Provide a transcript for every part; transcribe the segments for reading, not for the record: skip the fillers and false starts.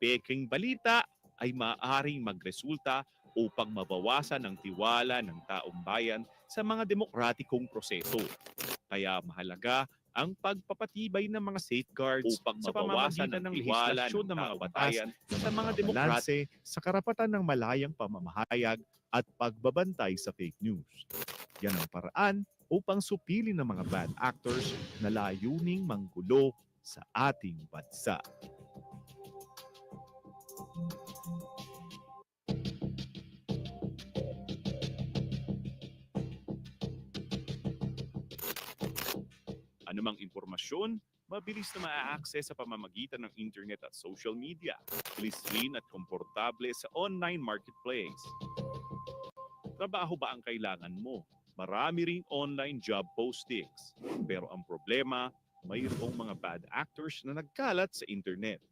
pekeng balita ay maaaring magresulta upang mabawasan ang tiwala ng taong bayan sa mga demokratikong proseso. Kaya mahalaga ang pagpapatibay ng mga safeguards upang sa pamamagitan ng lehislasyon ng mga batas sa mga demokrate sa karapatan ng malayang pamamahayag at pagbabantay sa fake news. Yan ang paraan upang supilin ng mga bad actors na layuning manggulo sa ating bansa. Anumang impormasyon, mabilis na maa-access sa pamamagitan ng internet at social media. Clean at komportable sa online marketplace. Trabaho ba ang kailangan mo? Marami ring online job postings. Pero ang problema, mayroong mga bad actors na nagkalat sa internet.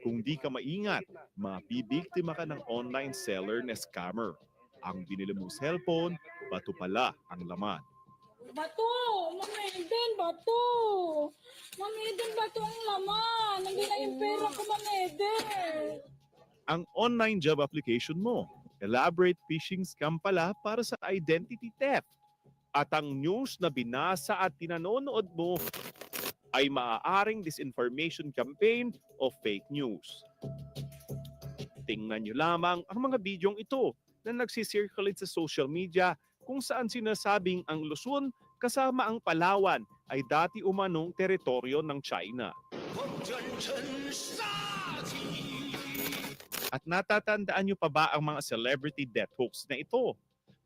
Kung di ka maingat, mapibiktima ka ng online seller na scammer. Ang binili mong cellphone, bato pala ang laman. Bato! Ma'am Eden, bato! Ma'am Eden, bato ang laman! Nandiyan na yung pera ko, Ma'am Eden! Ang online job application mo, elaborate phishing scam pala para sa identity theft. At ang news na binasa at tinanonood mo ay maaaring disinformation campaign o fake news. Tingnan nyo lamang ang mga bidyong ito na nagsisirculate sa social media kung saan sinasabing ang Luzon kasama ang Palawan ay dati umanong teritoryo ng China. At natatandaan nyo pa ba ang mga celebrity death hoax na ito?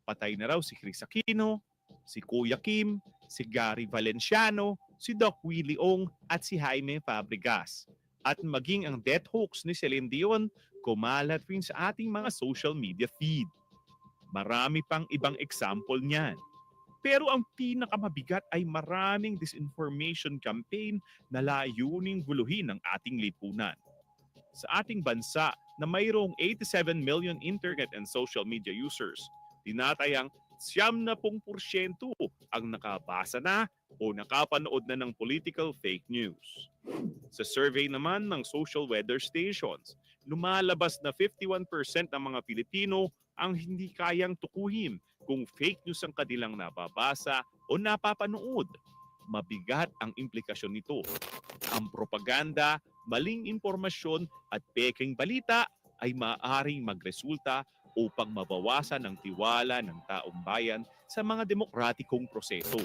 Patay na raw si Chris Aquino, si Kuya Kim, si Gary Valenciano, si Doc Willie Ong at si Jaime Fabregas. At maging ang death hoax ni Celine Dion, kumalat rin sa ating mga social media feed. Marami pang ibang example niyan. Pero ang pinakamabigat ay maraming disinformation campaign na layuning guluhin ang ating lipunan. Sa ating bansa na mayroong 87 million internet and social media users, tinatayang 70% ang nakabasa na o nakapanood na ng political fake news. Sa survey naman ng social weather stations, lumalabas na 51% ng mga Pilipino ang hindi kayang tukuhin kung fake news ang kanilang nababasa o napapanood. Mabigat ang implikasyon nito. Ang propaganda, maling impormasyon at pekeng balita ay maaaring magresulta upang mabawasan ang tiwala ng taong bayan sa mga demokratikong proseso.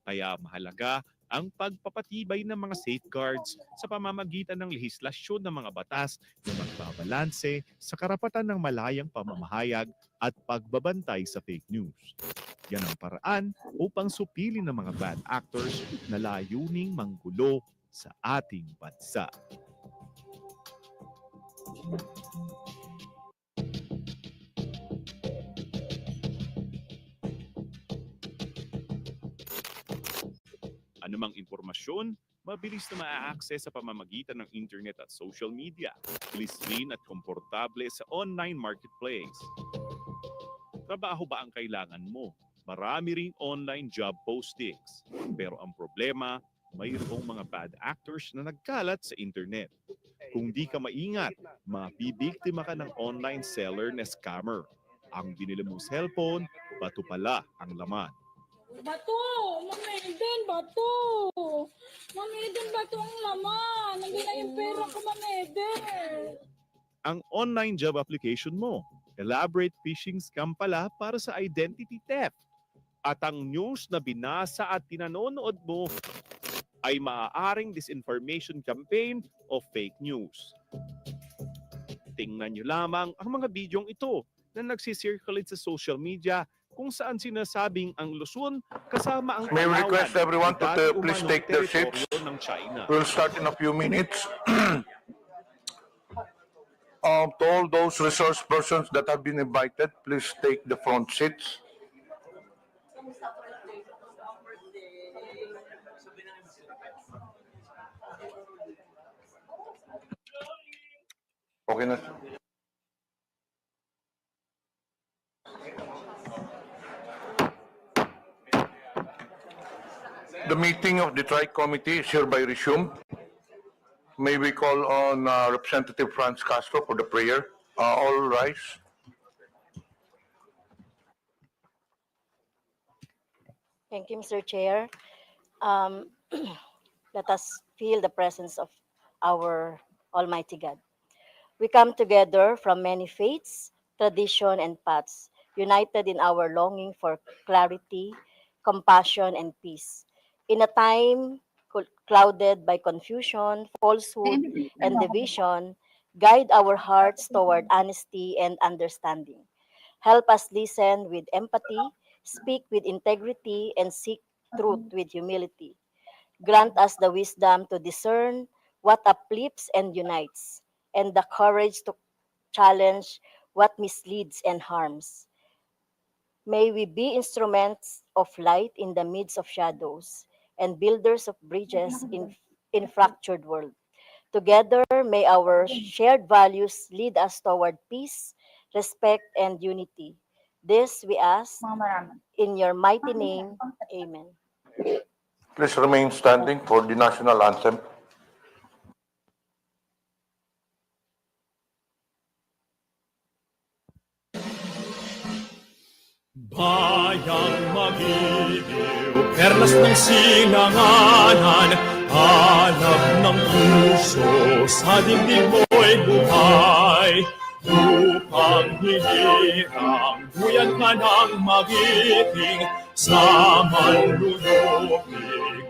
Kaya mahalaga ang pagpapatibay ng mga safeguards sa pamamagitan ng lehislasyon ng mga batas na magbabalanse sa karapatan ng malayang pamamahayag at pagbabantay sa fake news. Yan ang paraan upang supilin ng mga bad actors na layuning manggulo sa ating bansa. Anumang impormasyon, mabilis na maa-access sa pamamagitan ng internet at social media. Clean at komportable sa online marketplace. Trabaho ba ang kailangan mo? Marami ring online job postings. Pero ang problema, mayroong mga bad actors na nagkalat sa internet. Kung di ka maingat, mapibiktima ka ng online seller na scammer. Ang binili mong cellphone, bato pala ang laman. Bato! Ma'am Eden, bato! Ma'am Eden, bato ang laman! Nandiyan na yung pera ko, Ma'am Eden! Ang online job application mo, elaborate phishing scam pala para sa identity theft. At ang news na binasa at tinanonood mo ay maaaring disinformation campaign o fake news. Tingnan nyo lamang ang mga bidyong ito na nagsisirculate sa social media kung saan sinasabing ang Luzon kasama ang May we Palawan request everyone to dati please umanong take their seats. teritoryo ng China. We'll start in a few minutes. To all those resource persons that have been invited, please take the front seats. Okay na. The meeting of the Tri-Committee is hereby resumed. May we call on Representative Franz Castro for the prayer? All rise. Thank you, Mr. Chair. Um, Let us feel the presence of our Almighty God. We come together from many faiths, tradition, and paths, united in our longing for clarity, compassion, and peace. In a time clouded by confusion, falsehood, and division, guide our hearts toward honesty and understanding. Help us listen with empathy, speak with integrity, and seek truth with humility. Grant us the wisdom to discern what uplifts and unites, and the courage to challenge what misleads and harms. May we be instruments of light in the midst of shadows, and builders of bridges in fractured world. Together, may our shared values lead us toward peace, respect, and unity. This we ask in your mighty name. Amen. Please remain standing for the national anthem. Bayang magiliw, perlas ng sinanganan, alab ng puso, sa dibdib mo'y buhay. Upang hilirang, buyan ka ng magiting, sa manlulupig,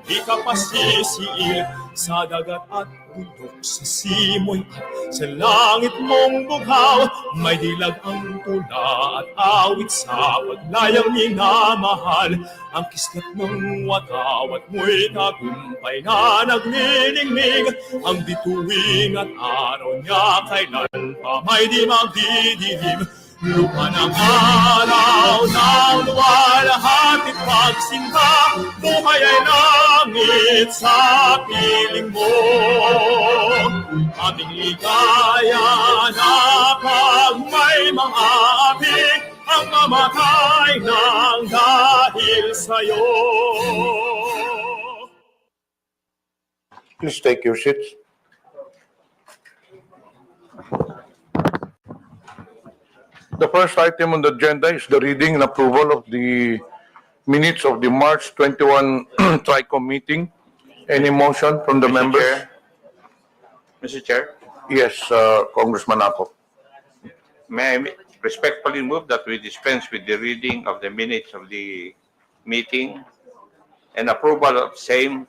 di ka pasisiil, sa dagat at bundok, sa simoy at sa langit mong bughaw, may dilag ang tula at awit sa paglayang minamahal. Ang kislap ng watawat mo'y tagumpay na nagniningning, ang bituin at araw niya kailan pa may di magdidilim. Lupa ng araw ng luwalhati pagsinta, buhay ay langit sa piling mo. Aming ligaya na pag may mga api, ang mamatay ng dahil sa'yo. Please take your seats. The first item on the agenda is the reading and approval of the minutes of the March 21 TRICOM meeting. Any motion from the members? Mr. Chair, Yes, Congressman Ako. may I respectfully move that we dispense with the reading of the minutes of the meeting and approval of same,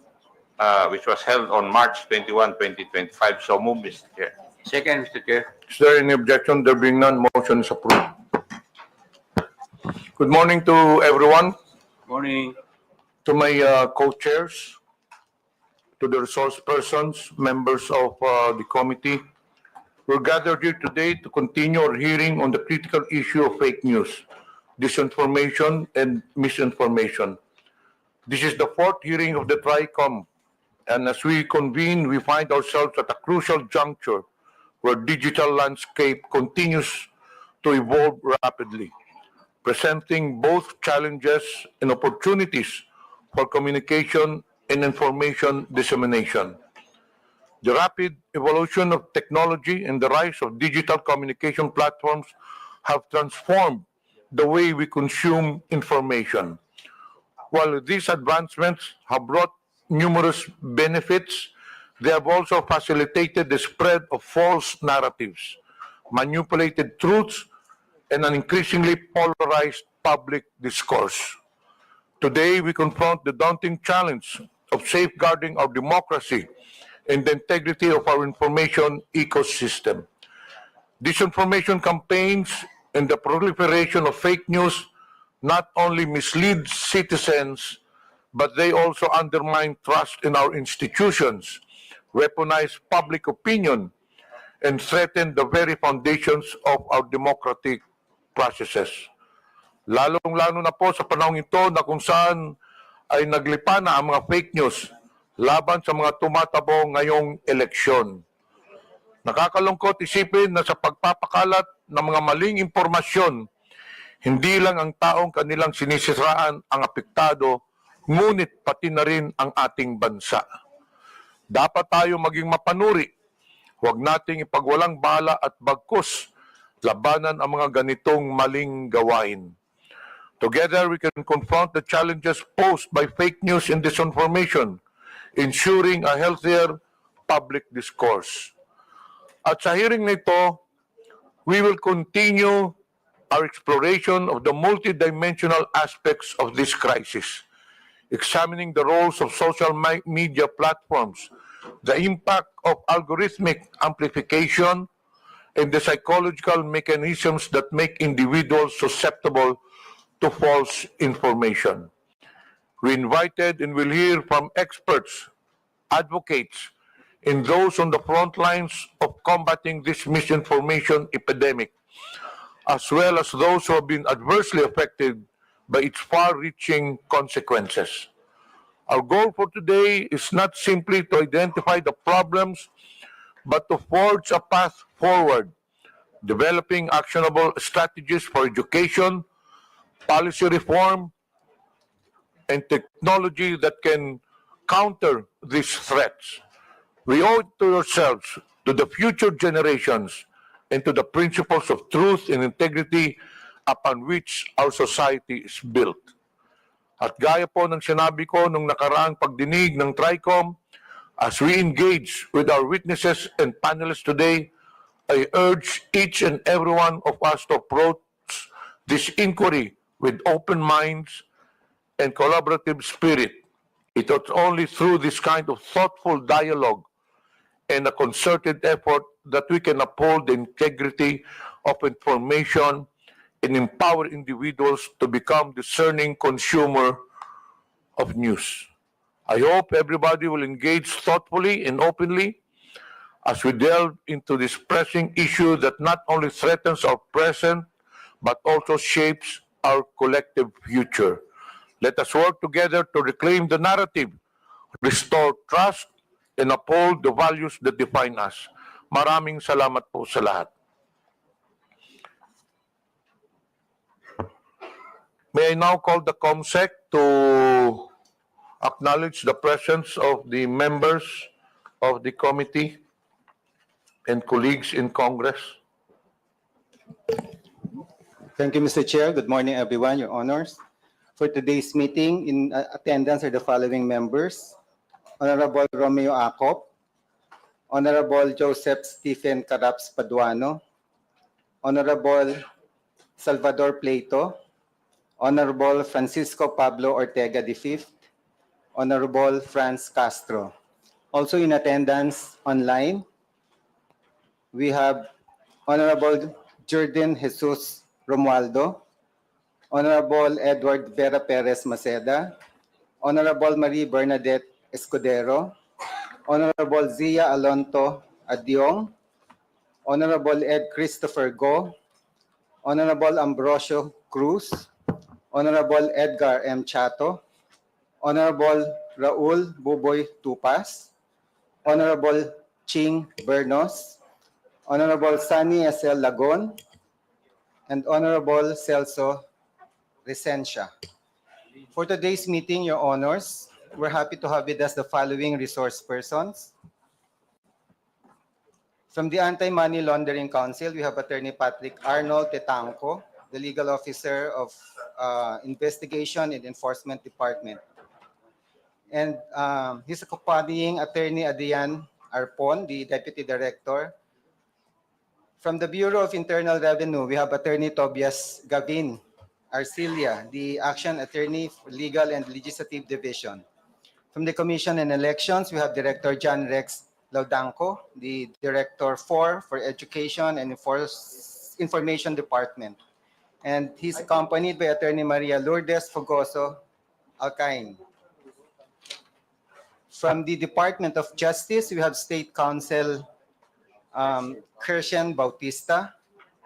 which was held on March 21, 2025. So move, Mr. Chair. Second, Mr. Chair. Is there any objection? There being none, motion is approved. Good morning to everyone, Morning. to my co-chairs, to the resource persons, members of the committee. We're gathered here today to continue our hearing on the critical issue of fake news, disinformation, and misinformation. This is the fourth hearing of the TRICOM, and as we convene, we find ourselves at a crucial juncture where digital landscape continues to evolve rapidly, presenting both challenges and opportunities for communication and information dissemination. The rapid evolution of technology and the rise of digital communication platforms have transformed the way we consume information. While these advancements have brought numerous benefits, they have also facilitated the spread of false narratives, manipulated truths, and an increasingly polarized public discourse. Today, we confront the daunting challenge of safeguarding our democracy and the integrity of our information ecosystem. Disinformation campaigns and the proliferation of fake news not only mislead citizens, but they also undermine trust in our institutions, weaponize public opinion, and threaten the very foundations of our democratic processes. Lalong-lalo na po sa panahon ito na kung saan ay naglipa na ang mga fake news laban sa mga tumatabo ngayong eleksyon. Nakakalungkot isipin na sa pagpapakalat ng mga maling impormasyon, hindi lang ang taong kanilang sinisiraan ang apektado, ngunit pati na rin ang ating bansa. Dapat tayo maging mapanuri Huwag nating ipagwalang bala at bagkus labanan ang mga ganitong maling gawain. Together, we can confront the challenges posed by fake news and disinformation, ensuring a healthier public discourse. At sa hearing na ito, we will continue our exploration of the multidimensional aspects of this crisis, examining the roles of social media platforms, the impact of algorithmic amplification, and the psychological mechanisms that make individuals susceptible to false information. We invited and will hear from experts, advocates, and those on the front lines of combating this misinformation epidemic, as well as those who have been adversely affected by its far-reaching consequences. Our goal for today is not simply to identify the problems, but to forge a path forward, developing actionable strategies for education, policy reform, and technology that can counter these threats. We owe it to ourselves, to the future generations, and to the principles of truth and integrity upon which our society is built. At gaya po ng sinabi ko nung nakaraang pagdinig ng TRICOM, as we engage with our witnesses and panelists today, I urge each and every one of us to approach this inquiry with open minds and collaborative spirit. It is only through this kind of thoughtful dialogue and a concerted effort that we can uphold the integrity of information and empower individuals to become discerning consumer of news. I hope everybody will engage thoughtfully and openly as we delve into this pressing issue that not only threatens our present, but also shapes our collective future. Let us work together to reclaim the narrative, restore trust, and uphold the values that define us. Maraming salamat po sa lahat. May I now call the COMSEC to acknowledge the presence of the members of the committee and colleagues in Congress. Thank you, Mr. Chair. Good morning, everyone, Your Honors. For today's meeting, in attendance are the following members: Honorable Romeo Acop, Honorable Joseph Stephen Caraps Paduano, Honorable Salvador Pleito, Honorable Francisco Pablo Ortega V, Honorable Franz Castro. Also in attendance online, we have Honorable Jordan Jesus Romualdo, Honorable Edward Vera Perez Maceda, Honorable Marie Bernadette Escudero, Honorable Zia Alonto Adyong, Honorable Ed Christopher Go, Honorable Ambrosio Cruz, Honorable Edgar M. Chato, Honorable Raul Buboy Tupas, Honorable Ching Bernos, Honorable Sunny S.L. Lagon, and Honorable Celso Resencia. For today's meeting, Your Honors, we're happy to have with us the following resource persons. From the Anti-Money Laundering Council, we have Attorney Patrick Arnold Tetanco, the Legal Officer of Investigation and Enforcement Department. And he's accompanying Attorney Adrian Arpon, the Deputy Director. From the Bureau of Internal Revenue, we have Attorney Tobias Gavin Arcilia, the Action Attorney for Legal and Legislative Division. From the Commission on Elections, we have Director John Rex Laudanco, the Director for Education and Information Department. And he's accompanied by Attorney Maria Lourdes Fogoso Alcain. From the Department of Justice, we have State Counsel Christian Bautista.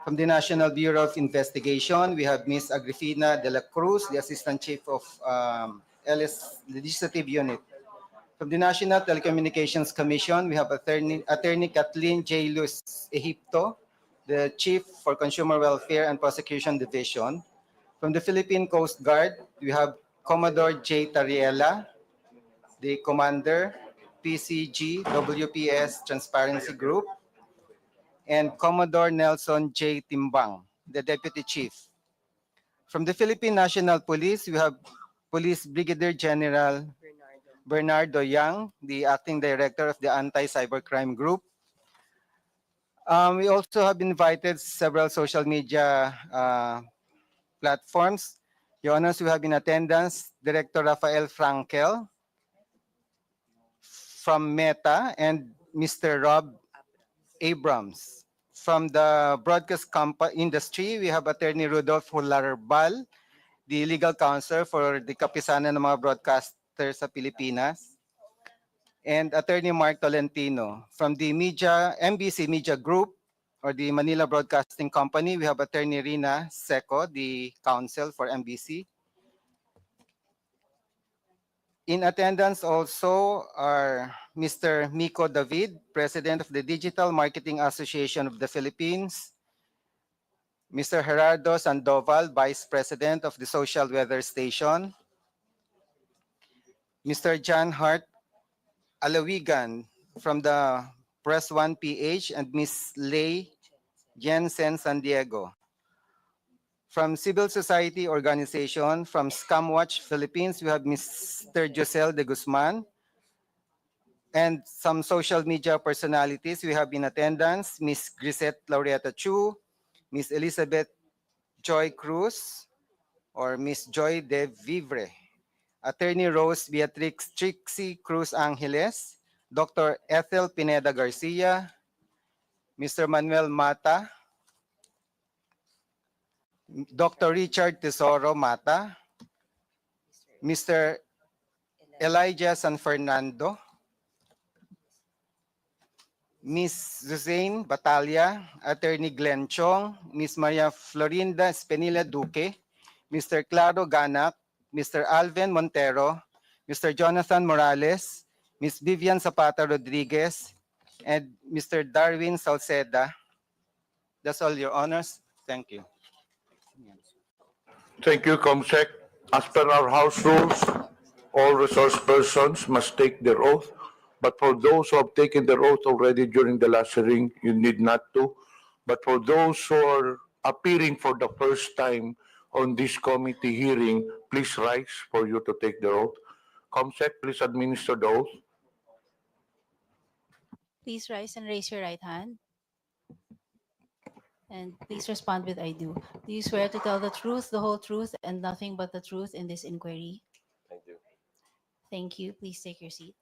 From the National Bureau of Investigation, we have Ms. Agrifina de la Cruz, the Assistant Chief of LS Legislative Unit. From the National Telecommunications Commission, we have Attorney Kathleen J. Luz Egipto, the Chief for Consumer Welfare and Prosecution Division. From the Philippine Coast Guard, we have Commodore J. Tariela, the Commander, PCG WPS Transparency Group. and Commodore Nelson J. Timbang, the Deputy Chief. From the Philippine National Police, we have Police Brigadier General Bernardo Yang, the Acting Director of the Anti-Cybercrime Group. We also have invited several social media platforms. Your Honors, we have in attendance Director Rafael Frankel from Meta and Mr. Rob Abrams. From the broadcast industry, we have Attorney Rudolph Hularbal, the legal counsel for the Kapisanan ng mga broadcasters sa Pilipinas, and Attorney Mark Tolentino. From the MBC Media Group, or the Manila Broadcasting Company, we have Attorney Rina Seco, the counsel for MBC. In attendance also are Mr. Miko David, President of the Digital Marketing Association of the Philippines, Mr. Gerardo Sandoval, Vice President of the Social Weather Station, Mr. John Hart Alawigan from the Press One PH, and Ms. Lei Jensen San Diego. From civil society organization, from Scamwatch Philippines, we have Mr. Josel de Guzman. And some social media personalities we have in attendance, Ms. Grisette Laureata Chu, Ms. Elizabeth Joy Cruz, or Ms. Joy de Vivre, Attorney Rose Beatrix Trixie Cruz Angeles, Dr. Ethel Pineda Garcia, Mr. Manuel Mata, Dr. Richard Tesoro Mata, Mr. Elijah San Fernando, Ms. Suzanne Batalla, Attorney Glenn Chong, Ms. Maria Florinda Espenilla Duque, Mr. Claro Ganak, Mr. Alvin Montero, Mr. Jonathan Morales, Ms. Vivian Zapata Rodriguez, and Mr. Darwin Salceda. That's all, Your Honors. Thank you. Thank you, Comsec. As per our House rules, all resource persons must take their oath. But for those who have taken their oath already during the last hearing, you need not to. But for those who are appearing for the first time on this committee hearing, please rise for you to take the oath. Comsec, please administer the oath. Please rise and raise your right hand. And please respond with I do. Do you swear to tell the truth, the whole truth, and nothing but the truth in this inquiry? I do. Thank you. Please take your seat.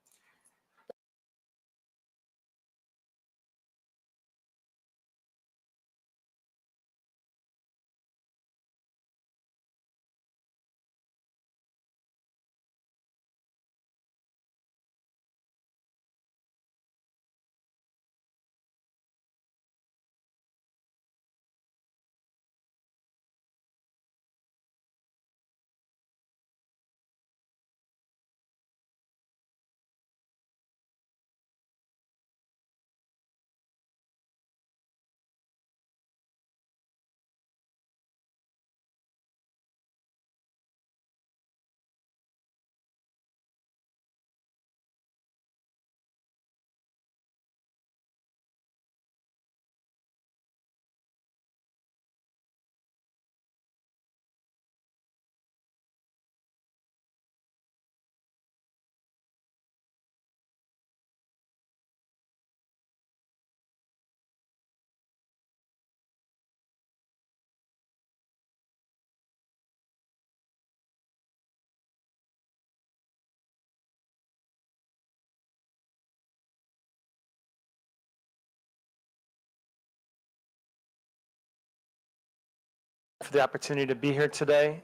For the opportunity to be here today.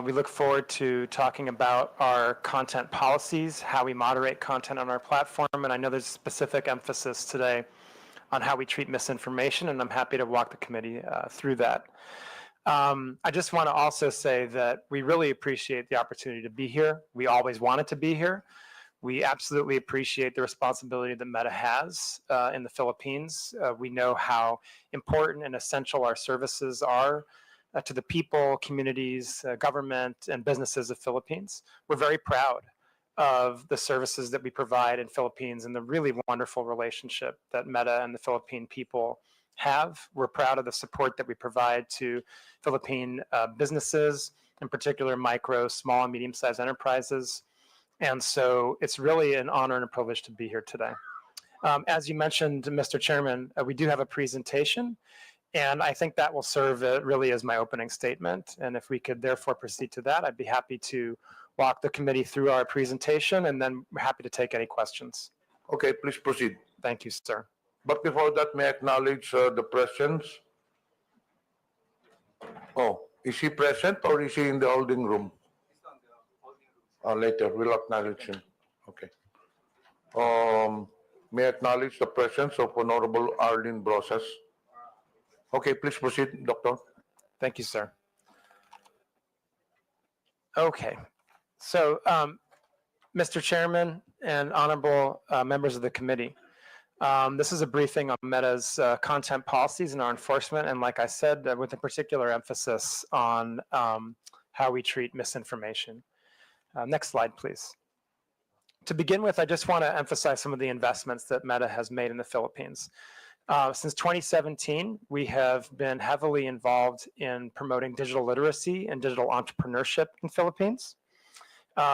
We look forward to talking about our content policies, how we moderate content on our platform, and I know there's a specific emphasis today on how we treat misinformation, and I'm happy to walk the committee through that. I just want to also say that we really appreciate the opportunity to be here. We always wanted to be here. We absolutely appreciate the responsibility that Meta has in the Philippines. We know how important and essential our services are to the people, communities, government, and businesses of Philippines. We're very proud of the services that we provide in Philippines and the really wonderful relationship that Meta and the Philippine people have. We're proud of the support that we provide to Philippine businesses, in particular micro, small, and medium-sized enterprises. And so it's really an honor and a privilege to be here today. As you mentioned, Mr. Chairman, we do have a presentation, and I think that will serve really as my opening statement. And if we could therefore proceed to that, I'd be happy to walk the committee through our presentation, and then we're happy to take any questions. Okay, please proceed. Thank you, sir. But before that, may I acknowledge the presence? Oh, is he present or is he in the holding room? Later, we'll acknowledge him. Okay. May I acknowledge the presence of Honorable Arlene Brosas? Okay, please proceed, Doctor. Thank you, sir. Okay, so Mr. Chairman and honorable members of the committee, this is a briefing on Meta's content policies and our enforcement, and like I said, with a particular emphasis on how we treat misinformation. Next slide, please. To begin with, I just want to emphasize some of the investments that Meta has made in the Philippines. Since 2017, we have been heavily involved in promoting digital literacy and digital entrepreneurship in the Philippines.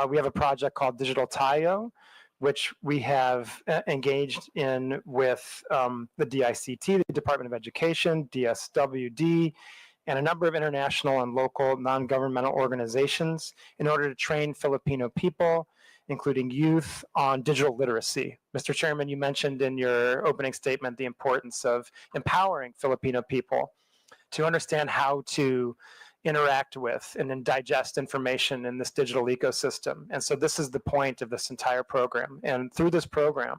We have a project called Digital Tayo, which we have engaged in with the DICT, the Department of Education, DSWD, and a number of international and local non-governmental organizations in order to train Filipino people, including youth, on digital literacy. Mr. Chairman, you mentioned in your opening statement the importance of empowering Filipino people to understand how to interact with and then digest information in this digital ecosystem. And so this is the point of this entire program. And through this program,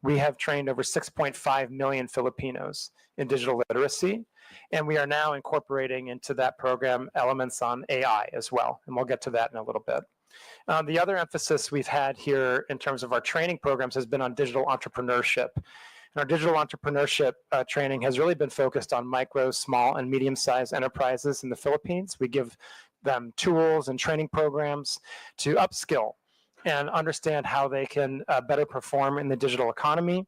we have trained over 6.5 million Filipinos in digital literacy. And we are now incorporating into that program elements on AI as well. And we'll get to that in a little bit. The other emphasis we've had here in terms of our training programs has been on digital entrepreneurship. And our digital entrepreneurship training has really been focused on micro, small, and medium-sized enterprises in the Philippines. We give them tools and training programs to upskill and understand how they can better perform in the digital economy.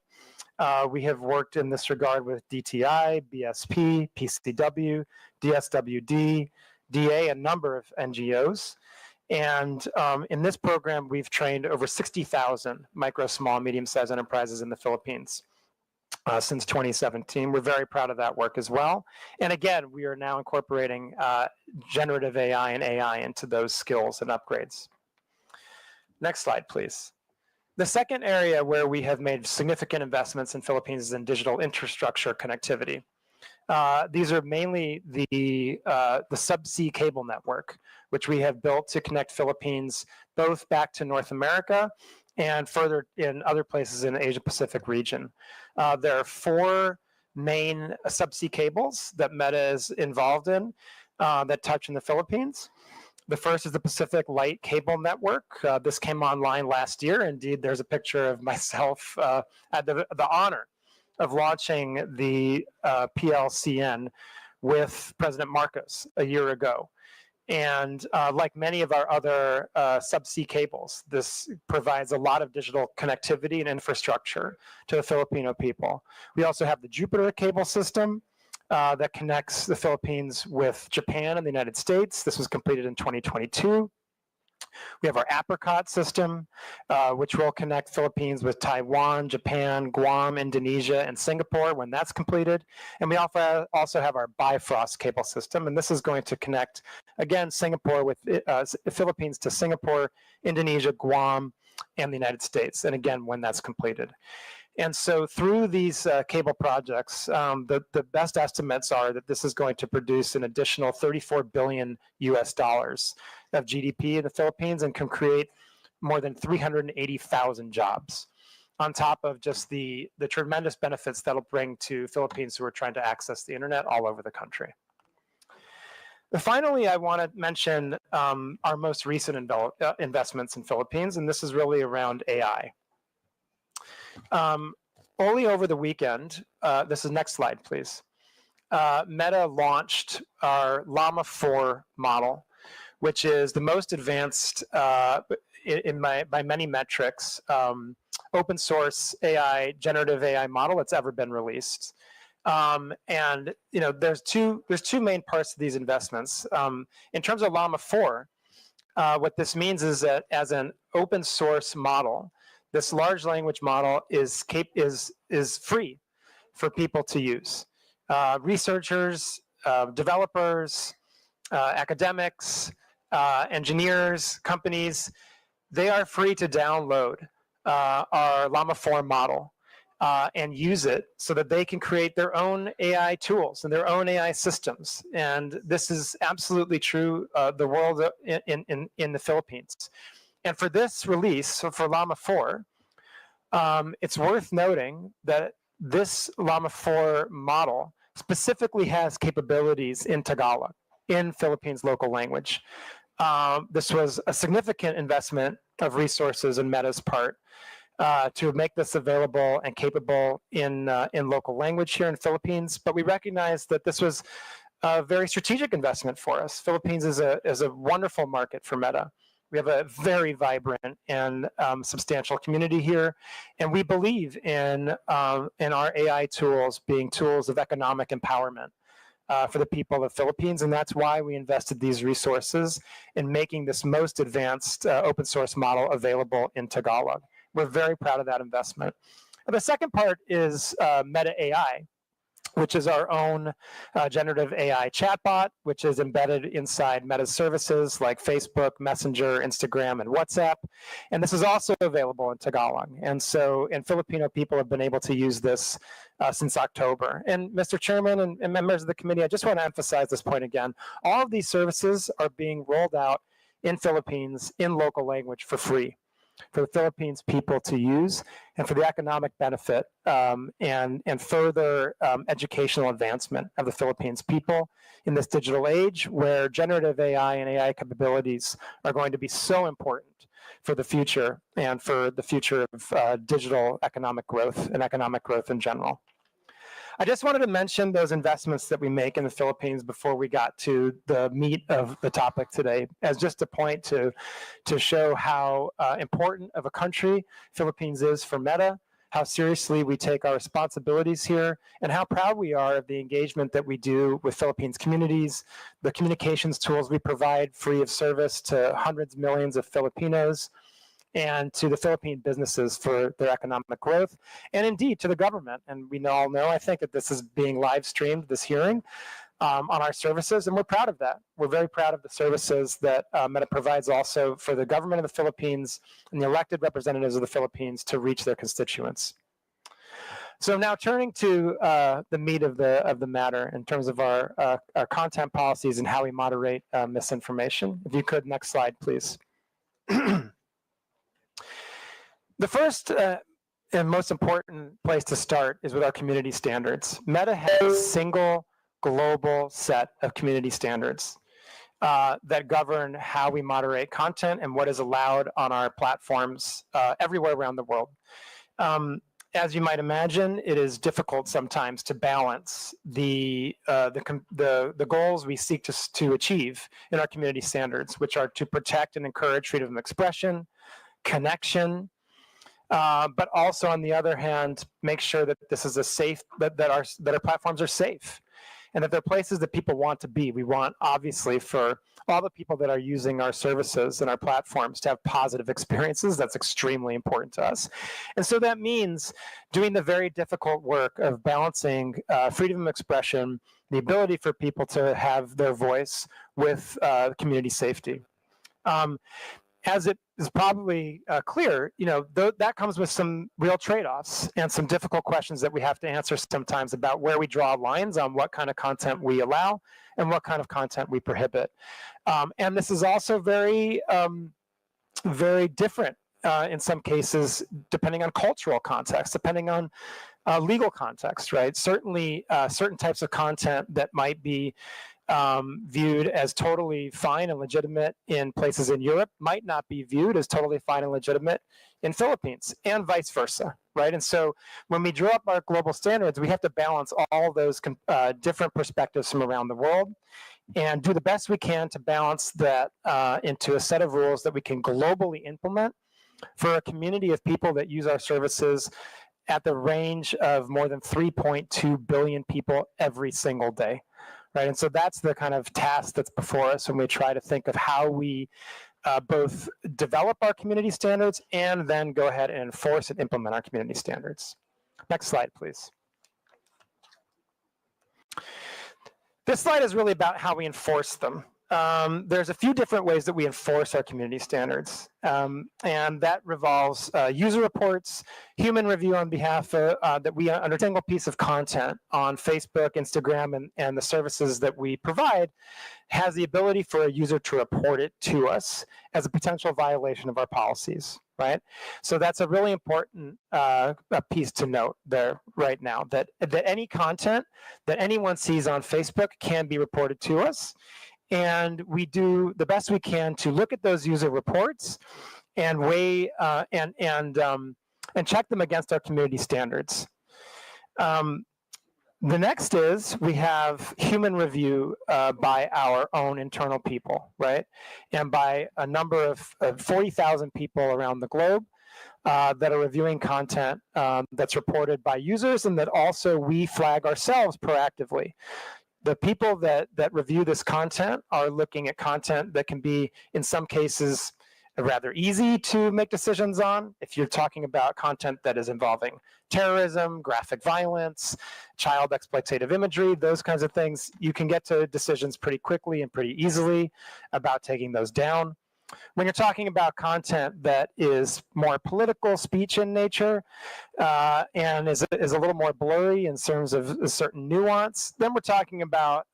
We have worked in this regard with DTI, BSP, PCW, DSWD, DA, a number of NGOs. And in this program, we've trained over 60,000 micro, small, medium-sized enterprises in the Philippines since 2017. We're very proud of that work as well. And again, we are now incorporating generative AI and AI into those skills and upgrades. Next slide, please. The second area where we have made significant investments in Philippines is in digital infrastructure connectivity. These are mainly the subsea cable network, which we have built to connect Philippines both back to North America and further in other places in the Asia-Pacific region. There are 4 main subsea cables that Meta is involved in that touch in the Philippines. The first is the Pacific Light Cable Network. This came online last year. Indeed, there's a picture of myself at the honor of launching the PLCN with President Marcos a year ago. And like many of our other subsea cables, this provides a lot of digital connectivity and infrastructure to the Filipino people. We also have the Jupiter cable system that connects the Philippines with Japan and the United States. This was completed in 2022. We have our Apricot system, which will connect Philippines with Taiwan, Japan, Guam, Indonesia, and Singapore when that's completed. And we also have our Bifrost cable system, and this is going to connect, again, Singapore with Philippines to Singapore, Indonesia, Guam, and the United States, and again, when that's completed. And so through these cable projects, the best estimates are that this is going to produce an additional $34 billion of GDP in the Philippines and can create more than 380,000 jobs on top of just the tremendous benefits that'll bring to Philippines who are trying to access the internet all over the country. Finally, I want to mention our most recent investments in Philippines, and this is really around AI. Only over the weekend, this is next slide, please. Meta launched our Llama 4 model, which is the most advanced by many metrics, open source AI, generative AI model that's ever been released. And there's two main parts to these investments. In terms of Llama 4, what this means is that as an open source model, this large language model is free for people to use. Researchers, developers, academics, engineers, companies, they are free to download our Llama 4 model and use it so that they can create their own AI tools and their own AI systems. And this is absolutely true the world in the Philippines. And for this release, so for Llama 4, it's worth noting that this Llama 4 model specifically has capabilities in Tagalog, in Philippines local language. This was a significant investment of resources in Meta's part to make this available and capable in local language here in Philippines. But we recognize that this was a very strategic investment for us. Philippines is a wonderful market for Meta. We have a very vibrant and substantial community here, and we believe in our AI tools being tools of economic empowerment for the people of the Philippines, and that's why we invested these resources in making this most advanced open source model available in Tagalog. We're very proud of that investment. And the second part is Meta AI, which is our own generative AI chatbot, which is embedded inside Meta's services like Facebook, Messenger, Instagram, and WhatsApp. And this is also available in Tagalog. And so, and Filipino people have been able to use this since October. And Mr. Chairman and members of the committee, I just want to emphasize this point again. All of these services are being rolled out in Philippines in local language for free, for the Philippines people to use, and for the economic benefit and further educational advancement of the Philippines people in this digital age where generative AI and AI capabilities are going to be so important for the future and for the future of digital economic growth and economic growth in general. I just wanted to mention those investments that we make in the Philippines before we got to the meat of the topic today, as just a point to show how important of a country Philippines is for Meta, how seriously we take our responsibilities here, and how proud we are of the engagement that we do with Philippines communities, the communications tools we provide free of service to hundreds of millions of Filipinos, and to the Philippine businesses for their economic growth, and indeed to the government. And we all know, I think, that this is being live streamed, this hearing, on our services, and we're proud of that. We're very proud of the services that Meta provides also for the government of the Philippines and the elected representatives of the Philippines to reach their constituents. So now turning to the meat of the matter in terms of our content policies and how we moderate misinformation. If you could, next slide, please. The first and most important place to start is with our community standards. Meta has a single global set of community standards that govern how we moderate content and what is allowed on our platforms everywhere around the world. As you might imagine, it is difficult sometimes to balance the goals we seek to achieve in our community standards, which are to protect and encourage freedom of expression, connection, but also, on the other hand, make sure that this is a safe, that our platforms are safe, and that they're places that people want to be. We want, obviously, for all the people that are using our services and our platforms to have positive experiences. That's extremely important to us. And so that means doing the very difficult work of balancing freedom of expression, the ability for people to have their voice with community safety. As it is probably clear, that comes with some real trade-offs and some difficult questions that we have to answer sometimes about where we draw lines on what kind of content we allow and what kind of content we prohibit. And this is also very, very different in some cases, depending on cultural context, depending on legal context, right? Certainly, certain types of content that might be viewed as totally fine and legitimate in places in Europe might not be viewed as totally fine and legitimate in Philippines, and vice versa, right? And so when we draw up our global standards, we have to balance all those different perspectives from around the world and do the best we can to balance that into a set of rules that we can globally implement for a community of people that use our services at the range of more than 3.2 billion people every single day, right? And so that's the kind of task that's before us when we try to think of how we both develop our community standards and then go ahead and enforce and implement our community standards. Next slide, please. This slide is really about how we enforce them. There's a few different ways that we enforce our community standards, and that revolves user reports, human review on behalf of, that we under a single piece of content on Facebook, Instagram, and the services that we provide has the ability for a user to report it to us as a potential violation of our policies, right? So that's a really important piece to note there right now, that any content that anyone sees on Facebook can be reported to us. And we do the best we can to look at those user reports and weigh and check them against our community standards. The next is we have human review by our own internal people, right? And by a number of 40,000 people around the globe that are reviewing content that's reported by users, and that also we flag ourselves proactively. The people that review this content are looking at content that can be, in some cases, rather easy to make decisions on. If you're talking about content that is involving terrorism, graphic violence, child exploitative imagery, those kinds of things, you can get to decisions pretty quickly and pretty easily about taking those down. When you're talking about content that is more political speech in nature and is a little more blurry in terms of a certain nuance, then we're talking about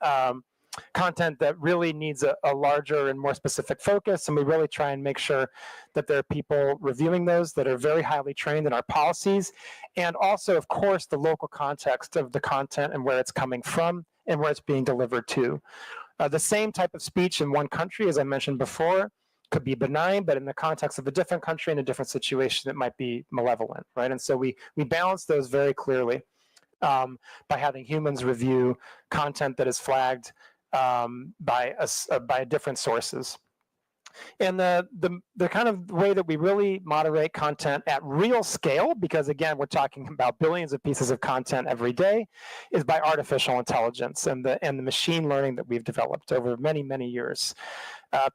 content that really needs a larger and more specific focus, and we really try and make sure that there are people reviewing those that are very highly trained in our policies, and also, of course, the local context of the content and where it's coming from and where it's being delivered to. The same type of speech in one country, as I mentioned before, could be benign, but in the context of a different country in a different situation, it might be malevolent, right? And so we balance those very clearly by having humans review content that is flagged by different sources. And the kind of way that we really moderate content at real scale, because again, we're talking about billions of pieces of content every day, is by artificial intelligence and the machine learning that we've developed over many, many years.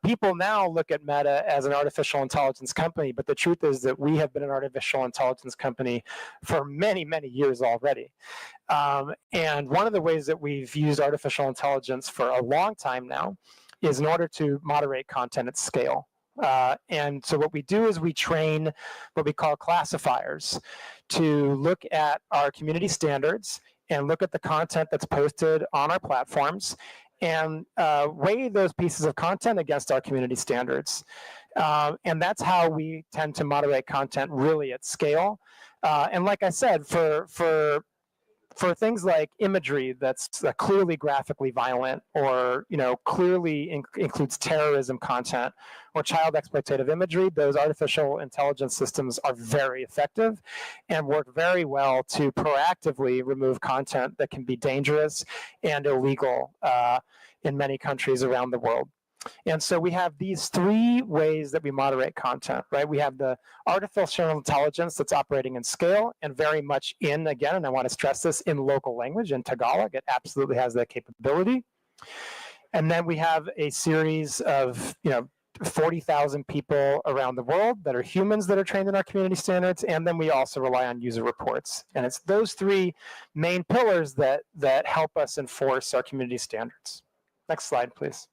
People now look at Meta as an artificial intelligence company, but the truth is that we have been an artificial intelligence company for many, many years already. And one of the ways that we've used artificial intelligence for a long time now is in order to moderate content at scale. And so what we do is we train what we call classifiers to look at our community standards and look at the content that's posted on our platforms and weigh those pieces of content against our community standards. And that's how we tend to moderate content really at scale. And like I said, for things like imagery that's clearly graphically violent, or clearly includes terrorism content or child exploitative imagery, those artificial intelligence systems are very effective and work very well to proactively remove content that can be dangerous and illegal in many countries around the world. And so we have these three ways that we moderate content, right? We have the artificial intelligence that's operating in scale and very much in, again, and I want to stress this, in local language, in Tagalog. It absolutely has that capability. And then we have a series of, 40,000 people around the world that are humans that are trained in our community standards. And then we also rely on user reports. And it's those three main pillars that help us enforce our community standards. Next slide, please.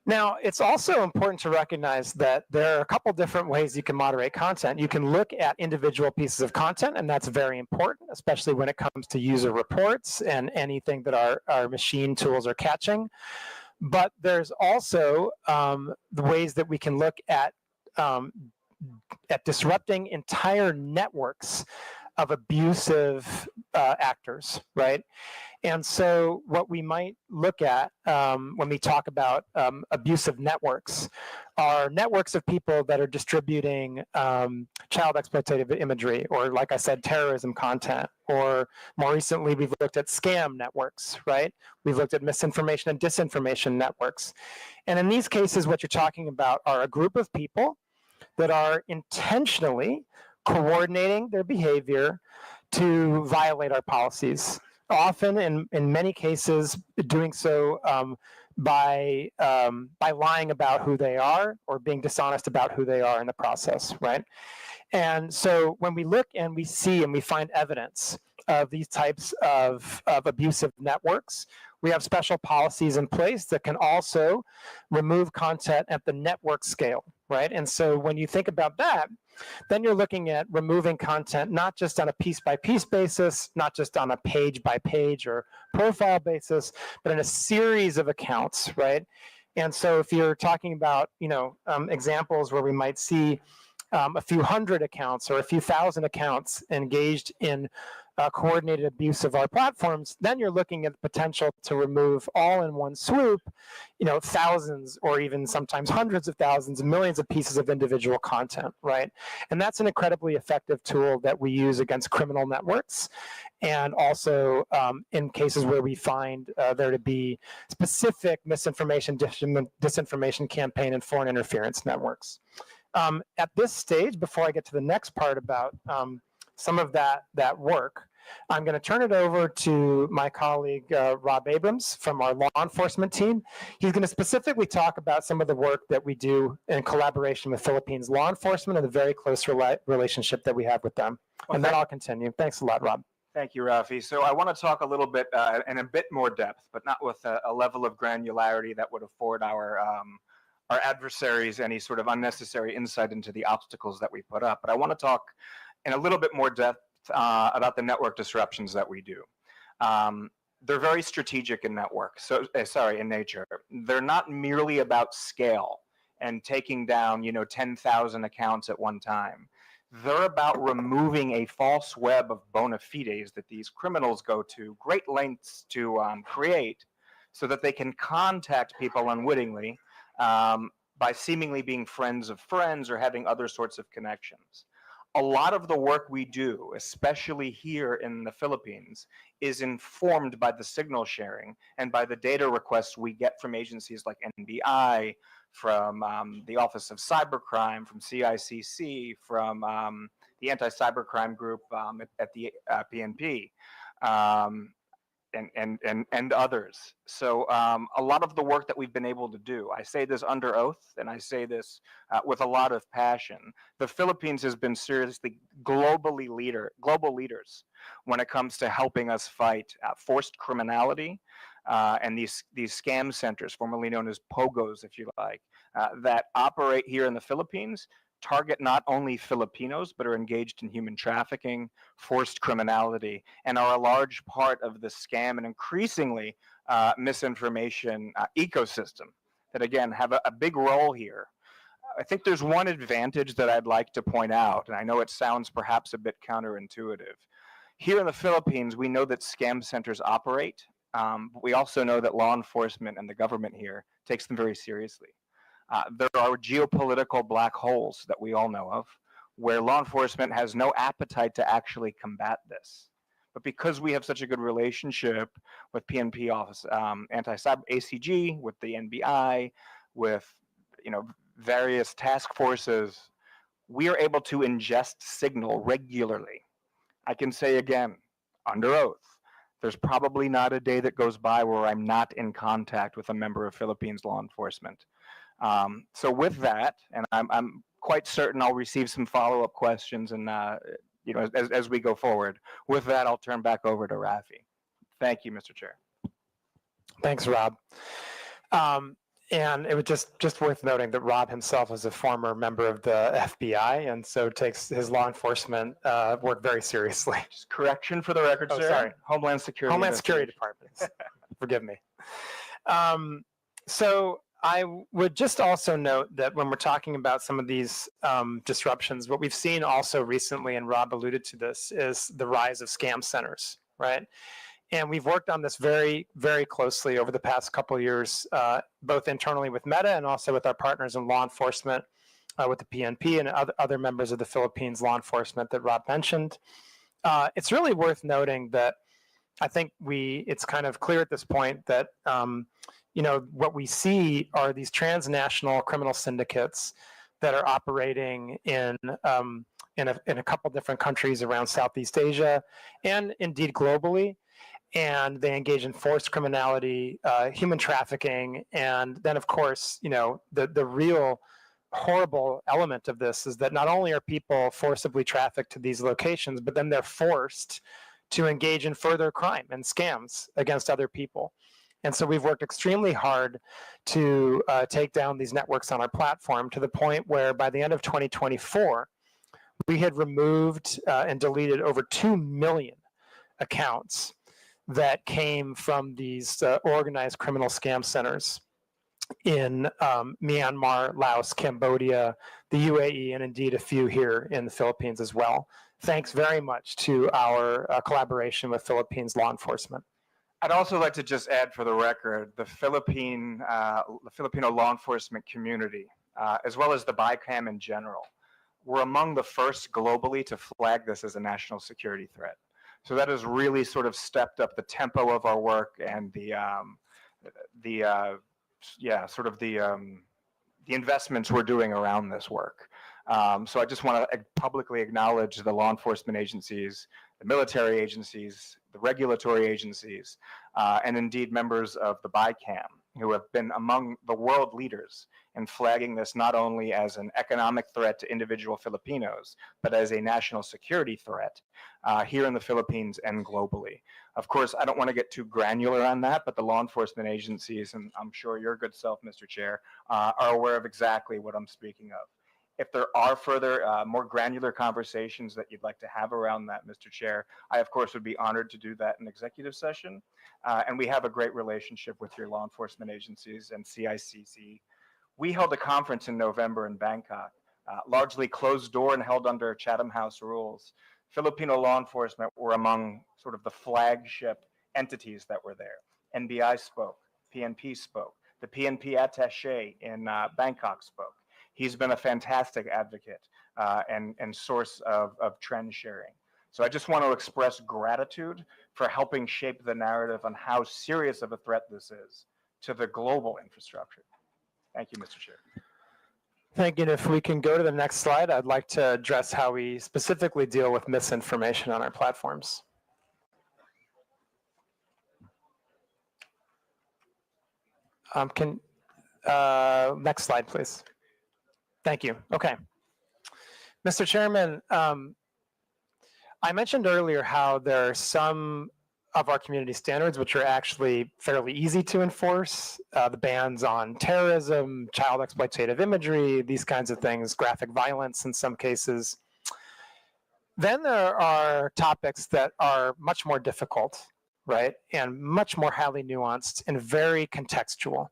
Now, it's also important to recognize that there are a couple different ways you can moderate content. You can look at individual pieces of content, and that's very important, especially when it comes to user reports and anything that our machine tools are catching. But there's also the ways that we can look at disrupting entire networks of abusive actors, right? And so what we might look at when we talk about abusive networks are networks of people that are distributing child exploitative imagery, or like I said, terrorism content, or more recently, we've looked at scam networks, right? We've looked at misinformation and disinformation networks. And in these cases, what you're talking about are a group of people that are intentionally coordinating their behavior to violate our policies. Often, in many cases, doing so by lying about who they are or being dishonest about who they are in the process, right? And so when we look and we see and we find evidence of these types of abusive networks, we have special policies in place that can also remove content at the network scale, right? And so when you think about that, then you're looking at removing content not just on a piece-by-piece basis, not just on a page-by-page or profile basis, but in a series of accounts, right? And so if you're talking about, examples where we might see a few hundred accounts or a few thousand accounts engaged in coordinated abuse of our platforms, then you're looking at the potential to remove all in one swoop, thousands or even sometimes hundreds of thousands, millions of pieces of individual content, right? And that's an incredibly effective tool that we use against criminal networks, and also in cases where we find there to be specific misinformation, disinformation campaign and foreign interference networks. At this stage, before I get to the next part about some of that work, I'm going to turn it over to my colleague, Rob Abrams from our law enforcement team. He's going to specifically talk about some of the work that we do in collaboration with Philippines law enforcement and the very close relationship that we have with them. And then I'll continue. Thanks a lot, Rob. Thank you, Rafi. So I want to talk a little bit in a bit more depth, but not with a level of granularity that would afford our adversaries any sort of unnecessary insight into the obstacles that we put up. But I want to talk in a little bit more depth about the network disruptions that we do. They're very strategic in in nature. They're not merely about scale and taking down, 10,000 accounts at one time. They're about removing a false web of bona fides that these criminals go to great lengths to create so that they can contact people unwittingly by seemingly being friends of friends or having other sorts of connections. A lot of the work we do, especially here in the Philippines, is informed by the signal sharing and by the data requests we get from agencies like NBI, from the Office of Cybercrime, from CICC, from the Anti-Cybercrime Group at the PNP. And others. So a lot of the work that we've been able to do, I say this under oath, and I say this with a lot of passion. The Philippines has been seriously global leaders when it comes to helping us fight forced criminality and these scam centers, formerly known as POGOs, if you like, that operate here in the Philippines, target not only Filipinos, but are engaged in human trafficking, forced criminality, and are a large part of the scam and increasingly misinformation ecosystem that, again, have a big role here. I think there's one advantage that I'd like to point out, and I know it sounds perhaps a bit counterintuitive. Here in the Philippines, we know that scam centers operate, but we also know that law enforcement and the government here takes them very seriously. There are geopolitical black holes that we all know of, where law enforcement has no appetite to actually combat this. But because we have such a good relationship with PNP office, anti-cyber ACG, with the NBI, with various task forces, we are able to ingest signal regularly. I can say again, under oath, there's probably not a day that goes by where I'm not in contact with a member of Philippines law enforcement. So with that, and I'm quite certain I'll receive some follow-up questions and as we go forward. With that, I'll turn back over to Rafi. Thank you, Mr. Chair. Thanks, Rob. And it was just worth noting that Rob himself is a former member of the FBI, and so takes his law enforcement work very seriously. Just correction for the record, sir. Sorry. Homeland Security. Homeland Security Department. Forgive me. So I would just also note that when we're talking about some of these disruptions, what we've seen also recently, and Rob alluded to this, is the rise of scam centers, right? And we've worked on this very, very closely over the past couple of years, both internally with Meta and also with our partners in law enforcement, with the PNP and other members of the Philippines law enforcement that Rob mentioned. It's really worth noting that I think it's kind of clear at this point that what we see are these transnational criminal syndicates that are operating in a couple different countries around Southeast Asia and indeed globally. And they engage in forced criminality, human trafficking, and then of course, the real horrible element of this is that not only are people forcibly trafficked to these locations, but then they're forced to engage in further crime and scams against other people. And so we've worked extremely hard to take down these networks on our platform to the point where by the end of 2024, we had removed and deleted over 2 million accounts that came from these organized criminal scam centers in Myanmar, Laos, Cambodia, the UAE, and indeed a few here in the Philippines as well. Thanks very much to our collaboration with Philippines law enforcement. I'd also like to just add for the record, the Filipino law enforcement community, as well as the BICAM in general, were among the first globally to flag this as a national security threat. So that has really sort of stepped up the tempo of our work and the investments we're doing around this work. So I just want to publicly acknowledge the law enforcement agencies, the military agencies, the regulatory agencies, and indeed members of the BICAM, who have been among the world leaders in flagging this not only as an economic threat to individual Filipinos, but as a national security threat here in the Philippines and globally. Of course, I don't want to get too granular on that, but the law enforcement agencies, and I'm sure your good self, Mr. Chair, are aware of exactly what I'm speaking of. If there are further, more granular conversations that you'd like to have around that, Mr. Chair, I, of course, would be honored to do that in executive session. And we have a great relationship with your law enforcement agencies and CICC. We held a conference in November in Bangkok, largely closed door and held under Chatham House rules. Filipino law enforcement were among sort of the flagship entities that were there. NBI spoke, PNP spoke, the PNP attaché in Bangkok spoke. He's been a fantastic advocate and source of trend sharing. So I just want to express gratitude for helping shape the narrative on how serious of a threat this is to the global infrastructure. Thank you, Mr. Chair. Thank you. And if we can go to the next slide, I'd like to address how we specifically deal with misinformation on our platforms. Next slide, please. Thank you. Okay. Mr. Chairman, I mentioned earlier how there are some of our community standards which are actually fairly easy to enforce. The bans on terrorism, child exploitative imagery, these kinds of things, graphic violence in some cases. Then there are topics that are much more difficult, right? And much more highly nuanced and very contextual.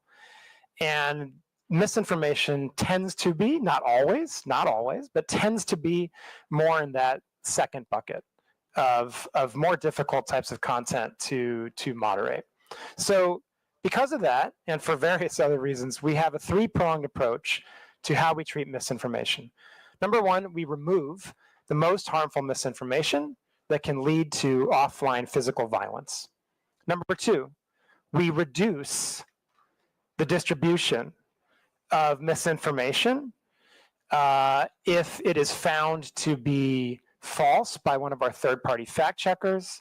And misinformation tends to be, not always, but tends to be more in that second bucket of more difficult types of content to moderate. So because of that, and for various other reasons, we have a three-pronged approach to how we treat misinformation. Number one, we remove the most harmful misinformation that can lead to offline physical violence. Number two, we reduce the distribution of misinformation if it is found to be false by one of our third-party fact checkers,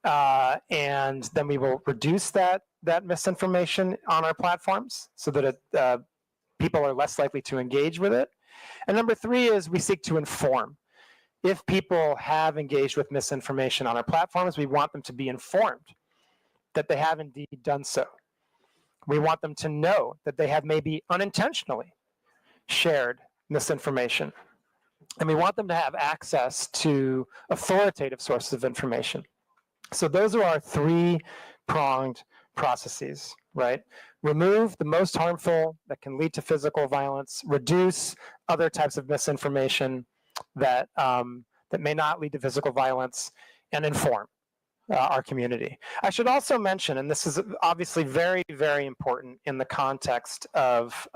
and then we will reduce that misinformation on our platforms so that people are less likely to engage with it. And number three is we seek to inform. If people have engaged with misinformation on our platforms, we want them to be informed that they have indeed done so. We want them to know that they have maybe unintentionally shared misinformation. And we want them to have access to authoritative sources of information. So those are our three-pronged processes, right? Remove the most harmful that can lead to physical violence, reduce other types of misinformation that may not lead to physical violence, and inform our community. I should also mention, and this is obviously very, very important in the context of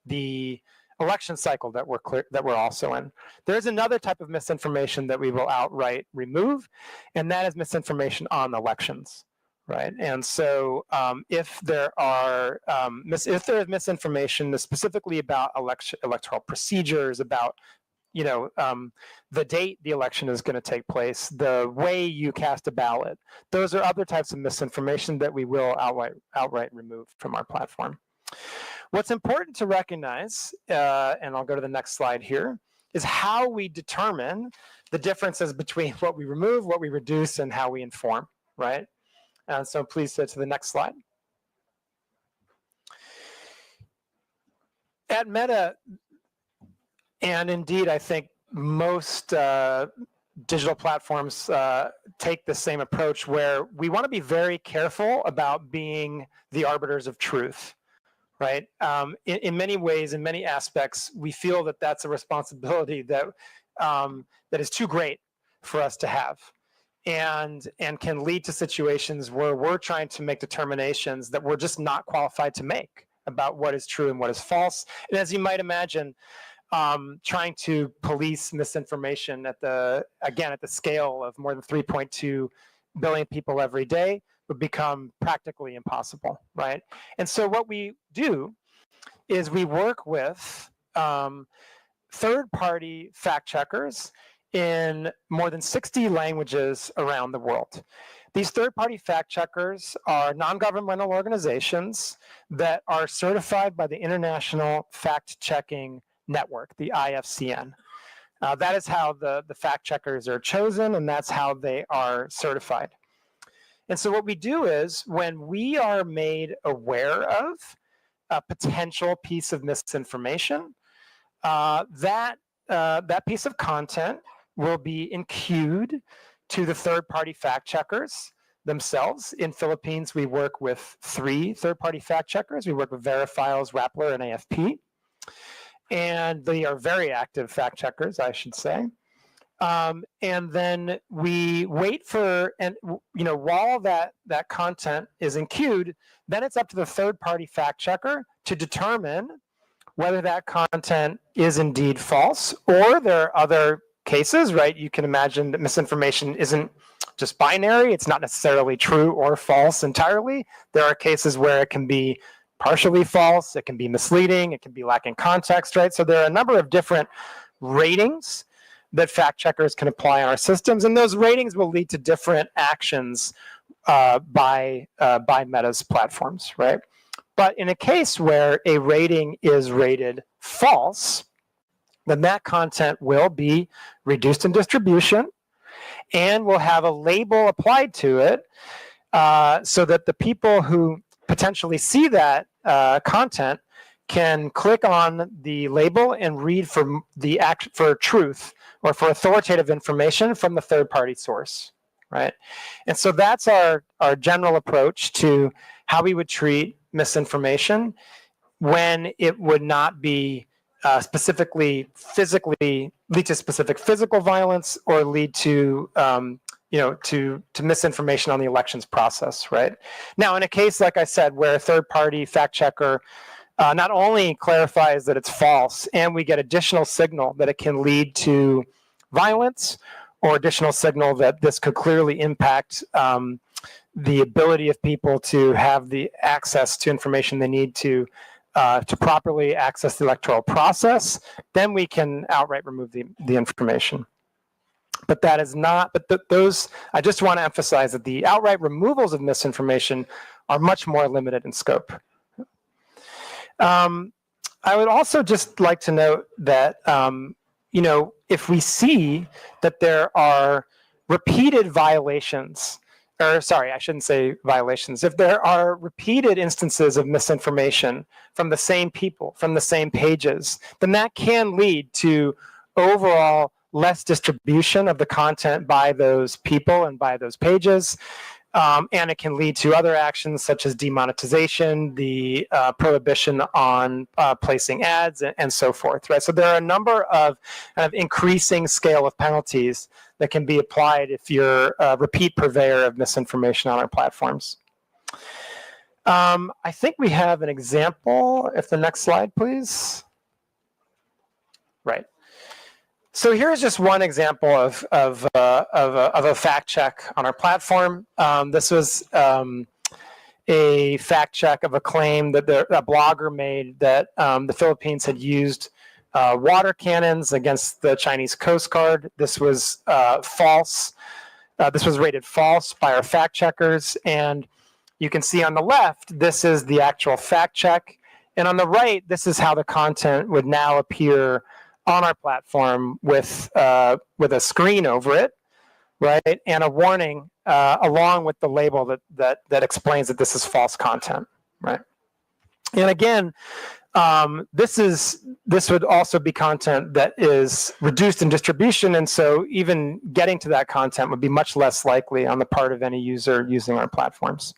the election cycle that we're also in. There's another type of misinformation that we will outright remove, and that is misinformation on elections, right? And so if there are if there is misinformation specifically about electoral procedures, about the date the election is going to take place, the way you cast a ballot, those are other types of misinformation that we will outright remove from our platform. What's important to recognize, and I'll go to the next slide here, is how we determine the differences between what we remove, what we reduce, and how we inform, right? And so please go to the next slide. At Meta, and indeed, I think most digital platforms take the same approach, where we want to be very careful about being the arbiters of truth, right? In many ways, in many aspects, we feel that that's a responsibility that that is too great for us to have, and can lead to situations where we're trying to make determinations that we're just not qualified to make about what is true and what is false. And as you might imagine, trying to police misinformation at the scale of more than 3.2 billion people every day would become practically impossible, right? And so what we do is we work with third-party fact checkers in more than 60 languages around the world. These third-party fact checkers are non-governmental organizations that are certified by the International Fact-Checking Network, the IFCN. That is how the fact checkers are chosen, and that's how they are certified. And so what we do is, when we are made aware of a potential piece of misinformation, that piece of content will be enqueued to the third-party fact checkers themselves. In Philippines, we work with 3 third-party fact checkers. We work with Verifiles, Rappler, and AFP. And they are very active fact checkers, I should say. And then we wait for, and while that content is enqueued, then it's up to the third-party fact checker to determine whether that content is indeed false, or there are other cases, right? You can imagine that misinformation isn't just binary. It's not necessarily true or false entirely. There are cases where it can be partially false, it can be misleading, it can be lacking context, right? So there are a number of different ratings that fact checkers can apply on our systems, and those ratings will lead to different actions by Meta's platforms, right? But in a case where a rating is rated false, then that content will be reduced in distribution and will have a label applied to it so that the people who potentially see that content can click on the label and read for truth or for authoritative information from the third-party source, right? And so that's our general approach to how we would treat misinformation when it would not be specifically physically lead to specific physical violence or lead to to misinformation on the elections process, right? Now, in a case, like I said, where a third-party fact checker not only clarifies that it's false, and we get additional signal that it can lead to violence, or additional signal that this could clearly impact the ability of people to have the access to information they need to properly access the electoral process, then we can outright remove the information. But that is not, those, I just want to emphasize that the outright removals of misinformation are much more limited in scope. I would also just like to note that, if we see that there are repeated violations, or sorry, I shouldn't say violations, if there are repeated instances of misinformation from the same people, from the same pages, then that can lead to overall less distribution of the content by those people and by those pages. And it can lead to other actions such as demonetization, the prohibition on placing ads, and so forth, right? So there are a number of kind of increasing scale of penalties that can be applied if you're a repeat purveyor of misinformation on our platforms. I think we have an example. If the next slide, please. Right. So here's just one example of a fact check on our platform. This was a fact check of a claim that a blogger made that the Philippines had used water cannons against the Chinese Coast Guard. This was false. This was rated false by our fact checkers. And you can see on the left, this is the actual fact check. And on the right, this is how the content would now appear on our platform with a screen over it, right? And a warning along with the label that explains that this is false content, right? And again, this would also be content that is reduced in distribution, and so even getting to that content would be much less likely on the part of any user using our platforms.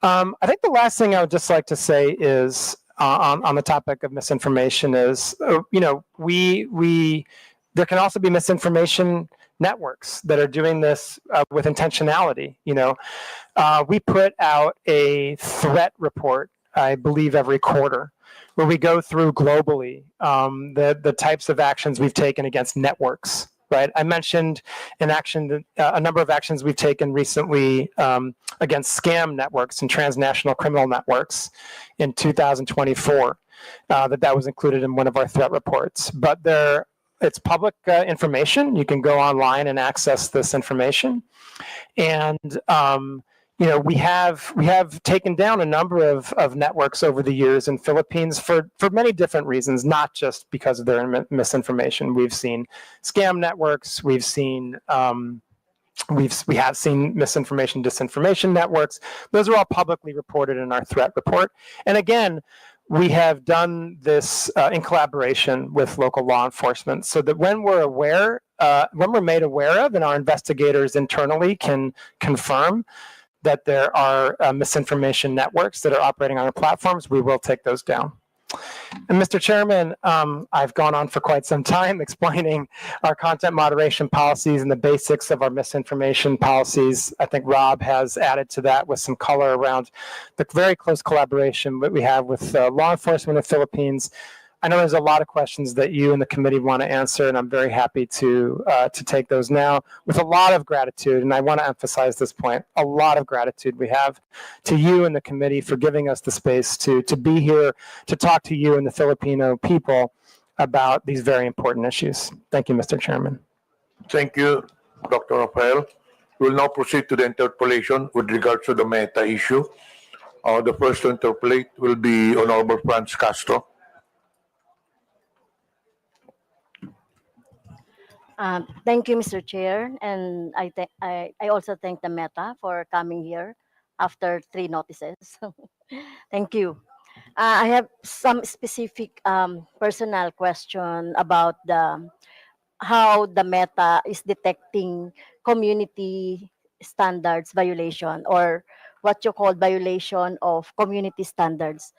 I think the last thing I would just like to say is on the topic of misinformation is, there can also be misinformation networks that are doing this with intentionality. We put out a threat report, I believe, every quarter, where we go through globally the types of actions we've taken against networks. Right, I mentioned a number of actions we've taken recently against scam networks and transnational criminal networks in 2024. That was included in one of our threat reports. But it's public information. You can go online and access this information. And we have taken down a number of networks over the years in Philippines for many different reasons, not just because of their misinformation. We've seen scam networks. We've seen we have seen misinformation, disinformation networks. Those are all publicly reported in our threat report. And again, we have done this in collaboration with local law enforcement, so that when we're made aware of, and our investigators internally can confirm that there are misinformation networks that are operating on our platforms, we will take those down. And Mr. Chairman, I've gone on for quite some time explaining our content moderation policies and the basics of our misinformation policies. I think Rob has added to that with some color around the very close collaboration that we have with law enforcement in the Philippines. I know there's a lot of questions that you and the committee want to answer, and I'm very happy to take those now with a lot of gratitude. And I want to emphasize this point, a lot of gratitude we have to you and the committee for giving us the space to be here to talk to you and the Filipino people about these very important issues. Thank you, Mr. Chairman. Thank you, Dr. Rafael. We'll now proceed to the interpellation with regards to the Meta issue. The first to interpellate will be Honorable Franz Castro. Thank you, Mr. Chair, and I also thank the Meta for coming here after 3 notices. Thank you. I have some specific personal question about how the Meta is detecting community standards violation, or what you call violation of community standards.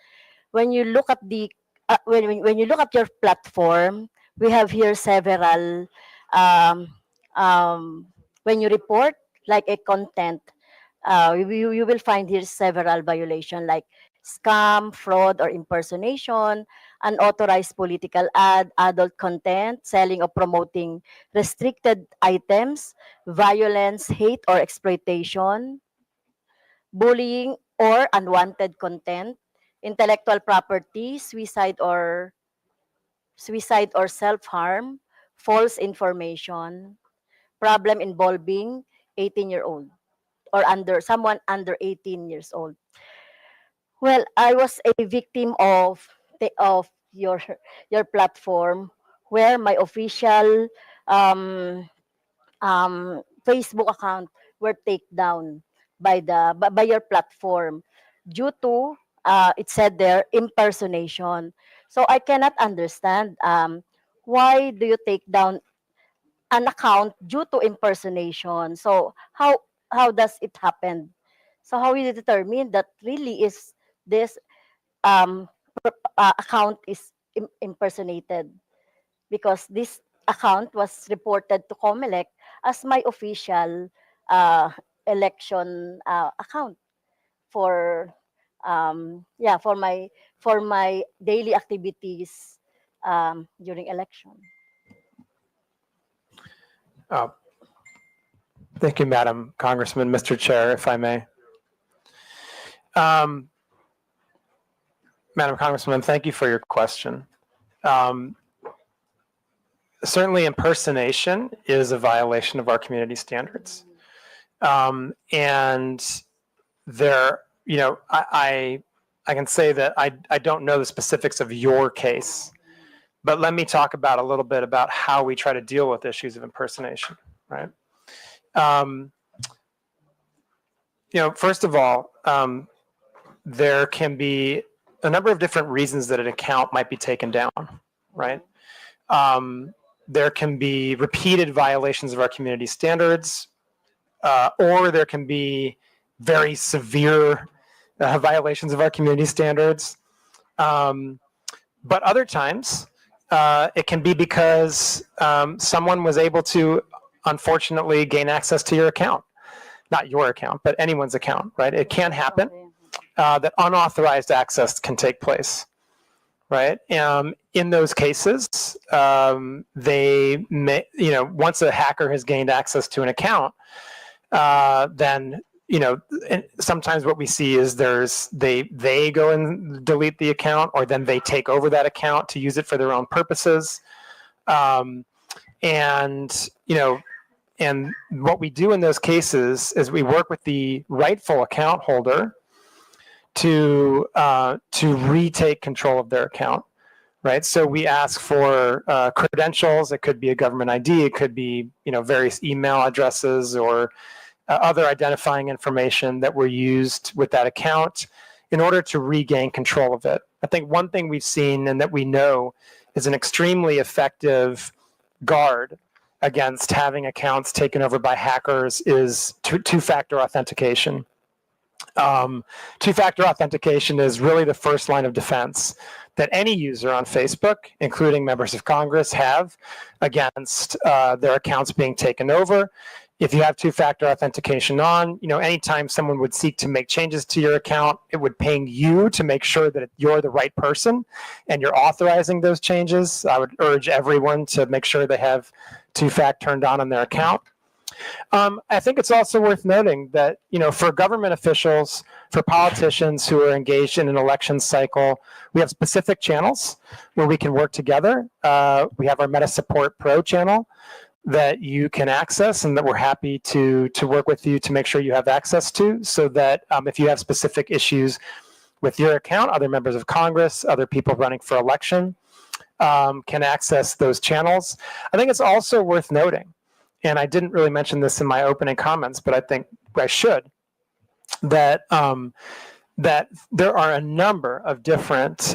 When you look at when you look at your platform, we have here several. When you report like a content, you will find here several violations like scam, fraud or impersonation, unauthorized political ad, adult content, selling or promoting restricted items, violence, hate or exploitation, bullying or unwanted content, intellectual property, suicide or self-harm, false information, problem involving 18-year-old or someone under 18 years old. Well, I was a victim of your platform, where my official Facebook account were taken down by your platform due to it said there impersonation. So I cannot understand why do you take down an account due to impersonation? So how does it happen? So how will you determine that really is this account is impersonated? Because this account was reported to COMELEC as my official election account for my daily activities during election. Oh, thank you, Madam Congressman, Mr. Chair, if I may. Madam Congressman, thank you for your question. Certainly impersonation is a violation of our community standards. And there, you know, I can say that I don't know the specifics of your case, but let me talk about a little bit about how we try to deal with issues of impersonation, right? You know, first of all, there can be a number of different reasons that an account might be taken down, right? There can be repeated violations of our community standards, or there can be very severe violations of our community standards. But other times, it can be because someone was able to, unfortunately, gain access to your account. Not your account, but anyone's account, right? It can happen that unauthorized access can take place, right? In those cases, they may, you know, once a hacker has gained access to an account, then, you know, sometimes what we see is they go and delete the account, or then they take over that account to use it for their own purposes. And, you know, and what we do in those cases is we work with the rightful account holder to retake control of their account, right? So we ask for credentials. It could be a government ID. It could be, you know, various email addresses or other identifying information that were used with that account in order to regain control of it. I think one thing we've seen and that we know is an extremely effective guard against having accounts taken over by hackers is two-factor authentication. Two-factor authentication is really the first line of defense that any user on Facebook, including members of Congress, have against their accounts being taken over. If you have two-factor authentication on, you know, anytime someone would seek to make changes to your account, it would ping you to make sure that you're the right person and you're authorizing those changes. I would urge everyone to make sure they have two-factor turned on their account. I think it's also worth noting that, you know, for government officials, for politicians who are engaged in an election cycle, we have specific channels where we can work together. We have our Meta Support Pro channel that you can access and that we're happy to work with you to make sure you have access to, so that if you have specific issues with your account, other members of Congress, other people running for election can access those channels. I think it's also worth noting, and I didn't really mention this in my opening comments, but I think I should, that that there are a number of different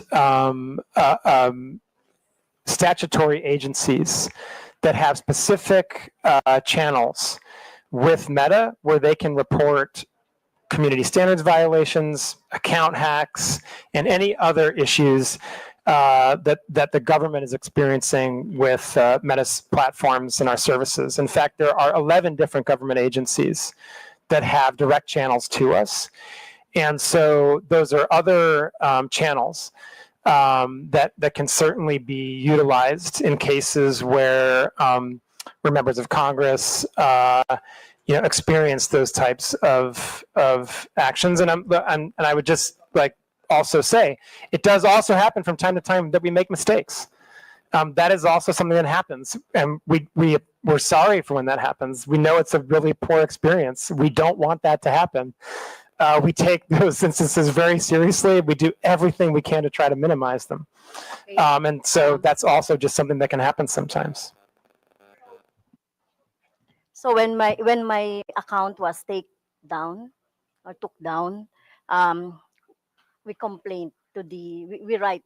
statutory agencies that have specific channels with Meta where they can report community standards violations, account hacks, and any other issues that the government is experiencing with Meta's platforms and our services. In fact, there are 11 different government agencies that have direct channels to us. And so those are other channels that can certainly be utilized in cases where members of Congress you know, experience those types of actions. And I would just like also say, it does also happen from time to time that we make mistakes. That is also something that happens, and we're sorry for when that happens. We know it's a really poor experience. We don't want that to happen. We take those instances very seriously. We do everything we can to try to minimize them. And so that's also just something that can happen sometimes. So when my account was taken down or took down, we complained to we write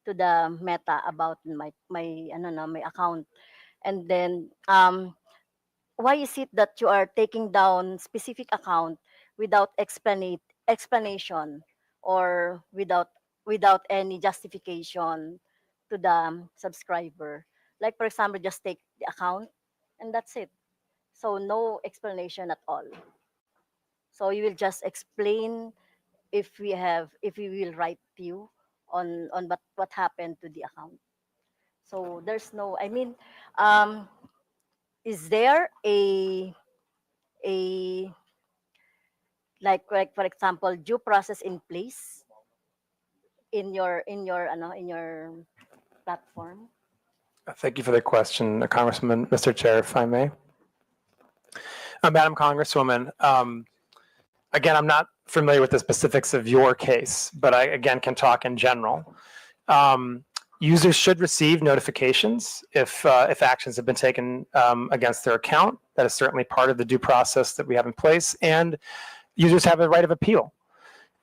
to the Meta about my account, and then why is it that you are taking down specific account without explanation or without any justification to the subscriber? Like, for example, just take the account and that's it. So no explanation at all. So you will just explain if we will write to you on what happened to the account. So there's no, I mean, is there like for example due process in place in your platform? Thank you for the question, Congressman, Mr. Chair, if I may. Madam Congresswoman, again, I'm not familiar with the specifics of your case, but I, again, can talk in general. Users should receive notifications if actions have been taken against their account. That is certainly part of the due process that we have in place, and users have a right of appeal.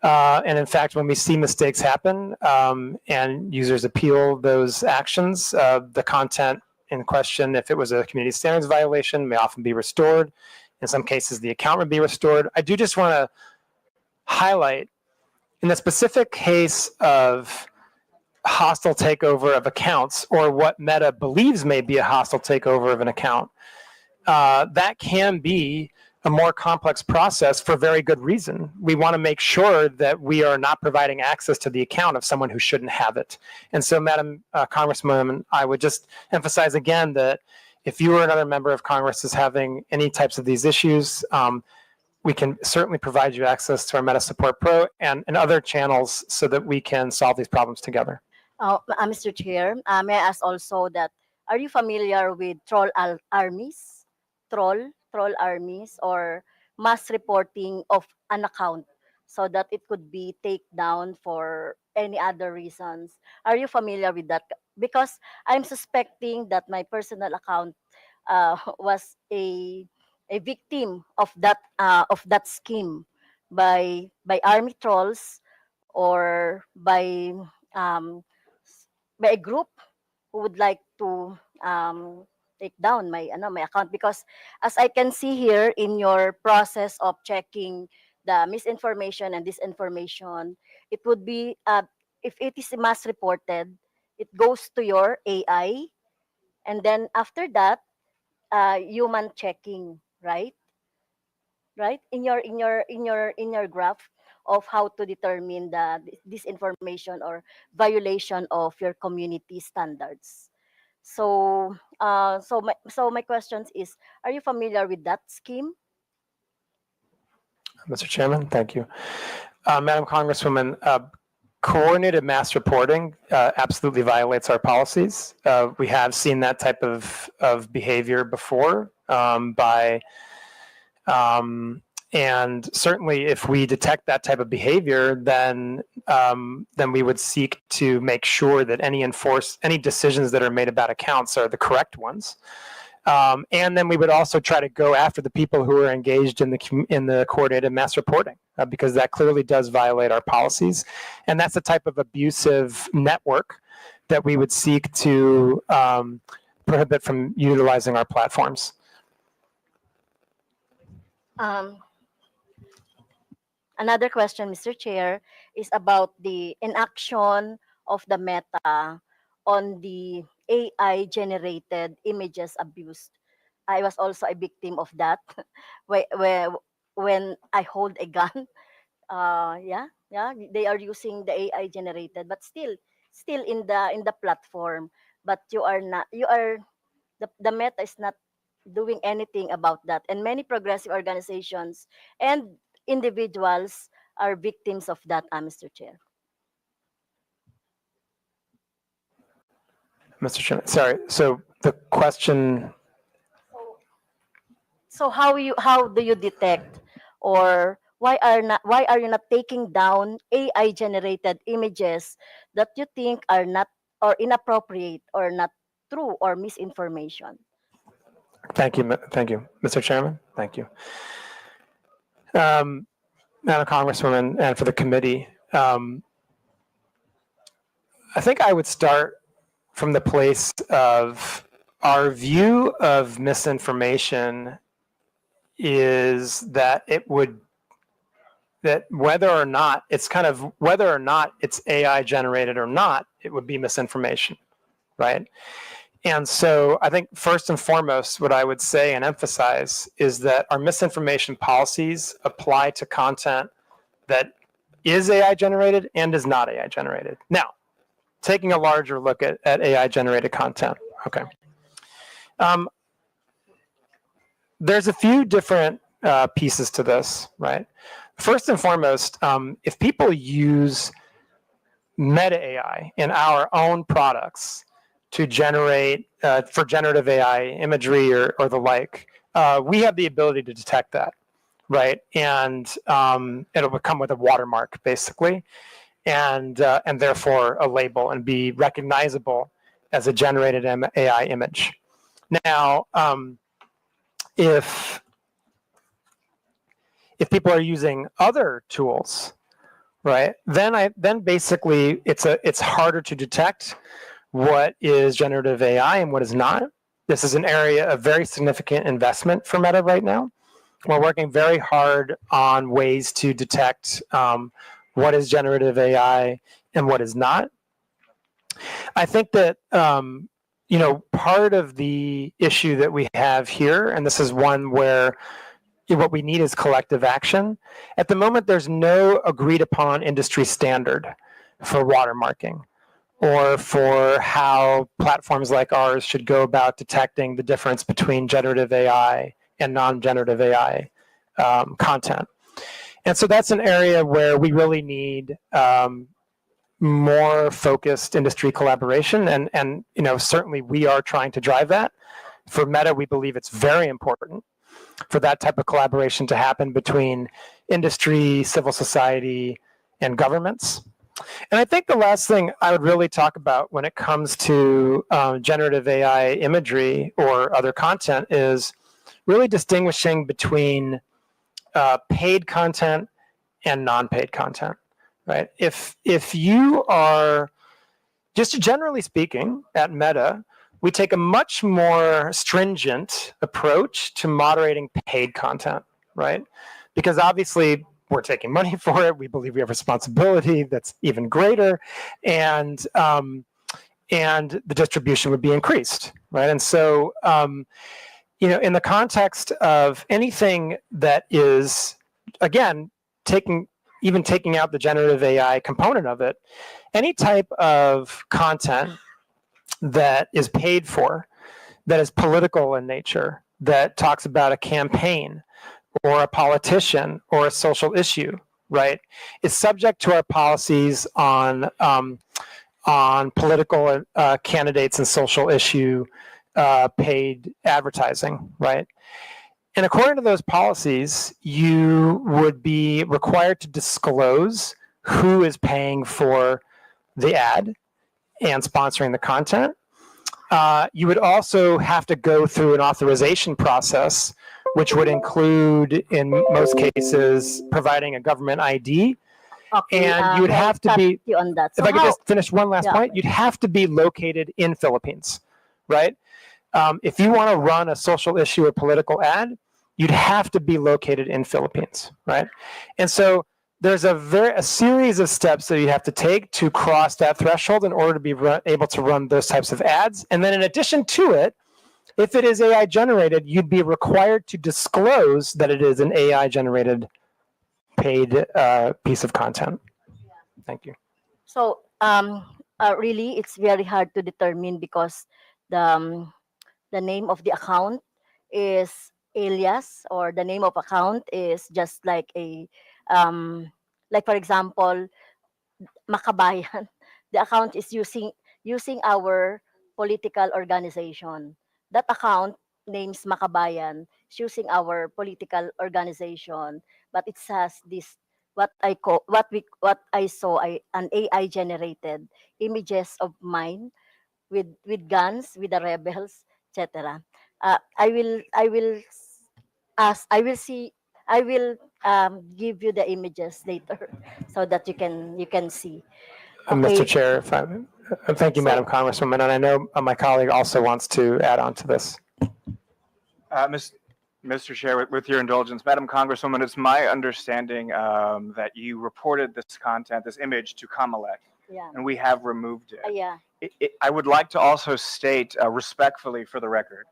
And in fact, when we see mistakes happen and users appeal those actions, the content in question, if it was a community standards violation, may often be restored. In some cases, the account would be restored. I do just want to highlight, in the specific case of hostile takeover of accounts, or what Meta believes may be a hostile takeover of an account, that can be a more complex process for very good reason. We want to make sure that we are not providing access to the account of someone who shouldn't have it. And so, Madam Congresswoman, I would just emphasize again that if you or another member of Congress is having any types of these issues, we can certainly provide you access to our Meta Support Pro and other channels so that we can solve these problems together. Mr. Chair, may I ask also that, are you familiar with troll armies? Troll armies, or mass reporting of an account so that it could be taken down for any other reasons? Are you familiar with that? Because I'm suspecting that my personal account was a victim of that scheme by army trolls, or by a group who would like to take down my account. Because as I can see here in your process of checking the misinformation and disinformation, it would be if it is mass reported, it goes to your AI, and then after that, human checking, right? In your graph of how to determine the disinformation or violation of your community standards. So, my question is, are you familiar with that scheme? Mr. Chairman, thank you. Madam Congresswoman, coordinated mass reporting absolutely violates our policies. We have seen that type of behavior before and certainly if we detect that type of behavior, then we would seek to make sure that any decisions that are made about accounts are the correct ones. And then we would also try to go after the people who are engaged in the coordinated mass reporting, because that clearly does violate our policies. And that's the type of abusive network that we would seek to prohibit from utilizing our platforms. Another question, Mr. Chair, is about the inaction of the Meta on the AI-generated images abused. I was also a victim of that when I hold a gun. They are using the AI-generated, but still in the platform. But the Meta is not doing anything about that, and many progressive organizations and individuals are victims of that, Mr. Chair. Mr. Chairman, sorry. So the question. So how do you detect, or why are you not taking down AI generated images that you think are not or inappropriate or not true or misinformation? Thank you, Mr. Chairman. Thank you. Madam Congresswoman, and for the committee, I think I would start from the place of our view of misinformation is that whether or not it's AI generated or not, it would be misinformation, right? And so I think first and foremost, what I would say and emphasize is that our misinformation policies apply to content that is AI generated and is not AI generated. Now, taking a larger look at AI generated content, okay. there's a few different pieces to this, right? First and foremost, if people use Meta AI in our own products to generate for generative AI imagery or the like, we have the ability to detect that, right? And it'll come with a watermark, basically, and therefore a label and be recognizable as a generated AI image. Now, if people are using other tools, right, then basically it's harder to detect what is generative AI and what is not. This is an area of very significant investment for Meta right now. We're working very hard on ways to detect what is generative AI and what is not. I think that part of the issue that we have here, and this is one where what we need is collective action. At the moment, there's no agreed upon industry standard for watermarking or for how platforms like ours should go about detecting the difference between generative AI and non-generative AI content. And so that's an area where we really need more focused industry collaboration, and certainly we are trying to drive that. For Meta, we believe it's very important for that type of collaboration to happen between industry, civil society, and governments. And I think the last thing I would really talk about when it comes to generative AI imagery or other content is really distinguishing between paid content and non-paid content, right? If you are, just generally speaking, at Meta, we take a much more stringent approach to moderating paid content, right? Because obviously we're taking money for it. We believe we have responsibility that's even greater, and the distribution would be increased, right? And so, in the context of anything that is, again, taking out the generative AI component of it, any type of content that is paid for, that is political in nature, that talks about a campaign or a politician or a social issue, right, is subject to our policies on political candidates and social issue paid advertising, right? And according to those policies, you would be required to disclose who is paying for the ad and sponsoring the content. You would also have to go through an authorization process, which would include, in most cases, providing a government ID. Okay, And you would have to be, on that. if I could just finish one last point, you'd have to be located in Philippines, right? If you want to run a social issue or political ad, you'd have to be located in Philippines, right? And so there's a series of steps that you have to take to cross that threshold in order to be able to run those types of ads. And then in addition to it, if it is AI generated, you'd be required to disclose that it is an AI generated paid piece of content. Thank you. So really, it's very hard to determine because the name of the account is alias, or the name of account is just like a like, for example, Makabayan. The account is using our political organization. That account names Makabayan is using our political organization, but it has this what I saw an AI generated images of mine with guns, with the rebels, etc. I will give you the images later so that you can see. Mr. Chair, thank you, Madam Congresswoman, and I know my colleague also wants to add on to this. Mr. Chair, with your indulgence, Madam Congresswoman, it's my understanding that you reported this content, this image, to Comelec, and we have removed it. I would like to also state respectfully for the record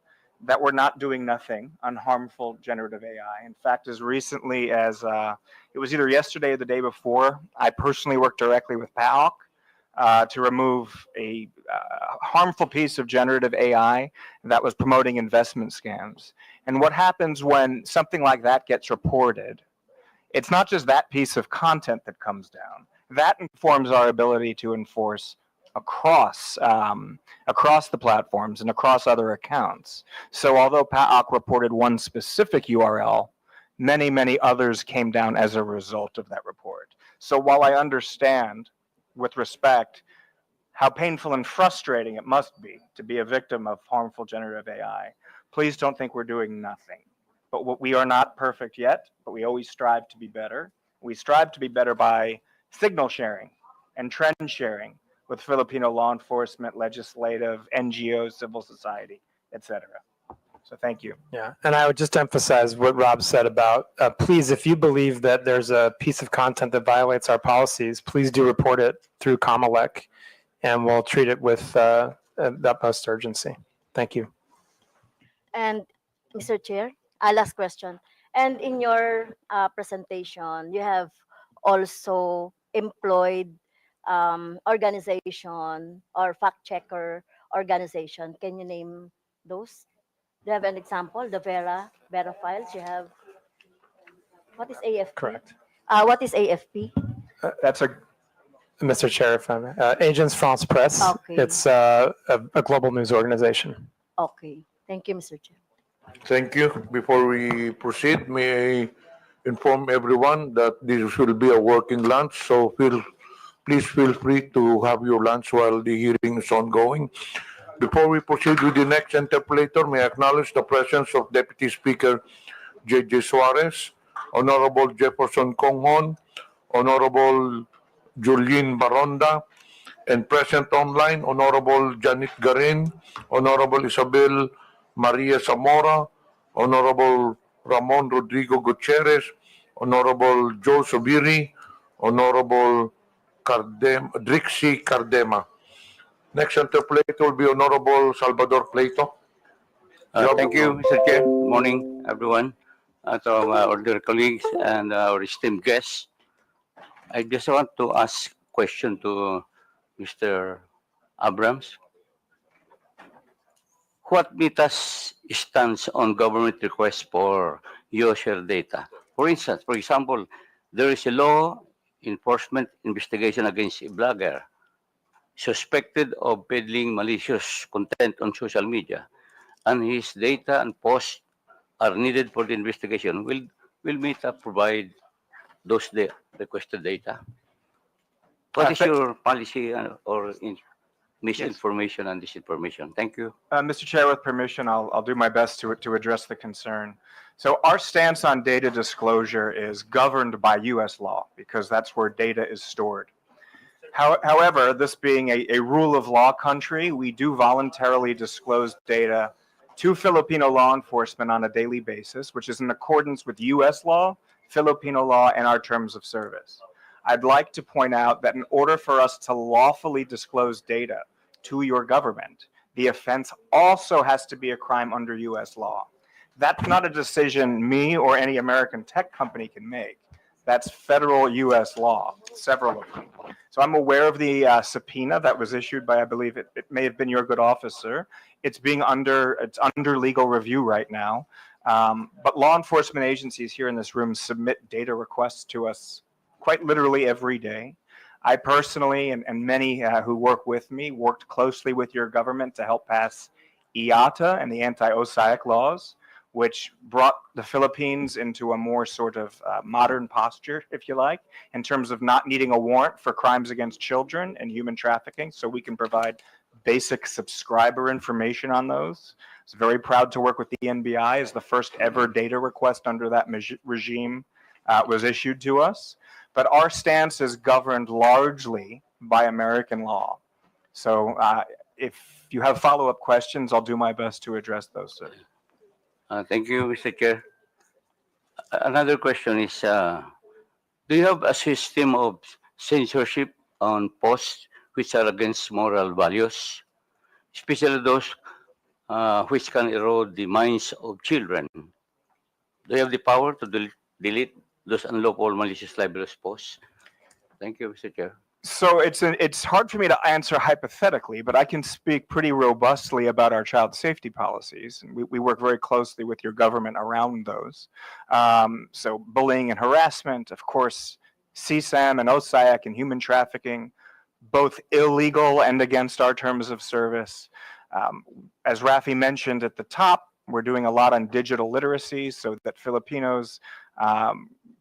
that we're not doing nothing on harmful generative AI. In fact, as recently as it was either yesterday or the day before, I personally worked directly with PAOK to remove a harmful piece of generative AI that was promoting investment scams. And what happens when something like that gets reported? It's not just that piece of content that comes down. That informs our ability to enforce across the platforms and across other accounts. So although PAOK reported one specific URL, many others came down as a result of that report. So while I understand, with respect, how painful and frustrating it must be to be a victim of harmful generative AI, please don't think we're doing nothing. But we are not perfect yet, but we always strive to be better. We strive to be better by signal sharing and trend sharing with Filipino law enforcement, legislative, NGOs, civil society, etc. So thank you. Yeah, and I would just emphasize what Rob said about, please, if you believe that there's a piece of content that violates our policies, please do report it through Comelec, and we'll treat it with the utmost urgency. Thank you. And Mr. Chair, last question. And in your presentation, you have also employed organization or fact checker organization. Can you name those? Do you have an example? The Vera Files. You have. What is AFP? Correct. What is AFP? That's a Mr. Chair, if I may. Agence France Presse. Okay. It's a global news organization. Okay. Thank you, Mr. Chair. Thank you. Before we proceed, may I inform everyone that this will be a working lunch, so please feel free to have your lunch while the hearing is ongoing. Before we proceed with the next interpolator, may I acknowledge the presence of Deputy Speaker J.J. Suarez, Honorable Jefferson Conghon, Honorable Julien Baronda, and present online, Honorable Janet Garin, Honorable Isabel Maria Zamora, Honorable Ramon Rodrigo Gutierrez, Honorable Joe Subiri, Honorable Drixie Cardema. Next interpolator will be Honorable Salvador Plato. Thank you, Mr. Chair. Good morning, everyone. To our dear colleagues and our esteemed guests. I just want to ask a question to Mr. Abrams. What MITA's stance on government requests for user data? For instance, for example, there is a law enforcement investigation against a blogger suspected of peddling malicious content on social media, and his data and posts are needed for the investigation. Will MITA provide those requested data? What is your policy or misinformation and disinformation? Thank you. Mr. Chair, with permission, I'll do my best to address the concern. So our stance on data disclosure is governed by U.S. law because that's where data is stored. However, this being a rule of law country, we do voluntarily disclose data to Filipino law enforcement on a daily basis, which is in accordance with U.S. law, Filipino law, and our terms of service. I'd like to point out that in order for us to lawfully disclose data to your government, the offense also has to be a crime under U.S. law. That's not a decision me or any American tech company can make. That's federal U.S. law, several of them. So I'm aware of the subpoena that was issued by, I believe it may have been your good officer. It's under legal review right now. But law enforcement agencies here in this room submit data requests to us quite literally every day. I personally and many who work with me worked closely with your government to help pass IATA and the anti-OSAIC laws, which brought the Philippines into a more sort of modern posture, if you like, in terms of not needing a warrant for crimes against children and human trafficking, so we can provide basic subscriber information on those. I was very proud to work with the NBI as the first ever data request under that regime was issued to us. But our stance is governed largely by American law. So if you have follow-up questions, I'll do my best to address those, sir. Thank you, Mr. Chair. Another question is, do you have a system of censorship on posts which are against moral values, especially those which can erode the minds of children? Do you have the power to delete those unlawful malicious libelous posts? Thank you, Mr. Chair. So it's hard for me to answer hypothetically, but I can speak pretty robustly about our child safety policies. And we work very closely with your government around those. So bullying and harassment, of course, CSAM and OSIAC and human trafficking, both illegal and against our terms of service. As Rafi mentioned at the top, we're doing a lot on digital literacy so that Filipinos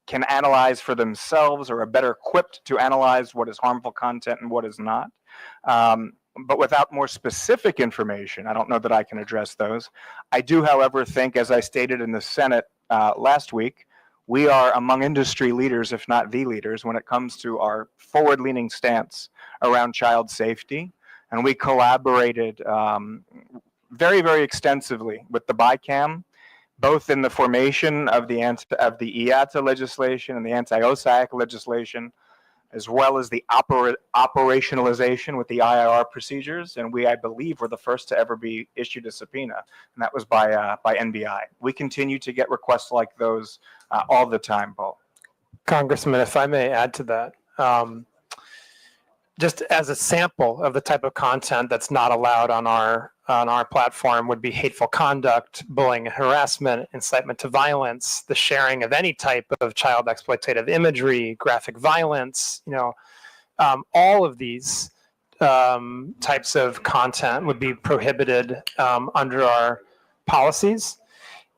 can analyze for themselves or are better equipped to analyze what is harmful content and what is not. But without more specific information, I don't know that I can address those. I do, however, think, as I stated in the Senate last week, we are among industry leaders, if not the leaders, when it comes to our forward-leaning stance around child safety. And we collaborated very, very extensively with the BICAM, both in the formation of the IATA legislation and the anti-OSAC legislation, as well as the operationalization with the IIR procedures. And we, I believe, were the first to ever be issued a subpoena, and that was by NBI. We continue to get requests like those all the time, Paul. Congressman, if I may add to that, just as a sample of the type of content that's not allowed on our platform would be hateful conduct, bullying and harassment, incitement to violence, the sharing of any type of child exploitative imagery, graphic violence, all of these types of content would be prohibited under our policies.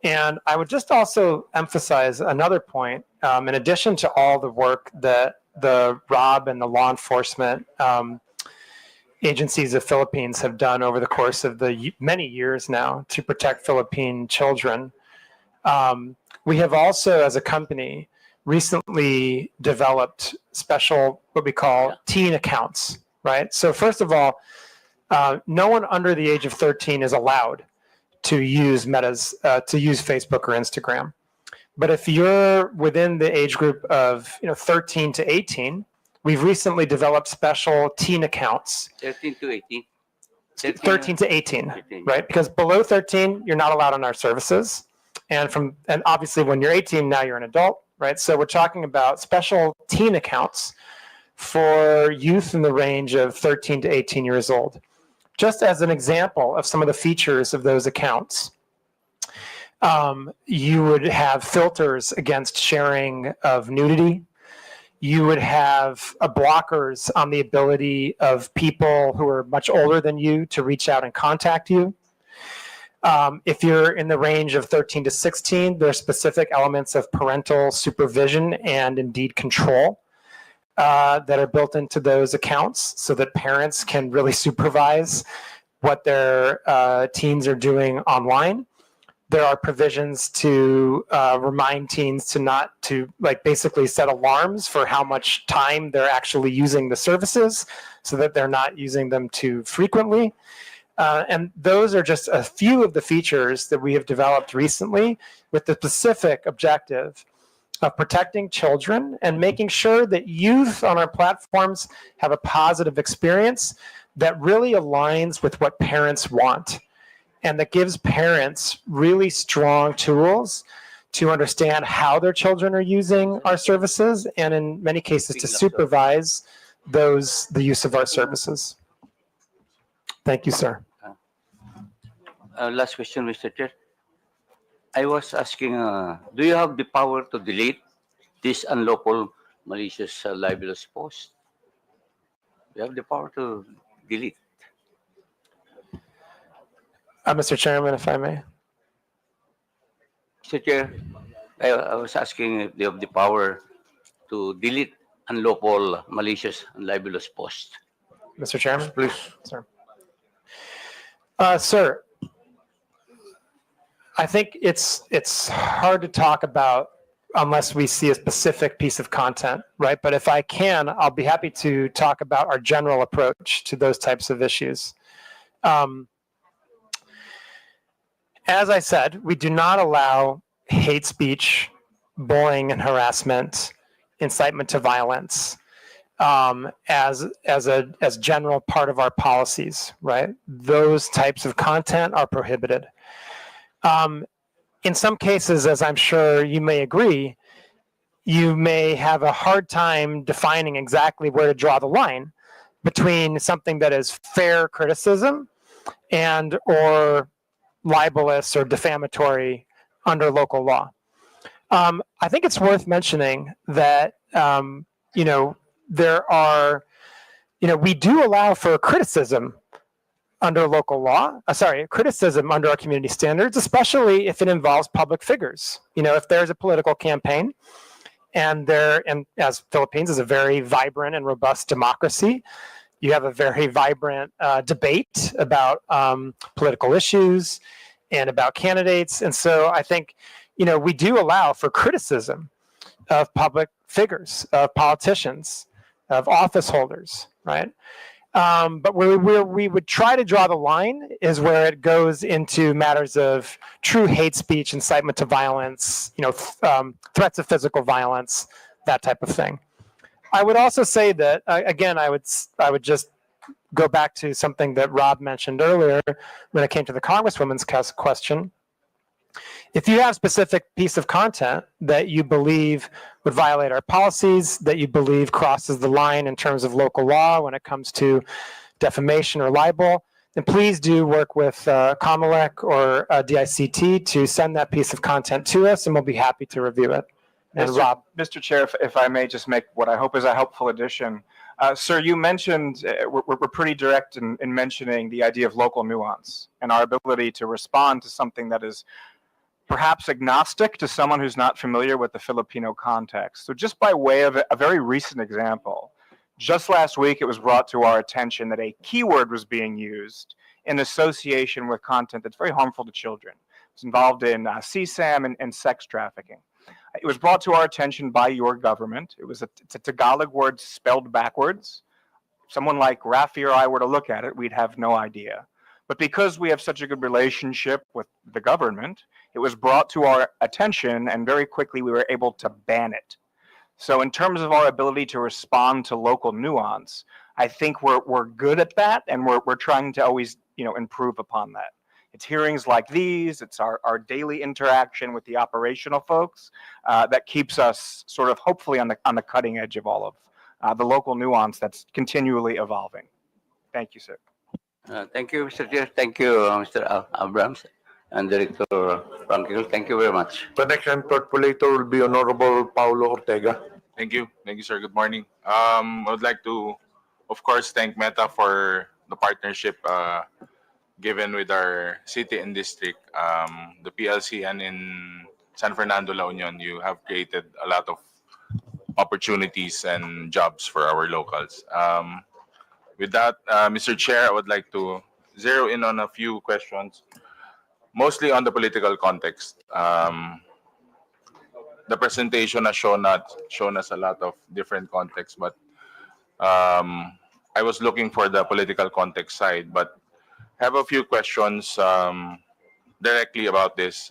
And I would just also emphasize another point, in addition to all the work that the ROB and the law enforcement agencies of Philippines have done over the course of the many years now to protect Philippine children. We have also, as a company, recently developed special, what we call teen accounts, right? So first of all, no one under the age of 13 is allowed to use to use Facebook or Instagram. But if you're within the age group of 13 to 18, we've recently developed special teen accounts. 13 to 18. 13 to 18, right? Because below 13, you're not allowed on our services. And obviously when you're 18, now you're an adult, right? So we're talking about special teen accounts for youth in the range of 13 to 18 years old. Just as an example of some of the features of those accounts, you would have filters against sharing of nudity. You would have blockers on the ability of people who are much older than you to reach out and contact you. If you're in the range of 13 to 16, there are specific elements of parental supervision and indeed control that are built into those accounts so that parents can really supervise what their teens are doing online. There are provisions to remind teens to basically set alarms for how much time they're actually using the services so that they're not using them too frequently. And those are just a few of the features that we have developed recently with the specific objective of protecting children and making sure that youth on our platforms have a positive experience that really aligns with what parents want, and that gives parents really strong tools to understand how their children are using our services, and in many cases to supervise the use of our services. Thank you, sir. Last question, Mr. Chair. I was asking, do you have the power to delete this unlawful, malicious, libelous post? Do you have the power to delete? Mr. Chairman, if I may. Mr. Chair, I was asking if you have the power to delete unlawful, malicious, and libelous posts. Mr. Chairman? Please. Sir. Sir, I think it's hard to talk about unless we see a specific piece of content, right? But if I can, I'll be happy to talk about our general approach to those types of issues. As I said, we do not allow hate speech, bullying and harassment, incitement to violence as general part of our policies, right? Those types of content are prohibited. In some cases, as I'm sure you may agree, you may have a hard time defining exactly where to draw the line between something that is fair criticism and or libelous or defamatory under local law. I think it's worth mentioning that, there are, we do allow for criticism under local law, criticism under our community standards, especially if it involves public figures. If there's a political campaign and as Philippines is a very vibrant and robust democracy, you have a very vibrant debate about political issues and about candidates. And so I think, we do allow for criticism of public figures, of politicians, of office holders, right? But where we would try to draw the line is where it goes into matters of true hate speech, incitement to violence, threats of physical violence, that type of thing. I would also say that, again, I would just go back to something that Rob mentioned earlier when it came to the Congresswoman's question. If you have a specific piece of content that you believe would violate our policies, that you believe crosses the line in terms of local law when it comes to defamation or libel, then please do work with COMELEC or DICT to send that piece of content to us, and we'll be happy to review it. And Rob. Mr. Chair, if I may just make what I hope is a helpful addition. Sir, you mentioned, we're pretty direct in mentioning the idea of local nuance and our ability to respond to something that is perhaps agnostic to someone who's not familiar with the Filipino context. So just by way of a very recent example, just last week it was brought to our attention that a keyword was being used in association with content that's very harmful to children. It's involved in CSAM and sex trafficking. It was brought to our attention by your government. It's a Tagalog word spelled backwards. If someone like Rafi or I were to look at it, we'd have no idea. But because we have such a good relationship with the government, it was brought to our attention, and very quickly we were able to ban it. So in terms of our ability to respond to local nuance, I think we're good at that, and we're trying to always improve upon that. It's hearings like these, it's our daily interaction with the operational folks that keeps us sort of hopefully on the cutting edge of all of the local nuance that's continually evolving. Thank you, sir. Thank you, Mr. Chair. Thank you, Mr. Abrams and Director Frankel. Thank you very much. The next interpolator will be Honorable Paulo Ortega. Thank you, sir. Good morning. I would like to, of course, thank Meta for the partnership given with our city and district. The PLC and in San Fernando, La Union, you have created a lot of opportunities and jobs for our locals. With that, Mr. Chair, I would like to zero in on a few questions, mostly on the political context. The presentation has shown us a lot of different contexts, but I was looking for the political context side, but have a few questions directly about this.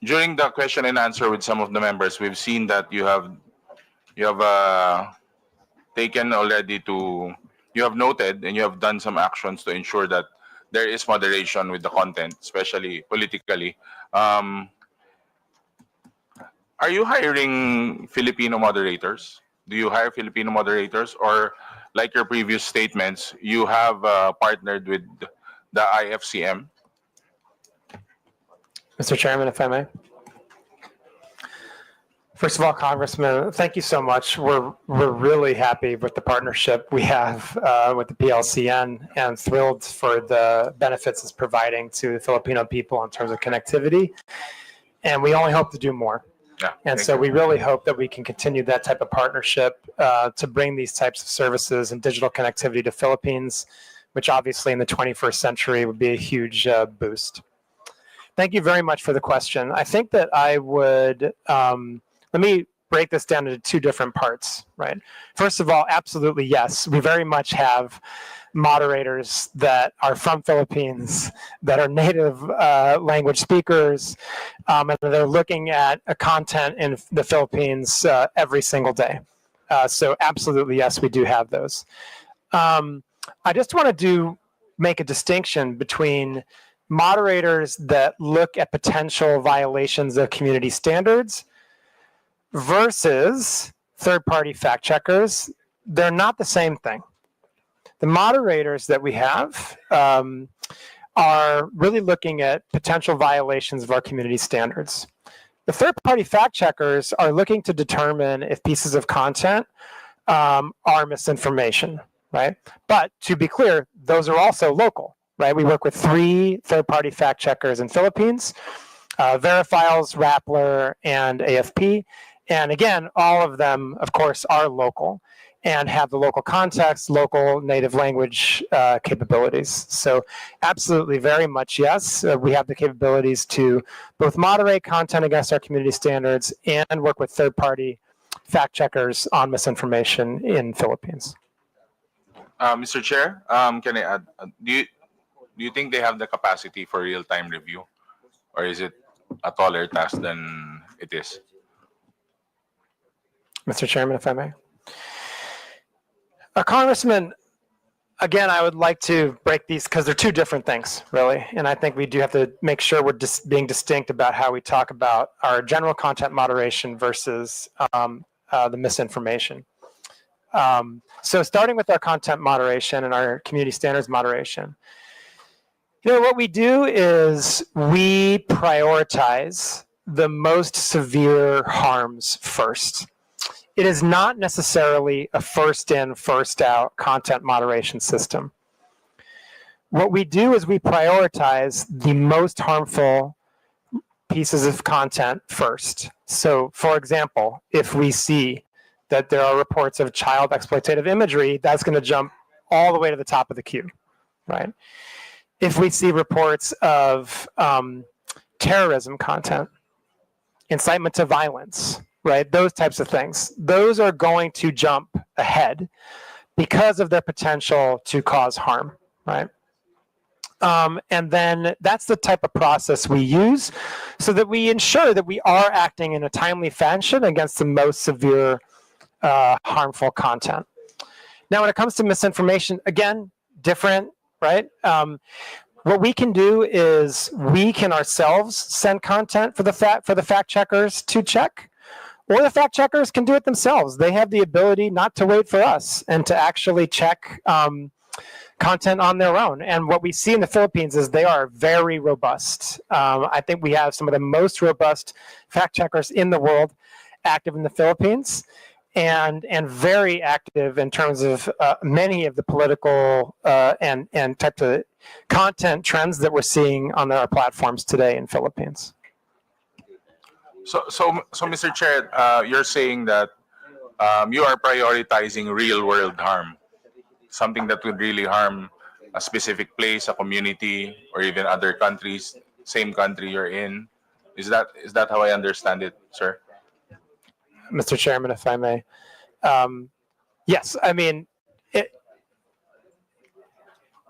During the question and answer with some of the members, we've seen that you have taken already you have noted and you have done some actions to ensure that there is moderation with the content, especially politically. Are you hiring Filipino moderators? Do you hire Filipino moderators, or like your previous statements, you have partnered with the IFCM? Mr. Chairman, if I may. First of all, Congressman, thank you so much. We're really happy with the partnership we have with the PLCN and thrilled for the benefits it's providing to the Filipino people in terms of connectivity. And we only hope to do more. Yeah, and so we really hope that we can continue that type of partnership to bring these types of services and digital connectivity to Philippines, which obviously in the 21st century would be a huge boost. Thank you very much for the question. I think that I would, let me break this down into two different parts, right? First of all, absolutely yes. We very much have moderators that are from Philippines, that are native language speakers, and they're looking at content in the Philippines every single day. So absolutely yes, we do have those. I just want to make a distinction between moderators that look at potential violations of community standards versus third-party fact checkers, they're not the same thing. The moderators that we have are really looking at potential violations of our community standards. The third-party fact checkers are looking to determine if pieces of content are misinformation, right? But to be clear, those are also local, right? We work with 3 third-party fact checkers in Philippines, Verifiles, Rappler, and AFP. And again, all of them, of course, are local and have the local context, local native language capabilities. So absolutely, very much yes. We have the capabilities to both moderate content against our community standards and work with third-party fact checkers on misinformation in Philippines. Mr. Chair, can I add, do you think they have the capacity for real-time review? Or is it a taller task than it is? Mr. Chairman, if I may. Congressman, again, I would like to break these because they're 2 different things, really. And I think we do have to make sure we're being distinct about how we talk about our general content moderation versus the misinformation. So starting with our content moderation and our community standards moderation, what we do is we prioritize the most severe harms first. It is not necessarily a first in, first out content moderation system. What we do is we prioritize the most harmful pieces of content first. So, for example, if we see that there are reports of child exploitative imagery, that's going to jump all the way to the top of the queue, right? If we see reports of terrorism content, incitement to violence, right? Those types of things. Those are going to jump ahead because of their potential to cause harm, right? And then that's the type of process we use so that we ensure that we are acting in a timely fashion against the most severe harmful content. Now, when it comes to misinformation, again, different, right? What we can do is we can ourselves send content for the fact checkers to check, or the fact checkers can do it themselves. They have the ability not to wait for us and to actually check content on their own. And what we see in the Philippines is they are very robust. I think we have some of the most robust fact checkers in the world active in the Philippines, and very active in terms of many of the political and types of content trends that we're seeing on our platforms today in Philippines. So, Mr. Chair, you're saying that you are prioritizing real-world harm, something that would really harm a specific place, a community, or even other countries, same country you're in. Is that how I understand it, sir? Mr. Chairman, if I may. Yes, I mean,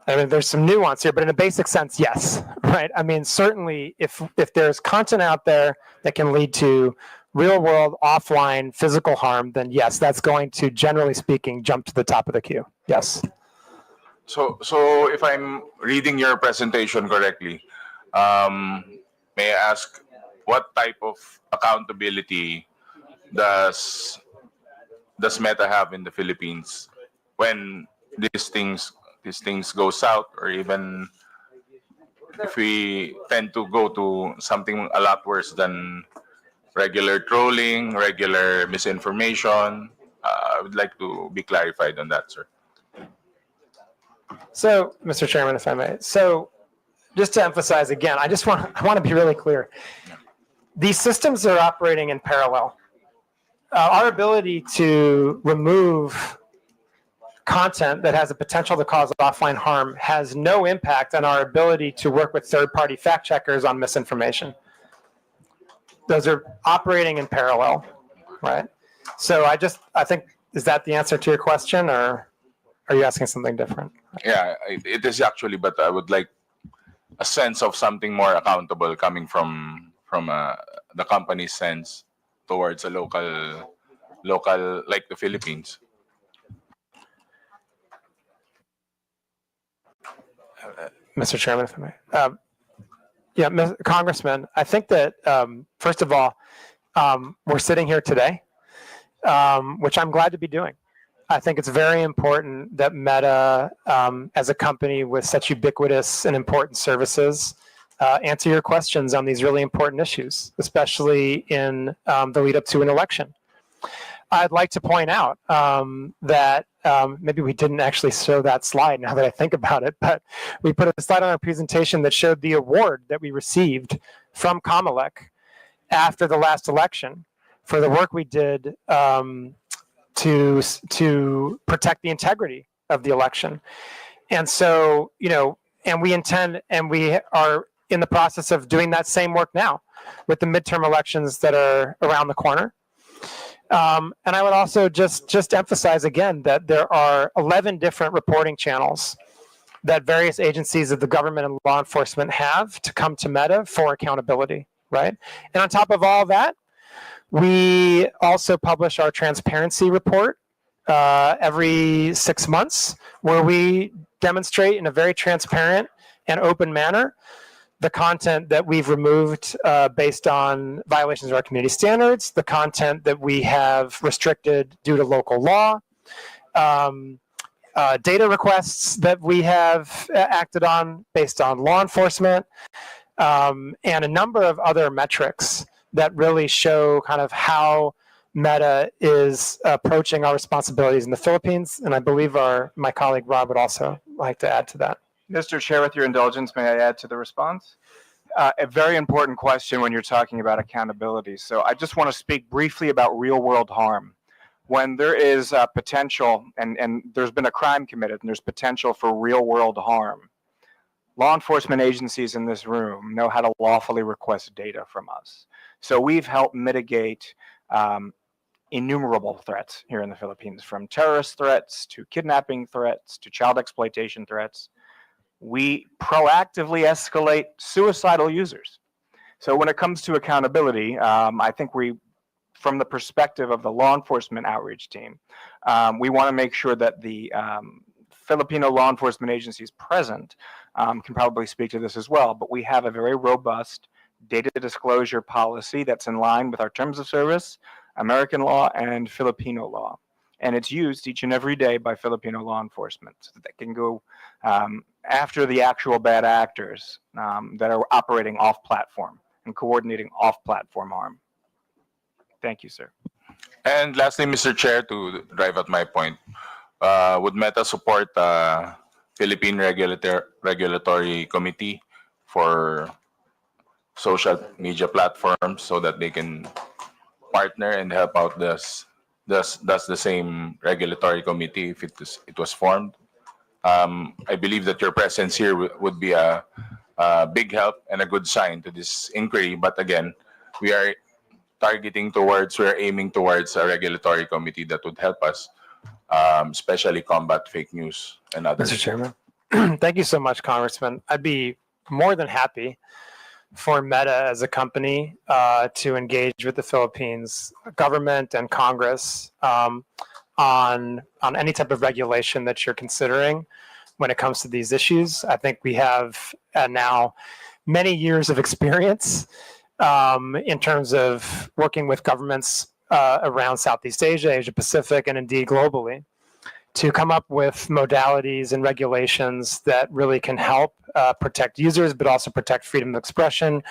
there's some nuance here, but in a basic sense, yes, right? I mean, certainly if there's content out there that can lead to real world, offline, physical harm, then yes, that's going to, generally speaking, jump to the top of the queue. Yes. So if I'm reading your presentation correctly, may I ask what type of accountability does Meta have in the Philippines when these things go south, or even if we tend to go to something a lot worse than regular trolling, regular misinformation? I would like to be clarified on that, sir. So, Mr. Chairman, if I may. So, just to emphasize again, I want to be really clear. These systems are operating in parallel. Our ability to remove content that has a potential to cause offline harm has no impact on our ability to work with third-party fact checkers on misinformation. Those are operating in parallel, right? So I think, is that the answer to your question, or are you asking something different? Yeah, it is actually, but I would like a sense of something more accountable coming from the company's sense towards a local like the Philippines. Mr. Chairman, if I may. Yeah, Congressman, I think that, first of all, we're sitting here today, which I'm glad to be doing. I think it's very important that Meta, as a company with such ubiquitous and important services, answer your questions on these really important issues, especially in the lead up to an election. I'd like to point out that maybe we didn't actually show that slide now that I think about it, but we put a slide on our presentation that showed the award that we received from Comelec after the last election for the work we did to protect the integrity of the election. And so, you know, and we intend, and we are in the process of doing that same work now with the midterm elections that are around the corner. And I would also just emphasize again that there are 11 different reporting channels that various agencies of the government and law enforcement have to come to Meta for accountability, right? And on top of all that, we also publish our transparency report every 6 months, where we demonstrate in a very transparent and open manner the content that we've removed based on violations of our community standards, the content that we have restricted due to local law, data requests that we have acted on based on law enforcement, and a number of other metrics that really show kind of how Meta is approaching our responsibilities in the Philippines. And I believe my colleague Rob would also like to add to that. Mr. Chair, with your indulgence, may I add to the response? A very important question when you're talking about accountability. So I just want to speak briefly about real world harm. When there is potential and there's been a crime committed and there's potential for real world harm, law enforcement agencies in this room know how to lawfully request data from us. So we've helped mitigate innumerable threats here in the Philippines, from terrorist threats to kidnapping threats to child exploitation threats. We proactively escalate suicidal users. So when it comes to accountability, I think from the perspective of the law enforcement outreach team, we want to make sure that the Filipino law enforcement agencies present can probably speak to this as well, but we have a very robust data disclosure policy that's in line with our terms of service, American law, and Filipino law. And it's used each and every day by Filipino law enforcement so that can go after the actual bad actors that are operating off-platform and coordinating off-platform harm. Thank you, sir. And lastly, Mr. Chair, to drive at my point, would Meta support Philippine Regulatory Committee for social media platforms so that they can partner and help out does the same regulatory committee if it was formed? I believe that your presence here would be a big help and a good sign to this inquiry. But again, we are aiming towards a regulatory committee that would help us, especially combat fake news and others. Mr. Chairman, thank you so much, Congressman. I'd be more than happy for Meta as a company to engage with the Philippines government and Congress on any type of regulation that you're considering when it comes to these issues. I think we have now many years of experience in terms of working with governments around Southeast Asia, Asia Pacific, and indeed globally, to come up with modalities and regulations that really can help protect users, but also protect freedom of expression,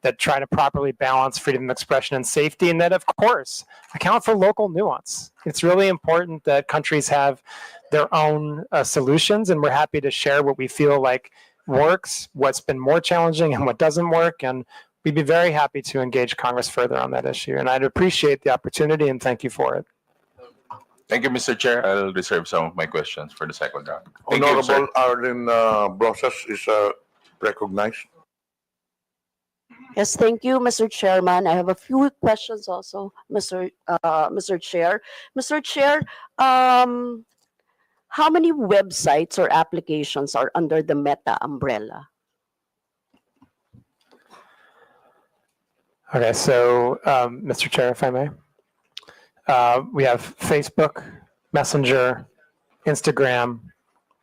that try to properly balance freedom of expression and safety, and that, of course, account for local nuance. It's really important that countries have their own solutions, and we're happy to share what we feel like works, what's been more challenging, and what doesn't work. And we'd be very happy to engage Congress further on that issue. And I'd appreciate the opportunity, and thank you for it. Thank you, Mr. Chair. I'll reserve some of my questions for the second round. Thank you, sir. Honorable Arlene Brosas is recognized. Yes, thank you, Mr. Chairman. I have a few questions also, Mr. Chair. Mr. Chair, how many websites or applications are under the Meta umbrella? Okay, so Mr. Chair, if I may, we have Facebook, Messenger, Instagram,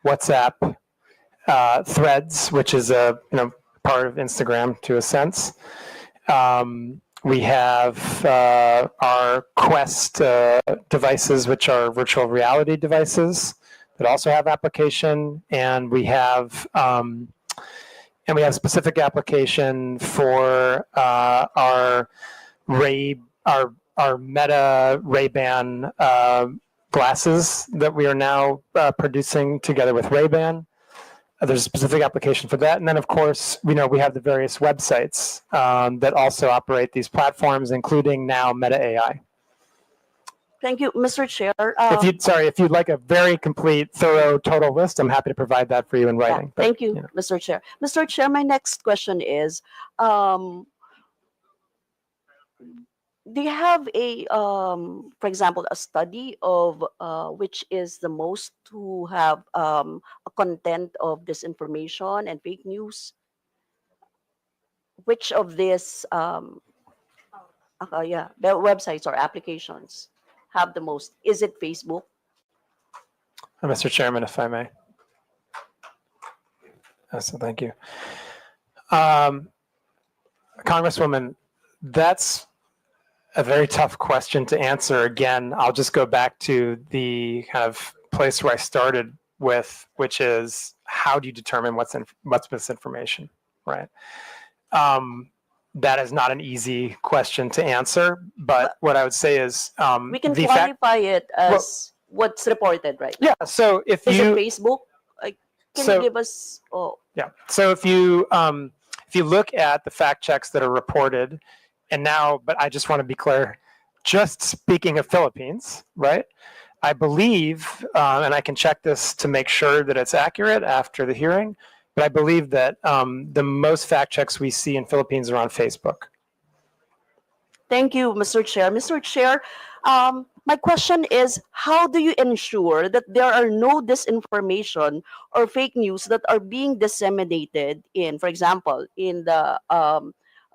WhatsApp, Threads, which is a part of Instagram to a sense. We have our Quest devices, which are virtual reality devices that also have application, and we have specific application for our Meta Ray-Ban glasses that we are now producing together with Ray-Ban. There's a specific application for that. And then, of course, we have the various websites that also operate these platforms, including now Meta AI. Thank you, Mr. Chair. If you'd like a very complete, thorough, total list, I'm happy to provide that for you in writing. But, thank you, Mr. Chair. Mr. Chair, my next question is, do you have for example, a study of which is the most who have a content of disinformation and fake news? Which of these, the websites or applications have the most? Is it Facebook? Mr. Chairman, if I may. So thank you. Congresswoman, that's a very tough question to answer. Again, I'll just go back to the kind of place where I started with, which is how do you determine what's misinformation, right? That is not an easy question to answer, but what I would say is we can qualify it as what's reported, right? Yeah. So if is you it Facebook? Can you give us? Yeah. So if you look at the fact checks that are reported. And now, but I just want to be clear, just speaking of Philippines, right? I believe, and I can check this to make sure that it's accurate after the hearing, but I believe that the most fact checks we see in Philippines are on Facebook. Thank you, Mr. Chair. Mr. Chair, my question is, how do you ensure that there are no disinformation or fake news that are being disseminated in, for example, in the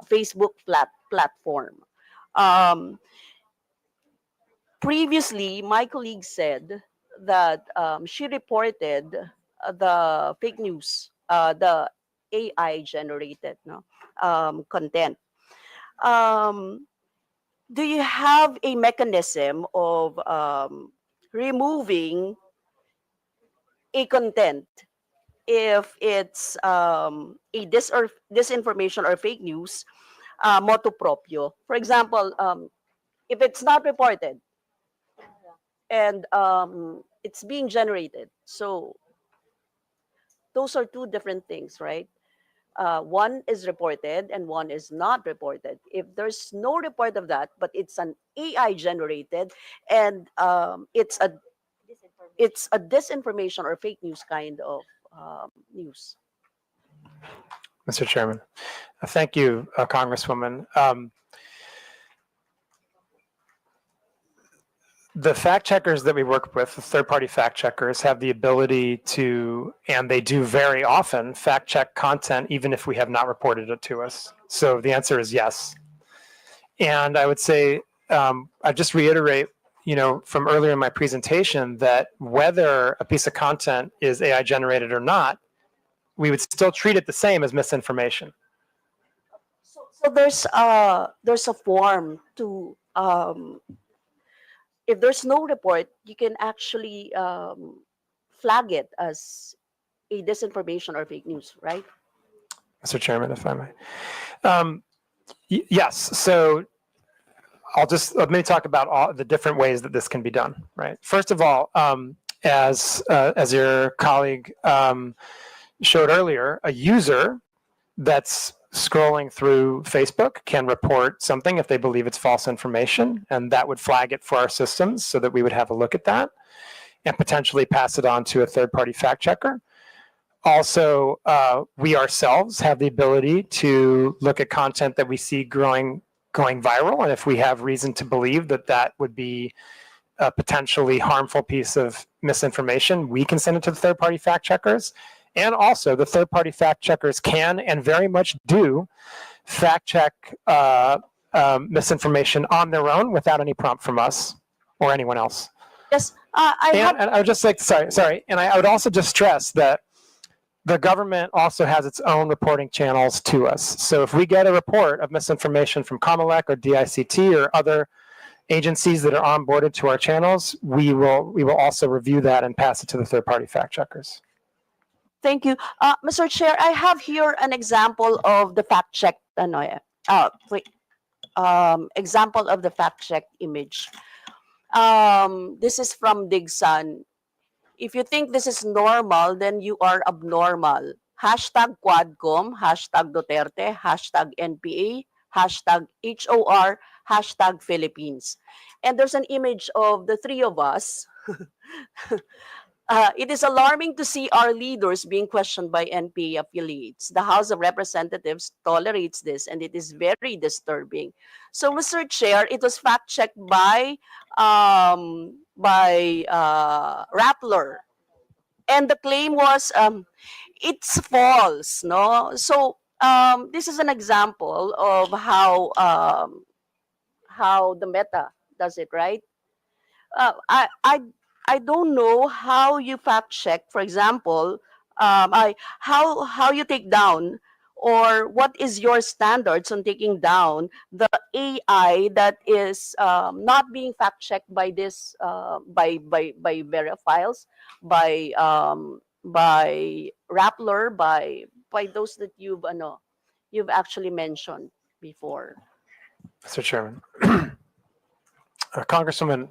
Facebook platform? Previously, my colleague said that she reported the fake news, the AI generated content. Do you have a mechanism of removing a content if it's a disinformation or fake news motu proprio? For example, if it's not reported and it's being generated, so those are two different things, right? One is reported and one is not reported. If there's no report of that, but it's an AI generated and it's a disinformation or fake news kind of news. Mr. Chairman, thank you, Congresswoman. The fact checkers that we work with, the third-party fact checkers, have the ability to, and they do very often, fact check content even if we have not reported it to us. So the answer is yes. And I would say, I just reiterate, from earlier in my presentation, that whether a piece of content is AI generated or not, we would still treat it the same as misinformation. So there's a form to, if there's no report, you can actually flag it as a disinformation or fake news, right? Mr. Chairman, if I may. Yes. So let me talk about all the different ways that this can be done, right? First of all, as your colleague showed earlier, a user that's scrolling through Facebook can report something if they believe it's false information, and that would flag it for our systems so that we would have a look at that and potentially pass it on to a third-party fact checker. Also, we ourselves have the ability to look at content that we see going viral, and if we have reason to believe that that would be a potentially harmful piece of misinformation, we can send it to the third-party fact checkers. And also, the third-party fact checkers can and very much do fact check misinformation on their own without any prompt from us or anyone else. Yes, And I would just like, sorry, and I would also just stress that the government also has its own reporting channels to us. So if we get a report of misinformation from Comelec or DICT or other agencies that are onboarded to our channels, we will also review that and pass it to the third-party fact checkers. Thank you. Mr. Chair, I have here an example of the fact check. Example of the fact check image. This is from Digsan. If you think this is normal, then you are abnormal. Hashtag Quadcom, hashtag Duterte, hashtag NPA, hashtag HOR, hashtag Philippines. And there's an image of the three of us. It is alarming to see our leaders being questioned by NPA affiliates. The House of Representatives tolerates this, and it is very disturbing. So, Mr. Chair, it was fact-checked by Rappler, and the claim was it's false. No, so this is an example of how the Meta does it, right? I don't know how you fact check, for example, how you take down, or what is your standards on taking down the AI that is not being fact checked by this by Verifiles, by Rappler, by those that you've actually mentioned before. Mr. Chairman, Congresswoman.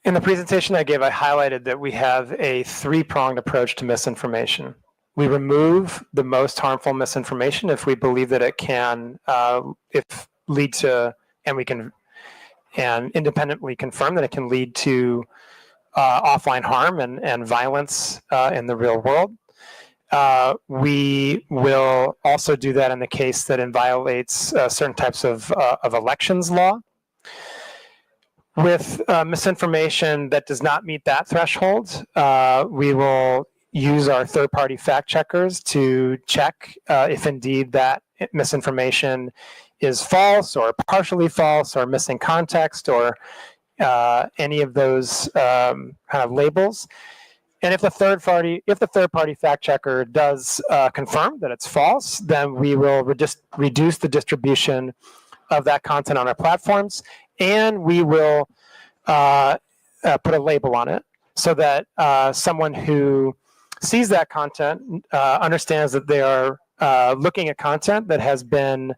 In the presentation I gave, I highlighted that we have a three-pronged approach to misinformation. We remove the most harmful misinformation if we believe that it can lead to, and we can independently confirm that it can lead to offline harm and violence in the real world. We will also do that in the case that it violates certain types of elections law. With misinformation that does not meet that threshold, we will use our third-party fact checkers to check if indeed that misinformation is false or partially false or missing context or any of those kind of labels. And if the third-party fact checker does confirm that it's false, then we will reduce the distribution of that content on our platforms, and we will put a label on it so that someone who sees that content understands that they are looking at content that has been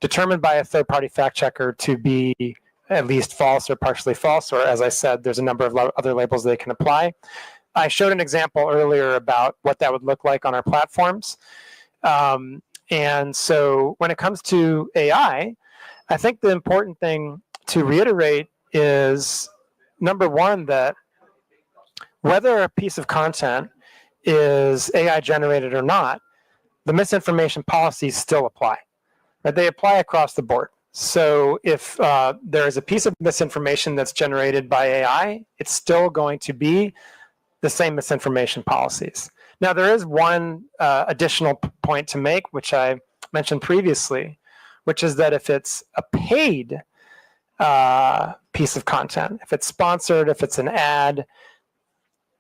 determined by a third-party fact checker to be at least false or partially false, or as I said, there's a number of other labels they can apply. I showed an example earlier about what that would look like on our platforms. And so when it comes to AI, I think the important thing to reiterate is, number one, that whether a piece of content is AI generated or not, the misinformation policies still apply. But they apply across the board. So if there is a piece of misinformation that's generated by AI, it's still going to be the same misinformation policies. Now, there is one additional point to make, which I mentioned previously, which is that if it's a paid piece of content, if it's sponsored, if it's an ad,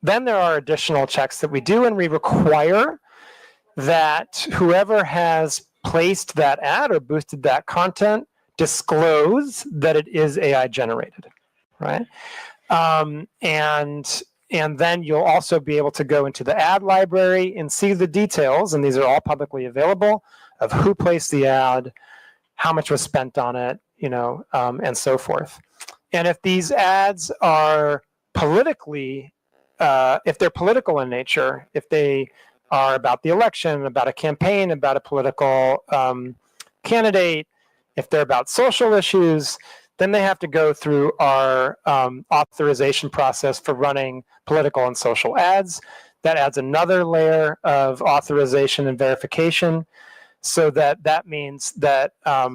then there are additional checks that we do, and we require that whoever has placed that ad or boosted that content disclose that it is AI generated, right? And then you'll also be able to go into the ad library and see the details, and these are all publicly available, of who placed the ad, how much was spent on it, and so forth. And if these ads are politically, if they're political in nature, if they are about the election, about a campaign, about a political candidate, if they're about social issues, then they have to go through our authorization process for running political and social ads. That adds another layer of authorization and verification, so that means that, I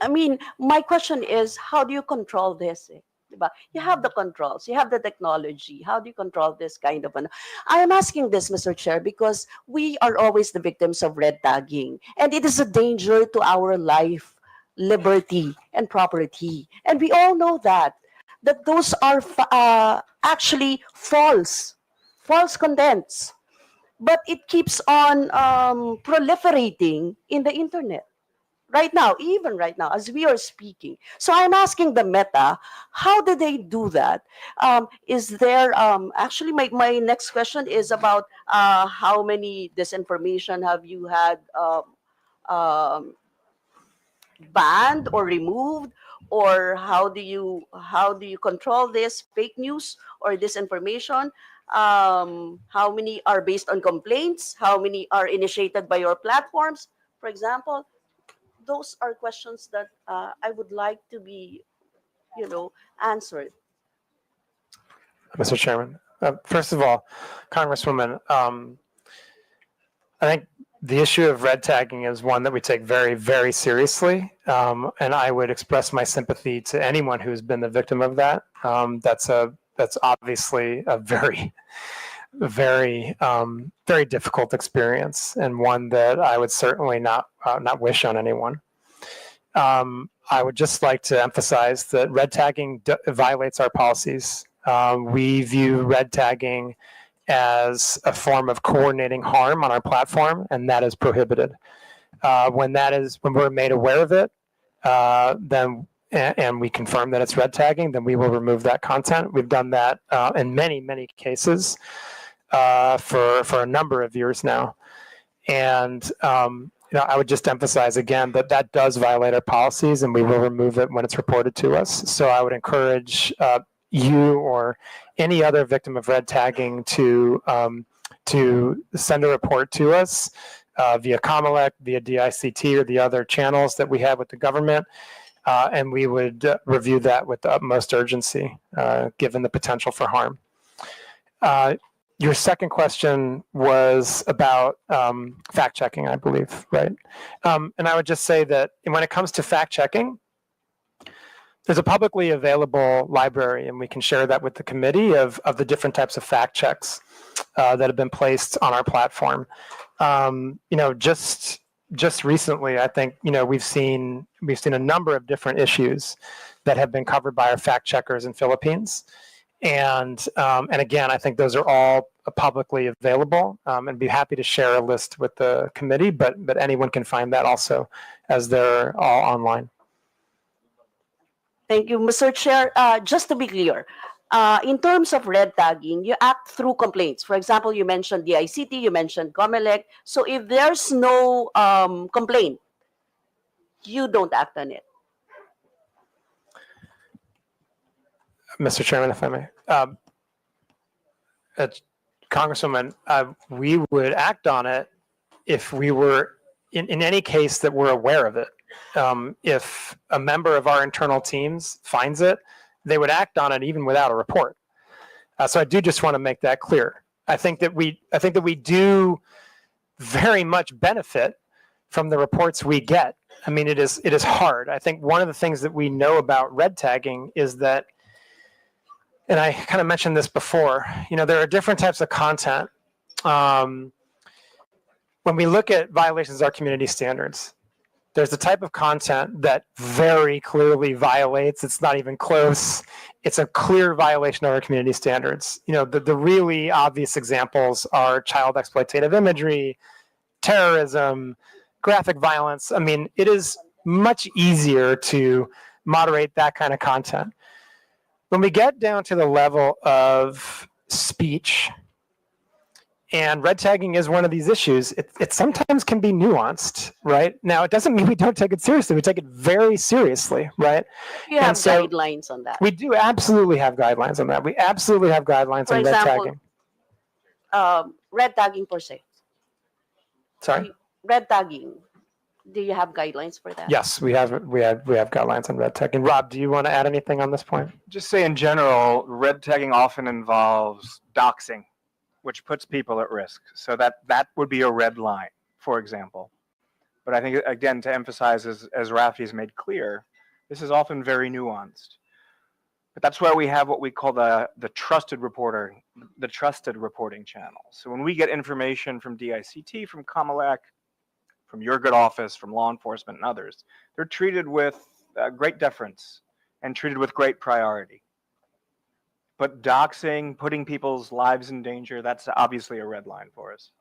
mean, my question is, how do you control this? You have the controls, you have the technology. How do you control this kind of I am asking this, Mr. Chair, because we are always the victims of red tagging, and it is a danger to our life, liberty, and property. And we all know that those are actually false contents, but it keeps on proliferating in the internet right now, even right now, as we are speaking. So I'm asking the Meta, how do they do that? Is there, actually, my next question is about how many disinformation have you had um, banned or removed, or how do you control this fake news or disinformation? How many are based on complaints? How many are initiated by your platforms, for example? Those are questions that I would like to be, answered. Mr. Chairman. First of all, Congresswoman, I think the issue of red tagging is one that we take very, very seriously. And I would express my sympathy to anyone who's been the victim of that. That's obviously a very, very, very difficult experience, and one that I would certainly not wish on anyone. I would just like to emphasize that red tagging violates our policies. We view red tagging as a form of coordinating harm on our platform, and that is prohibited. When we're made aware of it, and we confirm that it's red tagging, then we will remove that content. We've done that in many, many cases for a number of years now. And I would just emphasize again that that does violate our policies, and we will remove it when it's reported to us. So I would encourage you or any other victim of red tagging to send a report to us via COMELEC, via DICT, or the other channels that we have with the government. And we would review that with the utmost urgency, given the potential for harm. Your second question was about fact checking, I believe, right? And I would just say that when it comes to fact checking, there's a publicly available library, and we can share that with the committee of the different types of fact checks that have been placed on our platform. Just recently, I think we've seen a number of different issues that have been covered by our fact checkers in Philippines, and again, I think those are all publicly available, and be happy to share a list with the committee. But anyone can find that also, as they're all online. Thank you, Mr. Chair. Just to be clear, in terms of red tagging, you act through complaints. For example, you mentioned the ICT, you mentioned COMELEC. So if there's no complaint, you don't act on it. Mr. Chairman, if I may. Congresswoman, we would act on it if we were, in any case that we're aware of it. If a member of our internal teams finds it, they would act on it even without a report. So I do just want to make that clear. I think that we do very much benefit from the reports we get. I mean, it is hard. I think one of the things that we know about red tagging is that, and I kind of mentioned this before, there are different types of content. When we look at violations of our community standards, there's the type of content that very clearly violates. It's not even close. It's a clear violation of our community standards. The really obvious examples are child exploitative imagery, terrorism, graphic violence. I mean, it is much easier to moderate that kind of content. When we get down to the level of speech, and red tagging is one of these issues, it sometimes can be nuanced, right? Now, it doesn't mean we don't take it seriously. We take it very seriously, right? You have guidelines on that. We do absolutely have guidelines on that. We absolutely have guidelines on red tagging. Red tagging per se. Sorry? Red tagging. Do you have guidelines for that? Yes, we have guidelines on red tagging. Rob, do you want to add anything on this point? Just say in general, red tagging often involves doxing, which puts people at risk. So that would be a red line, for example. But I think, again, to emphasize, as Rafi's made clear, this is often very nuanced. But that's why we have what we call the trusted reporting channel. So when we get information from DICT, from COMELEC, from your good office, from law enforcement and others, they're treated with great deference and treated with great priority. But doxing, putting people's lives in danger, that's obviously a red line for us.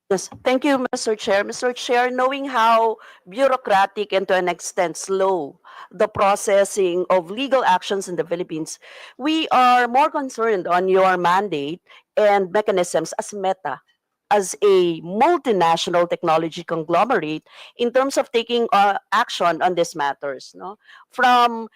Yes, thank you, Mr. Chair. Mr. Chair, knowing how bureaucratic and to an extent slow the processing of legal actions in the Philippines, we are more concerned on your mandate and mechanisms as Meta, as a multinational technology conglomerate in terms of taking action on these matters, no? From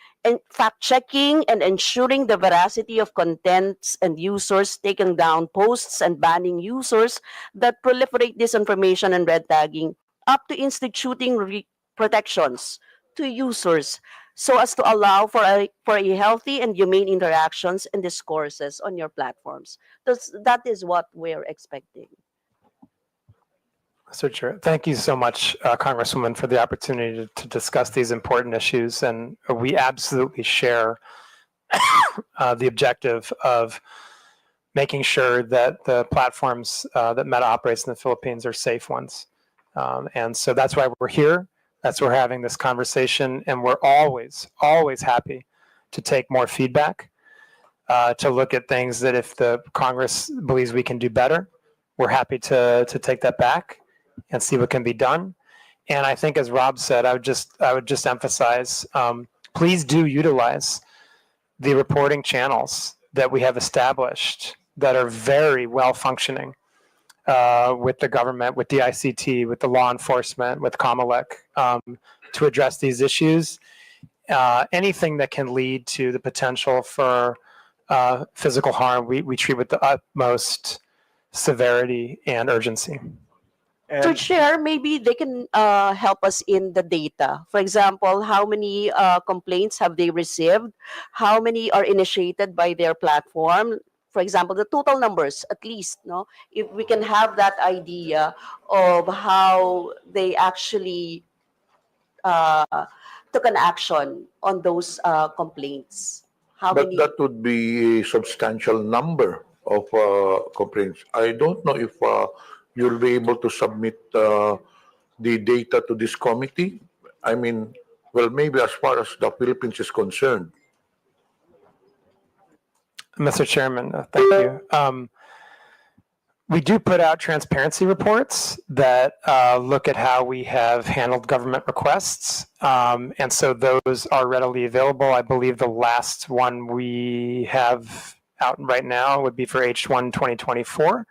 fact checking and ensuring the veracity of contents and users, taking down posts and banning users that proliferate disinformation and red tagging, up to instituting protections to users so as to allow for a healthy and humane interactions and discourses on your platforms. That is what we're expecting. Mr. Chair, thank you so much, Congresswoman, for the opportunity to discuss these important issues. And we absolutely share the objective of making sure that the platforms that Meta operates in the Philippines are safe ones. And so that's why we're here. That's why we're having this conversation. And we're always, always happy to take more feedback, to look at things that if the Congress believes we can do better, we're happy to take that back and see what can be done. And I think, as Rob said, I would just emphasize, please do utilize the reporting channels that we have established that are very well functioning with the government, with the ICT, with the law enforcement, with Comelec, to address these issues. Anything that can lead to the potential for physical harm, we treat with the utmost severity and urgency. To share, maybe they can help us in the data. For example, how many complaints have they received? How many are initiated by their platform? For example, the total numbers, at least, no? If we can have that idea of how they actually took an action on those complaints. But that would be a substantial number of complaints. I don't know if you'll be able to submit the data to this committee. I mean, well, maybe as far as the Philippines is concerned. Mr. Chairman, thank you. We do put out transparency reports that look at how we have handled government requests. And so those are readily available. I believe the last one we have out right now would be for H1 2024.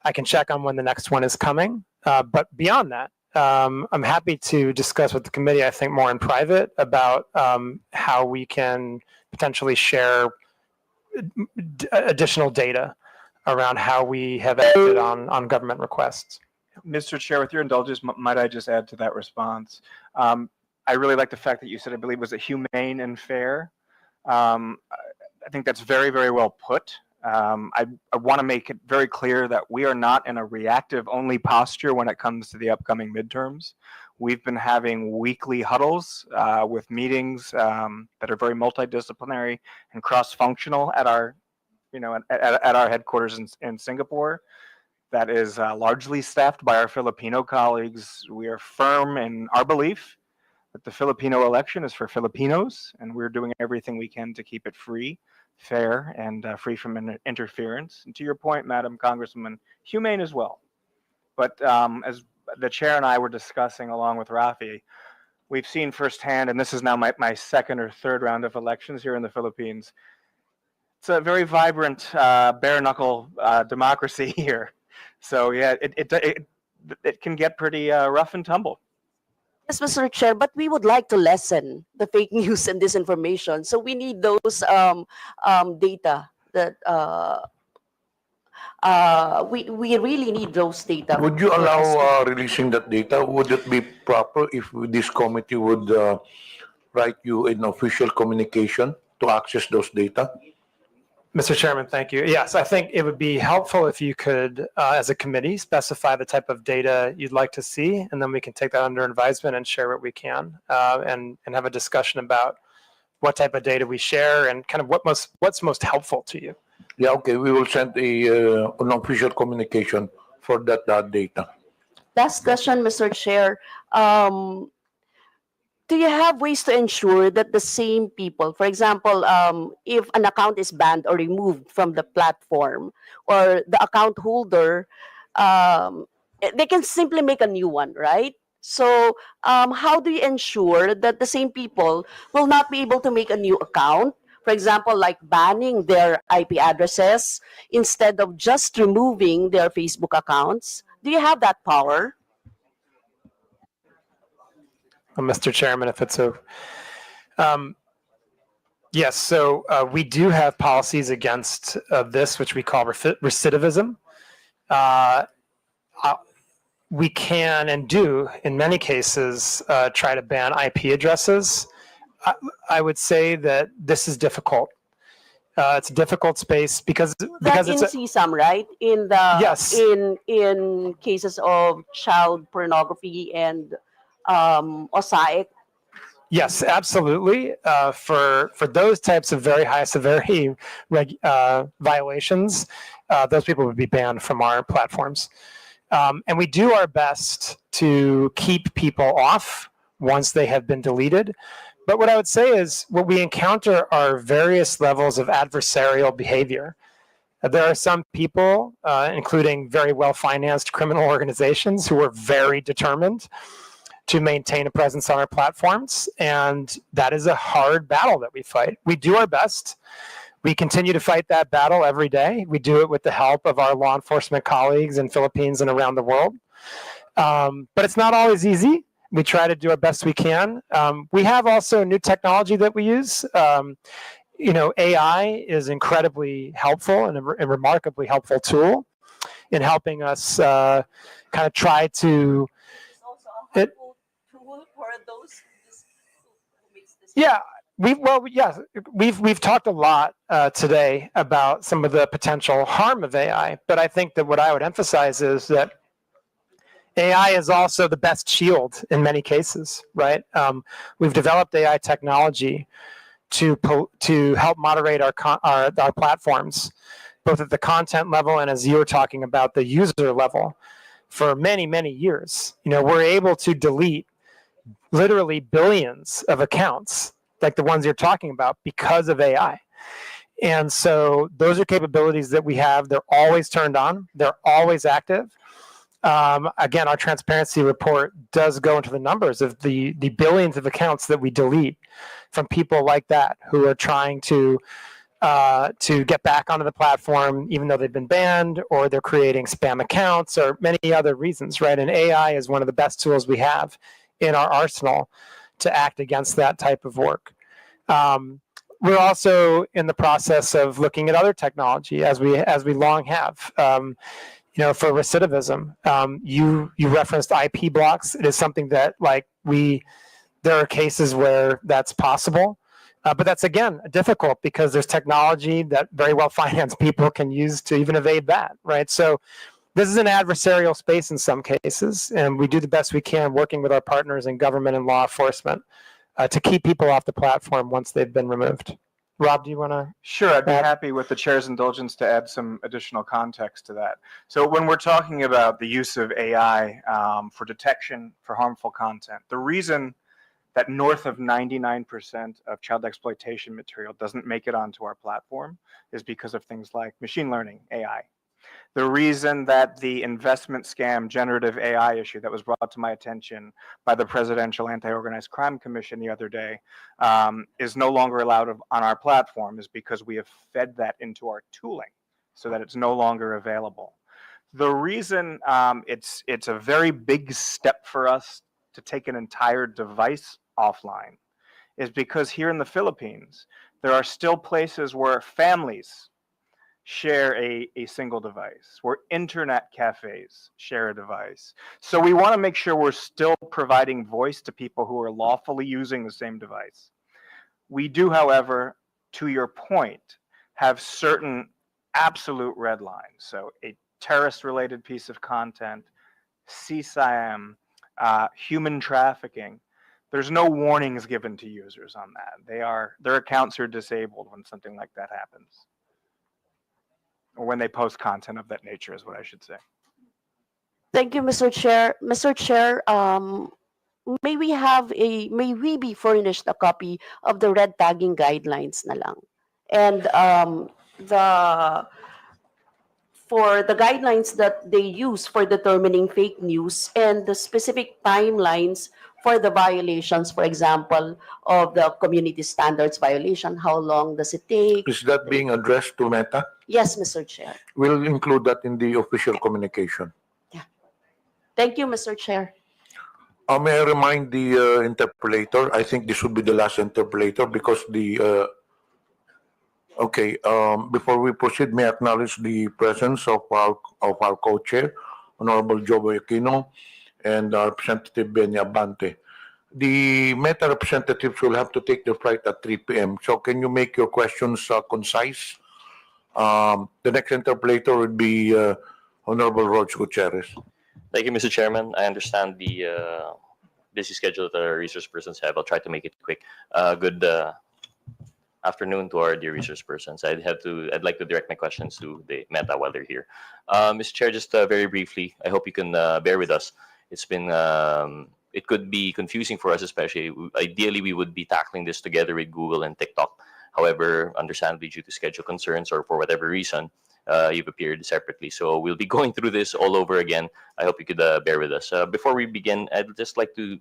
I can check on when the next one is coming. But beyond that, I'm happy to discuss with the committee, I think more in private, about how we can potentially share additional data around how we have acted on government requests. Mr. Chair, with your indulgence, might I just add to that response? I really like the fact that you said, I believe, was it humane and fair? I think that's very, very well put. I want to make it very clear that we are not in a reactive only posture when it comes to the upcoming midterms. We've been having weekly huddles with meetings that are very multidisciplinary and cross-functional at our, at our headquarters in Singapore. That is largely staffed by our Filipino colleagues. We are firm in our belief that the Filipino election is for Filipinos, and we're doing everything we can to keep it free, fair, and free from interference. And to your point, Madam Congresswoman, humane as well. But as the chair and I were discussing along with Rafi, we've seen firsthand, and this is now my second or third round of elections here in the Philippines. It's a very vibrant, bare-knuckle democracy here. So yeah, it can get pretty rough and tumble. Yes, Mr. Chair, but we would like to lessen the fake news and disinformation. So we need those data that we really need those data. Would you allow releasing that data? Would it be proper if this committee would write you an official communication to access those data? Mr. Chairman, thank you. Yes, I think it would be helpful if you could, as a committee, specify the type of data you'd like to see, and then we can take that under advisement and share what we can, and have a discussion about what type of data we share and kind of what's most helpful to you. Yeah, okay. We will send an official communication for that data. Last question, Mr. Chair. To do you have ways to ensure that the same people, for example, if an account is banned or removed from the platform, or the account holder, they can simply make a new one, right? So how do you ensure that the same people will not be able to make a new account? For example, like banning their IP addresses instead of just removing their Facebook accounts. Do you have that power? Mr. Chairman, if it's so. Yes, so we do have policies against this, which we call recidivism. We can and do, in many cases, try to ban IP addresses. I would say that this is difficult. It's a difficult space because That in it's CSAM, right? In the Yes. in cases of child pornography and OSAIC. Yes, absolutely. For those types of very high severity violations, those people would be banned from our platforms. And we do our best to keep people off once they have been deleted. But what I would say is what we encounter are various levels of adversarial behavior. There are some people, including very well-financed criminal organizations, who are very determined to maintain a presence on our platforms. And that is a hard battle that we fight. We do our best. We continue to fight that battle every day. We do it with the help of our law enforcement colleagues in Philippines and around the world. But it's not always easy. We try to do our best we can. We have also new technology that we use. AI is incredibly helpful and a remarkably helpful tool in helping us kind of try to. Yeah, we've talked a lot today about some of the potential harm of AI, but I think that what I would emphasize is that AI is also the best shield in many cases, right? We've developed AI technology to help moderate our platforms, both at the content level and, as you were talking about, the user level for many, many years. We're able to delete literally billions of accounts like the ones you're talking about because of AI. And so those are capabilities that we have. They're always turned on. They're always active. Again, our transparency report does go into the numbers of the billions of accounts that we delete from people like that who are trying to get back onto the platform, even though they've been banned, or they're creating spam accounts, or many other reasons, right? And AI is one of the best tools we have in our arsenal to act against that type of work. We're also in the process of looking at other technology, as we long have. For recidivism, you referenced IP blocks. It is something that there are cases where that's possible, but that's again difficult because there's technology that very well financed people can use to even evade that, right? So this is an adversarial space in some cases, and we do the best we can working with our partners in government and law enforcement to keep people off the platform once they've been removed. Rob, do you want to? Sure, I'd be happy with the chair's indulgence to add some additional context to that. So when we're talking about the use of AI for detection for harmful content, the reason that north of 99% of child exploitation material doesn't make it onto our platform is because of things like machine learning, AI. The reason that the investment scam generative AI issue that was brought to my attention by the Presidential Anti-Organized Crime Commission the other day is no longer allowed on our platform is because we have fed that into our tooling so that it's no longer available. The reason it's a very big step for us to take an entire device offline is because here in the Philippines, there are still places where families share a single device, where internet cafes share a device. So we want to make sure we're still providing voice to people who are lawfully using the same device. We do, however, to your point, have certain absolute red lines. So a terrorist-related piece of content, CSAM, human trafficking, there's no warnings given to users on that. Their accounts are disabled when something like that happens. Or when they post content of that nature is what I should say. Thank you, Mr. Chair. Mr. Chair, may we be furnished a copy of the red tagging guidelines na lang. And for the guidelines that they use for determining fake news and the specific timelines for the violations, for example, of the community standards violation, how long does it take? Is that being addressed to Meta? Yes, Mr. Chair. We'll include that in the official communication. Thank you, Mr. Chair. May I remind the interpolator, I think this would be the last interpolator because before we proceed, may I acknowledge the presence of our co-chair, Honorable Joey Aquino, and Representative Benny Abante. The Meta representatives will have to take their flight at 3 p.m. So can you make your questions concise? The next interpolator would be Honorable Roch Gutierrez. Thank you, Mr. Chairman. I understand the busy schedule that our resource persons have. I'll try to make it quick. Good afternoon to our dear resource persons. I'd like to direct my questions to the Meta while they're here. Mr. Chair, just very briefly, I hope you can bear with us. It's been, it could be confusing for us, especially. Ideally, we would be tackling this together with Google and TikTok. However, understandably, due to schedule concerns or for whatever reason, you've appeared separately. So we'll be going through this all over again. I hope you could bear with us. Before we begin, I'd just like to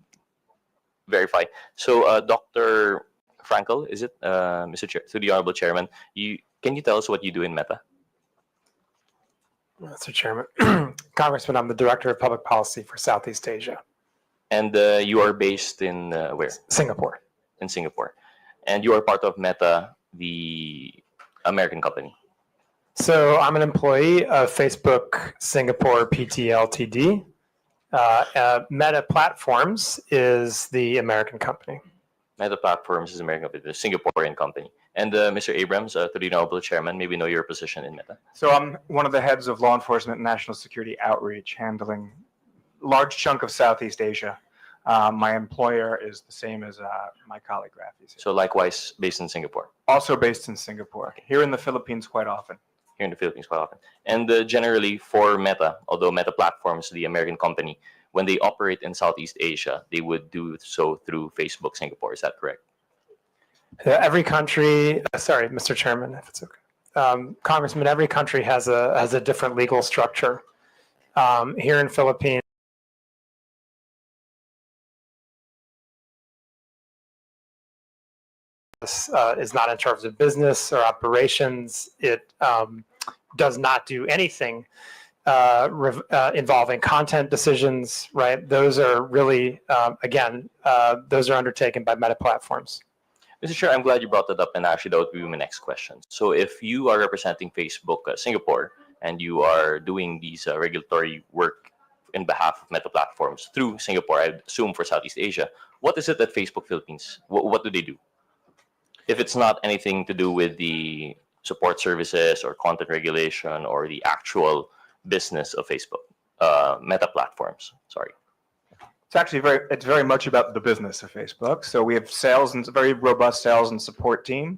verify. So Dr. Frankel, is it, Mr. Chair, to the Honorable Chairman, can you tell us what you do in Meta? Mr. Chairman, Congressman, I'm the Director of Public Policy for Southeast Asia. And you are based in where? Singapore. In Singapore. And you are part of Meta, the American company. So I'm an employee of Facebook Singapore PT Ltd. Meta Platforms is the American company. Meta Platforms is American company, the Singaporean company. And Mr. Abrams, to the Honorable Chairman, maybe know your position in Meta. So I'm one of the heads of law enforcement and national security outreach, handling a large chunk of Southeast Asia. My employer is the same as my colleague Rafi's. So likewise based in Singapore. Also based in Singapore. Here in the Philippines quite often. Here in the Philippines quite often. And generally for Meta, although Meta Platforms, the American company, when they operate in Southeast Asia, they would do so through Facebook Singapore. Is that correct? Every country, sorry, Mr. Chairman, if it's okay. Congressman, every country has a different legal structure. Here in Philippines, is not in charge of business or operations. It does not do anything involving content decisions, right? Those are really, again, those are undertaken by Meta Platforms. Mr. Chair, I'm glad you brought that up, and actually that would be my next question. So if you are representing Facebook Singapore and you are doing these regulatory work in behalf of Meta Platforms through Singapore, I assume for Southeast Asia, what is it that Facebook Philippines, what do they do? If it's not anything to do with the support services or content regulation or the actual business of Facebook, Meta Platforms, sorry. It's actually very much about the business of Facebook. So we have sales and a very robust sales and support team.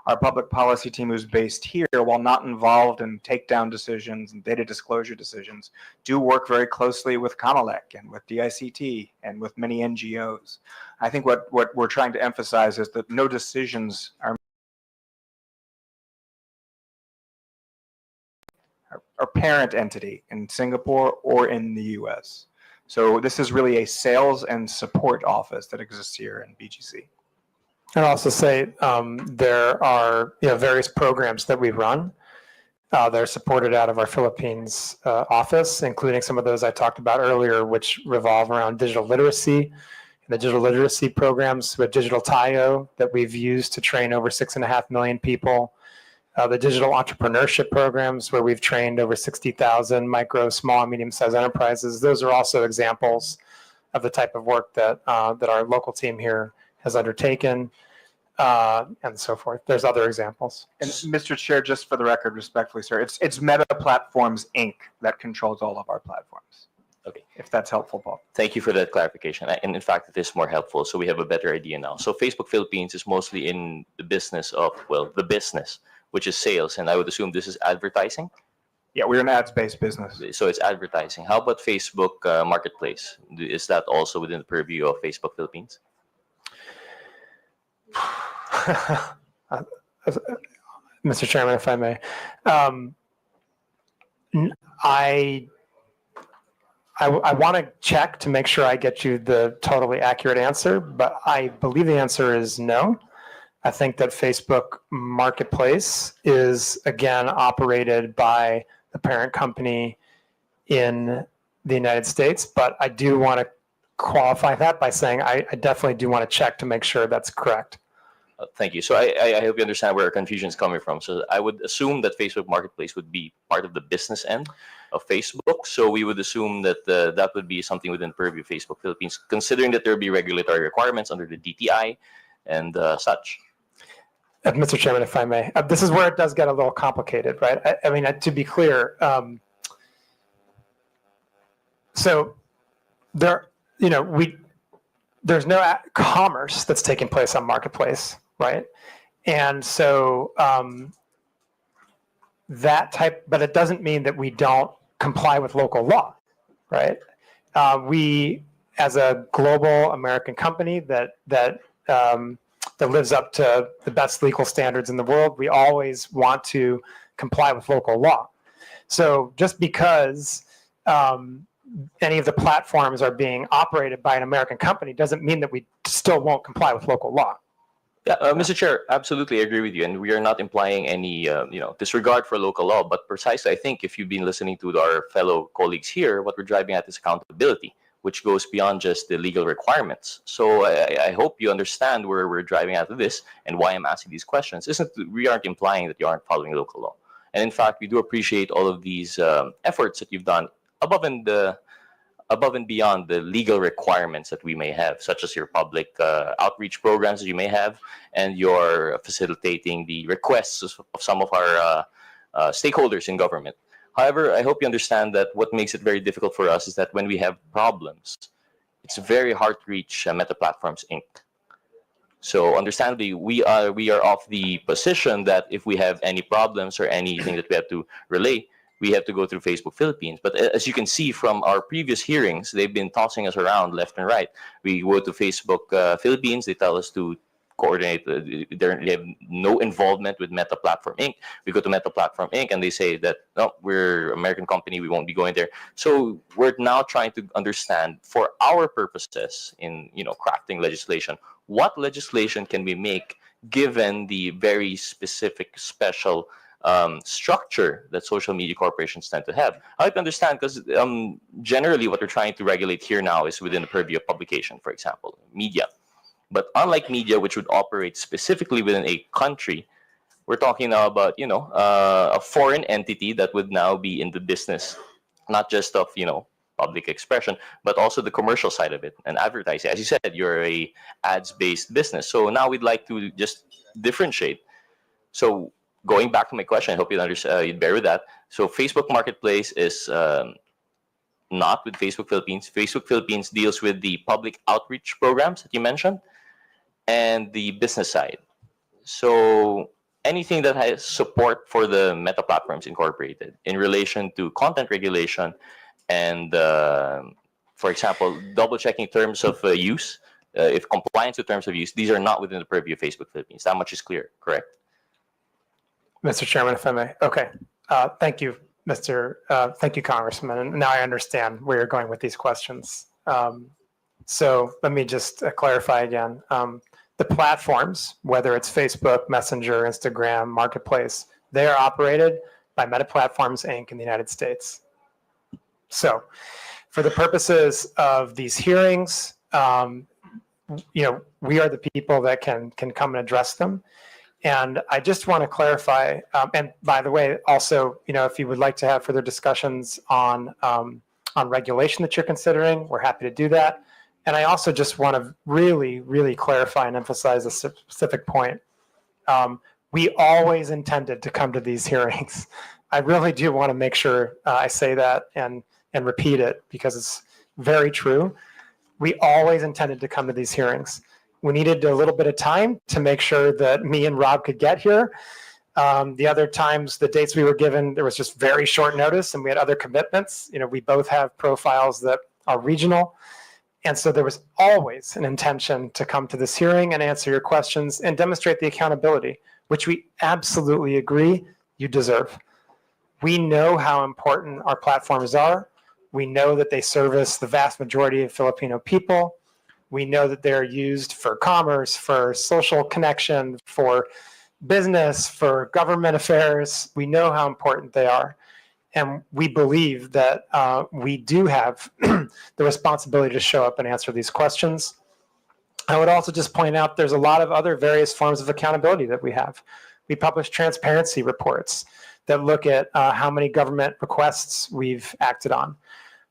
Our public policy team, who's based here, while not involved in takedown decisions and data disclosure decisions, do work very closely with COMELEC and with DICT and with many NGOs. I think what we're trying to emphasize is that no decisions are parent entity in Singapore or in the US. So this is really a sales and support office that exists here in BGC. And also say there are various programs that we run that are supported out of our Philippines office, including some of those I talked about earlier, which revolve around digital literacy. And the digital literacy programs with Digital Tayo that we've used to train over 6.5 million people. The digital entrepreneurship programs where we've trained over 60,000 micro, small, and medium-sized enterprises. Those are also examples of the type of work that that our local team here has undertaken, and so forth. There's other examples. And Mr. Chair, just for the record, respectfully, sir, it's Meta Platforms Inc. that controls all of our platforms. Okay. If that's helpful, Paul. Thank you for that clarification. And in fact, it is more helpful. So we have a better idea now. So Facebook Philippines is mostly in the business of, well, the business, which is sales. And I would assume this is advertising? Yeah, we're an ads-based business. So it's advertising. How about Facebook Marketplace? Is that also within the purview of Facebook Philippines? Mr. Chairman, if I may, I want to check to make sure I get you the totally accurate answer, but I believe the answer is no. I think that Facebook Marketplace is, again, operated by the parent company in the United States, but I do want to qualify that by saying I definitely do want to check to make sure that's correct. Thank you. So I hope you understand where our confusion is coming from. So I would assume that Facebook Marketplace would be part of the business end of Facebook. So we would assume that that would be something within purview of Facebook Philippines, considering that there would be regulatory requirements under the DTI and such. Mr. Chairman, if I may, this is where it does get a little complicated, right? I mean, to be clear, so there, there's no commerce that's taking place on Marketplace, right? And so but it doesn't mean that we don't comply with local law, right? We, as a global American company that lives up to the best legal standards in the world, we always want to comply with local law. So just because any of the platforms are being operated by an American company doesn't mean that we still won't comply with local law. Yeah, Mr. Chair, absolutely agree with you, and we are not implying any, disregard for local law. But precisely, I think if you've been listening to our fellow colleagues here, what we're driving at is accountability, which goes beyond just the legal requirements. So I hope you understand where we're driving at this and why I'm asking these questions. We aren't implying that you aren't following local law, and in fact, we do appreciate all of these efforts that you've done above and beyond the legal requirements that we may have, such as your public outreach programs that you may have, and your facilitating the requests of some of our stakeholders in government. However, I hope you understand that what makes it very difficult for us is that when we have problems, it's very hard to reach Meta Platforms Inc. So understandably, we are of the position that if we have any problems or anything that we have to relay, we have to go through Facebook Philippines. But as you can see from our previous hearings, they've been tossing us around left and right. We go to Facebook Philippines, they tell us to coordinate, they have no involvement with Meta Platform Inc. We go to Meta Platform Inc. and they say that, no, we're an American company, we won't be going there. So we're now trying to understand, for our purposes in crafting legislation, what legislation can we make given the very specific, special structure that social media corporations tend to have. I hope you understand, because generally what we're trying to regulate here now is within the purview of publication, for example, media. But unlike media, which would operate specifically within a country, we're talking now about, a foreign entity that would now be in the business, not just of, public expression, but also the commercial side of it and advertising. As you said, you're a ads-based business. So now we'd like to just differentiate. So going back to my question, I hope you'd bear with that. So Facebook Marketplace is not with Facebook Philippines. Facebook Philippines deals with the public outreach programs that you mentioned and the business side. So anything that has support for the Meta Platforms Incorporated in relation to content regulation and, for example, double-checking terms of use, if compliance with terms of use, these are not within the purview of Facebook Philippines. That much is clear, correct? Mr. Chairman, if I may. Okay. Thank you, thank you, Congressman. And now I understand where you're going with these questions. So let me just clarify again. The platforms, whether it's Facebook, Messenger, Instagram, Marketplace, they are operated by Meta Platforms Inc. in the United States. So for the purposes of these hearings, we are the people that can come and address them. And I just want to clarify, and by the way, also, if you would like to have further discussions on regulation that you're considering, we're happy to do that. And I also just want to really, really clarify and emphasize a specific point. We always intended to come to these hearings. I really do want to make sure I say that and repeat it, because it's very true. We always intended to come to these hearings. We needed a little bit of time to make sure that me and Rob could get here. The other times, the dates we were given, there was just very short notice and we had other commitments. We both have profiles that are regional. And so there was always an intention to come to this hearing and answer your questions and demonstrate the accountability, which we absolutely agree you deserve. We know how important our platforms are. We know that they service the vast majority of Filipino people. We know that they're used for commerce, for social connection, for business, for government affairs. We know how important they are. And we believe that we do have the responsibility to show up and answer these questions. I would also just point out there's a lot of other various forms of accountability that we have. We publish transparency reports that look at how many government requests we've acted on.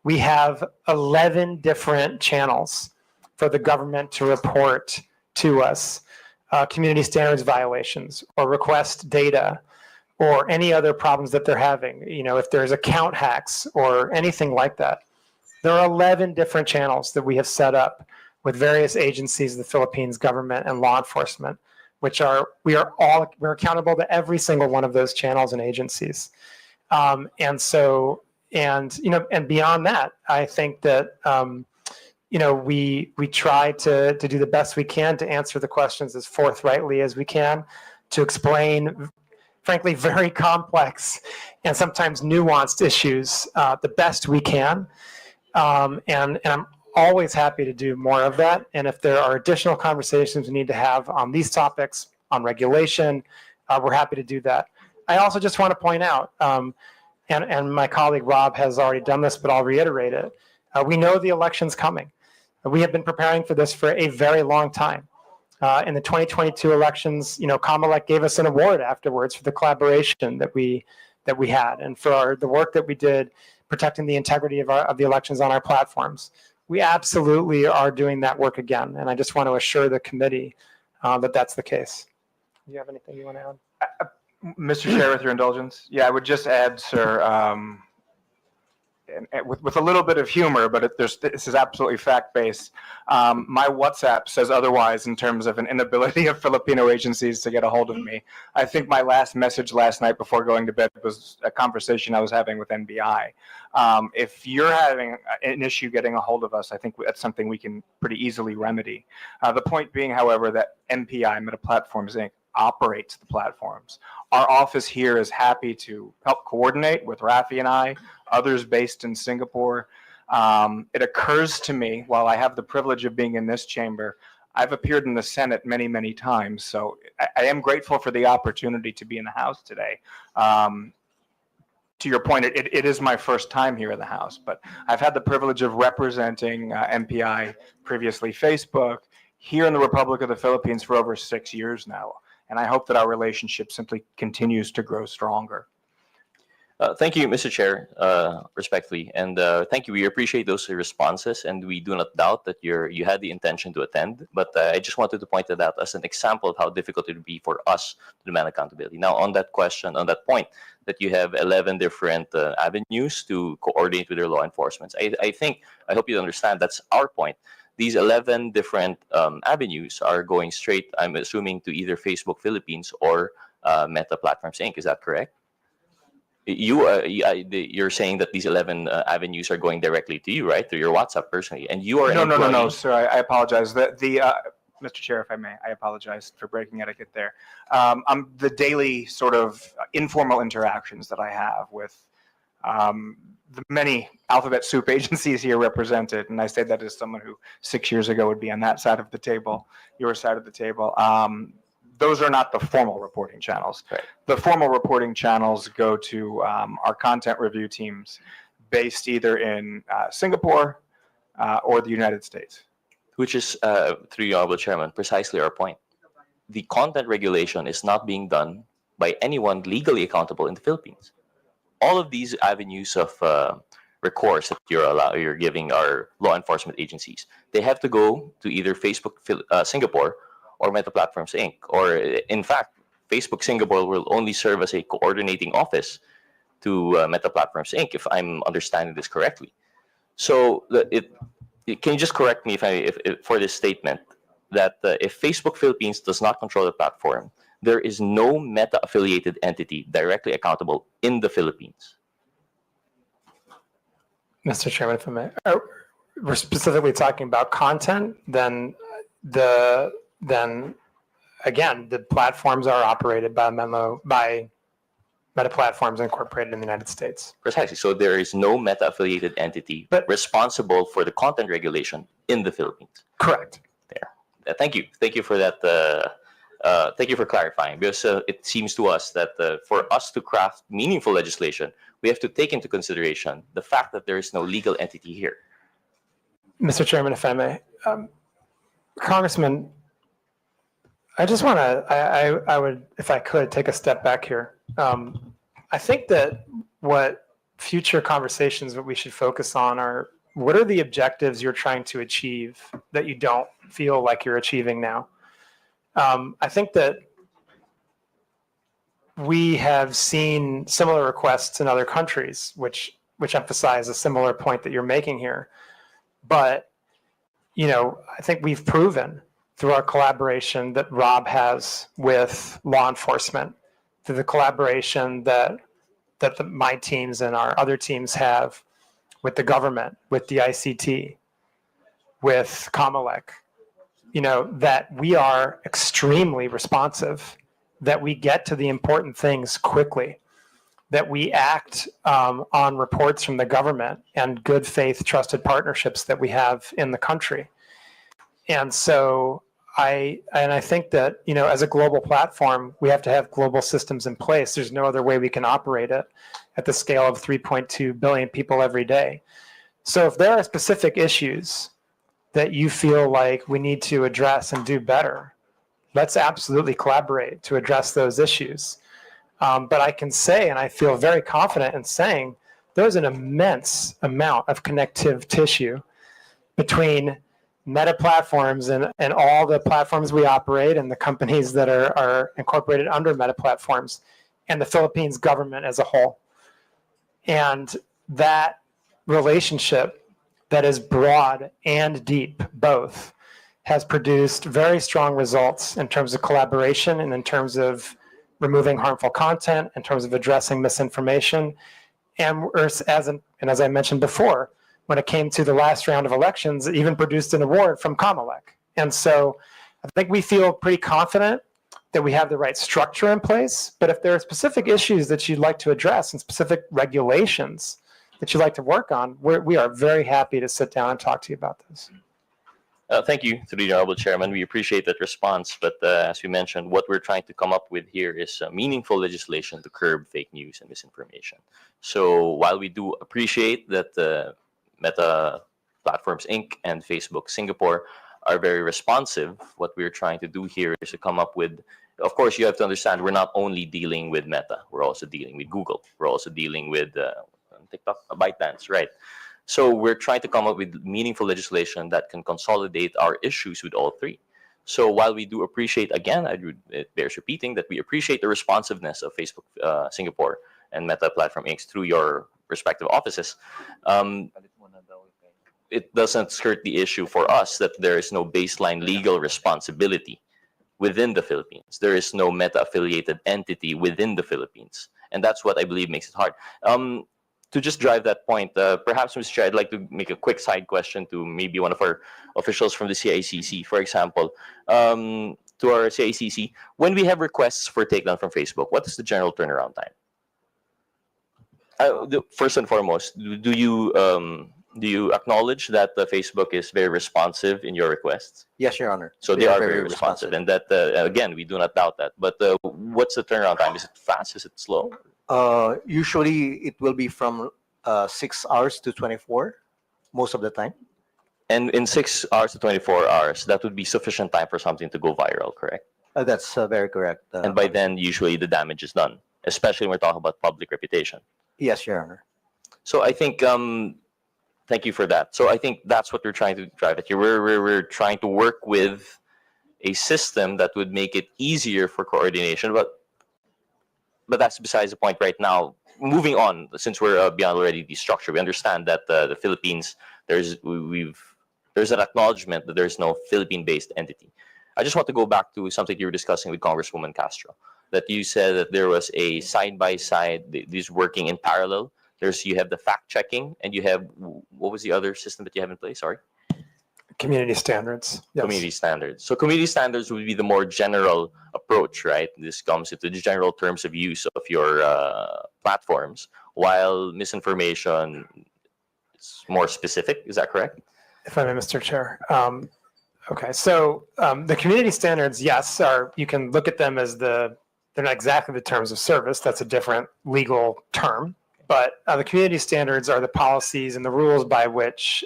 We have 11 different channels for the government to report to us community standards violations or request data or any other problems that they're having, if there's account hacks or anything like that. There are 11 different channels that we have set up with various agencies of the Philippines government and law enforcement, we're accountable to every single one of those channels and agencies. And beyond that, I think that, we try to do the best we can to answer the questions as forthrightly as we can, to explain frankly, very complex and sometimes nuanced issues the best we can. And I'm always happy to do more of that. And if there are additional conversations we need to have on these topics, on regulation, we're happy to do that. I also just want to point out, and my colleague Rob has already done this, but I'll reiterate it. We know the election's coming. We have been preparing for this for a very long time. In the 2022 elections, Comelec gave us an award afterwards for the collaboration that we had and for the work that we did protecting the integrity of the elections on our platforms. We absolutely are doing that work again, and I just want to assure the committee that that's the case. Do you have anything you want to add? Mr. Chair, with your indulgence, I would just add, sir, and with a little bit of humor, but this is absolutely fact-based. My WhatsApp says otherwise in terms of an inability of Filipino agencies to get a hold of me. I think my last message last night before going to bed was a conversation I was having with NBI. If you're having an issue getting a hold of us, I think that's something we can pretty easily remedy. The point being, however, that MPI, Meta Platforms Inc., operates the platforms. Our office here is happy to help coordinate with Rafi and I, others based in Singapore. It occurs to me, while I have the privilege of being in this chamber, I've appeared in the Senate many, many times. So I am grateful for the opportunity to be in the House today. To your point, it is my first time here in the House, but I've had the privilege of representing MPI, previously Facebook, here in the Republic of the Philippines for over 6 years now. And I hope that our relationship simply continues to grow stronger. Thank you, Mr. Chair, respectfully, and thank you. We appreciate those responses, and we do not doubt that you had the intention to attend. But I just wanted to point that out as an example of how difficult it would be for us to demand accountability. Now, on that question, on that point, that you have 11 different avenues to coordinate with your law enforcement, I hope you understand that's our point. These 11 different avenues are going straight, I'm assuming, to either Facebook Philippines or Meta Platforms Inc. Is that correct? You're saying that these 11 avenues are going directly to you, right? Through your WhatsApp personally, and you are No, sir. I apologize. Mr. Chair, if I may, I apologize for breaking etiquette there. The daily sort of informal interactions that I have with the many alphabet soup agencies here represented, and I say that as someone who 6 years ago would be on that side of the table, your side of the table. Those are not the formal reporting channels. Right. The formal reporting channels go to our content review teams based either in Singapore or the United States. Which is, through your Honorable Chairman, precisely our point. The content regulation is not being done by anyone legally accountable in the Philippines. All of these avenues of recourse that you're giving our law enforcement agencies, they have to go to either Facebook Singapore or Meta Platforms Inc. Or in fact, Facebook Singapore will only serve as a coordinating office to Meta Platforms Inc. if I'm understanding this correctly. So can you just correct me if for this statement that if Facebook Philippines does not control the platform, there is no Meta-affiliated entity directly accountable in the Philippines. Mr. Chairman, if I may, we're specifically talking about content, then again, the platforms are operated by Meta Platforms Incorporated in the United States. Precisely. So there is no Meta-affiliated entity responsible for the content regulation in the Philippines. Correct. There. Thank you. Thank you for that. Thank you for clarifying, because it seems to us that for us to craft meaningful legislation, we have to take into consideration the fact that there is no legal entity here. Mr. Chairman, if I may, Congressman, I just want to, I would, if I could, take a step back here. I think that what future conversations that we should focus on are, what are the objectives you're trying to achieve that you don't feel like you're achieving now? I think that we have seen similar requests in other countries, which emphasize a similar point that you're making here. But, I think we've proven through our collaboration that Rob has with law enforcement, through the collaboration that my teams and our other teams have with the government, with the ICT, with Comelec, that we are extremely responsive, that we get to the important things quickly, that we act on reports from the government and good faith trusted partnerships that we have in the country. And so I think that, as a global platform, we have to have global systems in place. There's no other way we can operate it at the scale of 3.2 billion people every day. So if there are specific issues that you feel like we need to address and do better, let's absolutely collaborate to address those issues. But I can say, and I feel very confident in saying, there's an immense amount of connective tissue between Meta Platforms and all the platforms we operate and the companies that are incorporated under Meta Platforms and the Philippines government as a whole. And that relationship that is broad and deep, both, has produced very strong results in terms of collaboration and in terms of removing harmful content, in terms of addressing misinformation. And as I mentioned before, when it came to the last round of elections, it even produced an award from Comelec. And so I think we feel pretty confident that we have the right structure in place. But if there are specific issues that you'd like to address and specific regulations that you'd like to work on, we are very happy to sit down and talk to you about this. Thank you to the Honorable Chairman. We appreciate that response. But as we mentioned, what we're trying to come up with here is meaningful legislation to curb fake news and misinformation. So while we do appreciate that Meta Platforms Inc. and Facebook Singapore are very responsive, what we're trying to do here is to come up with, of course, you have to understand, we're not only dealing with Meta, we're also dealing with Google. We're also dealing with TikTok, ByteDance, right? So we're trying to come up with meaningful legislation that can consolidate our issues with all three. So while we do appreciate, again, it bears repeating that we appreciate the responsiveness of Facebook Singapore and Meta Platform Inc. through your respective offices, it doesn't skirt the issue for us that there is no baseline legal responsibility within the Philippines. There is no Meta-affiliated entity within the Philippines. And that's what I believe makes it hard. To just drive that point, perhaps, Mr. Chair, I'd like to make a quick side question to maybe one of our officials from the CICC, for example. To our CICC, when we have requests for takedown from Facebook, what is the general turnaround time? First and foremost, do you acknowledge that Facebook is very responsive in your requests? Yes, Your Honor. So they are very responsive, and that again, we do not doubt that. But what's the turnaround time? Is it fast? Is it slow? Usually it will be from 6 hours to 24, most of the time. And in 6 hours to 24 hours, that would be sufficient time for something to go viral, correct? That's very correct. And by then, usually the damage is done, especially when we're talking about public reputation. Yes, Your Honor. So I think, thank you for that. So I think that's what we're trying to drive at here. We're trying to work with a system that would make it easier for coordination, but that's besides the point right now. Moving on, since we're beyond already the structure, we understand that the Philippines, there's an acknowledgement that there's no Philippine-based entity. I just want to go back to something you were discussing with Congresswoman Castro, that you said that there was a side-by-side, these working in parallel. You have the fact-checking, and you have, what was the other system that you have in place? Sorry? Community standards. Yes. Community standards. So community standards would be the more general approach, right? This comes into the general terms of use of your platforms, while misinformation is more specific. Is that correct? If I may, Mr. Chair. Okay, so the community standards, yes, you can look at them as they're not exactly the terms of service. That's a different legal term. But the community standards are the policies and the rules by which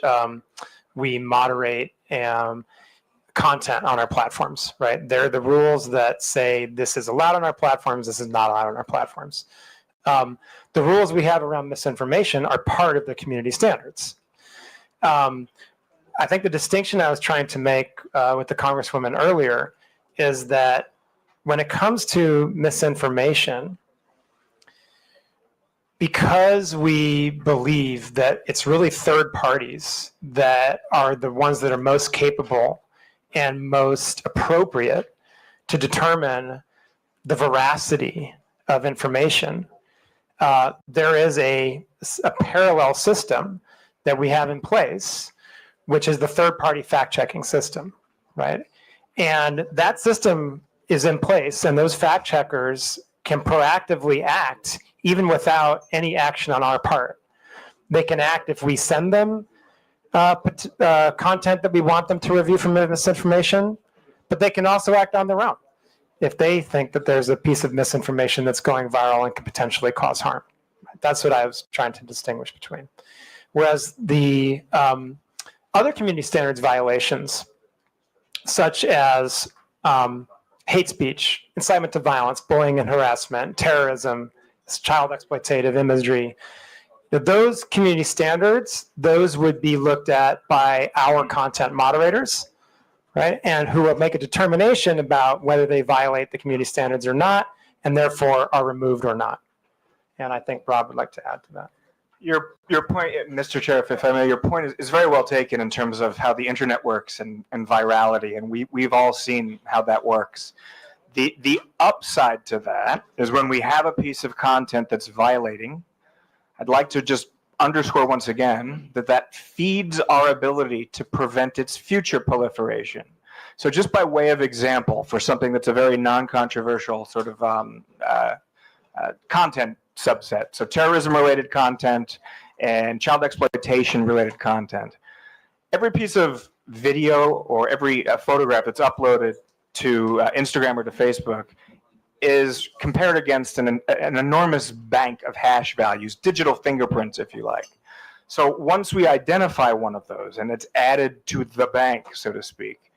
we moderate content on our platforms, right? They're the rules that say this is allowed on our platforms, this is not allowed on our platforms. The rules we have around misinformation are part of the community standards. I think the distinction I was trying to make with the Congresswoman earlier is that when it comes to misinformation, because we believe that it's really third parties that are the ones that are most capable and most appropriate to determine the veracity of information, there is a parallel system that we have in place, which is the third-party fact-checking system, right? And that system is in place, and those fact-checkers can proactively act even without any action on our part. They can act if we send them content that we want them to review from misinformation, but they can also act on their own if they think that there's a piece of misinformation that's going viral and could potentially cause harm. That's what I was trying to distinguish between. Whereas the other community standards violations, such as hate speech, incitement to violence, bullying and harassment, terrorism, child exploitative imagery, those community standards, those would be looked at by our content moderators, right? And who will make a determination about whether they violate the community standards or not, and therefore are removed or not. And I think Rob would like to add to that. Your point, Mr. Chair, if I may, your point is very well taken in terms of how the internet works and virality, and we've all seen how that works. The upside to that is when we have a piece of content that's violating, I'd like to just underscore once again that feeds our ability to prevent its future proliferation. So just by way of example, for something that's a very non-controversial sort of content subset, so terrorism-related content and child exploitation-related content, every piece of video or every photograph that's uploaded to Instagram or to Facebook is compared against an enormous bank of hash values, digital fingerprints, if you like. So once we identify one of those and it's added to the bank, so to speak,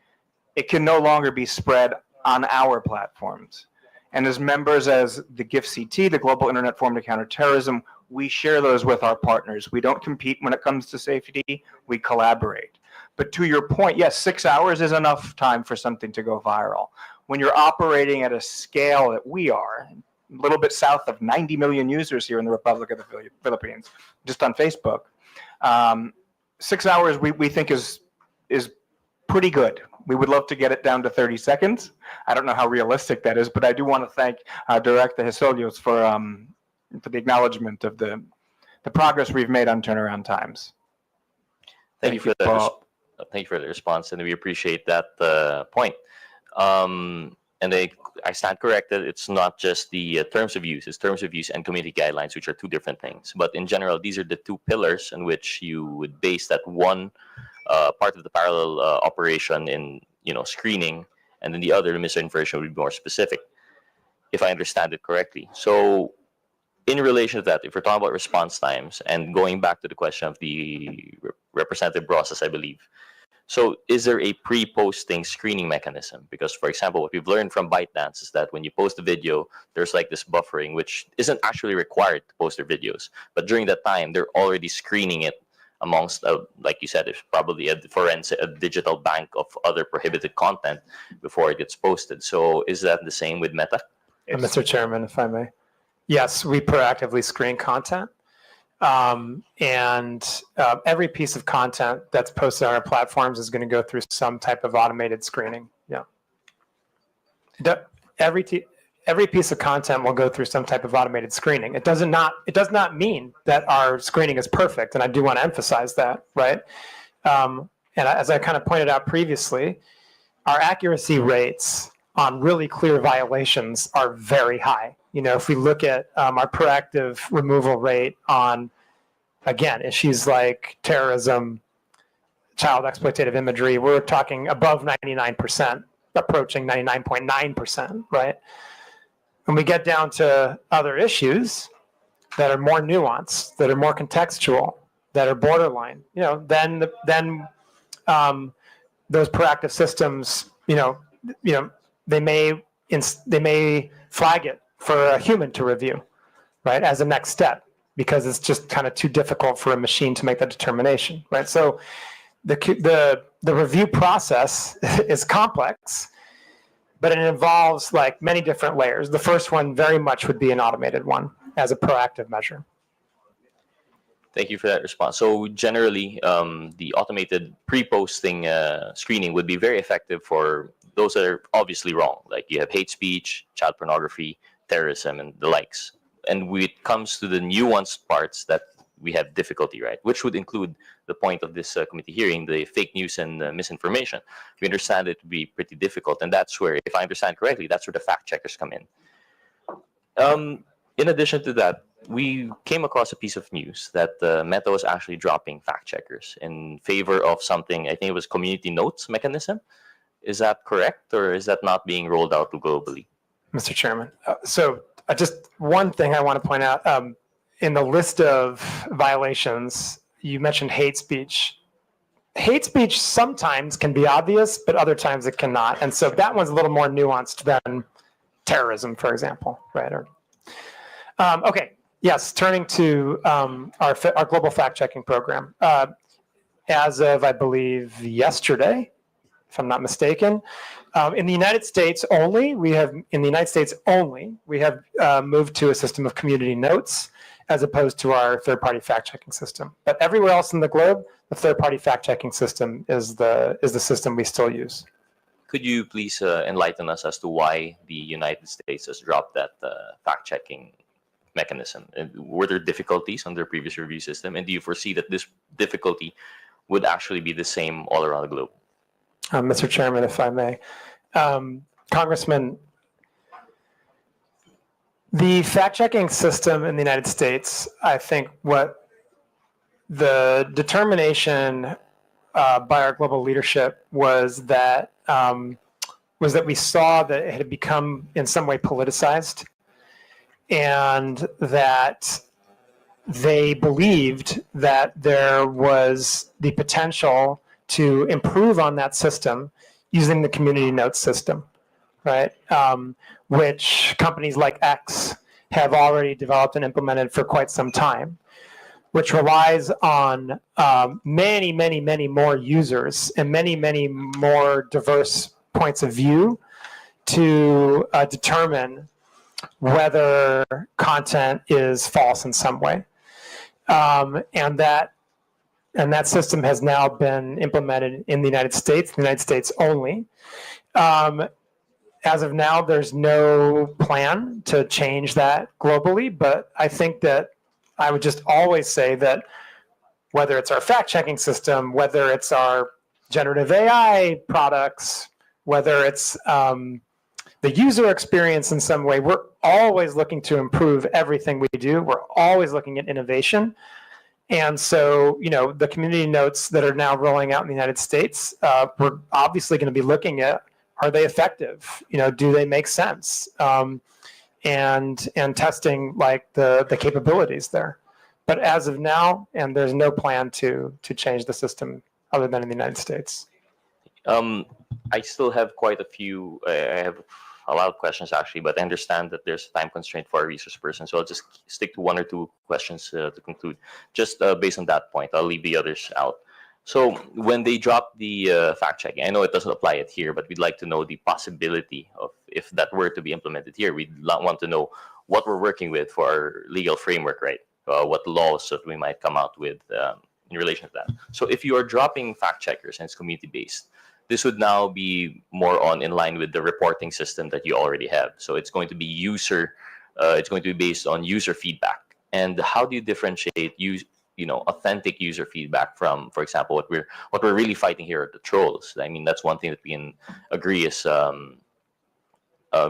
it can no longer be spread on our platforms. And as members as the GIFCT, the Global Internet Forum to Counter Terrorism, we share those with our partners. We don't compete when it comes to safety, we collaborate. But to your point, yes, 6 hours is enough time for something to go viral. When you're operating at a scale that we are, a little bit south of 90 million users here in the Republic of the Philippines, just on Facebook, 6 hours we think is pretty good. We would love to get it down to 30 seconds. I don't know how realistic that is, but I do want to thank Director Gesolios for the acknowledgement of the progress we've made on turnaround times. Thank you for that. Thank you for the response, and we appreciate that point. And I stand corrected. It's not just the terms of use. It's terms of use and community guidelines, which are two different things. But in general, these are the two pillars on which you would base that one part of the parallel operation in screening, and then the other, the misinformation, would be more specific, if I understand it correctly. So in relation to that, if we're talking about response times, and going back to the question of the representative process, I believe, so is there a pre-posting screening mechanism? Because, for example, what we've learned from ByteDance is that when you post a video, there's like this buffering, which isn't actually required to post their videos. But during that time, they're already screening it amongst, like you said, it's probably a digital bank of other prohibited content before it gets posted. So is that the same with Meta? Mr. Chairman, if I may. Yes, we proactively screen content. Every piece of content that's posted on our platforms is going to go through some type of automated screening. Yeah. Every piece of content will go through some type of automated screening. It does not mean that our screening is perfect, and I do want to emphasize that, right? And as I kind of pointed out previously, our accuracy rates on really clear violations are very high. You know, if we look at our proactive removal rate on, again, issues like terrorism, child exploitative imagery, we're talking above 99%, approaching 99.9%, right? When we get down to other issues that are more nuanced, that are more contextual, that are borderline, you know, then those proactive systems, they may flag it for a human to review, right, as a next step, because it's just kind of too difficult for a machine to make that determination, right? So the review process is complex, but it involves like many different layers. The first one very much would be an automated one as a proactive measure. Thank you for that response. So generally, the automated pre-posting screening would be very effective for those that are obviously wrong. Like you have hate speech, child pornography, terrorism, and the likes. And when it comes to the nuanced parts that we have difficulty, right? Which would include the point of this committee hearing, the fake news and misinformation. We understand it to be pretty difficult. And that's where, if I understand correctly, that's where the fact checkers come in. In addition to that, we came across a piece of news that Meta was actually dropping fact checkers in favor of something, I think it was community notes mechanism. Is that correct, or is that not being rolled out globally? Mr. Chairman, so just one thing I want to point out. In the list of violations, you mentioned hate speech. Hate speech sometimes can be obvious, but other times it cannot. And so that one's a little more nuanced than terrorism, for example, right? Okay, yes, turning to our global fact-checking program. As of, I believe, yesterday, if I'm not mistaken, in the United States only, we have moved to a system of community notes as opposed to our third-party fact-checking system. But everywhere else in the globe, the third-party fact-checking system is the system we still use. Could you please enlighten us as to why the United States has dropped that fact-checking mechanism? And were there difficulties on their previous review system? And do you foresee that this difficulty would actually be the same all around the globe? Mr. Chairman, if I may. Congressman, the fact-checking system in the United States, I think what the determination by our global leadership was that we saw that it had become in some way politicized, and that they believed that there was the potential to improve on that system using the community notes system, right? Which companies like X have already developed and implemented for quite some time, which relies on many, many, many more users and many, many more diverse points of view to determine whether content is false in some way. And that system has now been implemented in the United States only. As of now, there's no plan to change that globally, but I think that I would just always say that whether it's our fact-checking system, whether it's our generative AI products, whether it's the user experience in some way, we're always looking to improve everything we do. We're always looking at innovation. And so, the community notes that are now rolling out in the United States, we're obviously going to be looking at, are they effective? Do they make sense? And testing like the capabilities there. But as of now, and there's no plan to change the system other than in the United States. I still have quite a few, I have a lot of questions actually, but I understand that there's a time constraint for our resource person. So I'll just stick to one or two questions to conclude. Just based on that point, I'll leave the others out. So when they drop the fact checking, I know it doesn't apply it here, but we'd like to know the possibility of if that were to be implemented here. We'd want to know what we're working with for our legal framework, right? What laws that we might come out with in relation to that. So if you are dropping fact checkers and it's community based, this would now be more in line with the reporting system that you already have. So it's going to be it's going to be based on user feedback. And how do you differentiate authentic user feedback from, for example, what we're really fighting here are the trolls? I mean, that's one thing that we can agree is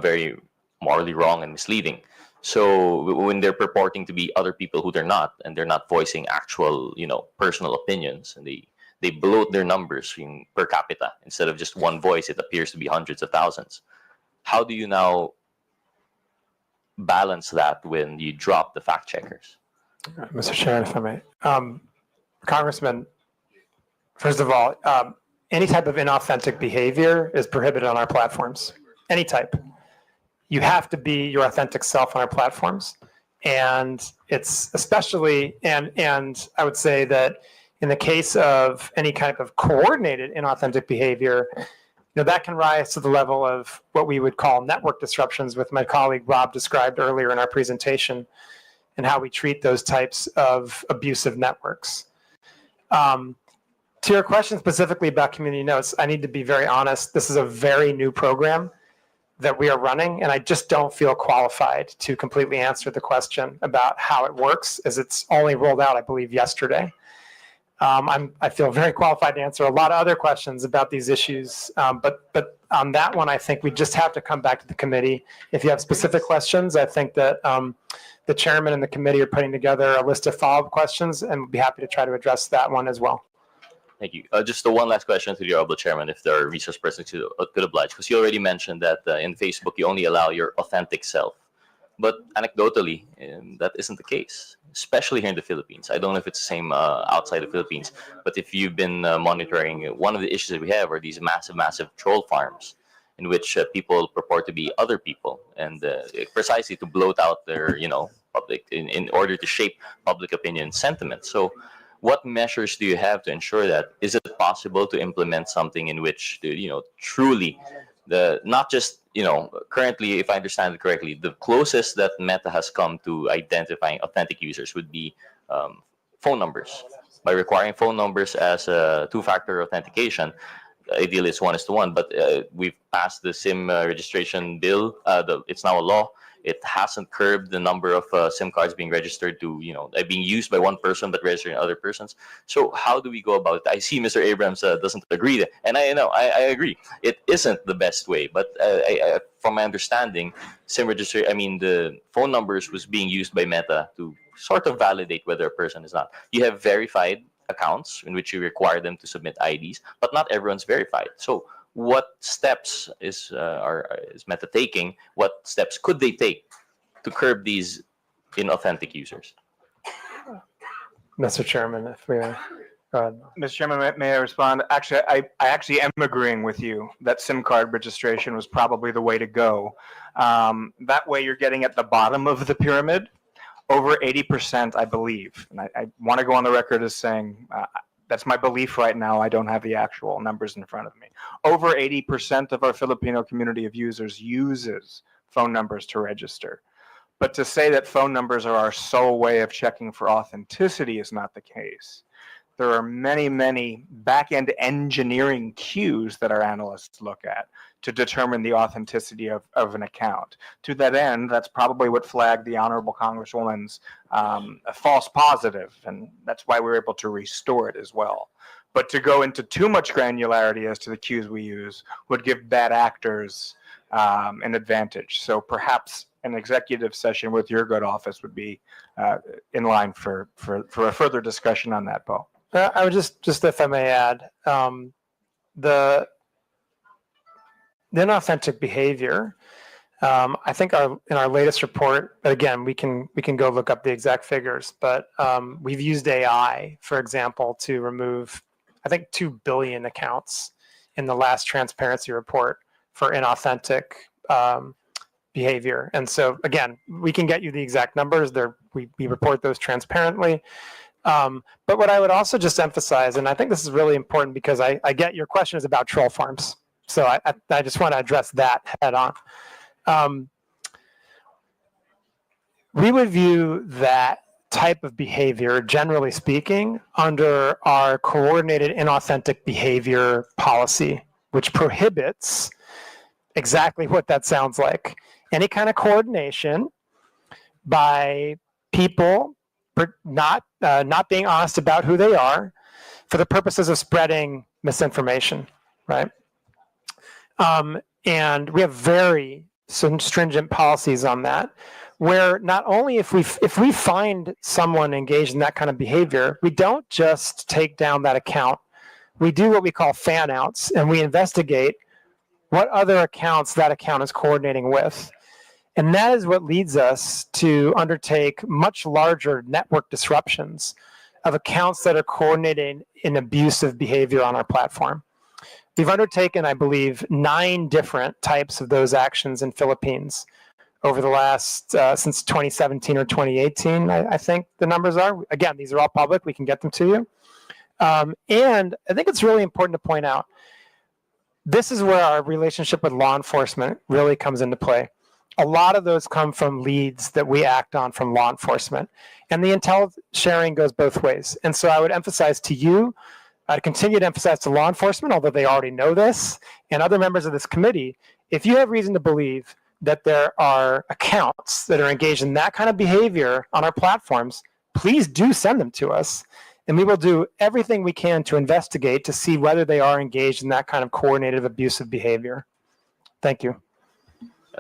very morally wrong and misleading. So when they're purporting to be other people who they're not, and they're not voicing actual, personal opinions, and they bloat their numbers per capita. Instead of just one voice, it appears to be hundreds of thousands. How do you now balance that when you drop the fact checkers? Mr. Chair, if I may. Congressman, first of all, any type of inauthentic behavior is prohibited on our platforms. Any type. You have to be your authentic self on our platforms. And it's especially, and I would say that in the case of any kind of coordinated inauthentic behavior, that can rise to the level of what we would call network disruptions, with my colleague Rob described earlier in our presentation, and how we treat those types of abusive networks. To your question specifically about community notes, I need to be very honest. This is a very new program that we are running, and I just don't feel qualified to completely answer the question about how it works, as it's only rolled out, I believe, yesterday. I feel very qualified to answer a lot of other questions about these issues, but on that one, I think we just have to come back to the committee. If you have specific questions, I think that the chairman and the committee are putting together a list of follow-up questions, and we'll be happy to try to address that one as well. Thank you. Just one last question to the Honorable Chairman, if there are resource persons who could oblige, because you already mentioned that in Facebook you only allow your authentic self. But anecdotally, that isn't the case, especially here in the Philippines. I don't know if it's the same outside the Philippines, but if you've been monitoring, one of the issues that we have are these massive troll farms in which people purport to be other people, and precisely to bloat out their, public, in order to shape public opinion sentiment. So what measures do you have to ensure that? Is it possible to implement something in which, truly, not just, currently, if I understand it correctly, the closest that Meta has come to identifying authentic users would be phone numbers. By requiring phone numbers as a two-factor authentication, ideally it's 1:1, but we've passed the SIM registration bill. It's now a law. It hasn't curbed the number of SIM cards being registered to, being used by one person but registering other persons. So how do we go about it? I see Mr. Abrams doesn't agree, and I agree. It isn't the best way, but from my understanding, SIM registry, the phone numbers was being used by Meta to sort of validate whether a person is not. You have verified accounts in which you require them to submit IDs, but not everyone's verified. So what steps is Meta taking? What steps could they take to curb these inauthentic users? Mr. Chairman, if we may. Go ahead. Mr. Chairman, may I respond? Actually, I actually am agreeing with you that SIM card registration was probably the way to go. That way you're getting at the bottom of the pyramid. Over 80%, I believe, and I want to go on the record as saying that's my belief right now. I don't have the actual numbers in front of me. Over 80% of our Filipino community of users uses phone numbers to register. But to say that phone numbers are our sole way of checking for authenticity is not the case. There are many back-end engineering cues that our analysts look at to determine the authenticity of an account. To that end, that's probably what flagged the Honorable Congresswoman's a false positive, and that's why we were able to restore it as well. But to go into too much granularity as to the cues we use would give bad actors an advantage. So perhaps an executive session with your good office would be in line for a further discussion on that, Bo. I would just if I may add, the inauthentic behavior. I think in our latest report, but again, we can go look up the exact figures, but we've used AI, for example, to remove, I think, 2 billion accounts in the last transparency report for inauthentic behavior. And so again, we can get you the exact numbers. We report those transparently. But what I would also just emphasize, and I think this is really important because I get your question is about troll farms. So I just want to address that head on. We would view that type of behavior, generally speaking, under our coordinated inauthentic behavior policy, which prohibits exactly what that sounds like. Any kind of coordination by people not being honest about who they are for the purposes of spreading misinformation, right? And we have very stringent policies on that, where not only if we find someone engaged in that kind of behavior, we don't just take down that account. We do what we call fan outs, and we investigate what other accounts that account is coordinating with. And that is what leads us to undertake much larger network disruptions of accounts that are coordinating in abusive behavior on our platform. We've undertaken, I believe, 9 different types of those actions in Philippines over the last, since 2017 or 2018, I think the numbers are. Again, these are all public. We can get them to you. And I think it's really important to point out, this is where our relationship with law enforcement really comes into play. A lot of those come from leads that we act on from law enforcement. And the intel sharing goes both ways. And so I would emphasize to you, I'd continue to emphasize to law enforcement, although they already know this, and other members of this committee, if you have reason to believe that there are accounts that are engaged in that kind of behavior on our platforms, please do send them to us. And we will do everything we can to investigate to see whether they are engaged in that kind of coordinated abusive behavior. Thank you.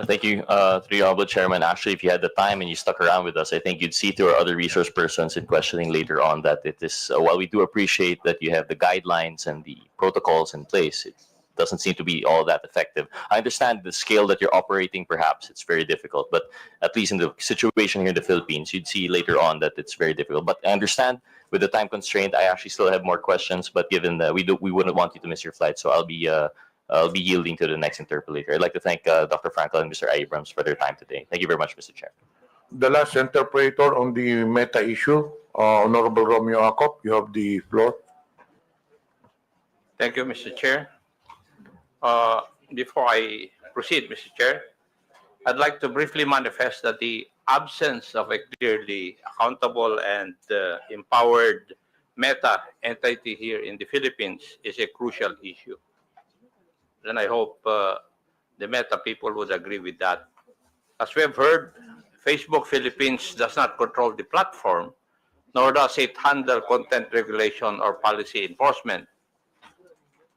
Thank you, to the Honorable Chairman. Actually, if you had the time and you stuck around with us, I think you'd see through our other resource persons in questioning later on that it is, while we do appreciate that you have the guidelines and the protocols in place, it doesn't seem to be all that effective. I understand the scale that you're operating, perhaps it's very difficult, but at least in the situation here in the Philippines, you'd see later on that it's very difficult. But I understand with the time constraint, I actually still have more questions, but given that we wouldn't want you to miss your flight, so I'll be yielding to the next interpolator. I'd like to thank Dr. Frankel and Mr. Abrams for their time today. Thank you very much, Mr. Chair. The last interpreter on the Meta issue, Honorable Romeo Acop, you have the floor. Thank you, Mr. Chair. Before I proceed, Mr. Chair, I'd like to briefly manifest that the absence of a clearly accountable and empowered Meta entity here in the Philippines is a crucial issue. And I hope the Meta people would agree with that. As we have heard, Facebook Philippines does not control the platform, nor does it handle content regulation or policy enforcement.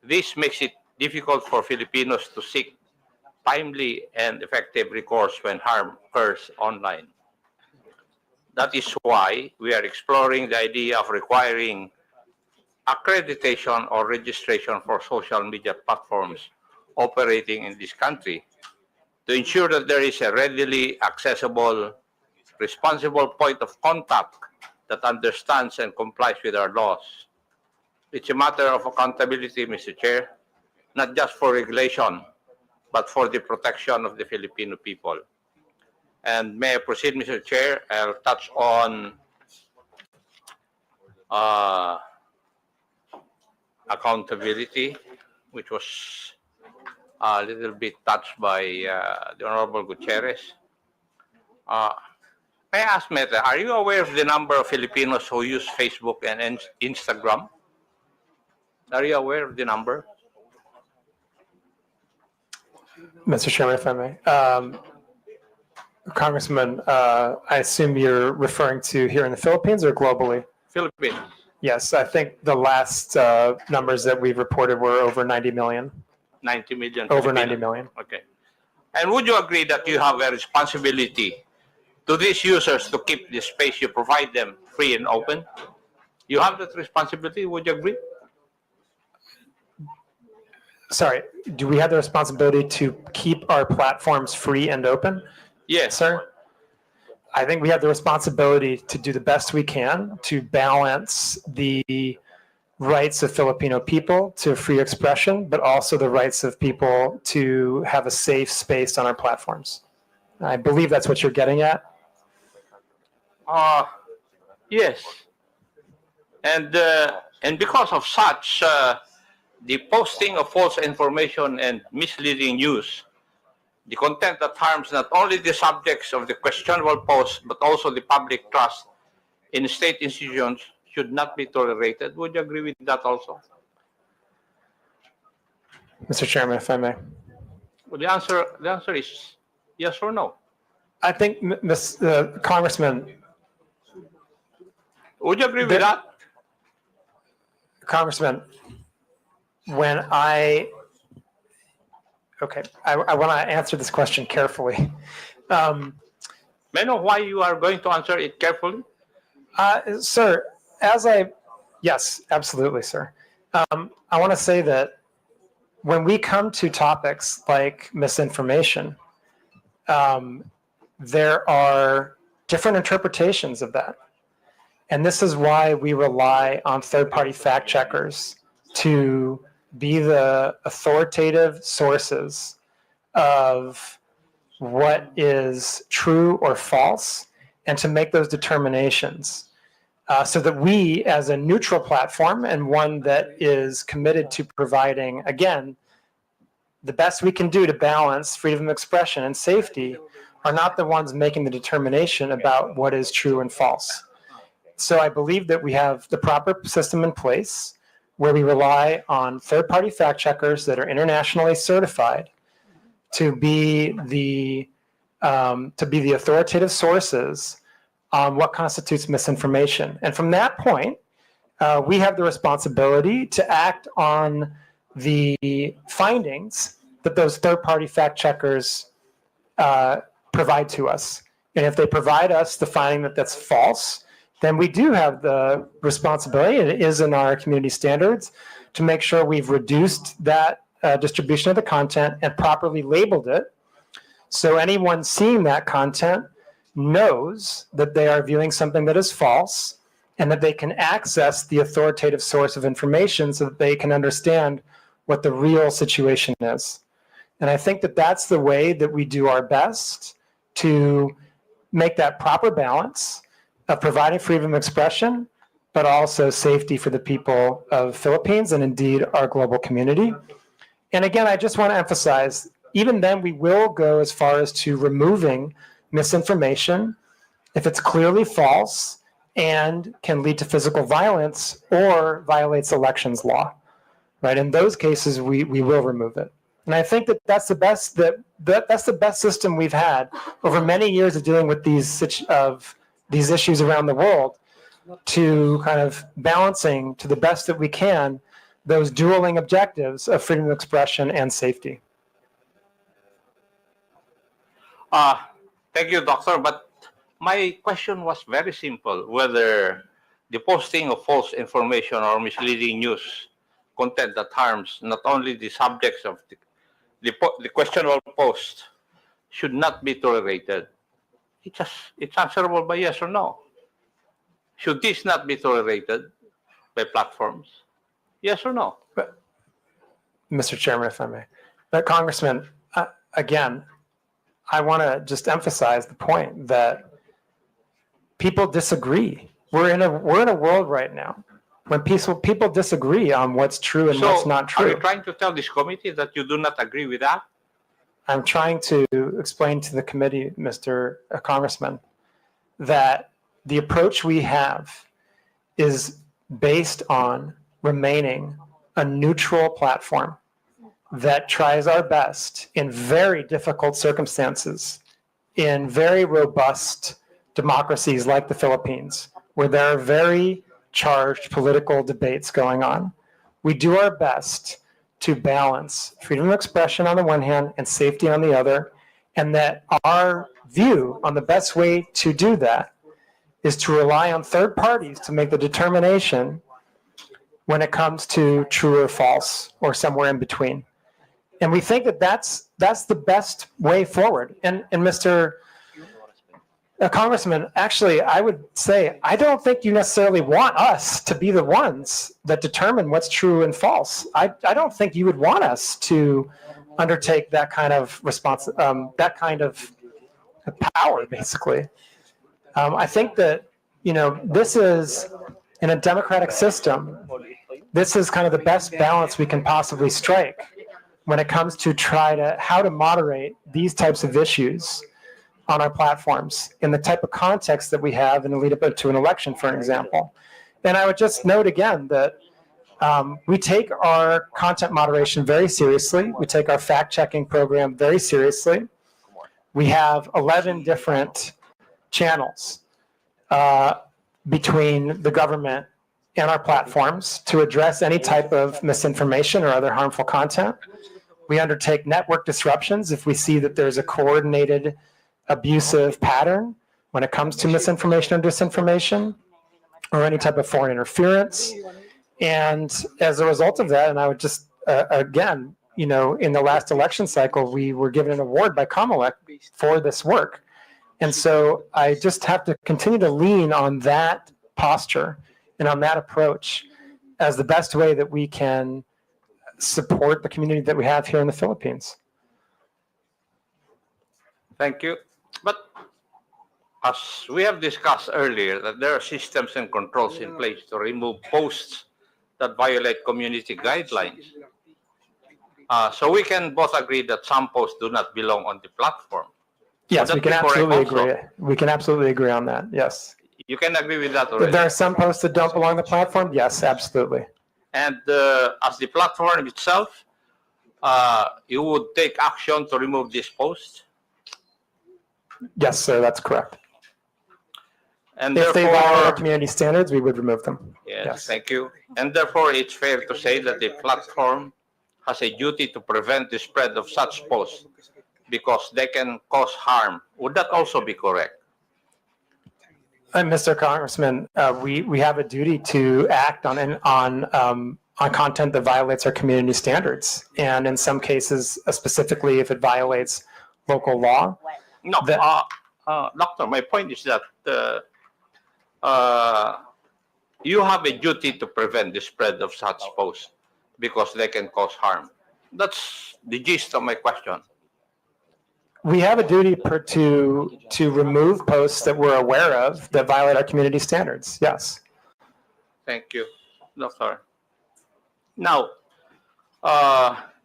This makes it difficult for Filipinos to seek timely and effective recourse when harm occurs online. That is why we are exploring the idea of requiring accreditation or registration for social media platforms operating in this country to ensure that there is a readily accessible, responsible point of contact that understands and complies with our laws. It's a matter of accountability, Mr. Chair, not just for regulation, but for the protection of the Filipino people. And may I proceed, Mr. Chair? I'll touch on accountability, which was a little bit touched by the Honorable Gutierrez. May I ask, Meta, are you aware of the number of Filipinos who use Facebook and Instagram? Are you aware of the number? Mr. Chairman, if I may. Congressman, I assume you're referring to here in the Philippines or globally? Philippines. Yes, I think the last numbers that we've reported were over 90 million. 90 million. Over 90 million. Okay. And would you agree that you have a responsibility to these users to keep the space you provide them free and open? You have that responsibility, would you agree? Sorry, do we have the responsibility to keep our platforms free and open? Yes. Sir? I think we have the responsibility to do the best we can to balance the rights of Filipino people to free expression, but also the rights of people to have a safe space on our platforms. I believe that's what you're getting at. Yes. And because of such, the posting of false information and misleading news, the content that harms not only the subjects of the questionable post, but also the public trust in state institutions should not be tolerated. Would you agree with that also? Mr. Chairman, if I may. Well, the answer is yes or no. I think, Congressman, Would you agree with that? Congressman, when I want to answer this question carefully. May I know why you are going to answer it carefully? Sir, yes, absolutely, sir. I want to say that when we come to topics like misinformation, there are different interpretations of that. And this is why we rely on third-party fact checkers to be the authoritative sources of what is true or false and to make those determinations so that we, as a neutral platform and one that is committed to providing, again, the best we can do to balance freedom of expression and safety, are not the ones making the determination about what is true and false. So I believe that we have the proper system in place where we rely on third-party fact checkers that are internationally certified to be the authoritative sources on what constitutes misinformation. And from that point, we have the responsibility to act on the findings that those third-party fact checkers provide to us. And if they provide us the finding that that's false, then we do have the responsibility, and it is in our community standards, to make sure we've reduced that distribution of the content and properly labeled it. So anyone seeing that content knows that they are viewing something that is false and that they can access the authoritative source of information so that they can understand what the real situation is. And I think that that's the way that we do our best to make that proper balance of providing freedom of expression, but also safety for the people of Philippines and indeed our global community. And again, I just want to emphasize, even then we will go as far as to removing misinformation if it's clearly false and can lead to physical violence or violates elections law, right? In those cases, we will remove it. And I think that that's the best that's the best system we've had over many years of dealing with these issues around the world, to kind of balancing to the best that we can those dueling objectives of freedom of expression and safety. Thank you, Doctor. But my question was very simple, whether the posting of false information or misleading news content that harms not only the subjects of the questionable post should not be tolerated. It's answerable by yes or no. Should this not be tolerated by platforms? Yes or no? But, Mr. Chairman, if I may. But Congressman, again, I want to just emphasize the point that people disagree. We're in a world right now when people disagree on what's true and what's not true. Are you trying to tell this committee that you do not agree with that? I'm trying to explain to the committee, Mr. Congressman, that the approach we have is based on remaining a neutral platform that tries our best in very difficult circumstances, in very robust democracies like the Philippines, where there are very charged political debates going on. We do our best to balance freedom of expression on the one hand and safety on the other, and that our view on the best way to do that is to rely on third parties to make the determination when it comes to true or false or somewhere in between. And we think that that's the best way forward. And Mr. Congressman, actually, I would say, I don't think you necessarily want us to be the ones that determine what's true and false. I don't think you would want us to undertake that kind of that kind of power, basically. I think that, this is, in a democratic system, this is kind of the best balance we can possibly strike when it comes to how to moderate these types of issues on our platforms in the type of context that we have in the lead up to an election, for example. And I would just note again that We take our content moderation very seriously. We take our fact-checking program very seriously. We have 11 different channels between the government and our platforms to address any type of misinformation or other harmful content. We undertake network disruptions if we see that there's a coordinated abusive pattern when it comes to misinformation or disinformation or any type of foreign interference. And as a result of that, and I would just, again, in the last election cycle, we were given an award by Comelec for this work. And so I just have to continue to lean on that posture and on that approach as the best way that we can support the community that we have here in the Philippines. Thank you. But as we have discussed earlier, that there are systems and controls in place to remove posts that violate community guidelines. So we can both agree that some posts do not belong on the platform. Yes, Would we that can be correct absolutely also? agree. We can absolutely agree on that. Yes. You can agree with that That already. there are some posts that don't belong on the platform? Yes, absolutely. And as the platform itself, you would take action to remove this post? Yes, sir, that's correct. And If they violate our therefore, community standards, we would remove them. yes, thank you. And therefore, it's fair to say that the platform has a duty to prevent the spread of such posts because they can cause harm. Would that also be correct? And Mr. Congressman, we have a duty to act on content that violates our community standards. And in some cases, specifically if it violates local law. No, Doctor, my point is that you have a duty to prevent the spread of such posts because they can cause harm. That's the gist of my question. We have a duty to remove posts that we're aware of that violate our community standards. Yes. Thank you, Doctor. Now,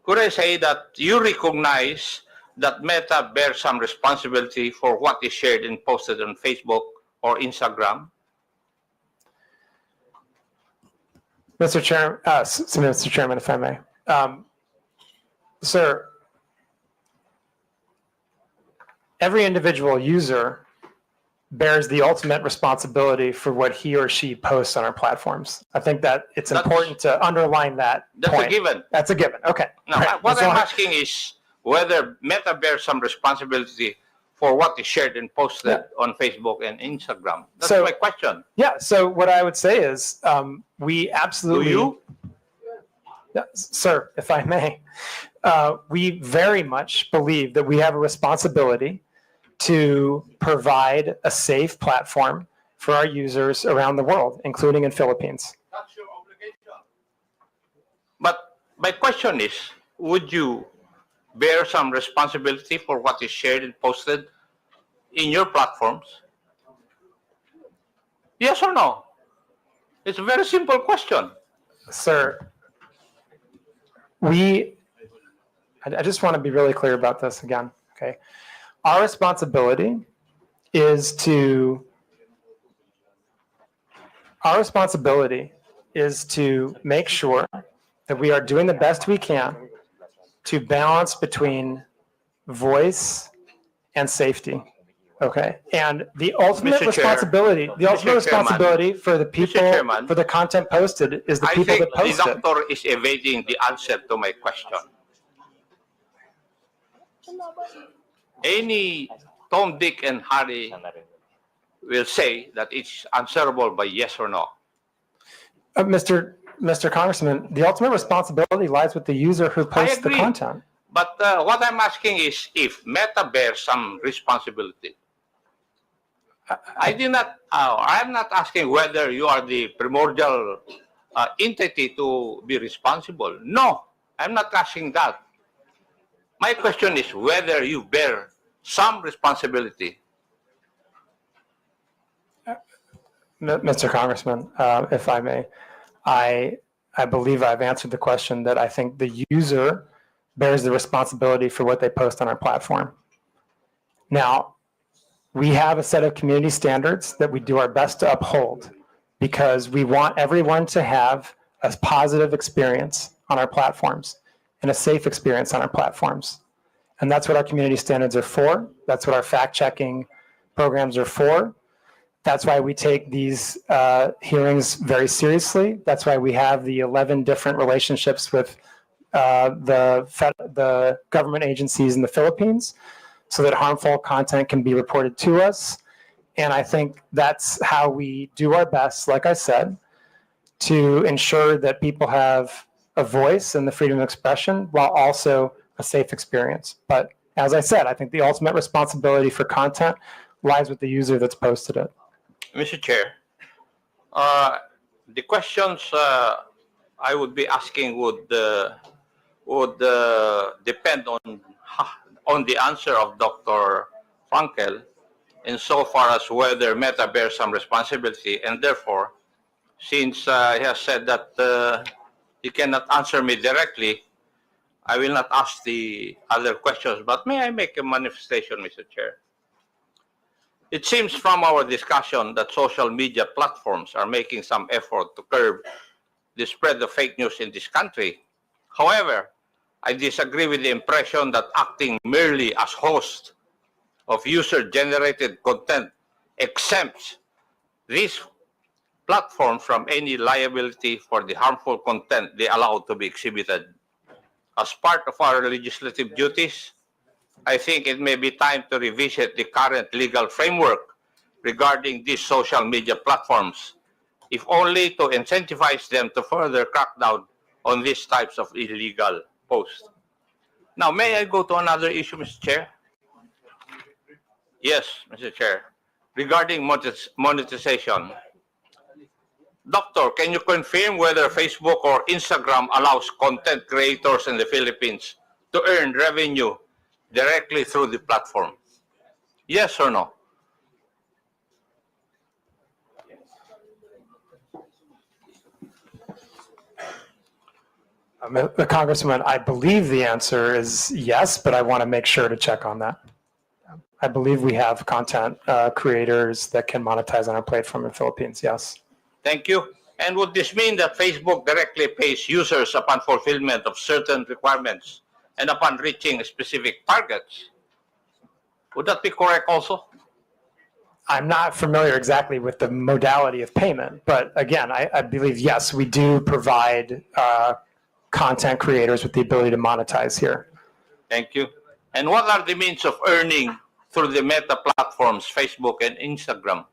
could I say that you recognize that Meta bears some responsibility for what is shared and posted on Facebook or Instagram? Mr. Chairman, if I may. Sir, every individual user bears the ultimate responsibility for what he or she posts on our platforms. I think that it's important to underline that That's point. a given. That's a given. Okay. Now, Right. what So I'm asking is whether Meta bears some responsibility for what is shared and posted on Facebook and Instagram. That's So- my question. Yeah, so what I would say is we absolutely. Do you? Yeah, sir, if I may, we very much believe that we have a responsibility to provide a safe platform for our users around the world, including in Philippines. That's your obligation. But my question is, would you bear some responsibility for what is shared and posted in your platforms? Yes or no? It's a very simple question. Sir, I just want to be really clear about this again, okay? Our responsibility is to make sure that we are doing the best we can to balance between voice and safety. Okay, and the ultimate Mr. Chair, responsibility, Mr. Chairman, for the people, Chairman, for the content posted is the I people think that post the it. doctor is evading the answer to my question. Any Tom, Dick, and Harry will say that it's answerable by yes or no. Mr. Congressman, the ultimate responsibility lies with the user who posts the agree. content. But what I'm asking is if Meta bears some responsibility. I'm not asking whether you are the primordial entity to be responsible. No, I'm not asking that. My question is whether you bear some responsibility. Mr. Congressman, if I may, I believe I've answered the question that I think the user bears the responsibility for what they post on our platform. Now, we have a set of community standards that we do our best to uphold because we want everyone to have a positive experience on our platforms and a safe experience on our platforms. And that's what our community standards are for. That's what our fact-checking programs are for. That's why we take these hearings very seriously. That's why we have the 11 different relationships with the government agencies in the Philippines so that harmful content can be reported to us. And I think that's how we do our best, like I said, to ensure that people have a voice and the freedom of expression while also a safe experience. But as I said, I think the ultimate responsibility for content lies with the user that's posted it. Mr. Chair, the questions I would be asking would depend on the answer of Dr. Frankel insofar as whether Meta bears some responsibility, and therefore, since he has said that he cannot answer me directly, I will not ask the other questions. But may I make a manifestation, Mr. Chair? It seems from our discussion that social media platforms are making some effort to curb the spread of fake news in this country. However, I disagree with the impression that acting merely as host of user-generated content exempts these platforms from any liability for the harmful content they allow to be exhibited. As part of our legislative duties, I think it may be time to revisit the current legal framework regarding these social media platforms, if only to incentivize them to further crack down on these types of illegal posts. Now, may I go to another issue, Mr. Chair? Yes, Mr. Chair. Regarding monetization, Doctor, can you confirm whether Facebook or Instagram allows content creators in the Philippines to earn revenue directly through the platform? Yes or no? Congressman, I believe the answer is yes, but I want to make sure to check on that. I believe we have content creators that can monetize on our platform in the Philippines, yes. Thank you. And would this mean that Facebook directly pays users upon fulfillment of certain requirements and upon reaching specific targets? Would that be correct also? I'm not familiar exactly with the modality of payment, but again, I believe, yes, we do provide content creators with the ability to monetize here. Thank you. And what are the means of earning through the Meta platforms, Facebook and Instagram?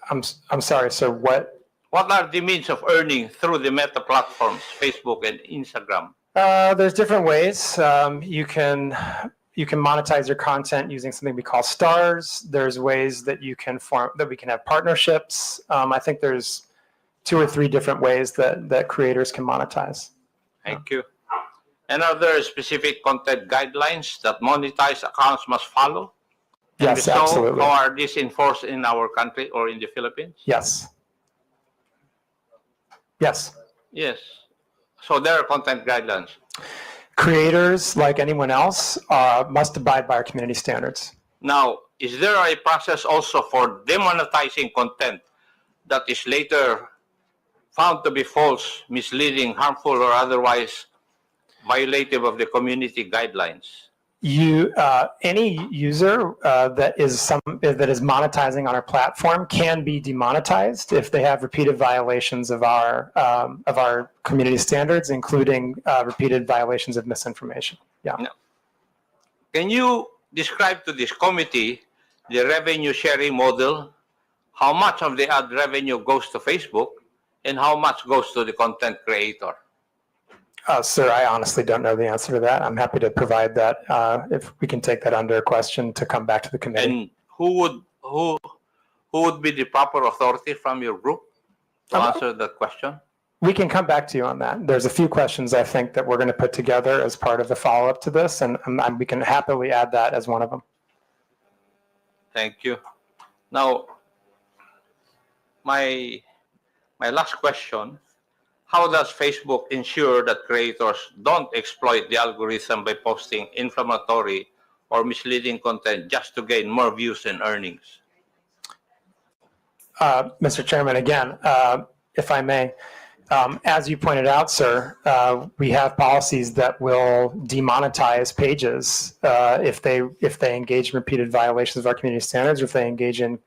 I'm sorry, sir, what? What are the means of earning through the Meta platforms, Facebook and Instagram? There's different ways. You can monetize your content using something we call stars. There's ways that we can have partnerships. I think there's 2 or 3 different ways that creators can monetize. Thank you. And are there specific content guidelines that monetized accounts must follow? Yes, if so, absolutely. How are these enforced in our country or in the Philippines? Yes. Yes. Yes. So there are content guidelines. Creators, like anyone else, must abide by our community standards. Now, is there a process also for demonetizing content that is later found to be false, misleading, harmful, or otherwise violative of the community guidelines? Any user that is monetizing on our platform can be demonetized if they have repeated violations of our community standards, including repeated violations of misinformation. Yeah. Now, can you describe to this committee the revenue sharing model? How much of the ad revenue goes to Facebook and how much goes to the content creator? Sir, I honestly don't know the answer to that. I'm happy to provide that if we can take that under question to come back to the committee. And who would be the proper authority from your group to answer that question? We can come back to you on that. There's a few questions I think that we're going to put together as part of the follow-up to this, and we can happily add that as one of them. Thank you. Now, my last question. How does Facebook ensure that creators don't exploit the algorithm by posting inflammatory or misleading content just to gain more views and earnings? Mr. Chairman, again, if I may. As you pointed out, sir, we have policies that will demonetize pages if they engage in repeated violations of our community standards, or if they engage in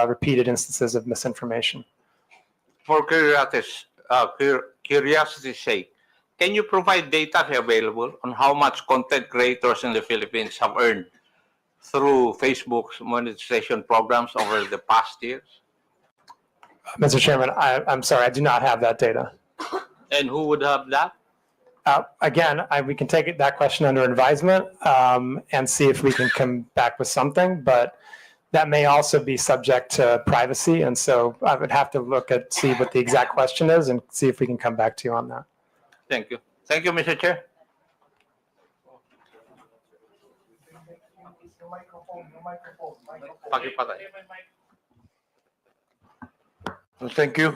repeated instances of misinformation. For curiosity's sake, can you provide data available on how much content creators in the Philippines have earned through Facebook's monetization programs over the past years? Mr. Chairman, I'm sorry, I do not have that data. And who would have that? Again, we can take that question under advisement and see if we can come back with something, but that may also be subject to privacy. And so I would have to see what the exact question is and see if we can come back to you on that. Thank you. Thank you, Mr. Chair. Thank you.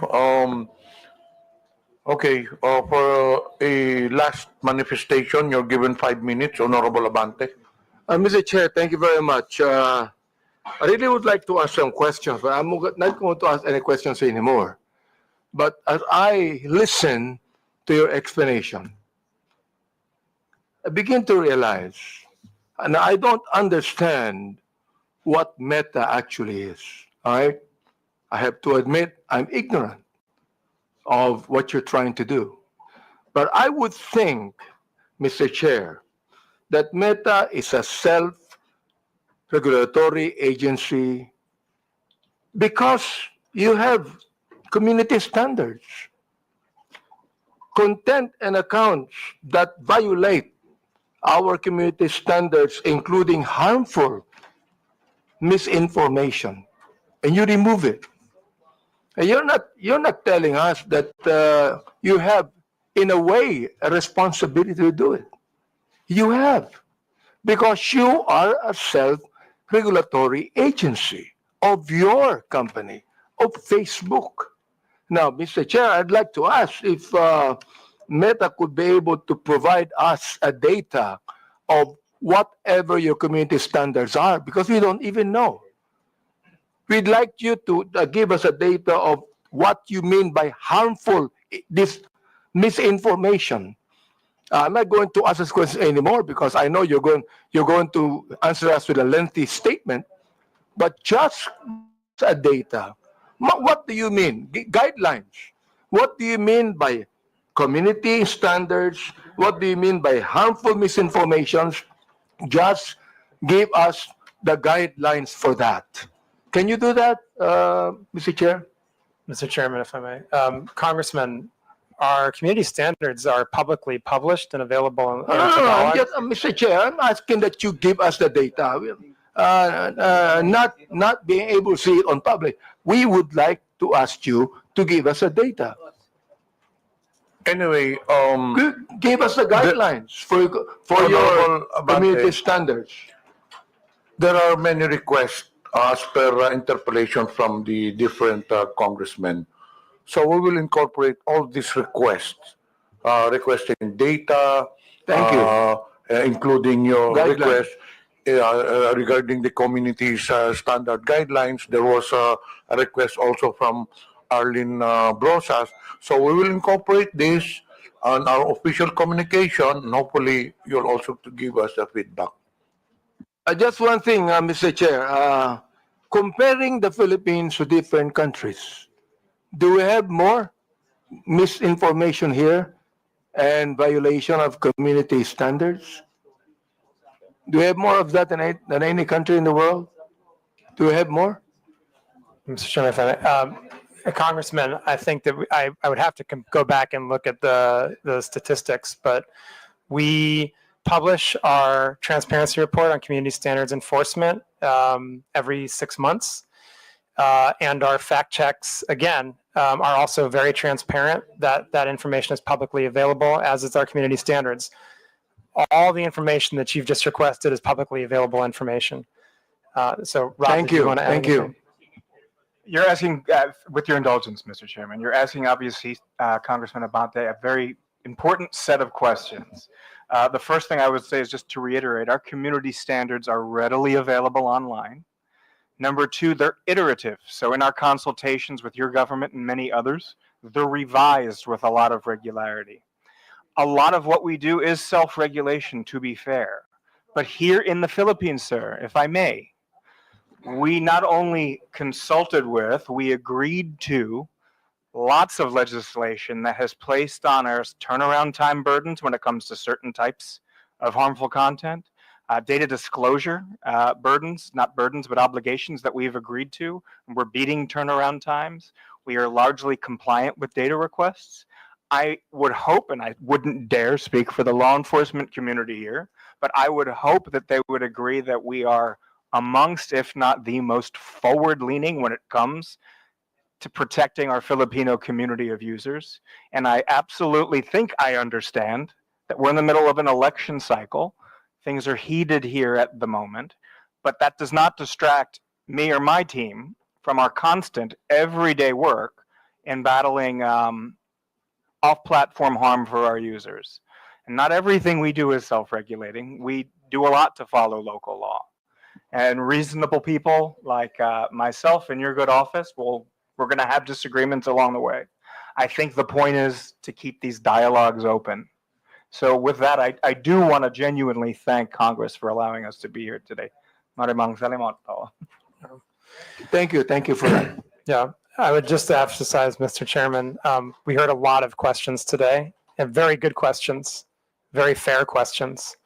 Okay, for a last manifestation, you're given 5 minutes, Honorable Abante. Mr. Chair, thank you very much. I really would like to ask some questions, but I'm not going to ask any questions anymore. But as I listen to your explanation, I begin to realize, and I don't understand what Meta actually is. All right? I have to admit I'm ignorant of what you're trying to do. But I would think, Mr. Chair, that Meta is a self-regulatory agency because you have community standards. Content and accounts that violate our community standards, including harmful misinformation, and you remove it. And you're not telling us that you have, in a way, a responsibility to do it. You have, because you are a self-regulatory agency of your company, of Facebook. Now, Mr. Chair, I'd like to ask if Meta could be able to provide us a data of whatever your community standards are, because we don't even know. We'd like you to give us a data of what you mean by harmful misinformation. I'm not going to ask this question anymore because I know you're going to answer us with a lengthy statement, but just a data. What do you mean? Guidelines. What do you mean by community standards? What do you mean by harmful misinformations? Just give us the guidelines for that. Can you do that, Mr. Chair? Mr. Chairman, if I may. Congressman, our community standards are publicly published and available on Mr. Chair, I'm asking that you give us the data. Not being able to see it on public. We would like to ask you to give us the data. Anyway, give us the guidelines for your community standards. There are many requests as per interpellation from the different congressmen. So we will incorporate all these requests, requesting data. Thank you. Including your Guidelines. request regarding the community's standard guidelines. There was a request also from Arlene Brosas. So we will incorporate this on our official communication, and hopefully you'll also to give us the feedback. Just one thing, Mr. Chair. Comparing the Philippines to different countries, do we have more misinformation here and violation of community standards? Do we have more of that than any country in the world? Do we have more? Mr. Chairman, if I may. Congressman, I think that I would have to go back and look at the statistics, but we publish our transparency report on community standards enforcement every 6 months. And our fact checks, again, are also very transparent. That information is publicly available, as is our community standards. All the information that you've just requested is publicly available information. So, Rob, Thank did you. want to add Thank you. anything? You're asking, with your indulgence, Mr. Chairman, you're asking, obviously, Congressman Abante, a very important set of questions. The first thing I would say is just to reiterate, our community standards are readily available online. Number two, they're iterative. So in our consultations with your government and many others, they're revised with a lot of regularity. A lot of what we do is self-regulation, to be fair. But here in the Philippines, sir, if I may, we not only consulted with, we agreed to lots of legislation that has placed on us turnaround time burdens when it comes to certain types of harmful content, data disclosure burdens, not burdens, but obligations that we've agreed to. We're beating turnaround times. We are largely compliant with data requests. I would hope, and I wouldn't dare speak for the law enforcement community here, but I would hope that they would agree that we are amongst, if not the most forward-leaning when it comes to protecting our Filipino community of users. And I absolutely think I understand that we're in the middle of an election cycle. Things are heated here at the moment, but that does not distract me or my team from our constant everyday work in battling off-platform harm for our users. And not everything we do is self-regulating. We do a lot to follow local law. And reasonable people like myself in your good office, we're going to have disagreements along the way. I think the point is to keep these dialogues open. So with that, I do want to genuinely thank Congress for allowing us to be here today. Maraming salamat po. Thank you for that. Yeah, I would just emphasize, Mr. Chairman, we heard a lot of questions today, and very good questions, very fair questions.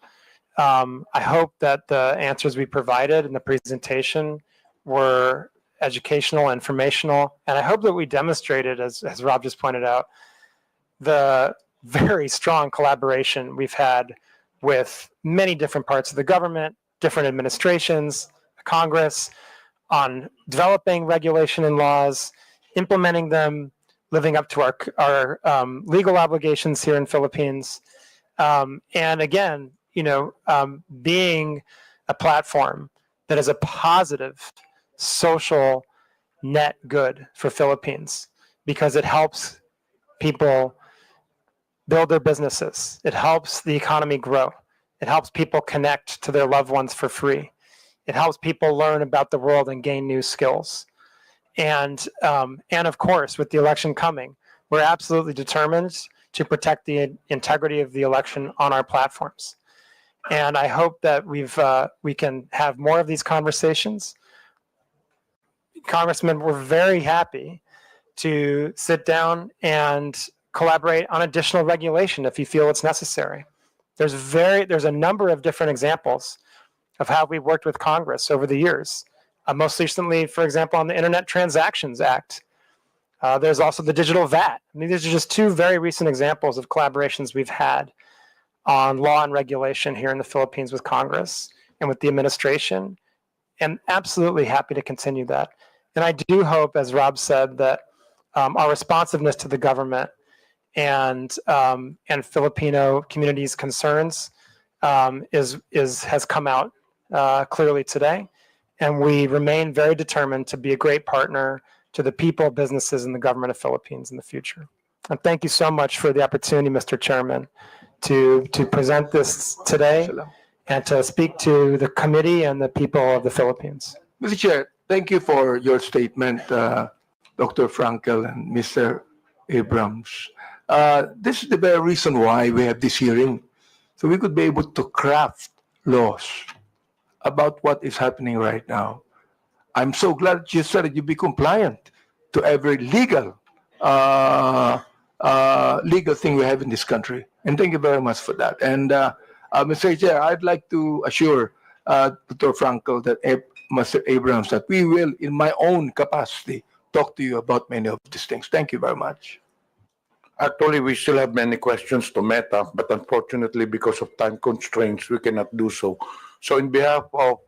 I hope that the answers we provided in the presentation were educational, informational, and I hope that we demonstrated, as Rob just pointed out, the very strong collaboration we've had with many different parts of the government, different administrations, Congress, on developing regulation and laws, implementing them, living up to our legal obligations here in Philippines, and again, being a platform that is a positive social net good for Philippines, because it helps people build their businesses. It helps the economy grow. It helps people connect to their loved ones for free. It helps people learn about the world and gain new skills. And of course, with the election coming, we're absolutely determined to protect the integrity of the election on our platforms. And I hope that we can have more of these conversations. Congressman, we're very happy to sit down and collaborate on additional regulation if you feel it's necessary. There's a number of different examples of how we worked with Congress over the years. Most recently, for example, on the Internet Transactions Act. There's also the digital VAT. I mean, these are just two very recent examples of collaborations we've had on law and regulation here in the Philippines with Congress and with the administration, and absolutely happy to continue that. And I do hope, as Rob said, that our responsiveness to the government and Filipino community's concerns has come out clearly today, and we remain very determined to be a great partner to the people, businesses, and the government of Philippines in the future. And thank you so much for the opportunity, Mr. Chairman, to present this today and to speak to the committee and the people of the Philippines. Mr. Chair, thank you for your statement, Dr. Frankel and Mr. Abrams. This is the very reason why we have this hearing, so we could be able to craft laws about what is happening right now. I'm so glad you said that you be compliant to every legal thing we have in this country. And thank you very much for that. And Mr. Chair, I'd like to assure Dr. Frankel that Mr. Abrams that we will, in my own capacity, talk to you about many of these things. Thank you very much. Actually, we still have many questions to Meta, but unfortunately, because of time constraints, we cannot do so. So in behalf of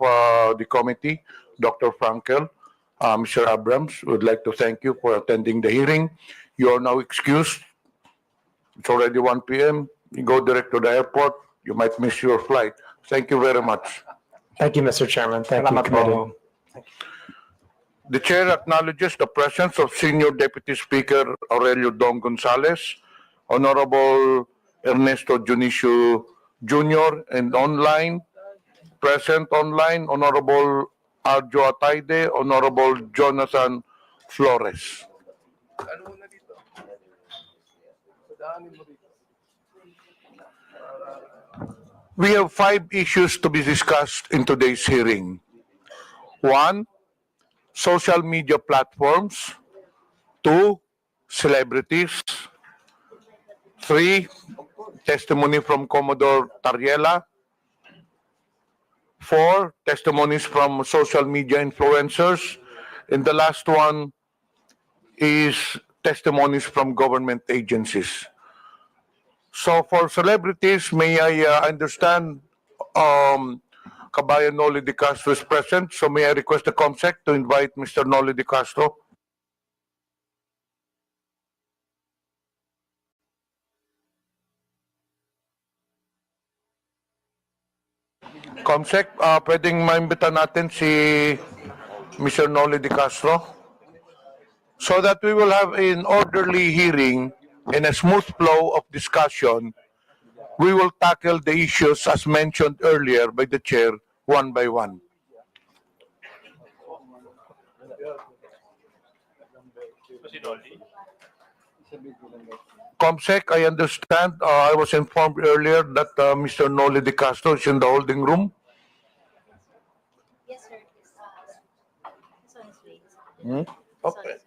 the committee, Dr. Frankel, Mr. Abrams, would like to thank you for attending the hearing. You are now excused. It's already 1 p.m. You go direct to the airport. You might miss your flight. Thank you very much. Thank you, Mr. Chairman. Thank you, committee. The chair acknowledges the presence of Senior Deputy Speaker Aurelio Dong Gonzales, Honorable Ernesto Junicio Jr., and present online, Honorable Arjo Ataide, Honorable Jonathan Flores. We have 5 issues to be discussed in today's hearing. 1, social media platforms. 2, celebrities. 3, testimony from Commodore Tariela. 4, testimonies from social media influencers. And the last one is testimonies from government agencies. So for celebrities, may I understand Kabayan Noli De Castro is present. So may I request the COMSEC to invite Mr. Noli De Castro? COMSEC, pwedeng maimbita natin si Mr. Noli De Castro so that we will have an orderly hearing and a smooth flow of discussion. We will tackle the issues as mentioned earlier by the chair one by one. COMSEC, I understand, I was informed earlier that Mr. Noli De Castro is in the holding room. Yes, sir. Okay.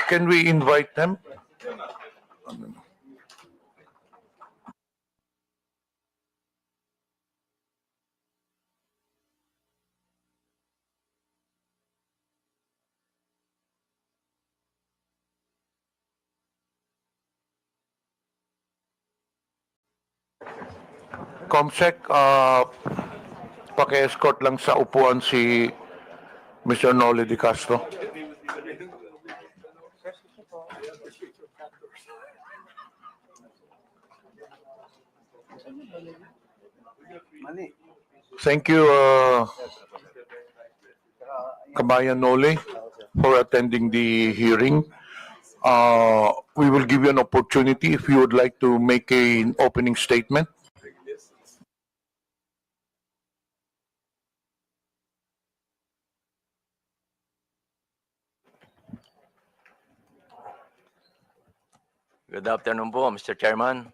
Can we invite them? COMSEC, paki-escort lang sa upuan si Mr. Noli De Castro. Thank you, Kabayan Noli, for attending the hearing. We will give you an opportunity if you would like to make an opening statement. Good afternoon po, Mr. Chairman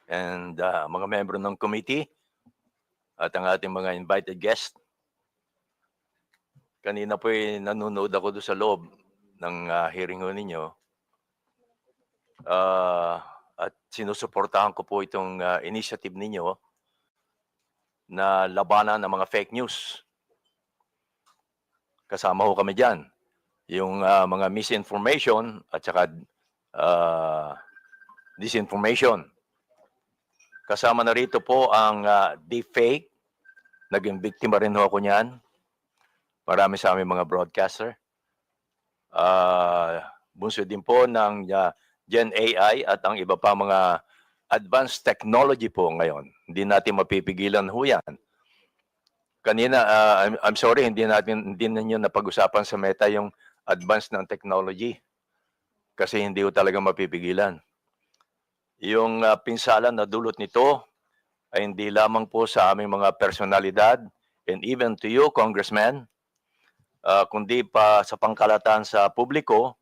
and mga membro ng committee at ang ating mga invited guest. Kanina po nanonood ako doon sa loob ng hearing ninyo at sinusuportahan ko po itong initiative ninyo na labanan ng mga fake news. Kasama ho kami dyan. Yung mga misinformation at saka disinformation. Kasama na rito po ang deepfake. Naging biktima rin ho ako niyan. Marami sa aming mga broadcaster. Bunso din po ng Gen AI at ang iba pa mga advanced technology po ngayon. Hindi natin mapipigilan ho yan. Kanina, I'm sorry, hindi ninyo napag-usapan sa Meta yung advance ng technology. Kasi hindi ho talaga mapipigilan. Yung pinsala na dulot nito ay hindi lamang po sa aming mga personalidad and even to you, Congressman, kundi pa sa pangkalatan sa publiko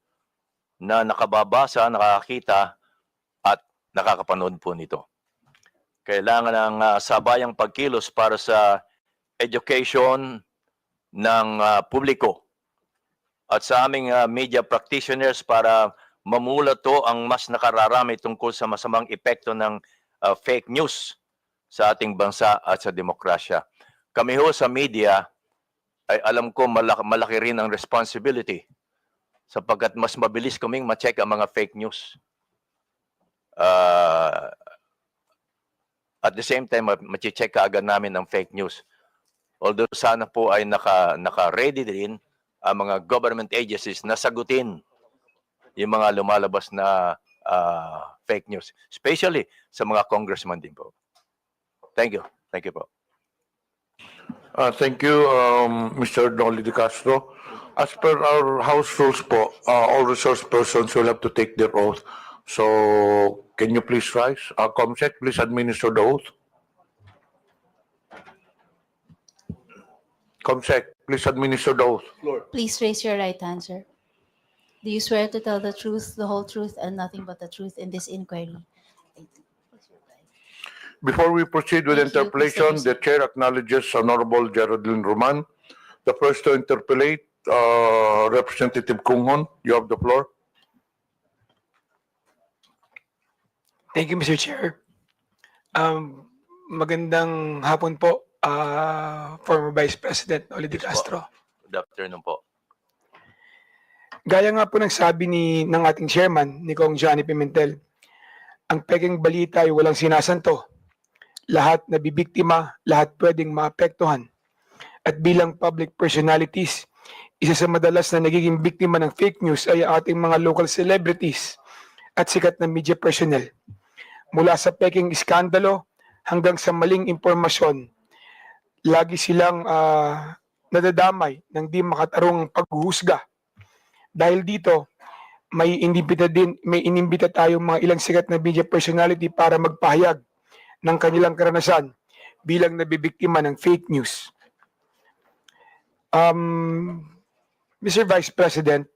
na nakababasa, nakakita at nakakapanood po nito. Kailangan ng sabayang pagkilos para sa education ng publiko at sa aming media practitioners para mamulato ang mas nakararami tungkol sa masamang epekto ng fake news sa ating bansa at sa demokrasya. Kami ho sa media ay alam ko malaki rin ang responsibility sapagkat mas mabilis kaming ma-check ang mga fake news. At the same time, ma-check kaagad namin ang fake news. Although sana po ay naka-ready din ang mga government agencies na sagutin yung mga lumalabas na fake news. Especially sa mga congressman din po. Thank you. Thank you po. Thank you, Mr. Noli De Castro. As per our House rules po, all resource persons will have to take their oath. So, can you please rise? COMSEC, please administer the oath. Comsec, please administer the oath. Please raise your right hand, sir. Do you swear to tell the truth, the whole truth, and nothing but the truth in this inquiry? Before we proceed with Thank you, interpellation, Mr. the chair acknowledges Honorable Geraldine Roman. The first to interpellate, Representative Kunghon, you have the floor. Thank you, Mr. Chair. Magandang hapon po, former Vice President Noli de Castro. Good afternoon po. Gaya nga po ng sabi ng ating chairman, ni Kong Johnny Pimentel, ang peking balita ay walang sinasanto. Lahat nabibiktima, lahat pwedeng maapektuhan. At bilang public personalities, isa sa madalas na nagiging biktima ng fake news ay ating mga local celebrities at sikat na media personnel. Mula sa peking iskandalo hanggang sa maling impormasyon, lagi silang nadadamay ng di makatarong paghuhusga. Dahil dito, may inimbita tayong mga ilang sikat na media personality para magpahayag ng kanilang karanasan bilang nabibiktima ng fake news. Mr. Vice President,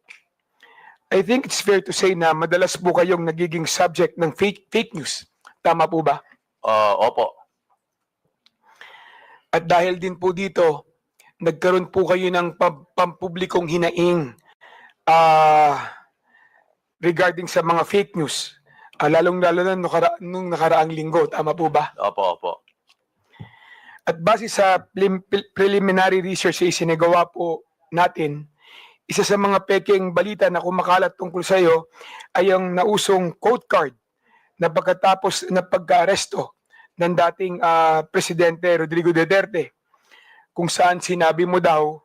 I think it's fair to say na madalas po kayong nagiging subject ng fake news. Tama po ba? Opo. At dahil din po dito, nagkaroon po kayo ng pampublikong hinaing regarding sa mga fake news. Lalong-lalo na nung nakaraang linggo. Tama po ba? Opo, opo. At base sa preliminary research na isinagawa po natin, isa sa mga peking balita na kumakalat tungkol sa iyo ay ang nausong quote card na pagkatapos na pagka-aresto ng dating Presidente Rodrigo Duterte, kung saan sinabi mo daw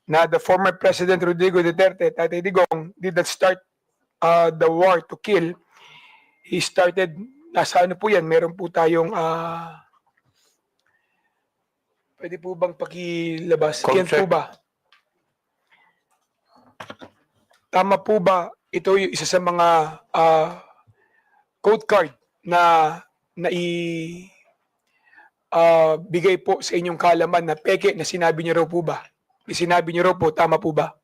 na the former President Rodrigo Duterte, Tatay Digong, did not start the war to kill. He started, nasa ano po yan, meron po tayong, pwede po bang pakilabas? Yan po ba? Tama po ba, ito yung isa sa mga code card na bigay po sa inyong kaalaman na peke na sinabi niyo raw po ba? Sinabi niyo raw po, tama po ba?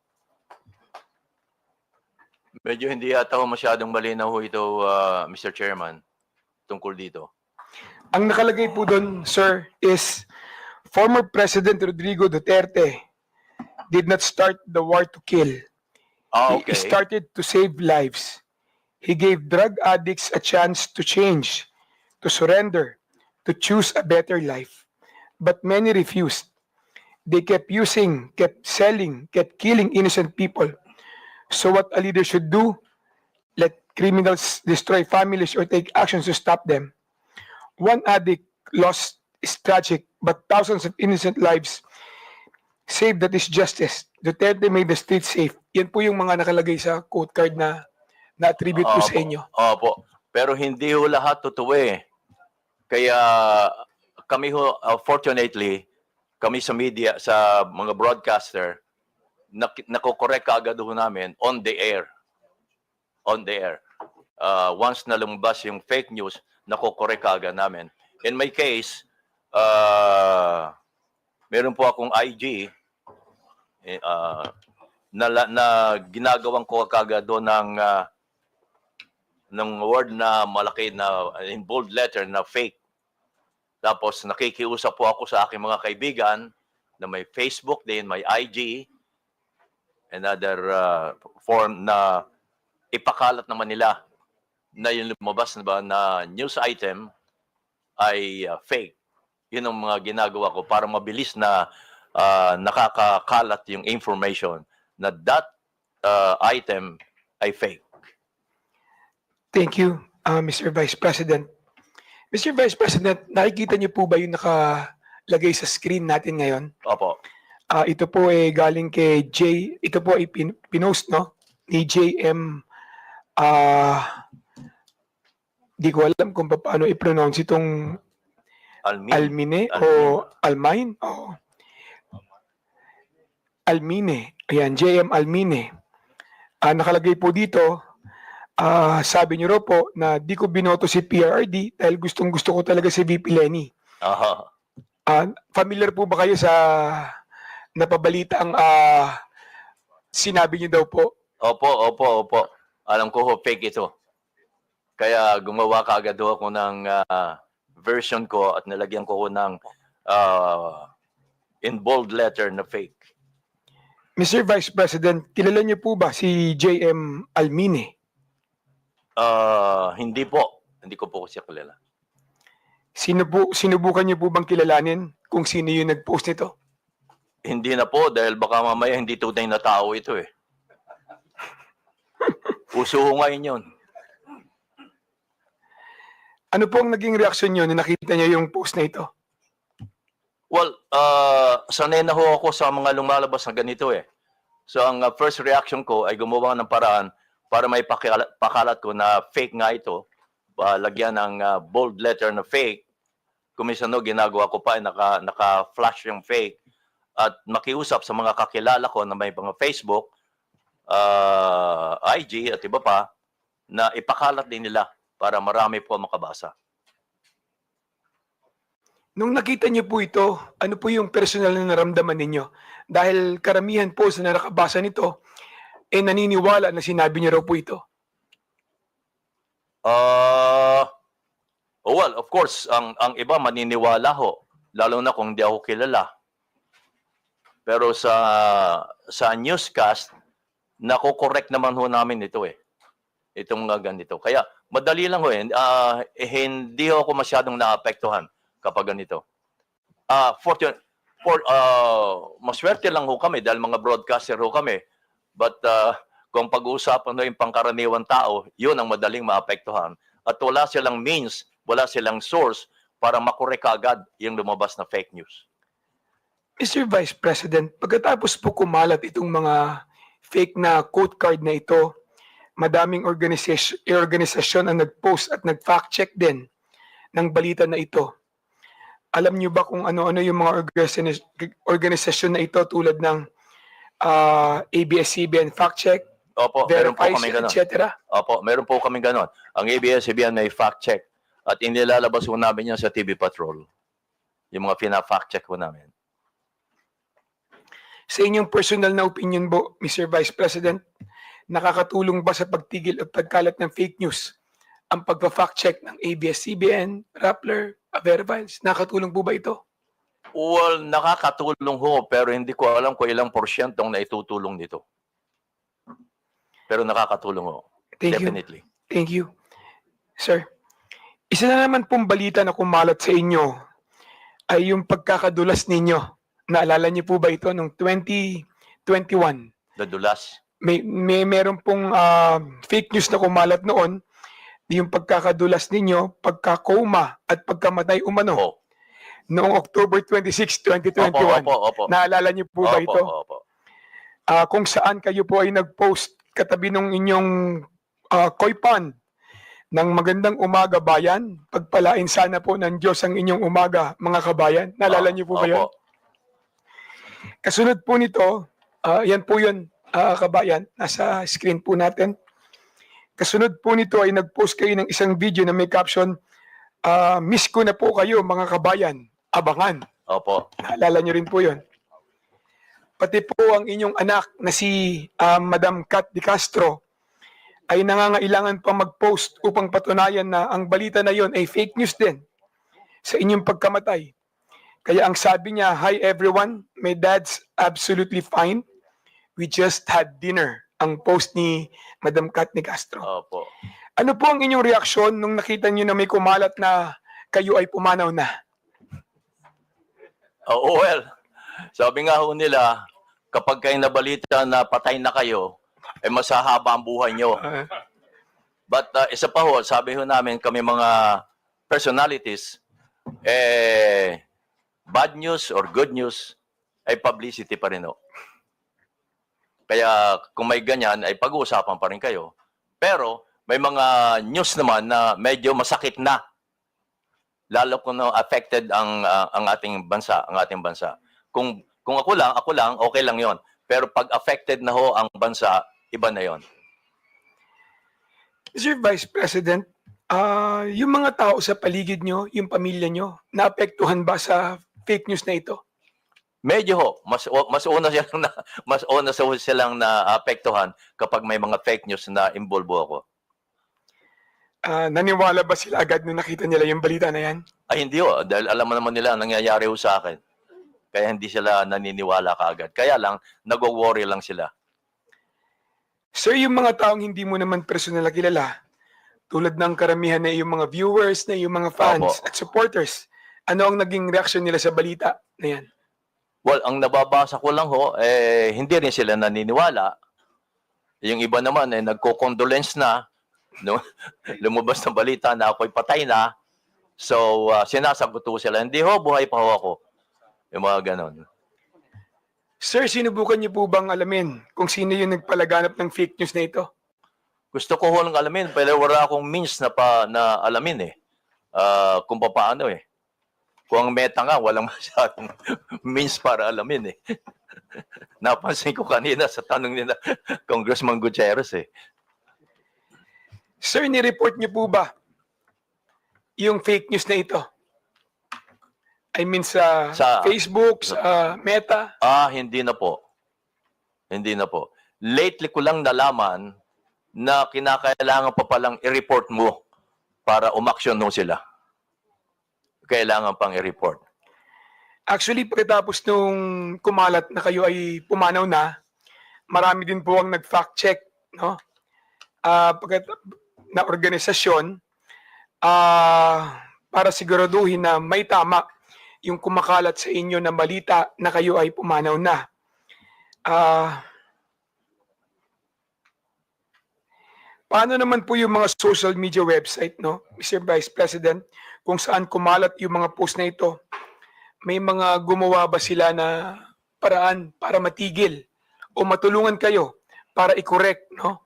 Medyo hindi yata ho masyadong malinaw ho ito, Mr. Chairman, tungkol dito. Ang nakalagay po doon, sir, is former President Rodrigo Duterte did not start the war to kill. Okay. He started to save lives. He gave drug addicts a chance to change, to surrender, to choose a better life. But many refused. They kept using, kept selling, kept killing innocent people. So what a leader should do, let criminals destroy families or take actions to stop them. One addict lost is tragic, but thousands of innocent lives saved, that is justice. Duterte made the street safe. Yan po yung mga nakalagay sa quote card na na-attribute po sa inyo. Opo. Pero hindi ho lahat totoo eh. Kaya kami ho, fortunately, kami sa media, sa mga broadcaster, nakokorek kaagad ho namin on the air. On the air. Once na lumabas yung fake news, nakokorek kaagad namin. In my case, meron po akong IG na ginagawan ko kaagad doon ng word na malaki na in bold letter na fake. Tapos nakikiusap po ako sa aking mga kaibigan na may Facebook din, may IG, another form na ipakalat naman nila na yung lumabas na ba na news item ay fake. Yun ang mga ginagawa ko para mabilis na nakakakalat yung information na that item ay fake. Thank you, Mr. Vice President. Mr. Vice President, nakikita niyo po ba yung nakalagay sa screen natin ngayon? Opo. Ito po ay galing kay ito po ay pinost, no? Ni JM, di ko alam kung paano i-pronounce itong Almine o Almine? Oh. Almine. Ayan, JM Almine. Nakalagay po dito, sabi niyo raw po na di ko binoto si PRRD dahil gustong-gusto ko talaga si VP Lenny. Aha. Familiar po ba kayo sa napabalita ang sinabi niyo daw po. Opo. Alam ko ho, fake ito. Kaya gumawa kaagad ho ako ng version ko at nilagyan ko ho ng in bold letter na fake. Mr. Vice President, kilala niyo po ba si J.M. Almine? Hindi po. Hindi ko po siya kilala. Sinubukan niyo po bang kilalanin kung sino yung nag-post nito? Hindi na po dahil baka mamaya hindi tunay na tao ito eh. Uso ho ngayon yun. Ano po ang naging reaksyon niyo nung nakita niyo yung post na ito? Well, sanay na ho ako sa mga lumalabas na ganito eh. So ang first reaction ko ay gumawa ng paraan para may pakalat ko na fake nga ito. Lagyan ng bold letter na fake. Kuminsan no, ginagawa ko pa, naka-flash yung fake. At makiusap sa mga kakilala ko na may mga Facebook, IG at iba pa, na ipakalat din nila para marami po makabasa. Nung nakita niyo po ito, ano po yung personal na naramdaman ninyo? Dahil karamihan po sa nakabasa nito, naniniwala na sinabi niyo raw po ito. Well, of course, ang iba maniniwala ho, lalo na kung hindi ako kilala. Pero sa newscast, nako-correct naman ho namin ito eh. Itong ganito. Kaya madali lang ho eh. Hindi ho ako masyadong naapektuhan kapag ganito. Maswerte lang ho kami dahil mga broadcaster ho kami. But kung pag-uusapan ho yung pangkaraniwan tao, yun ang madaling maapektuhan. At wala silang means, wala silang source para makorek agad yung lumabas na fake news. Mr. Vice President, pagkatapos po kumalat itong mga fake na quote card na ito, madaming organisasyon ang nag-post at nag-fact check din ng balita na ito. Alam niyo ba kung ano-ano yung mga organisasyon na ito tulad ng ABS-CBN Fact Check, Opo, meron po Verifies, kami ganon. etc.? Opo, meron po kami ganon. Ang ABS-CBN may fact check at inilalabas po namin yan sa TV Patrol. Yung mga fina-fact check po namin. Sa inyong personal na opinion po, Mr. Vice President, nakakatulong ba sa pagtigil at pagkalat ng fake news ang pagpa-fact check ng ABS-CBN, Rappler, Verifies? Nakakatulong po ba ito? Well, nakakatulong ho, pero hindi ko alam kung ilang porsyentong na itutulong nito. Pero nakakatulong ho. Thank you. Definitely. Thank you. Sir, isa na naman pong balita na kumalat sa inyo ay yung pagkakadulas ninyo. Naalala niyo po ba ito noong 2021? Nadulas. Meron pong fake news na kumalat noon, yung pagkakadulas ninyo, pagkakoma at pagkamatay umano. Noong October 26, 2021. Opo. Naalala niyo po ba ito? Opo. Kung saan kayo po ay nag-post katabi ng inyong koi pond ng magandang umaga bayan. Pagpalain sana po ng Diyos ang inyong umaga, mga kabayan. Naalala niyo po ba yun? Kasunod po nito, yan po yun, kabayan. Nasa screen po natin. Kasunod po nito ay nag-post kayo ng isang video na may caption, miss ko na po kayo mga kabayan, abangan. Opo. Naalala nyo rin po yun. Pati po ang inyong anak na si Madam Kat de Castro ay nangangailangan pa mag-post upang patunayan na ang balita na yon ay fake news din sa inyong pagkamatay. Kaya ang sabi niya, hi everyone, my dad's absolutely fine. We just had dinner. Ang post ni Madam Kat de Castro. Opo. Ano po ang inyong reaksyon nung nakita niyo na may kumalat na kayo ay pumanaw na? Well, sabi nga ho nila, kapag kayo nabalita na patay na kayo, ay masahaba ang buhay nyo. But isa pa ho, sabi ho namin kami mga personalities, bad news or good news ay publicity pa rin ho. Kaya kung may ganyan ay pag-uusapan pa rin kayo. Pero may mga news naman na medyo masakit na. Lalo kung affected ang ating bansa, Kung ako lang, okay lang 'yon. Pero pag affected na ho ang bansa, iba na 'yon. Mr. Vice President, yung mga tao sa paligid nyo, yung pamilya nyo, naapektuhan ba sa fake news na ito? Medyo ho, mas una silang naapektuhan kapag may mga fake news na involvo ako. Naniwala ba sila agad nung nakita nila yung balita na yan? Ay hindi ho, dahil alam mo naman nila ang nangyayari ho sa akin. Kaya hindi sila naniniwala kaagad. Kaya lang, nag-worry lang sila. Sir, yung mga taong hindi mo naman personal na kilala, tulad ng karamihan na yung mga viewers, na yung mga fans Opo. at supporters, ano ang naging reaction nila sa balita na yan? Well, ang nababasa ko lang ho, hindi rin sila naniniwala. Yung iba naman, nagko-condolence na. No? Lumabas na balita na ako'y patay na. So, sinasagot ko sila, hindi ho, buhay pa ho ako. Yung mga ganon. Sir, sinubukan niyo po bang alamin kung sino yung nagpalaganap ng fake news na ito? Gusto ko ho lang alamin, pero wala akong means na alamin kung paano Kung ang Meta nga, walang masyadong means para alamin Napansin ko kanina sa tanong nila, Congressman Gutierrez Sir, ni-report niyo po ba yung fake news na ito? I mean sa Facebook, sa Meta? Hindi na po. Hindi na po. Lately ko lang nalaman na kinakailangan pa palang i-report mo para umaksyon mo sila. Kailangan pang i-report. Actually, pagkatapos nung kumalat na kayo ay pumanaw na, marami din po ang nag-fact check, no? Na organisasyon para siguraduhin na may tama yung kumakalat sa inyo na balita na kayo ay pumanaw na. Paano naman po yung mga social media website, no, Mr. Vice President, kung saan kumalat yung mga post na ito? May mga gumawa ba sila na paraan para matigil o matulungan kayo para i-correct, no,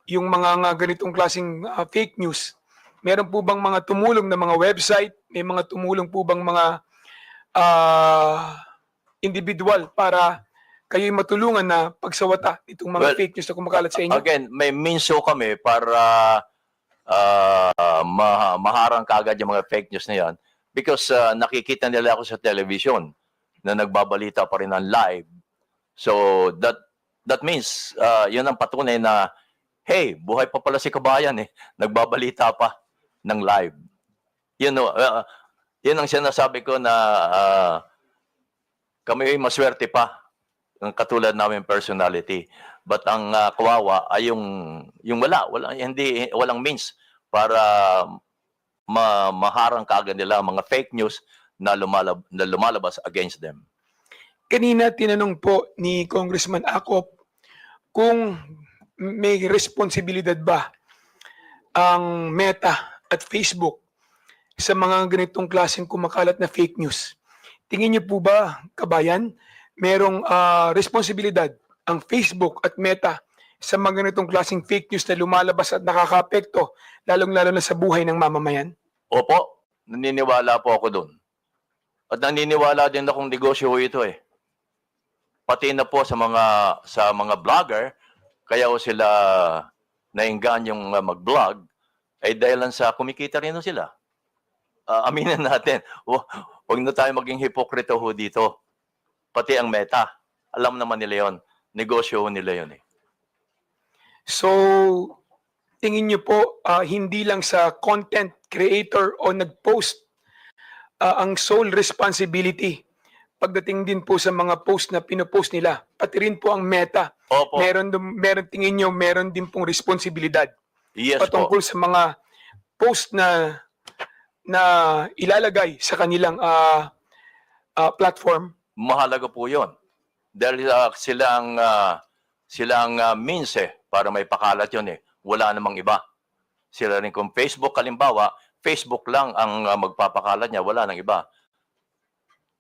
yung mga ganitong klaseng fake news? Meron po bang mga tumulong na mga website? May mga tumulong po bang mga individual para kayo'y matulungan na pagsawata itong mga fake news na kumakalat sa inyo? Again, may means kami para maharang kaagad yung mga fake news na yan because nakikita nila ako sa television na nagbabalita pa rin ng live. So that means yun ang patunay na hey, buhay pa pala si kabayan nagbabalita pa ng live. Yun ang sinasabi ko na kami ay maswerte pa ng katulad namin personality. But ang kawawa ay yung walang means para maharang kaagad nila mga fake news na lumalabas against them. Kanina tinanong po ni Congressman Acop kung may responsibilidad ba ang Meta at Facebook sa mga ganitong klaseng kumakalat na fake news. Tingin niyo po ba, kabayan, merong responsibilidad ang Facebook at Meta sa mga ganitong klaseng fake news na lumalabas at nakaka-apekto, lalong-lalo na sa buhay ng mamamayan? Opo, naniniwala po ako doon. At naniniwala din akong negosyo ito Pati na po sa mga vlogger, kaya sila naingganyong mag-vlog, ay dahil lang sa kumikita rin sila. Aminin natin, huwag na tayo maging hipokrito dito. Pati ang Meta, alam naman nila yon, negosyo nila yon So, tingin niyo po, hindi lang sa content creator o nag-post ang sole responsibility pagdating din po sa mga post na pinopost nila, pati rin po ang Meta. Opo. Meron tingin niyo, meron din pong responsibilidad Yes patungkol po. sa mga post na ilalagay sa kanilang platform. Mahalaga po yon. Dahil silang means para may pakalat yun Wala namang iba. Sila rin kung Facebook, kalimbawa, Facebook lang ang magpapakalat niya, wala nang iba.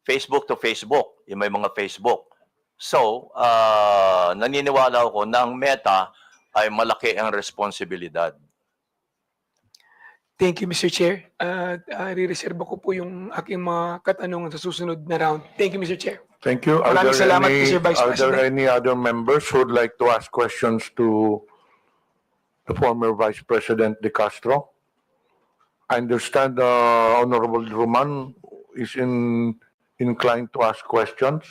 Facebook to Facebook, yung may mga Facebook. So, naniniwala ako na ang Meta ay malaki ang responsibilidad. Thank you, Mr. Chair. Re-reserve ko po yung aking mga katanungan sa susunod na round. Thank you, Mr. Chair. Thank you. Maraming salamat, Mr. Vice Are there President. any other members who would like to ask questions to the former Vice President De Castro? I understand Honorable Roman is inclined to ask questions.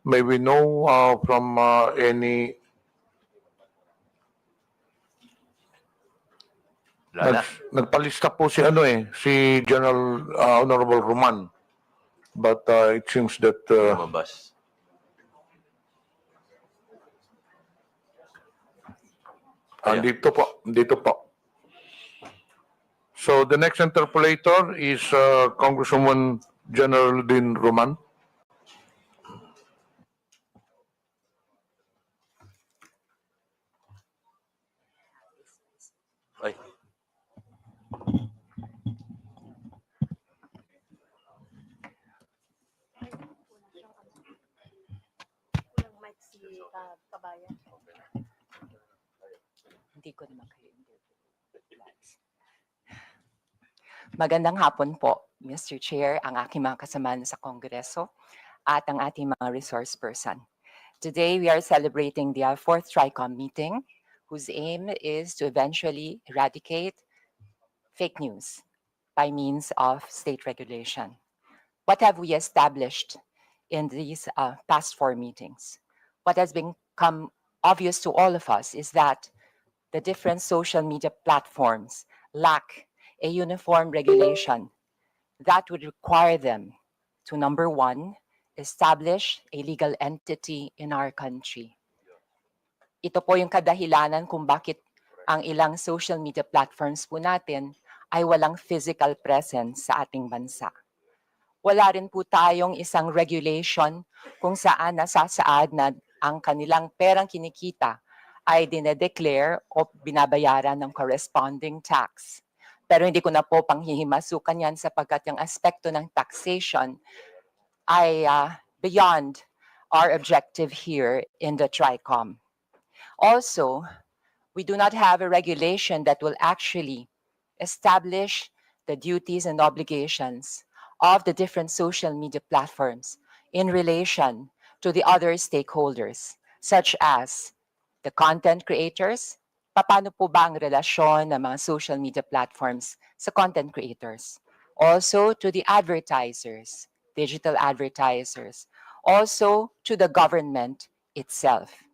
May we know from any Wala na. nagpalista po si si General Honorable Roman. But it seems that Lumabas. dito po. So the next interpolator is Congresswoman General Din Roman. Ay. Hindi ko naman kayo Magandang hapon po, Mr. Chair, ang aking mga kasamahan sa Kongreso at ang ating mga resource person. Today, we are celebrating the fourth TRICOM meeting, whose aim is to eventually eradicate fake news by means of state regulation. What have we established in these past 4 meetings? What has become obvious to all of us is that the different social media platforms lack a uniform regulation that would require them to, number 1, establish a legal entity in our country. Ito po yung kadahilanan kung bakit ang ilang social media platforms po natin ay walang physical presence sa ating bansa. Wala rin po tayong isang regulation kung saan nasasaad na ang kanilang perang kinikita ay dinedeclare o binabayaran ng corresponding tax. Pero hindi ko na po panghihimasukan yan sapagkat yung aspekto ng taxation ay beyond our objective here in the TRICOM. Also, we do not have a regulation that will actually establish the duties and obligations of the different social media platforms in relation to the other stakeholders, such as the content creators. Paano po ba ang relasyon ng mga social media platforms sa content creators? Also to the advertisers, digital advertisers. Also to the government itself.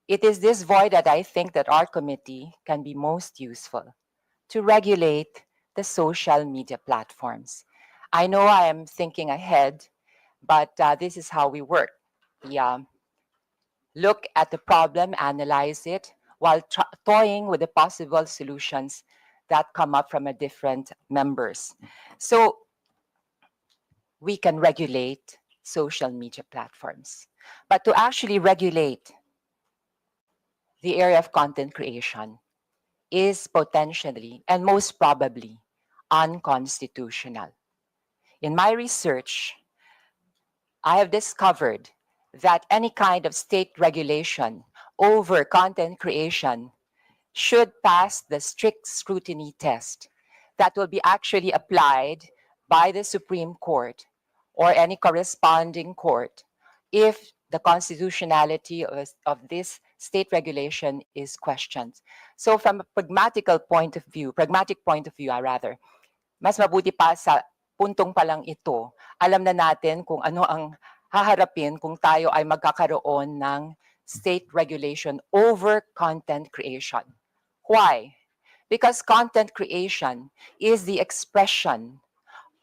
It is this void that I think that our committee can be most useful to regulate the social media platforms. I know I am thinking ahead, but this is how we work. We look at the problem, analyze it, while toying with the possible solutions that come up from a different members. So we can regulate social media platforms. But to actually regulate the area of content creation is potentially and most probably unconstitutional. In my research, I have discovered that any kind of state regulation over content creation should pass the strict scrutiny test that will be actually applied by the Supreme Court or any corresponding court if the constitutionality of this state regulation is questioned. So from a pragmatic point of view, mas mabuti pa sa puntong pa lang ito, alam na natin kung ano ang haharapin kung tayo ay magkakaroon ng state regulation over content creation. Why? Because content creation is the expression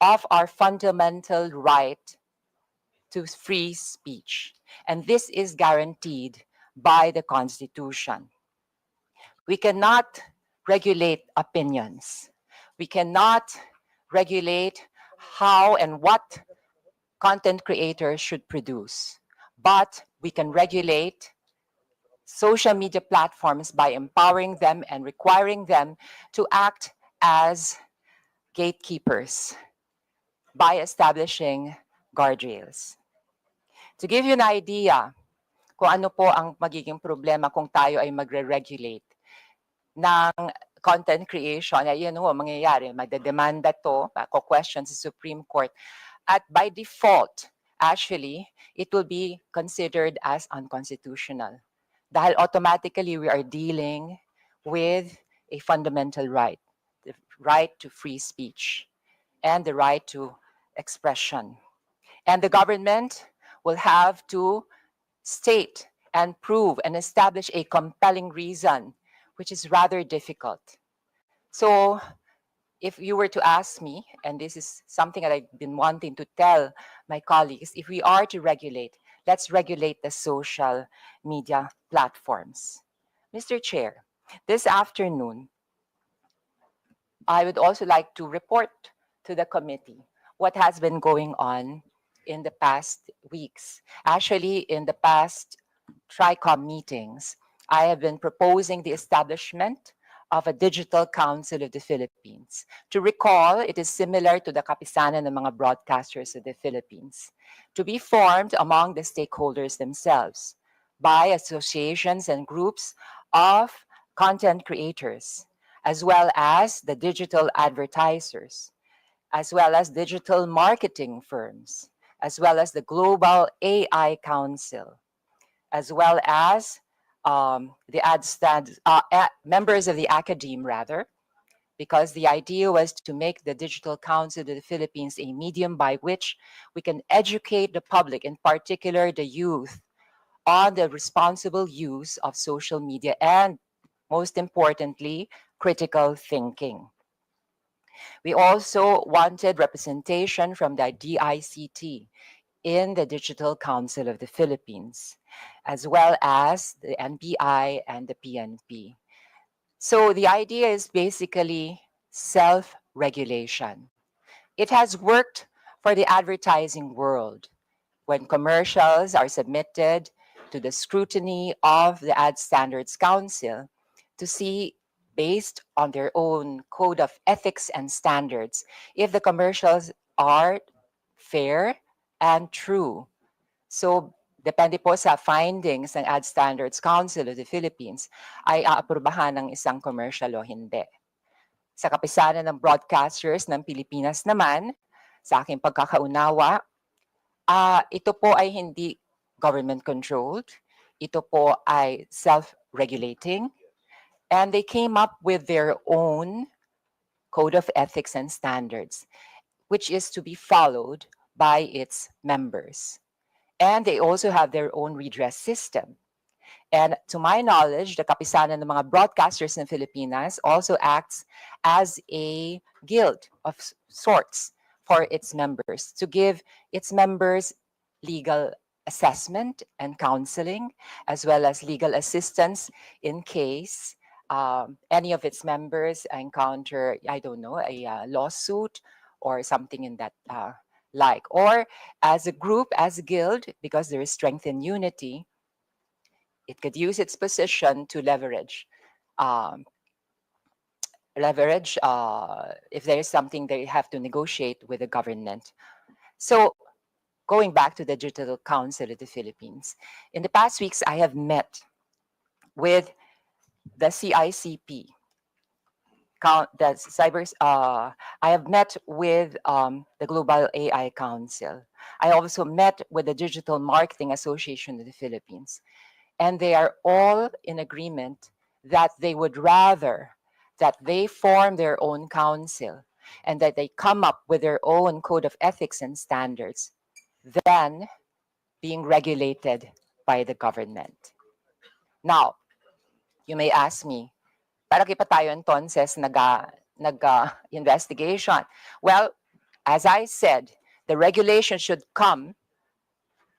of our fundamental right to free speech. And this is guaranteed by the Constitution. We cannot regulate opinions. We cannot regulate how and what content creators should produce. But we can regulate social media platforms by empowering them and requiring them to act as gatekeepers by establishing guardrails. To give you an idea kung ano po ang magiging problema kung tayo ay magre-regulate ng content creation, ay yun ho, mangyayari, magdedemanda to, question sa Supreme Court. At by default, actually, it will be considered as unconstitutional. Dahil automatically, we are dealing with a fundamental right, the right to free speech and the right to expression. And the government will have to state and prove and establish a compelling reason, which is rather difficult. So if you were to ask me, and this is something that I've been wanting to tell my colleagues, if we are to regulate, let's regulate the social media platforms. Mr. Chair, this afternoon, I would also like to report to the committee what has been going on in the past weeks. Actually, in the past TRICOM meetings, I have been proposing the establishment of a Digital Council of the Philippines. To recall, it is similar to the Kapisanan ng mga broadcasters of the Philippines, to be formed among the stakeholders themselves by associations and groups of content creators, as well as the digital advertisers, as well as digital marketing firms, as well as the Global AI Council, as well as members of the academe, rather, because the idea was to make the Digital Council of the Philippines a medium by which we can educate the public, in particular the youth, on the responsible use of social media and, most importantly, critical thinking. We also wanted representation from the DICT in the Digital Council of the Philippines, as well as the NBI and the PNP. So the idea is basically self-regulation. It has worked for the advertising world when commercials are submitted to the scrutiny of the Ad Standards Council to see, based on their own code of ethics and standards, if the commercials are fair and true. So, depende po sa findings ng Ad Standards Council of the Philippines, ay aaprubahan ng isang commercial o hindi. Sa kapisanan ng broadcasters ng Pilipinas naman, sa aking pagkakaunawa, ito po ay hindi government-controlled. Ito po ay self-regulating. And they came up with their own code of ethics and standards, which is to be followed by its members. And they also have their own redress system. And to my knowledge, the Kapisanan ng mga broadcasters in Filipinas also acts as a guild of sorts for its members, to give its members legal assessment and counseling, as well as legal assistance in case any of its members encounter, I don't know, a lawsuit or something in that like. Or as a group, as a guild, because there is strength in unity, it could use its position to leverage if there is something they have to negotiate with the government. So going back to the Digital Council of the Philippines, in the past weeks, I have met with the CICP, I have met with the Global AI Council. I also met with the Digital Marketing Association of the Philippines. And they are all in agreement that they would rather that they form their own council and that they come up with their own code of ethics and standards than being regulated by the government. Now, you may ask me, para pa tayo entonces nag-investigation? Well, as I said, the regulation should come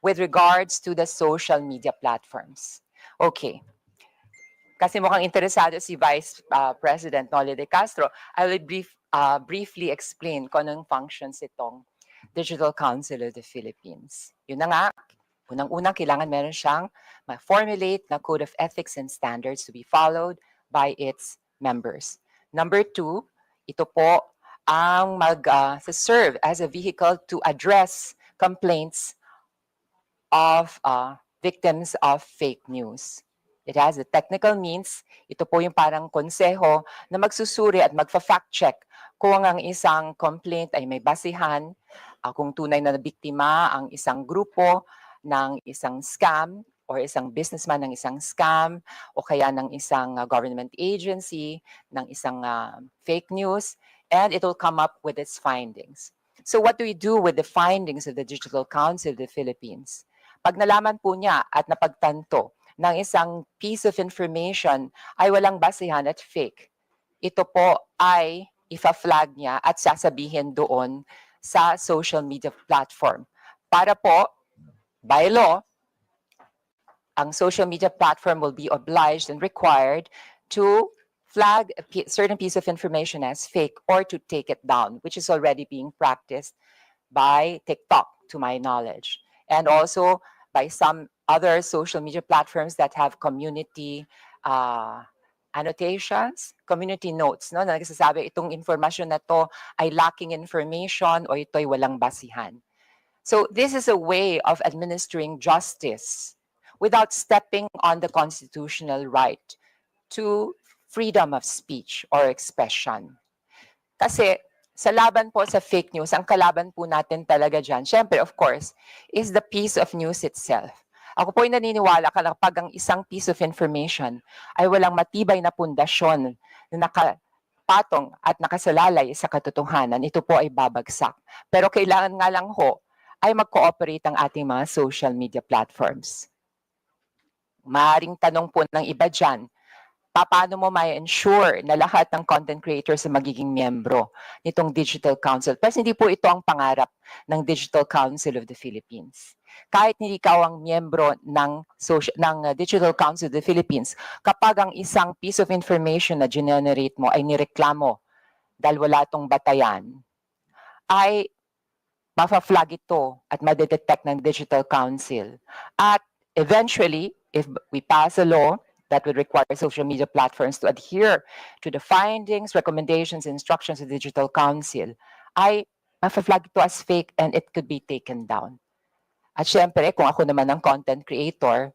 with regards to the social media platforms. Okay. Kasi mukhang interesado si Vice President Noli de Castro, I will briefly explain kung anong functions itong Digital Council of the Philippines. Yun na nga, unang-unang kailangan meron siyang ma-formulate na code of ethics and standards to be followed by its members. Number two, ito po ang mag-serve as a vehicle to address complaints of victims of fake news. It has the technical means. Ito po yung parang konseho na magsusuri at magfa-fact check kung ang isang complaint ay may basihan, kung tunay na biktima ang isang grupo ng isang scam or isang businessman ng isang scam o kaya ng isang government agency, ng isang fake news, and it will come up with its findings. So what do we do with the findings of the Digital Council of the Philippines? Pag nalaman po niya at napagtanto ng isang piece of information ay walang basehan at fake, ito po ay ifa-flag niya at sasabihin doon sa social media platform. Para po, by law, ang social media platform will be obliged and required to flag a certain piece of information as fake or to take it down, which is already being practiced by TikTok, to my knowledge, and also by some other social media platforms that have community annotations, community notes, no, na nagsasabi itong informasyon na to ay lacking information o ito'y walang basihan. So this is a way of administering justice without stepping on the constitutional right to freedom of speech or expression. Kasi sa laban po sa fake news, ang kalaban po natin talaga dyan, syempre, of course, is the piece of news itself. Ako po ay naniniwala kapag ang isang piece of information ay walang matibay na pundasyon na nakapatong at nakasalalay sa katotohanan, ito po ay babagsak. Pero kailangan nga lang ho ay mag-cooperate ang ating mga social media platforms. Maaring tanong po ng iba dyan, paano mo ma-ensure na lahat ng content creators na magiging miyembro nitong Digital Council? Pero hindi po ito ang pangarap ng Digital Council of the Philippines. Kahit hindi ikaw ang miyembro ng Digital Council of the Philippines, kapag ang isang piece of information na generate mo ay nireklamo dahil wala itong batayan, ay mafa-flag ito at madedetect ng Digital Council. At eventually, if we pass a law that would require social media platforms to adhere to the findings, recommendations, instructions of the Digital Council, ay mafa-flag ito as fake and it could be taken down. At syempre, kung ako naman ang content creator,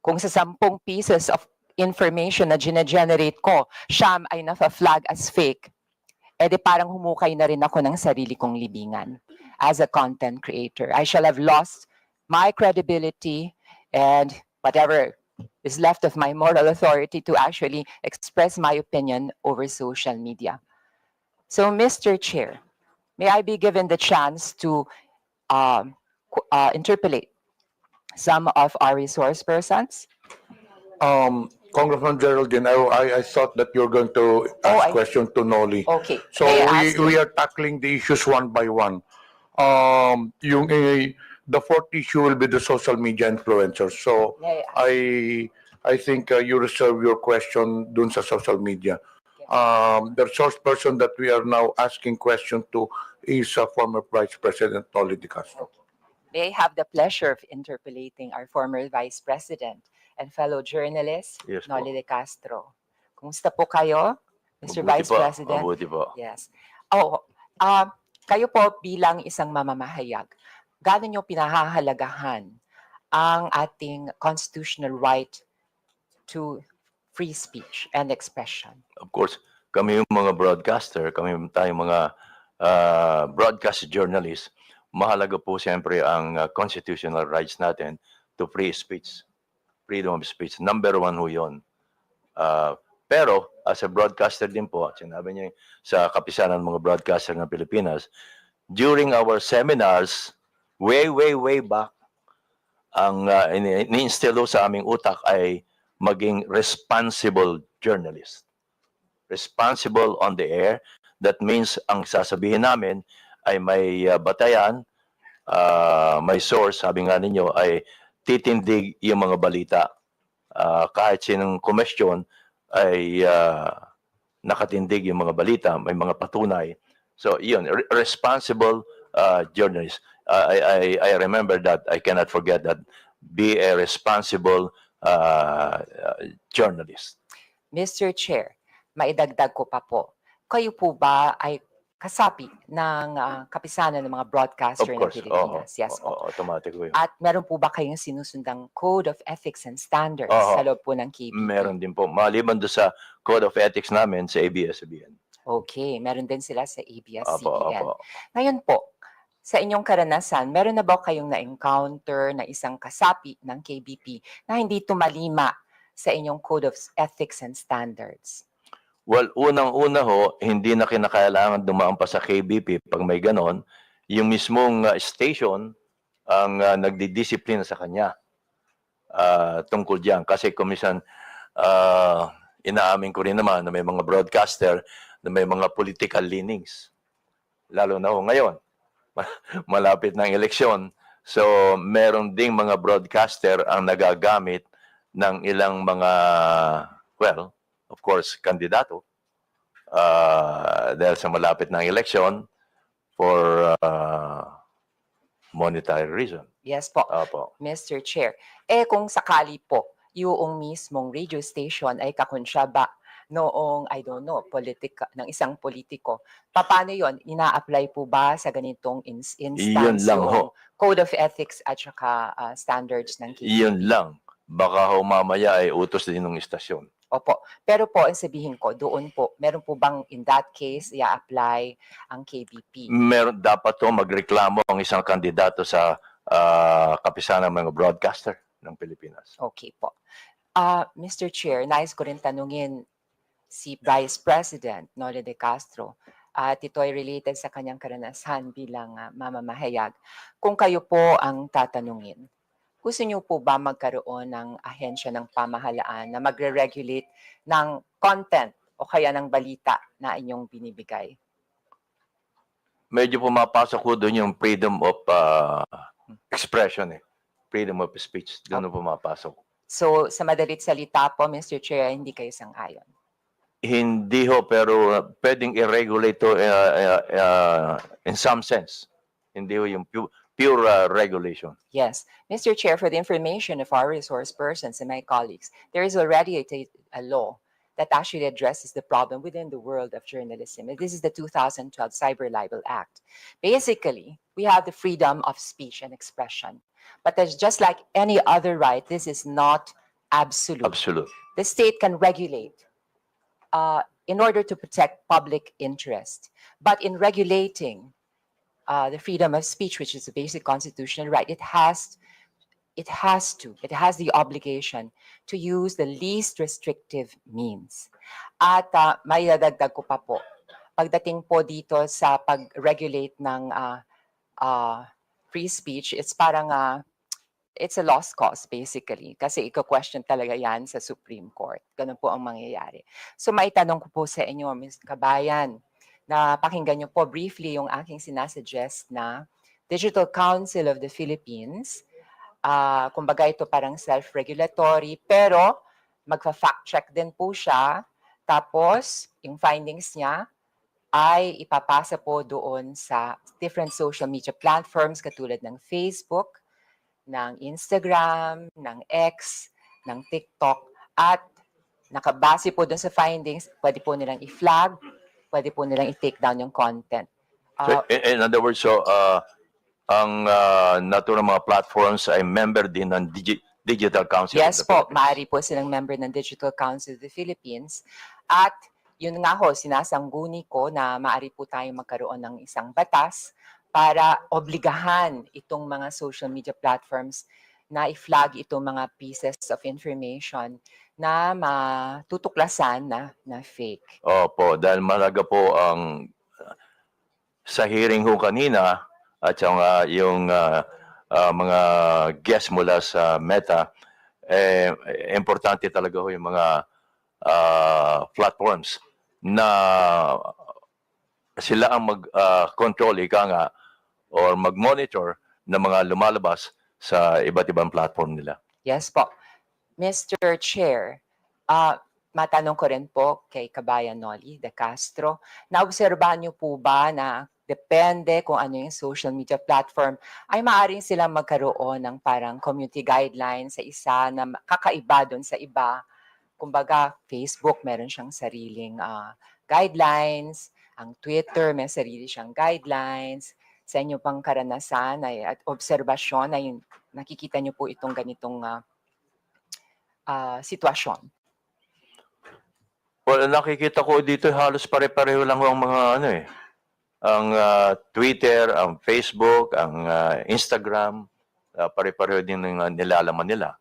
kung sa 10 pieces of information na generate ko, siyam ay nafa-flag as fake, edi parang humukay na rin ako ng sarili kong libingan as a content creator. I shall have lost my credibility and whatever is left of my moral authority to actually express my opinion over social media. So, Mr. Chair, may I be given the chance to interpolate some of our resource persons? Congressman Geraldine, I thought that you're going to ask question to Noli. Okay. So may I ask we are tackling the issues one by one. The fourth issue will be the social media influencers. So may I think you reserve your question dun sa social media. The resource person that we are now asking question to is former Vice President Noli De Castro. May I have the pleasure of interpolating our former Vice President and fellow journalist, Yes po. Noli De Castro. Kumusta po kayo, Mr. Mabuti Vice po, President? mabuti po. Yes. Kayo po bilang isang mamamahayag, gaano nyo pinahahalagahan ang ating constitutional right to free speech and expression? Of course, kami yung mga broadcaster, kami tayong mga broadcast journalists, mahalaga po siyempre ang constitutional rights natin to free speech, freedom of speech. Number 1 ho yun. Pero as a broadcaster din po, sinabi niyo sa kapisanan ng mga broadcaster ng Pilipinas, during our seminars, way back, ang ini-instill sa aming utak ay maging responsible journalist. Responsible on the air. That means ang sasabihin namin ay may batayan, may source, sabi nga ninyo, ay titindig yung mga balita. Kahit sinong komisyon ay nakatindig yung mga balita, may mga patunay. So, yun, responsible journalist. I remember that. I cannot forget that. Be a responsible journalist. Mr. Chair, maidagdag ko pa po. Kayo po ba ay kasapi ng kapisanan ng mga broadcaster Of ng course, Pilipinas? Yes po. automatic ko yun. At meron po ba kayong sinusundang Code of Ethics and Standards Oo. sa loob po ng KBP? Meron din po. Maliban doon sa Code of Ethics namin sa ABS-CBN. Okay, meron din sila sa Opo, ABS-CBN. opo. Ngayon po, sa inyong karanasan, meron na ba kayong na-encounter na isang kasapi ng KBP na hindi tumalima sa inyong Code of Ethics and Standards? Well, unang-una ho, hindi na kinakailangan dumaan pa sa KBP pag may ganon. Yung mismong station ang nagdidisiplina sa kanya tungkol diyan. Kasi kumisan inaamin ko rin naman na may mga broadcaster na may mga political leanings. Lalo na ngayon, malapit ng eleksyon. So, meron ding mga broadcaster ang nagagamit ng ilang mga, well, of course, kandidato dahil sa malapit ng eleksyon for monetary reason. Yes po, Opo. Mr. Chair. Kung sakali po, yung mismong radio station ay kakonsyaba noong, I don't know, ng isang politiko, paano yon? Ina-apply po ba sa ganitong instance Iyon lang yung ho. Code of Ethics at saka standards ng KBP? Iyon lang. Baka mamaya ay utos din ng istasyon. Opo. Pero po, ang sabihin ko, doon po, meron po bang in that case, i-apply ang KBP? Meron dapat to magreklamo ang isang kandidato sa kapisanan ng mga broadcaster ng Pilipinas. Okay po. Mr. Chair, nais ko rin tanungin si Vice President Noli de Castro at ito ay related sa kanyang karanasan bilang mamamahayag. Kung kayo po ang tatanungin, gusto niyo po ba magkaroon ng ahensya ng pamahalaan na magre-regulate ng content o kaya ng balita na inyong binibigay? Medyo pumapasok ko doon yung freedom of expression freedom of speech. Doon pumapasok. So, sa madalit salita po, Mr. Chair, hindi kayo sang-ayon? Hindi ho, pero pwedeng i-regulate to in some sense. Hindi ho yung pure regulation. Yes. Mr. Chair, for the information of our resource persons and my colleagues, there is already a law that actually addresses the problem within the world of journalism. And this is the 2012 Cyber Libel Act. Basically, we have the freedom of speech and expression. But there's just like any other right, this is not absolute. Absolute. The state can regulate in order to protect public interest. But in regulating the freedom of speech, which is a basic constitutional right, it has the obligation to use the least restrictive means. At may dadagdag ko pa po, pagdating po dito sa pag-regulate ng free speech, it's parang it's a lost cause basically kasi iko-question talaga yan sa Supreme Court. Ganun po ang mangyayari. So maitanong ko po sa inyo, Ms. Kabayan, na pakinggan niyo po briefly yung aking sinasuggest na Digital Council of the Philippines. Kumbaga ito parang self-regulatory pero magfa-fact check din po siya. Tapos yung findings niya ay ipapasa po doon sa different social media platforms katulad ng Facebook, ng Instagram, ng X, ng TikTok, at nakabase po doon sa findings, pwede po nilang i-flag, pwede po nilang i-take down yung content. So, in other words, so ang naturang mga platforms ay member din ng Digital Council. Yes po, maaari po silang member ng Digital Council of the Philippines. At yun nga ho, sinasangguni ko na maaari po tayong magkaroon ng isang batas para obligahan itong mga social media platforms na i-flag itong mga pieces of information na matutuklasan na fake. Opo, dahil malaga po ang sa hearing ho kanina at yung mga guests mula sa Meta, importante talaga ho yung mga platforms na sila ang mag-control, ika nga, or mag-monitor ng mga lumalabas sa iba't ibang platform nila. Yes po. Mr. Chair, matanong ko rin po kay Kabayan Noli de Castro, naobserbahan niyo po ba na depende kung ano yung social media platform, ay maaaring silang magkaroon ng parang community guidelines sa isa na kakaiba doon sa iba. Kumbaga, Facebook meron siyang sariling guidelines, ang Twitter may sarili siyang guidelines. Sa inyo pang karanasan at obserbasyon ay nakikita niyo po itong ganitong sitwasyon? Well, nakikita ko dito halos pare-pareho lang ang mga ang Twitter, ang Facebook, ang Instagram, pare-pareho din ng nilalaman nila.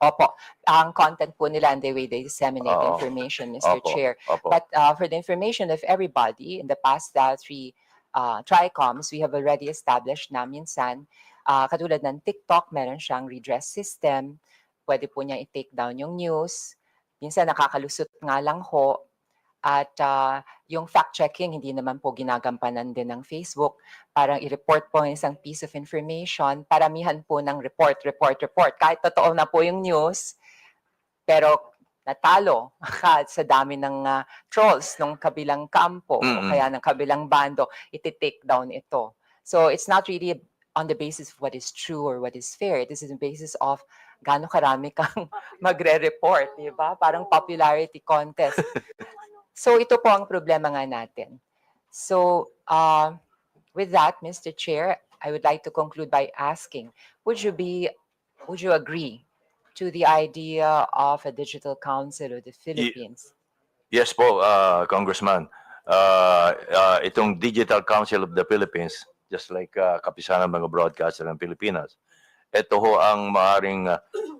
Opo. Ang content po nila and the way they disseminate information, Mr. Chair. But for the information of everybody, in the past 3 TRICOMs, we have already established na minsan Katulad ng TikTok, meron siyang redress system. Pwede po niya i-take down yung news. Minsan nakakalusot nga lang ho. At yung fact-checking, hindi naman po ginagampanan din ng Facebook. Parang i-report po ang isang piece of information. Paramihan po ng report. Kahit totoo na po yung news, pero natalo ka sa dami ng trolls ng kabilang kampo o kaya ng kabilang bando, iti-take down ito. So it's not really on the basis of what is true or what is fair. This is the basis of gaano karami kang magre-report, di ba? Parang popularity contest. So ito po ang problema nga natin. So with that, Mr. Chair, I would like to conclude by asking, would you agree to the idea of a digital council of the Philippines? Yes po, Congressman. Itong Digital Council of the Philippines, just like kapisanan ng mga broadcaster ng Pilipinas, ito ho ang maaring,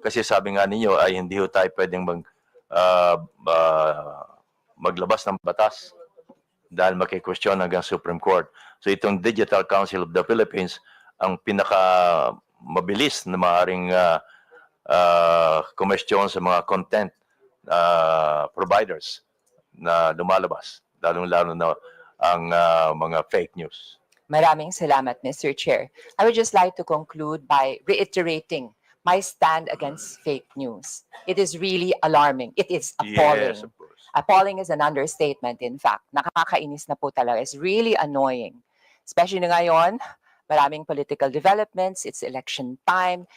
kasi sabi nga ninyo ay hindi ho tayo pwedeng maglabas ng batas dahil makikwestiyon hanggang Supreme Court. So itong Digital Council of the Philippines, ang pinaka mabilis na maaring kumestyon sa mga content providers na lumalabas, lalong-lalo na ang mga fake news. Maraming salamat, Mr. Chair. I would just like to conclude by reiterating my stand against fake news. It is really alarming. It is appalling. Yes, of course. Appalling is an understatement, in fact. Nakakainis na po talaga. It's really annoying. Especially na ngayon, maraming political developments, it's election time,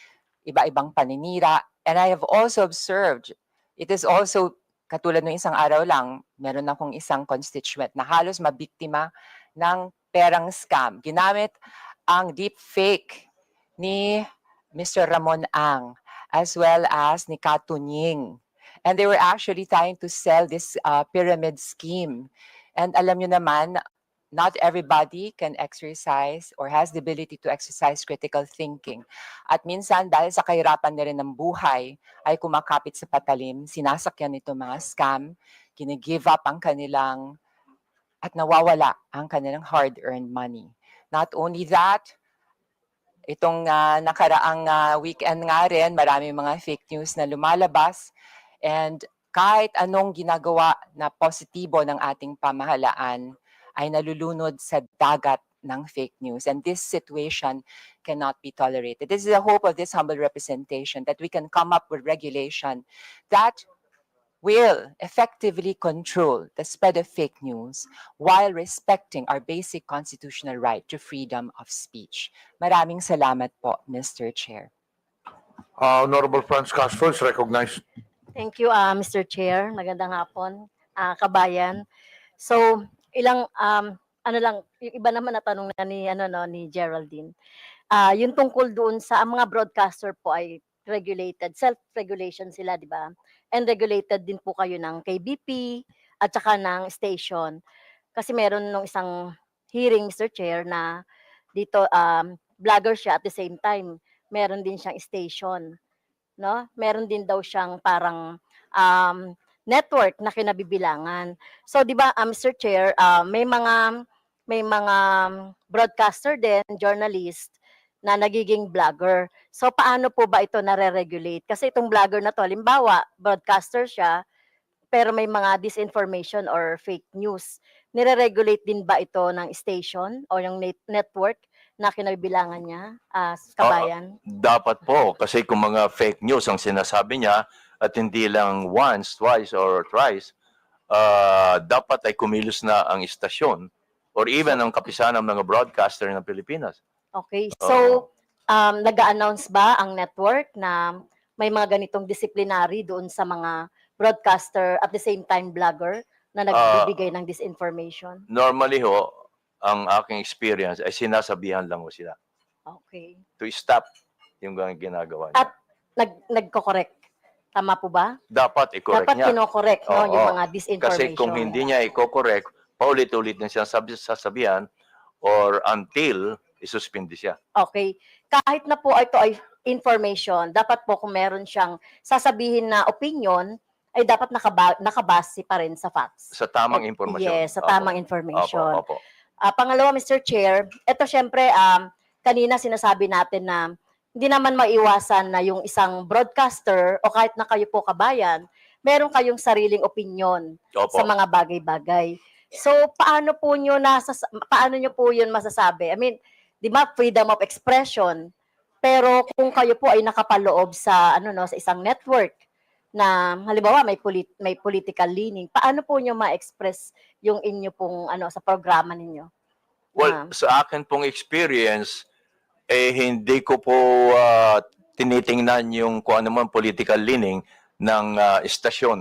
iba-ibang paninira. And I have also observed, it is also, katulad ng isang araw lang, meron akong isang constituent na halos mabiktima ng perang scam. Ginamit ang deep fake ni Mr. Ramon Ang as well as ni Katunying. And they were actually trying to sell this pyramid scheme. And alam nyo naman, not everybody can exercise or has the ability to exercise critical thinking. At minsan, dahil sa kahirapan na rin ng buhay, ay kumakapit sa patalim, sinasakyan ito mga scam, gine-give up ang kanilang at nawawala ang kanilang hard-earned money. Not only that, itong nakaraang weekend nga rin, maraming mga fake news na lumalabas. And kahit anong ginagawa na positibo ng ating pamahalaan ay nalulunod sa dagat ng fake news. And this situation cannot be tolerated. This is the hope of this humble representation, that we can come up with regulation that will effectively control the spread of fake news while respecting our basic constitutional right to freedom of speech. Maraming salamat po, Mr. Chair. Honorable Franz Castro is recognized. Thank you, Mr. Chair. Magandang hapon, kabayan. So, yung iba naman na tanong na ni Geraldine. Yung tungkol doon sa ang mga broadcaster po ay regulated, self-regulation sila, di ba? And regulated din po kayo ng KBP at saka ng station. Kasi meron nung isang hearing, Mr. Chair, na dito vlogger siya at the same time, meron din siyang station. No? Meron din daw siyang parang network na kinabibilangan. So 'di ba, Mr. Chair, may mga broadcaster din, journalist na nagiging vlogger. So paano po ba ito nare-regulate? Kasi itong vlogger na to, halimbawa, broadcaster siya, pero may mga disinformation or fake news. Nire-regulate din ba ito ng station o yung network na kinabibilangan niya, kabayan? Dapat po, kasi kung mga fake news ang sinasabi niya at hindi lang once, twice, or thrice, dapat ay kumilos na ang istasyon or even ang kapisanan ng mga broadcaster ng Pilipinas. Okay, so nag-a-announce ba ang network na may mga ganitong disciplinary doon sa mga broadcaster at the same time vlogger na nagbibigay ng disinformation? Normally ho, ang aking experience ay sinasabihan lang ho sila Okay. to stop yung ginagawa niya. At nagko-correct. Tama po ba? Dapat i-correct Dapat niya. kino-correct no, Oo. yung mga disinformation. Kasi kung hindi niya i-correct, paulit-ulit na siya sasabihan or until isuspindi siya. Okay. Kahit na po ito ay information, dapat po kung meron siyang sasabihin na opinion, ay dapat nakabase pa rin sa facts. Sa tamang impormasyon. Yes, sa tamang information. Opo. Pangalawa, Mr. Chair, ito syempre, kanina sinasabi natin na hindi naman maiwasan na yung isang broadcaster o kahit na kayo po kabayan, meron kayong sariling opinyon Opo. sa mga bagay-bagay. So, paano nyo po yun masasabi? I mean, di ba, freedom of expression. Pero kung kayo po ay nakapaloob sa sa isang network na halimbawa may political leaning, paano po nyo ma-express yung inyo pong sa programa ninyo? Well, sa akin pong experience, hindi ko po tinitingnan yung kung ano man political leaning ng istasyon.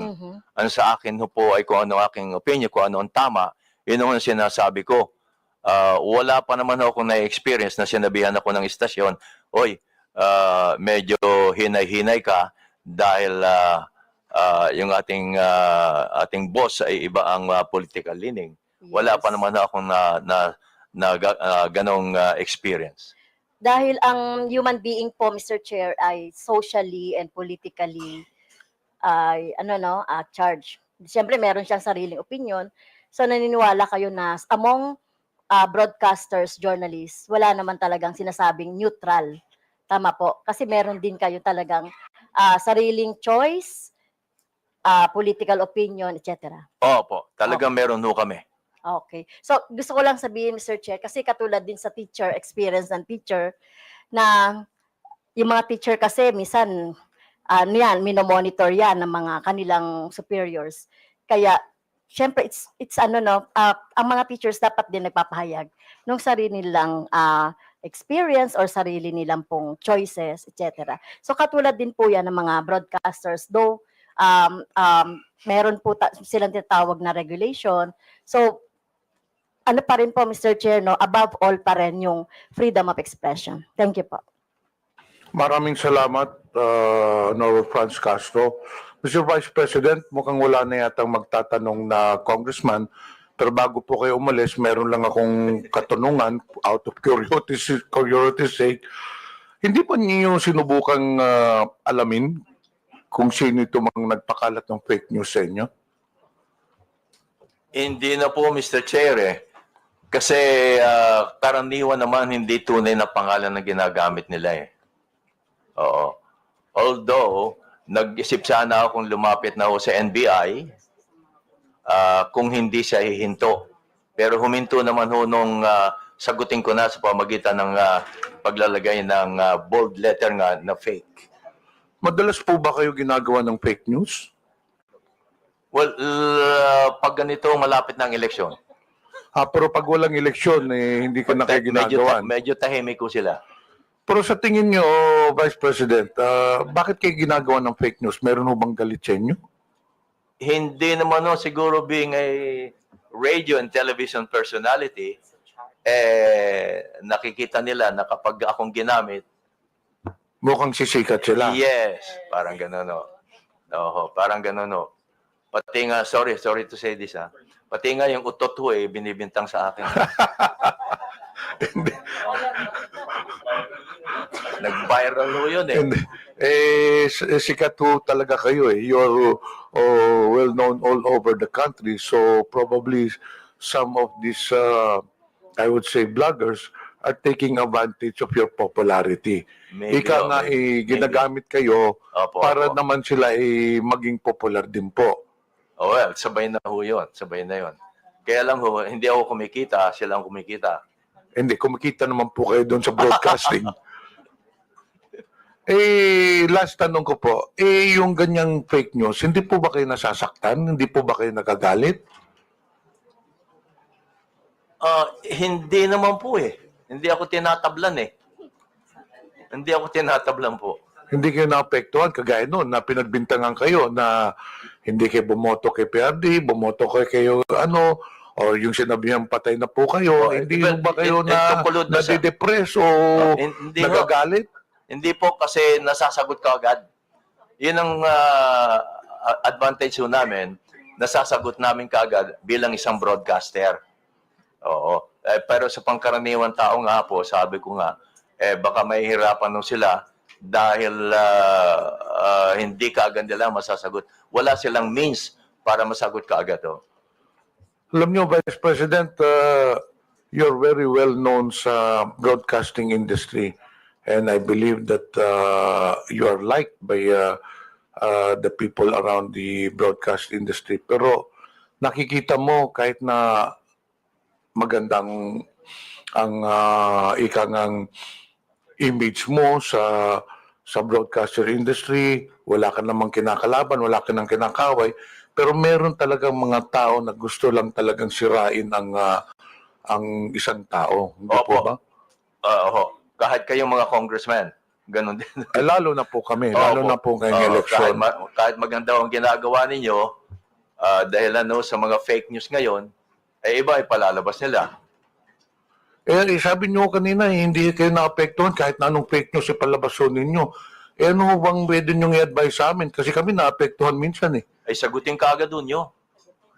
Ang sa akin po ay kung ano aking opinion, kung ano ang tama, yun ang sinasabi ko. Wala pa naman ako na-experience na sinabihan ako ng istasyon, oy, medyo hinay-hinay ka dahil yung ating boss ay iba ang political leaning. Wala pa naman ako ganong experience. Dahil ang human being po, Mr. Chair, ay socially and politically charged. Siyempre, meron siyang sariling opinion. So, naniniwala kayo na among broadcasters, journalists, wala naman talagang sinasabing neutral. Tama po. Kasi meron din kayo talagang sariling choice, political opinion, etc. Opo, talagang meron ho kami. Okay. So, gusto ko lang sabihin, Mr. Chair, kasi katulad din sa teacher, experience ng teacher, na yung mga teacher kasi, minsan, minomonitor yan ng mga kanilang superiors. Kaya, syempre, ang mga teachers dapat din nagpapahayag ng sarili nilang experience or sarili nilang pong choices, etc. So, katulad din po yan ng mga broadcasters, though, meron po silang tinatawag na regulation. So, ano pa rin po, Mr. Chair, above all pa rin yung freedom of expression. Thank you po. Maraming salamat, Honorable Franz Castro. Mr. Vice President, mukhang wala na yatang magtatanong na congressman. Pero bago po kayo umalis, meron lang akong katanungan out of curiosity sake. Hindi pa niyo sinubukang alamin kung sino ito mga nagpakalat ng fake news sa inyo? Hindi na po, Mr. Chair. Kasi karaniwan naman hindi tunay na pangalan na ginagamit nila . Oo. Although, nag-isip sana akong lumapit na ako sa NBI kung hindi siya hihinto. Pero huminto naman ho nung sagutin ko na sa pamagitan ng paglalagay ng bold letter na fake. Madalas po ba kayo ginagawa ng fake news? Well, pag ganito malapit ng eleksyon. Pero pag walang eleksyon, hindi ka na kayo ginagawa. Medyo tahimik ko sila. Pero sa tingin nyo, Vice President, bakit kayo ginagawa ng fake news? Meron ho bang galit sa inyo? Hindi naman siguro being a radio and television personality, nakikita nila na kapag akong ginamit, mukhang sisikat sila. Yes, parang gano'n parang gano'n Pati nga, sorry to say this pati nga yung utot ho binibintang sa akin. Nag-viral ho yun Sikat ho talaga kayo You're well known all over the country. So probably some of these, I would say, bloggers are taking advantage of your popularity. Maybe, Ika nga ginagamit kayo para naman sila maging popular din po. Well, sabay na ho yun. Sabay na yun. Kaya lang ho, hindi ako kumikita, sila ang kumikita. Hindi, kumikita naman po kayo doon sa broadcasting. Last tanong ko po, yung ganyang fake news, hindi po ba kayo nasasaktan? Hindi po ba kayo nagagalit? Hindi naman po Hindi ako tinatablan Hindi ako tinatablan po. Hindi kayo naapektuhan, kagaya noon na pinagbintangan kayo na hindi kayo bumoto kay PRD, bumoto kayo o yung sinabihan patay na po kayo, hindi ba kayo nadidepress o nagagalit? Hindi po kasi nasasagot ka agad. Yun ang advantage ho namin, nasasagot namin kaagad bilang isang broadcaster. Oo. Pero sa pangkaraniwan tao nga po, sabi ko nga, baka mahihirapan nung sila dahil hindi kaagad nila masasagot. Wala silang means para masagot kaagad. Alam niyo, Vice President, you're very well known sa broadcasting industry, and I believe that you are liked by the people around the broadcast industry. Pero nakikita mo kahit na magandang ang ikangang image mo sa broadcaster industry, wala ka namang kinakalaban, wala ka nang kinakaway, pero meron talagang mga tao na gusto lang talagang sirain ang isang tao. Hindi po ba? Kahit kayong mga congressmen, ganun din. Lalo na po kami, lalo na po ngayong eleksyon. Kahit maganda ang ginagawa ninyo, dahil sa mga fake news ngayon, iba ay palalabas nila. Sabi niyo kanina, hindi kayo naapektuhan kahit na anong fake news ipalabason ninyo. Ano bang pwede niyong i-advise sa amin? Kasi kami naapektuhan minsan eh. Ay sagutin kaagad nyo.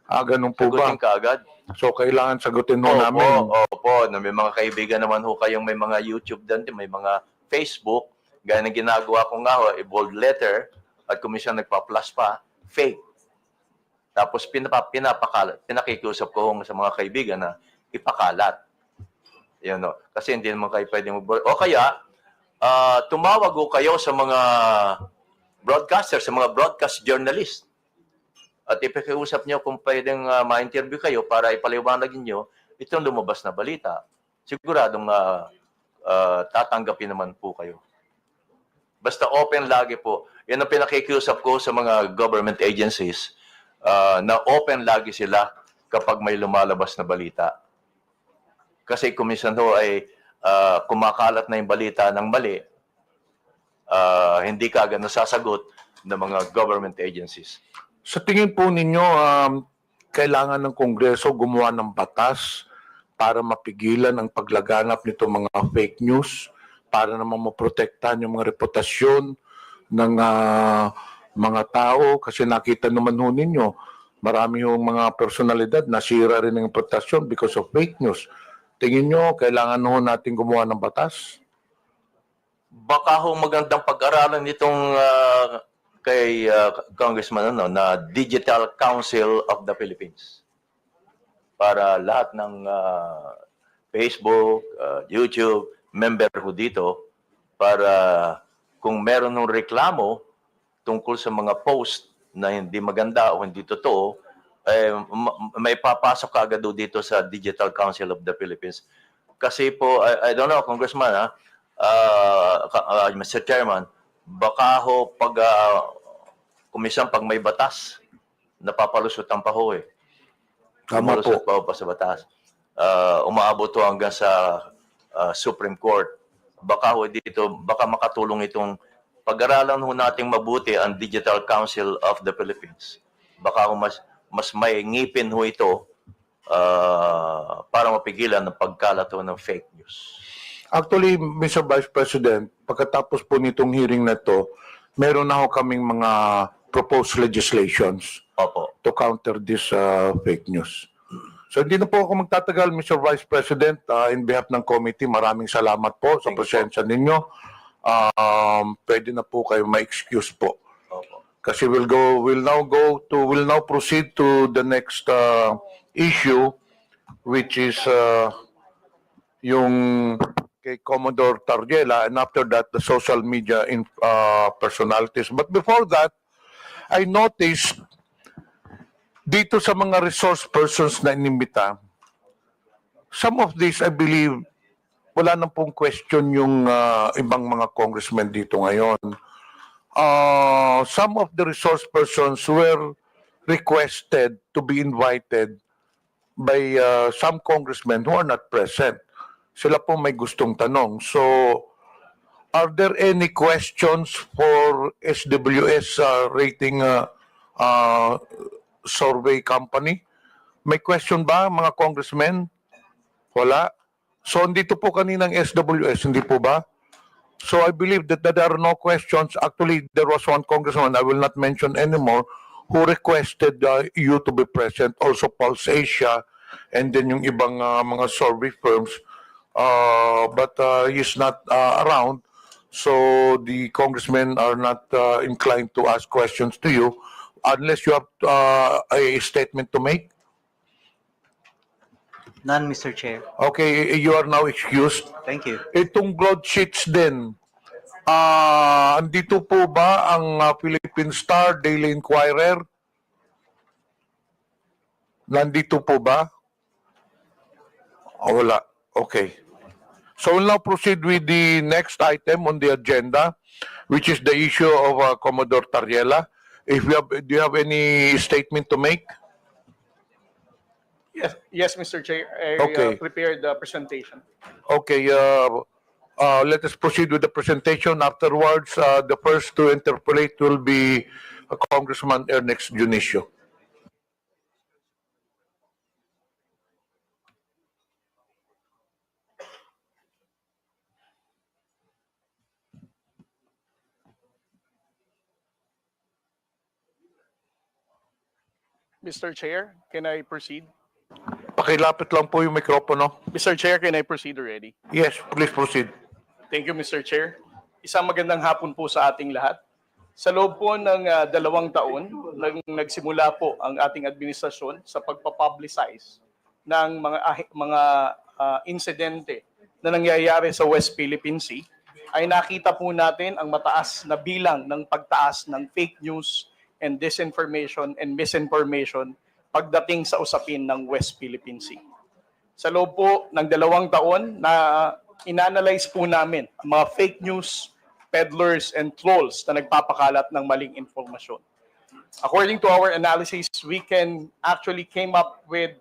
Ganun po ba? Sagutin kaagad. So, kailangan sagutin ho namin. Opo, na may mga kaibigan naman ho kayong may mga YouTube din, may mga Facebook, gaya ng ginagawa ko nga ho, bold letter, at komisyon nagpa-plus pa, fake. Tapos pinapakalat, pinakikiusap ko sa mga kaibigan na ipakalat. Yan o. Kasi hindi naman kayo pwedeng o kaya, tumawag ko kayo sa mga broadcasters, sa mga broadcast journalists. At ipakiusap nyo kung pwedeng ma-interview kayo para ipaliwanag nyo itong lumabas na balita. Siguradong tatanggapin naman po kayo. Basta open lagi po. Yan ang pinakikiusap ko sa mga government agencies na open lagi sila kapag may lumalabas na balita. Kasi kuminsan ho ay kumakalat na yung balita ng mali, hindi kaagad nasasagot ng mga government agencies. Sa tingin po ninyo, kailangan ng Kongreso gumawa ng batas para mapigilan ang paglaganap nito mga fake news, para naman maprotektahan yung mga reputasyon ng mga tao. Kasi nakita naman ho ninyo, marami yung mga personalidad nasira rin ng reputasyon because of fake news. Tingin nyo, kailangan ho natin gumawa ng batas? Baka ho magandang pag-aralan nitong kay Congressman na Digital Council of the Philippines. Para lahat ng Facebook, YouTube, member ho dito, para kung meron ng reklamo tungkol sa mga post na hindi maganda o hindi totoo, may papasok agad dito sa Digital Council of the Philippines. Kasi po, I don't know, Congressman, Mr. Chairman, baka ho kumisan pag may batas, napapalusutan pa ho eh. Papalusot pa ho pa sa batas. Umaabot ho hanggang sa Supreme Court. Baka ho dito, baka makatulong itong pag-aralan ho nating mabuti ang Digital Council of the Philippines. Baka ho mas may ngipin ho ito para mapigilan ng pagkalat ho ng fake news. Actually, Mr. Vice President, pagkatapos po nitong hearing na to, meron na ho kaming mga proposed legislations to counter this fake news. So hindi na po ako magtatagal, Mr. Vice President. In behalf ng committee, maraming salamat po sa presensya ninyo. Pwede na po kayo ma-excuse po. Kasi we'll now proceed to the next issue, which is yung kay Commodore Tarriela, and after that the social media personalities. But before that, I noticed dito sa mga resource persons na inimbita, some of these I believe wala na pong question yung ibang mga congressmen dito ngayon. Some of the resource persons were requested to be invited by some congressmen who are not present. Sila po may gustong tanong. So, are there any questions for SWS rating survey company? May question ba mga congressmen? Wala. So, dito po kaninang SWS, hindi po ba? So I believe that there are no questions. Actually, there was one congressman, I will not mention anymore, who requested you to be present. Also Pulse Asia, and then yung ibang mga survey firms. But he's not around. So the congressmen are not inclined to ask questions to you unless you have a statement to make. None, Mr. Chair. Okay, you are now excused. Thank you. Itong broadsheets din, andito po ba ang Philippine Star, Daily Inquirer? Nandito po ba? Wala. Okay. So we'll now proceed with the next item on the agenda, which is the issue of Commodore Tariela. If you have, do you have any statement to make? Yes, Mr. Chair. I Okay. prepared the presentation. Okay, let us proceed with the presentation. Afterwards, the first to interpolate will be Congressman Ernest Junicio. Mr. Chair, can I proceed? Pakilapit lang po yung mikropono. Mr. Chair, can I proceed already? Yes, please proceed. Thank you, Mr. Chair. Isang magandang hapon po sa ating lahat. Sa loob po ng 2 taon, nagsimula po ang ating administrasyon sa pagpapublicize ng mga insidente na nangyayari sa West Philippine Sea, ay nakita po natin ang mataas na bilang ng pagtaas ng fake news and disinformation and misinformation pagdating sa usapin ng West Philippine Sea. Sa loob po ng 2 taon na inanalyze po namin ang mga fake news, peddlers, and trolls na nagpapakalat ng maling informasyon. According to our analysis, we can actually came up with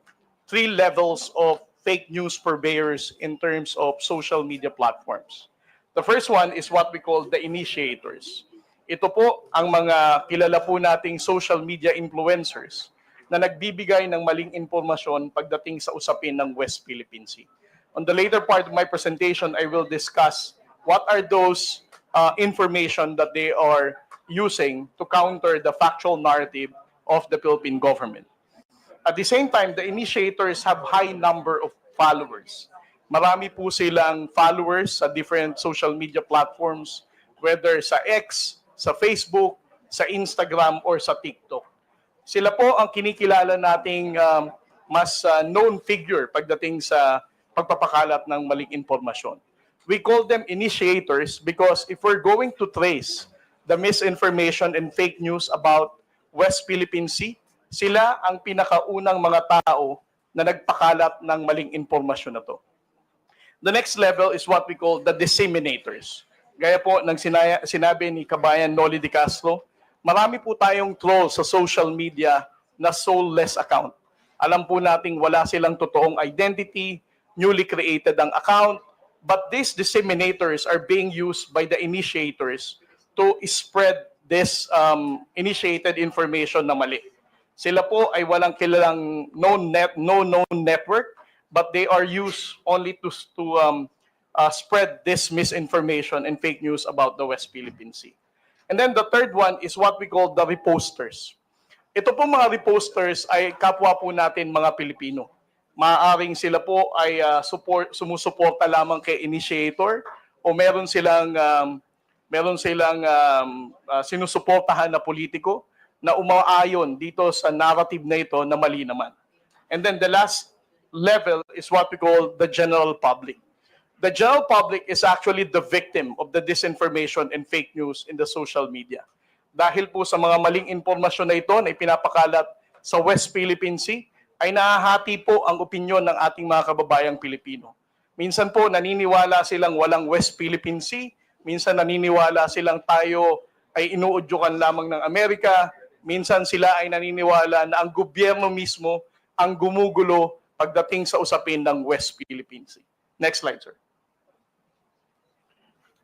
3 levels of fake news purveyors in terms of social media platforms. The first one is what we call the initiators. Ito po ang mga kilala po nating social media influencers na nagbibigay ng maling impormasyon pagdating sa usapin ng West Philippine Sea. On the later part of my presentation, I will discuss what are those information that they are using to counter the factual narrative of the Philippine government. At the same time, the initiators have high number of followers. Marami po silang followers sa different social media platforms, whether sa X, sa Facebook, sa Instagram, or sa TikTok. Sila po ang kinikilala nating mas known figure pagdating sa pagpapakalat ng maling impormasyon. We call them initiators because if we're going to trace the misinformation and fake news about West Philippine Sea, sila ang pinakaunang mga tao na nagpakalat ng maling impormasyon na to. The next level is what we call the disseminators. Gaya po ng sinabi ni Kabayan Noli de Castro, marami po tayong trolls sa social media na soulless account. Alam po nating wala silang totoong identity, newly created ang account, but these disseminators are being used by the initiators to spread this initiated information na mali. Sila po ay walang kilalang known network, but they are used only to spread this misinformation and fake news about the West Philippine Sea. And then the third one is what we call the reposters. Ito po mga reposters ay kapwa po natin mga Pilipino. Maaaring sila po ay sumusuporta lamang kay initiator o meron silang sinusuportahan na politiko na umaayon dito sa narrative na ito na mali naman. And then the last level is what we call the general public. The general public is actually the victim of the disinformation and fake news in the social media. Dahil po sa mga maling impormasyon na ito na ipinapakalat sa West Philippine Sea, ay nahahati po ang opinyon ng ating mga kababayang Pilipino. Minsan po naniniwala silang walang West Philippine Sea, minsan naniniwala silang tayo ay inuudyukan lamang ng Amerika, minsan sila ay naniniwala na ang gobyerno mismo ang gumugulo pagdating sa usapin ng West Philippine Sea. Next slide, sir.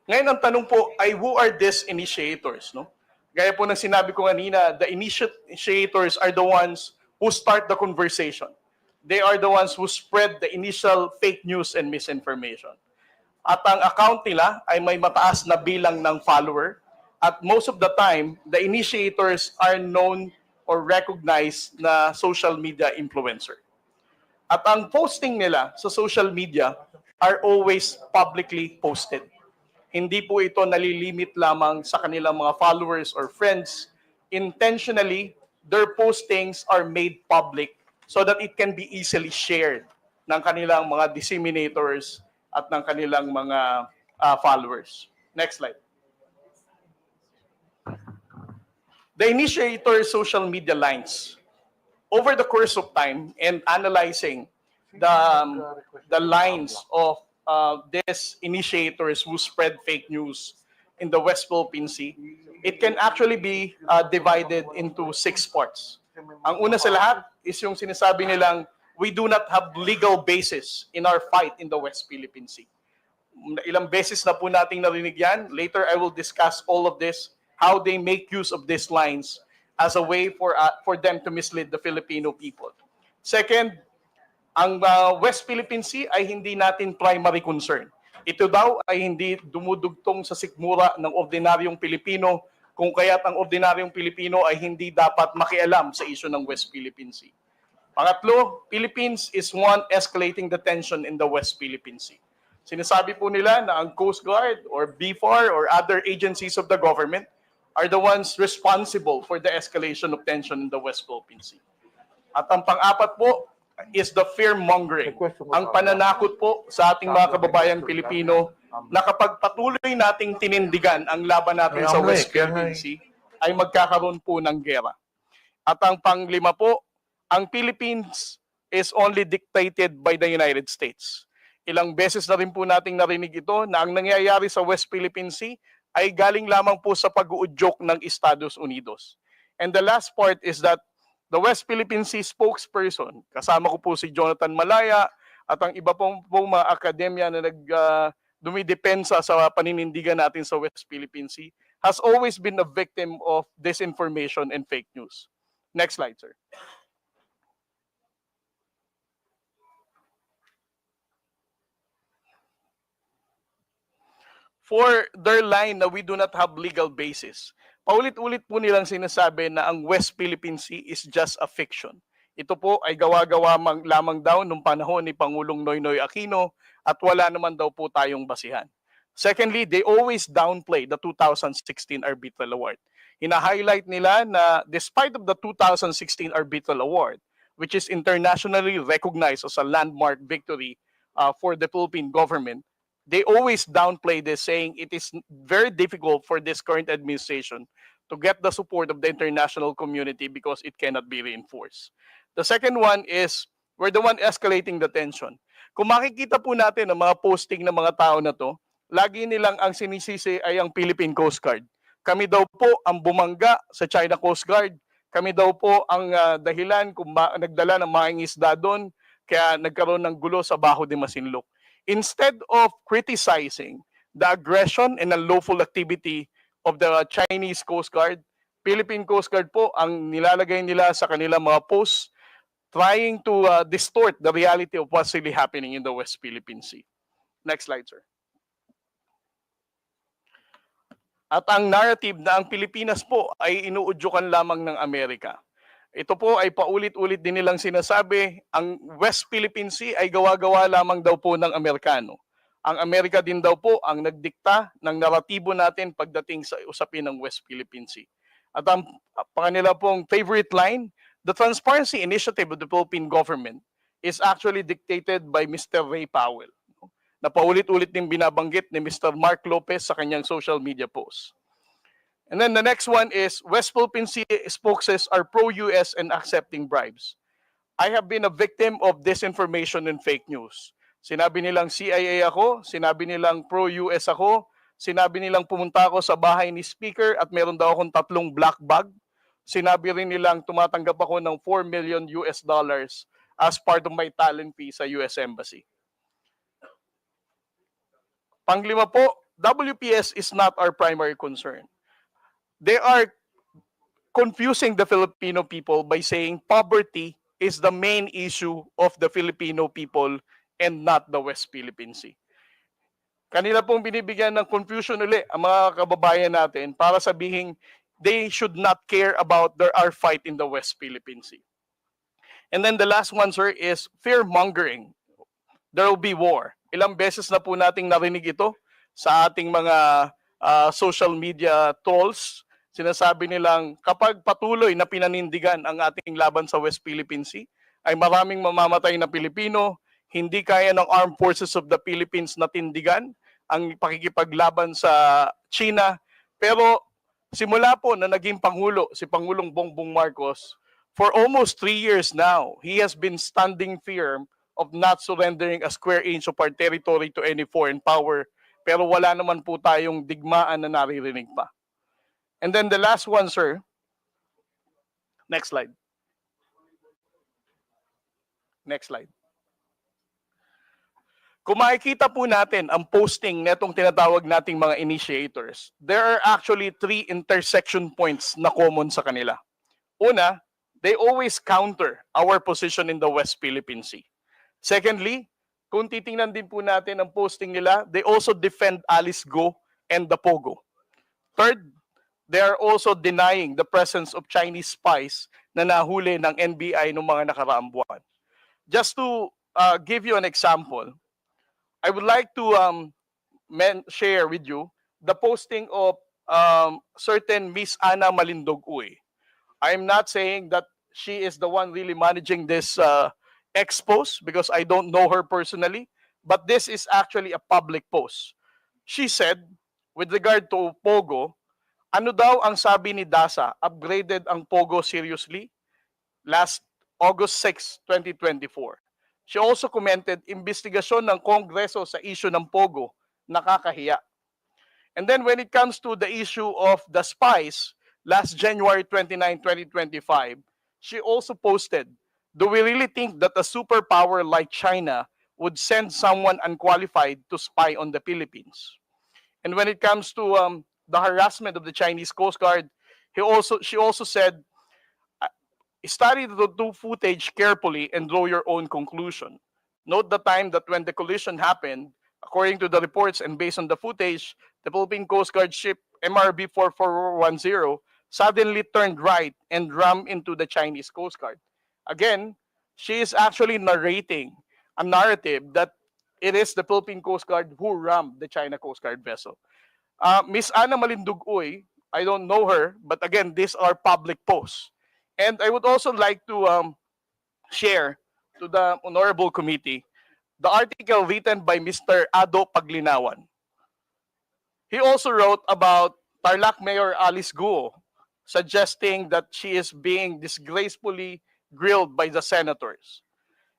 Ngayon ang tanong po ay who are these initiators? No? Gaya po ng sinabi ko kanina, the initiators are the ones who start the conversation. They are the ones who spread the initial fake news and misinformation. At ang account nila ay may mataas na bilang ng follower. At most of the time, the initiators are known or recognized na social media influencer. At ang posting nila sa social media are always publicly posted. Hindi po ito nalilimit lamang sa kanilang mga followers or friends. Intentionally, their postings are made public so that it can be easily shared ng kanilang mga disseminators at ng kanilang mga followers. Next slide. The initiator social media lines. Over the course of time and analyzing the lines of these initiators who spread fake news in the West Philippine Sea, it can actually be divided into 6 parts. Ang una sa lahat is yung sinasabi nilang we do not have legal basis in our fight in the West Philippine Sea. Ilang beses na po nating narinig yan. Later, I will discuss all of this, how they make use of these lines as a way for them to mislead the Filipino people. Second, ang West Philippine Sea ay hindi natin primary concern. Ito daw ay hindi dumudugtong sa sikmura ng ordinaryong Pilipino, kung kaya't ang ordinaryong Pilipino ay hindi dapat makialam sa isyu ng West Philippine Sea. Pangatlo, Philippines is one escalating the tension in the West Philippine Sea. Sinasabi po nila na ang Coast Guard or BFAR or other agencies of the government are the ones responsible for the escalation of tension in the West Philippine Sea. At ang pang-apat po is the fear-mongering. Ang pananakot po sa ating mga kababayang Pilipino na kapag patuloy nating tinindigan ang laban natin sa West Philippine Sea, ay magkakaroon po ng gera. At ang panglima po, ang Philippines is only dictated by the United States. Ilang beses na rin po nating narinig ito na ang nangyayari sa West Philippine Sea ay galing lamang po sa pag-uudyok ng Estados Unidos. And the last part is that the West Philippine Sea spokesperson, kasama ko po si Jonathan Malaya at ang iba pong mga akademya na dumidepensa sa paninindigan natin sa West Philippine Sea, has always been a victim of disinformation and fake news. Next slide, sir. For their line na we do not have legal basis, paulit-ulit po nilang sinasabi na ang West Philippine Sea is just a fiction. Ito po ay gawa-gawa lamang daw nung panahon ni Pangulong Noynoy Aquino at wala naman daw po tayong basihan. Secondly, they always downplay the 2016 Arbitral Award. Hina-highlight nila na despite of the 2016 Arbitral Award, which is internationally recognized as a landmark victory for the Philippine government, they always downplay this, saying it is very difficult for this current administration to get the support of the international community because it cannot be reinforced. The second one is, we're the one escalating the tension. Kung makikita po natin ang mga posting ng mga tao na to, lagi nilang ang sinisisi ay ang Philippine Coast Guard. Kami daw po ang bumangga sa China Coast Guard. Kami daw po ang dahilan kung nagdala ng mga isda doon, kaya nagkaroon ng gulo sa Baho de Masinloc. Instead of criticizing the aggression and unlawful activity of the Chinese Coast Guard, Philippine Coast Guard po ang nilalagay nila sa kanilang mga posts trying to distort the reality of what's really happening in the West Philippine Sea. Next slide, sir. At ang narrative na ang Pilipinas po ay inuudyukan lamang ng Amerika. Ito po ay paulit-ulit din nilang sinasabi, ang West Philippine Sea ay gawa-gawa lamang daw po ng Amerikano. Ang Amerika din daw po ang nagdikta ng naratibo natin pagdating sa usapin ng West Philippine Sea. At ang kanila pong favorite line, the transparency initiative of the Philippine government is actually dictated by Mr. Ray Powell, na paulit-ulit din binabanggit ni Mr. Mark Lopez sa kanyang social media post. And then the next one is West Philippine Sea spokesmen are pro-US and accepting bribes. I have been a victim of disinformation and fake news. Sinabi nilang CIA ako, sinabi nilang pro-US ako, sinabi nilang pumunta ako sa bahay ni Speaker at meron daw akong 3 black bag. Sinabi rin nilang tumatanggap ako ng $4 million as part of my talent fee sa US Embassy. Panglima po, WPS is not our primary concern. They are confusing the Filipino people by saying poverty is the main issue of the Filipino people and not the West Philippine Sea. Kanila pong binibigyan ng confusion uli ang mga kababayan natin para sabihin they should not care about our fight in the West Philippine Sea. And then the last one, sir, is fear-mongering. There will be war. Ilang beses na po nating narinig ito sa ating mga social media trolls. Sinasabi nilang kapag patuloy na pinanindigan ang ating laban sa West Philippine Sea, ay maraming mamamatay na Pilipino, Hindi kaya ng Armed Forces of the Philippines na tindigan ang pakikipaglaban sa China. Pero simula po na naging Pangulo si Pangulong Bongbong Marcos, for almost 3 years now, he has been standing firm of not surrendering a square inch of our territory to any foreign power. Pero wala naman po tayong digmaan na naririnig pa. And then the last one, sir. Next slide. Next slide. Kung makikita po natin ang posting netong tinatawag nating mga initiators, there are actually 3 intersection points na common sa kanila. Una, they always counter our position in the West Philippine Sea. Secondly, kung titingnan din po natin ang posting nila, they also defend Alice Go and the Pogo. Third, they are also denying the presence of Chinese spies na nahuli ng NBI noong mga nakaraang buwan. Just to give you an example, I would like to share with you the posting of certain Miss Ana Malindog-Uy. I'm not saying that she is the one really managing this expose because I don't know her personally, but this is actually a public post. She said, with regard to Pogo, ano daw ang sabi ni DASA, upgraded ang Pogo seriously? Last August 6, 2024. She also commented, investigasyon ng Kongreso sa issue ng Pogo, nakakahiya. And then when it comes to the issue of the spies, last January 29, 2025, she also posted, do we really think that a superpower like China would send someone unqualified to spy on the Philippines? And when it comes to the harassment of the Chinese Coast Guard, she also said, study the footage carefully and draw your own conclusion. Note the time that when the collision happened, according to the reports and based on the footage, the Philippine Coast Guard ship MRB 4410 suddenly turned right and rammed into the Chinese Coast Guard. Again, she is actually narrating a narrative that it is the Philippine Coast Guard who rammed the China Coast Guard vessel. Miss Ana Malindog-Uy, I don't know her, but again, these are public posts. And I would also like to share to the Honorable Committee the article written by Mr. Ado Paglinawan. He also wrote about Tarlac Mayor Alice Guo, suggesting that she is being disgracefully grilled by the senators.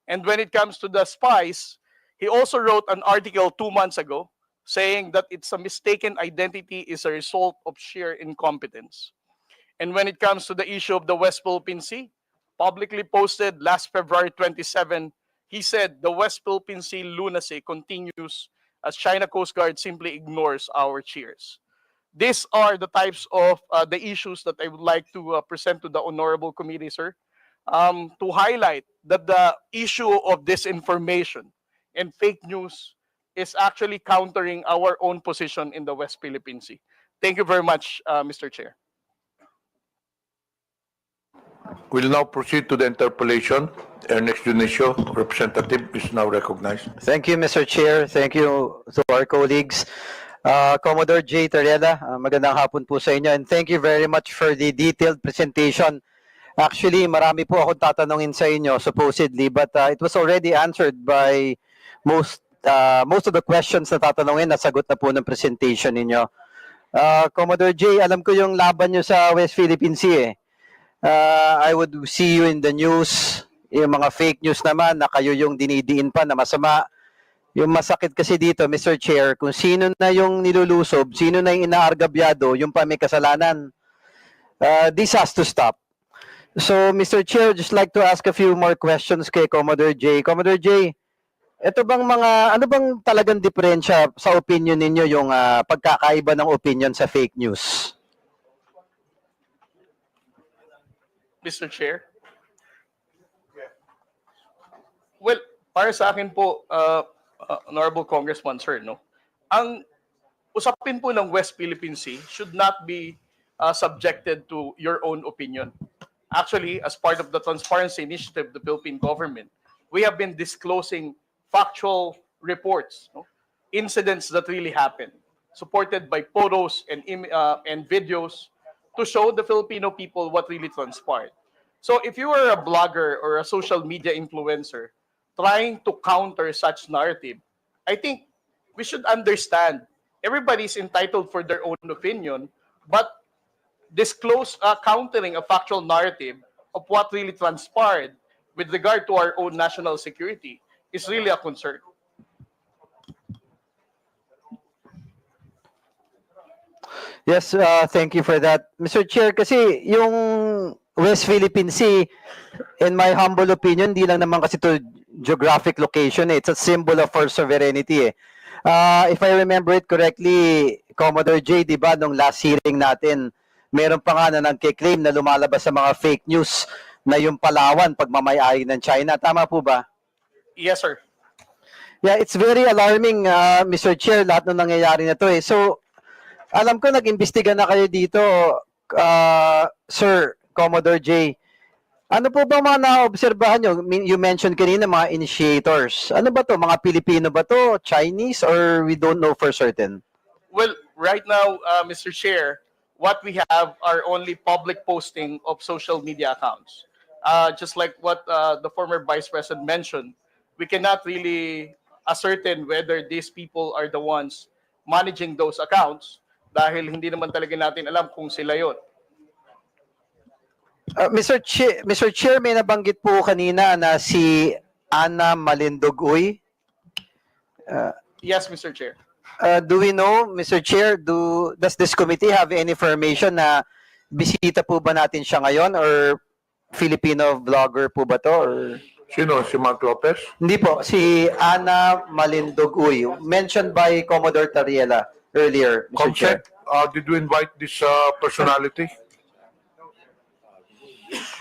And when it comes to the spies, he also wrote an article 2 months ago saying that it's a mistaken identity is a result of sheer incompetence. And when it comes to the issue of the West Philippine Sea, publicly posted last February 27, he said the West Philippine Sea lunacy continues as China Coast Guard simply ignores our cheers. These are the types of the issues that I would like to present to the Honorable Committee, sir, to highlight that the issue of disinformation and fake news is actually countering our own position in the West Philippine Sea. Thank you very much, Mr. Chair. We'll now proceed to the interpellation. Ernest Dionisio, representative, is now recognized. Thank you, Mr. Chair. Thank you to our colleagues. Commodore J. Tariela, magandang hapon po sa inyo. And thank you very much for the detailed presentation. Actually, marami po akong tatanungin sa inyo, supposedly, but it was already answered by most of the questions na tatanungin, nasagot na po ng presentation ninyo. Commodore J, alam ko yung laban nyo sa West Philippine Sea eh. I would see you in the news, yung mga fake news naman na kayo yung dinidiin pa na masama. Yung masakit kasi dito, Mr. Chair, kung sino na yung nilulusob, sino na yung inaargabyado, yung pa may kasalanan. This has to stop. So, Mr. Chair, just like to ask a few more questions kay Commodore J. Commodore J, ito bang ano bang talagang diferensya sa opinion ninyo yung pagkakaiba ng opinion sa fake news? Mr. Chair? Well, para sa akin po, Honorable Congressman, sir, no? Ang usapin po ng West Philippine Sea should not be subjected to your own opinion. Actually, as part of the transparency initiative of the Philippine government, we have been disclosing factual reports, no? Incidents that really happened, supported by photos and videos to show the Filipino people what really transpired. So if you are a blogger or a social media influencer, trying to counter such narrative, I think we should understand everybody's entitled for their own opinion, but countering a factual narrative of what really transpired with regard to our own national security is really a concern. Yes, thank you for that. Mr. Chair, kasi yung West Philippine Sea, in my humble opinion, di lang naman kasi to geographic location. It's a symbol of our sovereignty. If I remember it correctly, Commodore J, di ba, nung last hearing natin, meron pa nga na nagkiklaim na lumalabas sa mga fake news na yung Palawan pagmamayari ng China. Tama po ba? Yes, sir. Yeah, it's very alarming, Mr. Chair, lahat ng nangyayari na to eh. So, alam ko nag-imbestiga na kayo dito, Sir Commodore J. Ano po ba mga naobserbahan nyo? You mentioned kanina mga initiators. Ano ba to? Mga Pilipino ba to? Chinese? Or we don't know for certain? Well, right now, Mr. Chair, what we have are only public posting of social media accounts. Just like what the former Vice President mentioned, we cannot really ascertain whether these people are the ones managing those accounts dahil hindi naman talaga natin alam kung sila yon. Mr. Chair, may nabanggit po kanina na si Ana Malindogoy. Yes, Mr. Chair. Do we know, Mr. Chair, does this committee have any information na bisita po ba natin siya ngayon or Filipino vlogger po ba to? Or... Sino? Si Mark Lopez? Hindi po, si Ana Malindogoy, mentioned by Commodore Tariela earlier, Mr. Chair. Did we invite this personality?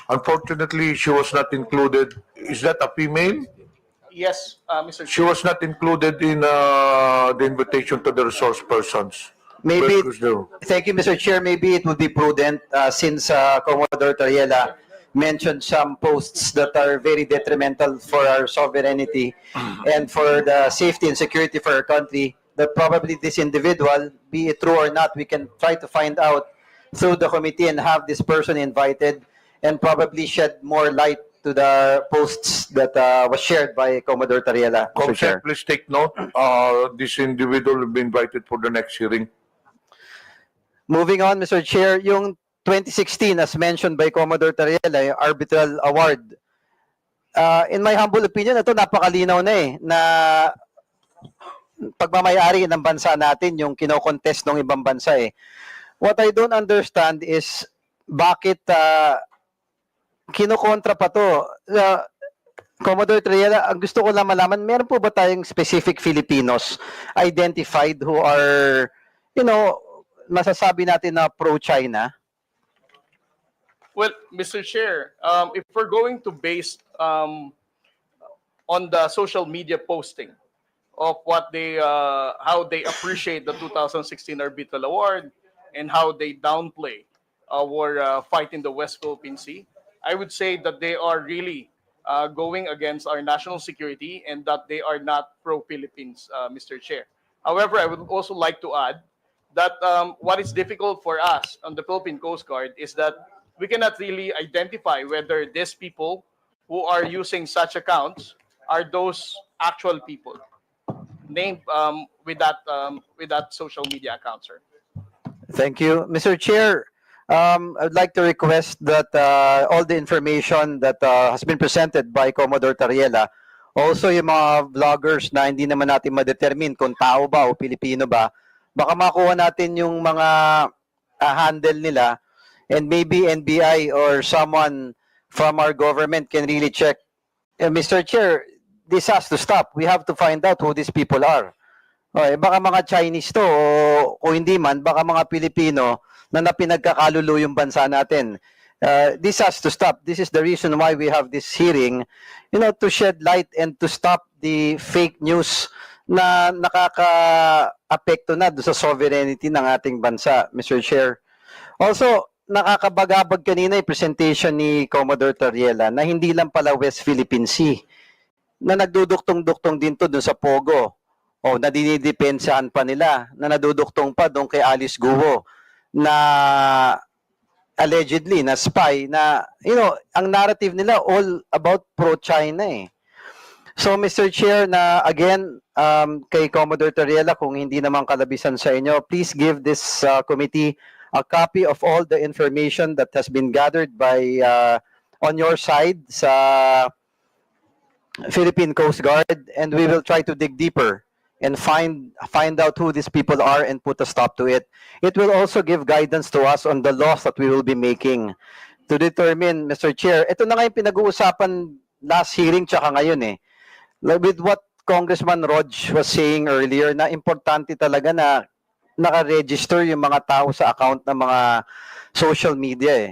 Unfortunately, she was not included. Is that a female? Yes, Mr. She Chair. was not included in the invitation to the resource persons. Maybe, Where was the- thank you, Mr. Chair. Maybe it would be prudent since Commodore Tariela mentioned some posts that are very detrimental for our sovereignty and for the safety and security for our country, that probably this individual, be it true or not, we can try to find out through the committee and have this person invited and probably shed more light to the posts that was shared by Commodore Tariela, Mr. Chair. Comsec, please take note. This individual will be invited for the next hearing. Moving on, Mr. Chair, yung 2016, as mentioned by Commodore Tariela, yung arbitral award. In my humble opinion, ito napakalinaw na eh, na pagmamayari ng bansa natin, yung kinokontest ng ibang bansa eh. What I don't understand is bakit kinokontra pa to. Commodore Tariela, ang gusto ko lang malaman, meron po ba tayong specific Filipinos identified who are, masasabi natin na pro-China? Well, Mr. Chair, if we're going to base on the social media posting of what how they appreciate the 2016 Arbitral Award and how they downplay our fight in the West Philippine Sea, I would say that they are really going against our national security and that they are not pro-Philippines, Mr. Chair. However, I would also like to add that what is difficult for us on the Philippine Coast Guard is that we cannot really identify whether these people who are using such accounts are those actual people named with that social media account, sir. Thank you. Mr. Chair, I'd like to request that all the information that has been presented by Commodore Tariela, also yung mga vloggers na hindi naman natin ma-determine kung tao ba o Pilipino ba, baka makuha natin yung mga handle nila and maybe NBI or someone from our government can really check. Mr. Chair, this has to stop. We have to find out who these people are. Okay, baka mga Chinese to o hindi man, baka mga Pilipino na napinagkakalulo yung bansa natin. This has to stop. This is the reason why we have this hearing, to shed light and to stop the fake news na nakaka-apekto na doon sa sovereignty ng ating bansa, Mr. Chair. Also, nakakabagabag kanina yung presentation ni Commodore Tariela na hindi lang pala West Philippine Sea, na nagduduktong-duktong din to doon sa Pogo. O nadinidepensahan pa nila, na naduduktong pa doon kay Alice Guo, na allegedly, na spy, na, ang narrative nila all about pro-China eh. So Mr. Chair, na again, kay Commodore Tariela, kung hindi naman kalabisan sa inyo, please give this committee a copy of all the information that has been gathered by on your side sa Philippine Coast Guard, and we will try to dig deeper and find out who these people are and put a stop to it. It will also give guidance to us on the laws that we will be making to determine, Mr. Chair. Ito na nga yung pinag-uusapan last hearing tsaka ngayon eh. With what Congressman Rog was saying earlier, na importante talaga na naka-register yung mga tao sa account ng mga social media eh.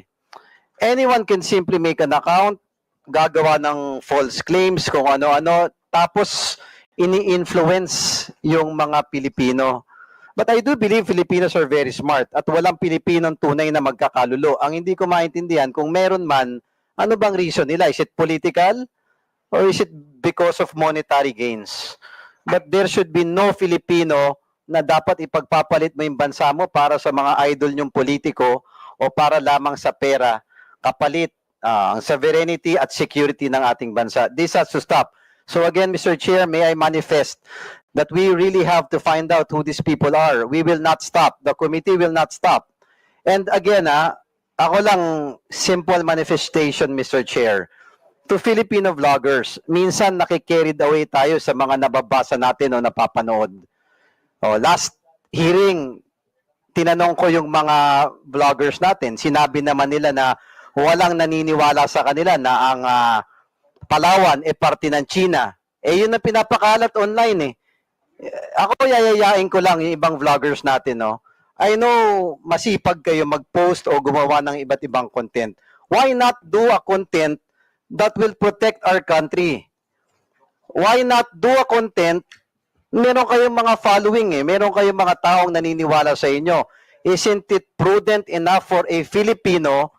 Anyone can simply make an account, gagawa ng false claims kung ano-ano, tapos ini-influence yung mga Pilipino. But I do believe Filipinos are very smart at walang Pilipinong tunay na magkakalulo. Ang hindi ko maintindihan, kung meron man, ano bang reason nila? Is it political? Or is it because of monetary gains? But there should be no Filipino na dapat ipagpapalit mo yung bansa mo para sa mga idol nyong politiko o para lamang sa pera, kapalit ang sovereignty at security ng ating bansa. This has to stop. So again, Mr. Chair, may I manifest that we really have to find out who these people are. We will not stop. The committee will not stop. And again, ako lang, simple manifestation, Mr. Chair. To Filipino vloggers, minsan nakikarried away tayo sa mga nababasa natin o napapanood. Last hearing, tinanong ko yung mga vloggers natin, sinabi naman nila na walang naniniwala sa kanila na ang Palawan parte ng China. Yun ang pinapakalat online eh. Ako yayayain ko lang yung ibang vloggers natin, no? I know masipag kayo mag-post o gumawa ng iba't ibang content. Why not do a content that will protect our country? Why not do a content, meron kayong mga following eh, meron kayong mga taong naniniwala sa inyo. Isn't it prudent enough for a Filipino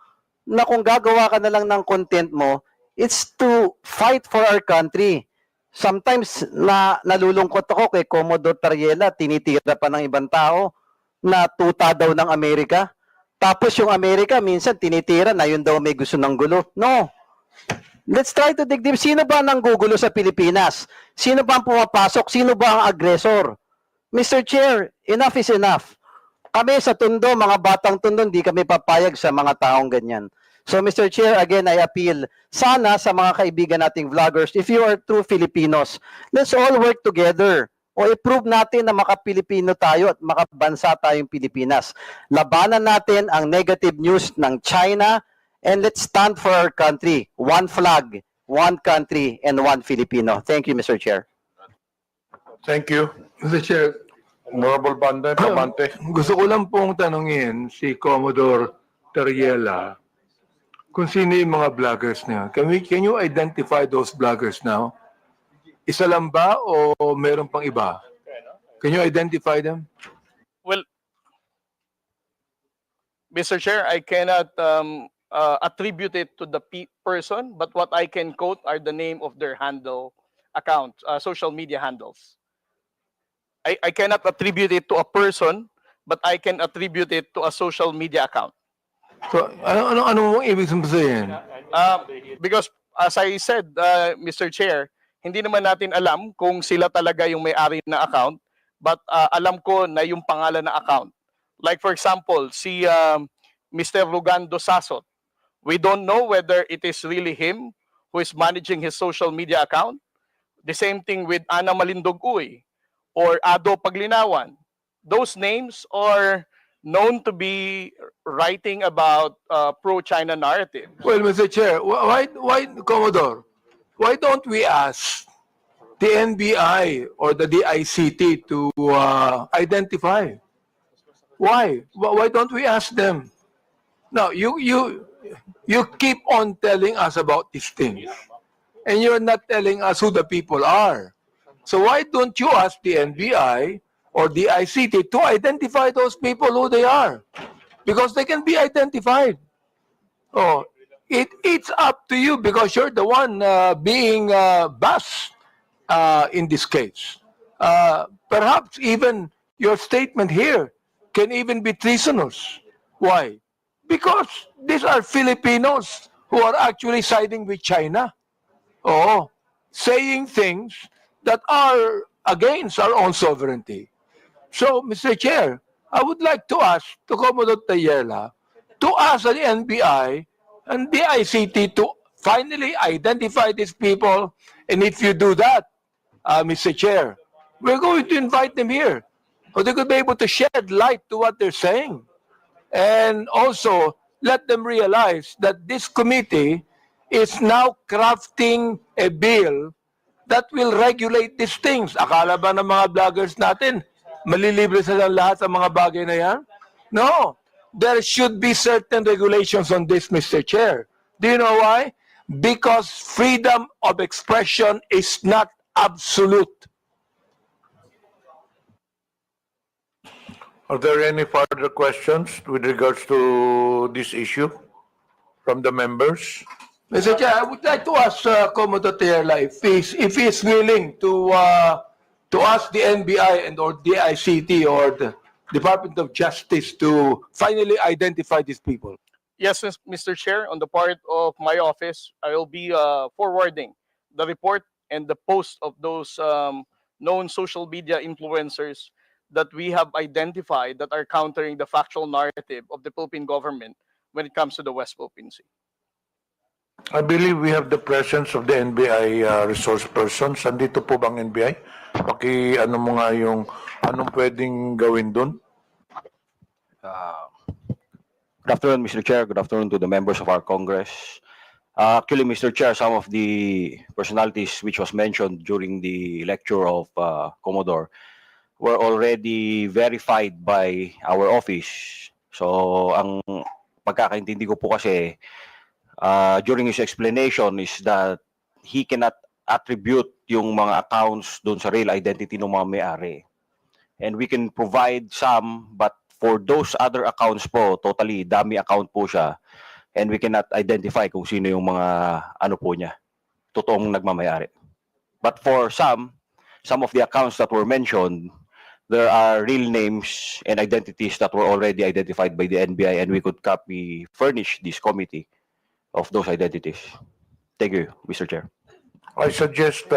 na kung gagawa ka na lang ng content mo, it's to fight for our country. Sometimes nalulungkot ako kay Commodore Tariela, tinitira pa ng ibang tao na tuta daw ng Amerika. Tapos yung Amerika minsan tinitira na yun daw may gusto ng gulo. No. Let's try to dig deep. Sino ba nanggugulo sa Pilipinas? Sino ba ang pumapasok? Sino ba ang agresor? Mr. Chair, enough is enough. Kami sa Tondo, mga batang Tondo, hindi kami papayag sa mga taong ganyan. So Mr. Chair, again, I appeal sana sa mga kaibigan nating vloggers, if you are true Filipinos, let's all work together. O i-prove natin na maka-Pilipino tayo at makabansa tayong Pilipinas. Labanan natin ang negative news ng China and let's stand for our country. One flag, one country, and one Filipino. Thank you, Mr. Chair. Thank you. Mr. Chair, Honorable Pamante. Gusto ko lang pong tanungin si Commodore Tariela kung sino yung mga vloggers na. Can you identify those vloggers now? Isa lang ba o meron pang iba? Can you identify them? Well, Mr. Chair, I cannot attribute it to the person, but what I can quote are the name of their handle account, social media handles. I cannot attribute it to a person, but I can attribute it to a social media account. So, ano ibig sabihin? Because as I said, Mr. Chair, hindi naman natin alam kung sila talaga yung may-ari na account, but alam ko na yung pangalan na account. Like for example, si Mr. Rugando Sasot, we don't know whether it is really him who is managing his social media account. The same thing with Ana Malindog Uy or Ado Paglinawan. Those names are known to be writing about pro-China narrative. Well, Mr. Chair, why, Commodore, why don't we ask the NBI or the DICT to identify? Why? Why don't we ask them? Now, you keep on telling us about these things, and you're not telling us who the people are. So why don't you ask the NBI or the ICT to identify those people who they are? Because they can be identified. Oh, it's up to you because you're the one being bashed in this case. Perhaps even your statement here can even be treasonous. Why? Because these are Filipinos who are actually siding with China. Oh, saying things that are against our own sovereignty. So, Mr. Chair, I would like to ask to Commodore Tayela to ask the NBI and the ICT to finally identify these people. And if you do that, Mr. Chair, we're going to invite them here, so they could be able to shed light to what they're saying. And also, let them realize that this committee is now crafting a bill that will regulate these things. Akala ba ng mga vloggers natin, malilibre sila lahat sa mga bagay na yan? No. There should be certain regulations on this, Mr. Chair. Do you know why? Because freedom of expression is not absolute. Are there any further questions with regards to this issue from the members? Mr. Chair, I would like to ask Commodore Tayela if he's willing to ask the NBI and or the ICT or the Department of Justice to finally identify these people. Yes, Mr. Chair, on the part of my office, I will be forwarding the report and the post of those known social media influencers that we have identified that are countering the factual narrative of the Philippine government when it comes to the West Philippine Sea. I believe we have the presence of the NBI resource persons. Andito po bang NBI? Ano mo nga yung anong pwedeng gawin doon? Good afternoon, Mr. Chair. Good afternoon to the members of our Congress. Actually, Mr. Chair, some of the personalities which was mentioned during the lecture of Commodore were already verified by our office. So, ang pagkakaintindi ko po kasi during his explanation is that he cannot attribute yung mga accounts doon sa real identity ng mga may-ari. And we can provide some, but for those other accounts po, totally dummy account po siya. And we cannot identify kung sino yung mga ano po niya, totoong nagmamayari. But for some of the accounts that were mentioned, there are real names and identities that were already identified by the NBI, and we could furnish this committee of those identities. Thank you, Mr. Chair. I suggest,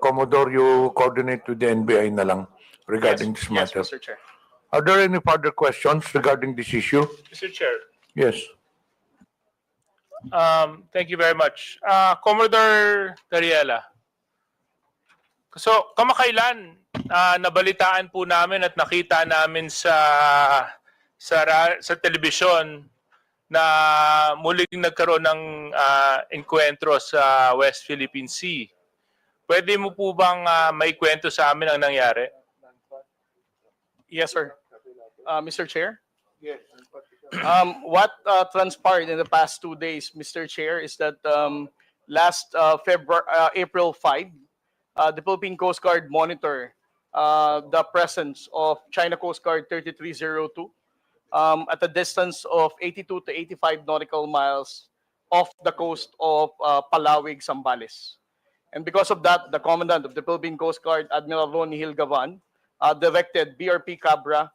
Commodore, you coordinate with the NBI na lang regarding this matter. Yes, Mr. Chair. Are there any further questions regarding this issue? Mr. Chair, Yes. thank you very much. Commodore Tariela. So, kamakailan, nabalitaan po namin at nakita namin sa telebisyon na muling nagkaroon ng enkwentro sa West Philippine Sea. Pwede mo po bang maikwento sa amin ang nangyari? Yes, sir. Mr. Chair? What transpired in the past 2 days, Mr. Chair, is that last April 5, the Philippine Coast Guard monitor the presence of China Coast Guard 3302 at a distance of 82 to 85 nautical miles off the coast of Palawig, Zambales. And because of that, the Commandant of the Philippine Coast Guard, Admiral Ronnie Hilgavan, directed BRP Cabra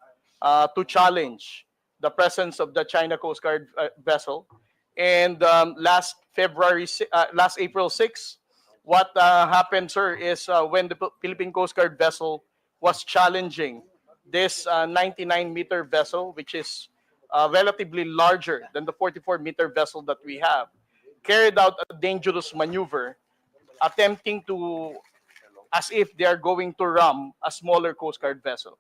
to challenge the presence of the China Coast Guard vessel. And last April 6, what happened, sir, is when the Philippine Coast Guard vessel was challenging this 99-meter vessel, which is relatively larger than the 44-meter vessel that we have, carried out a dangerous maneuver, attempting to, as if they are going to ram a smaller Coast Guard vessel.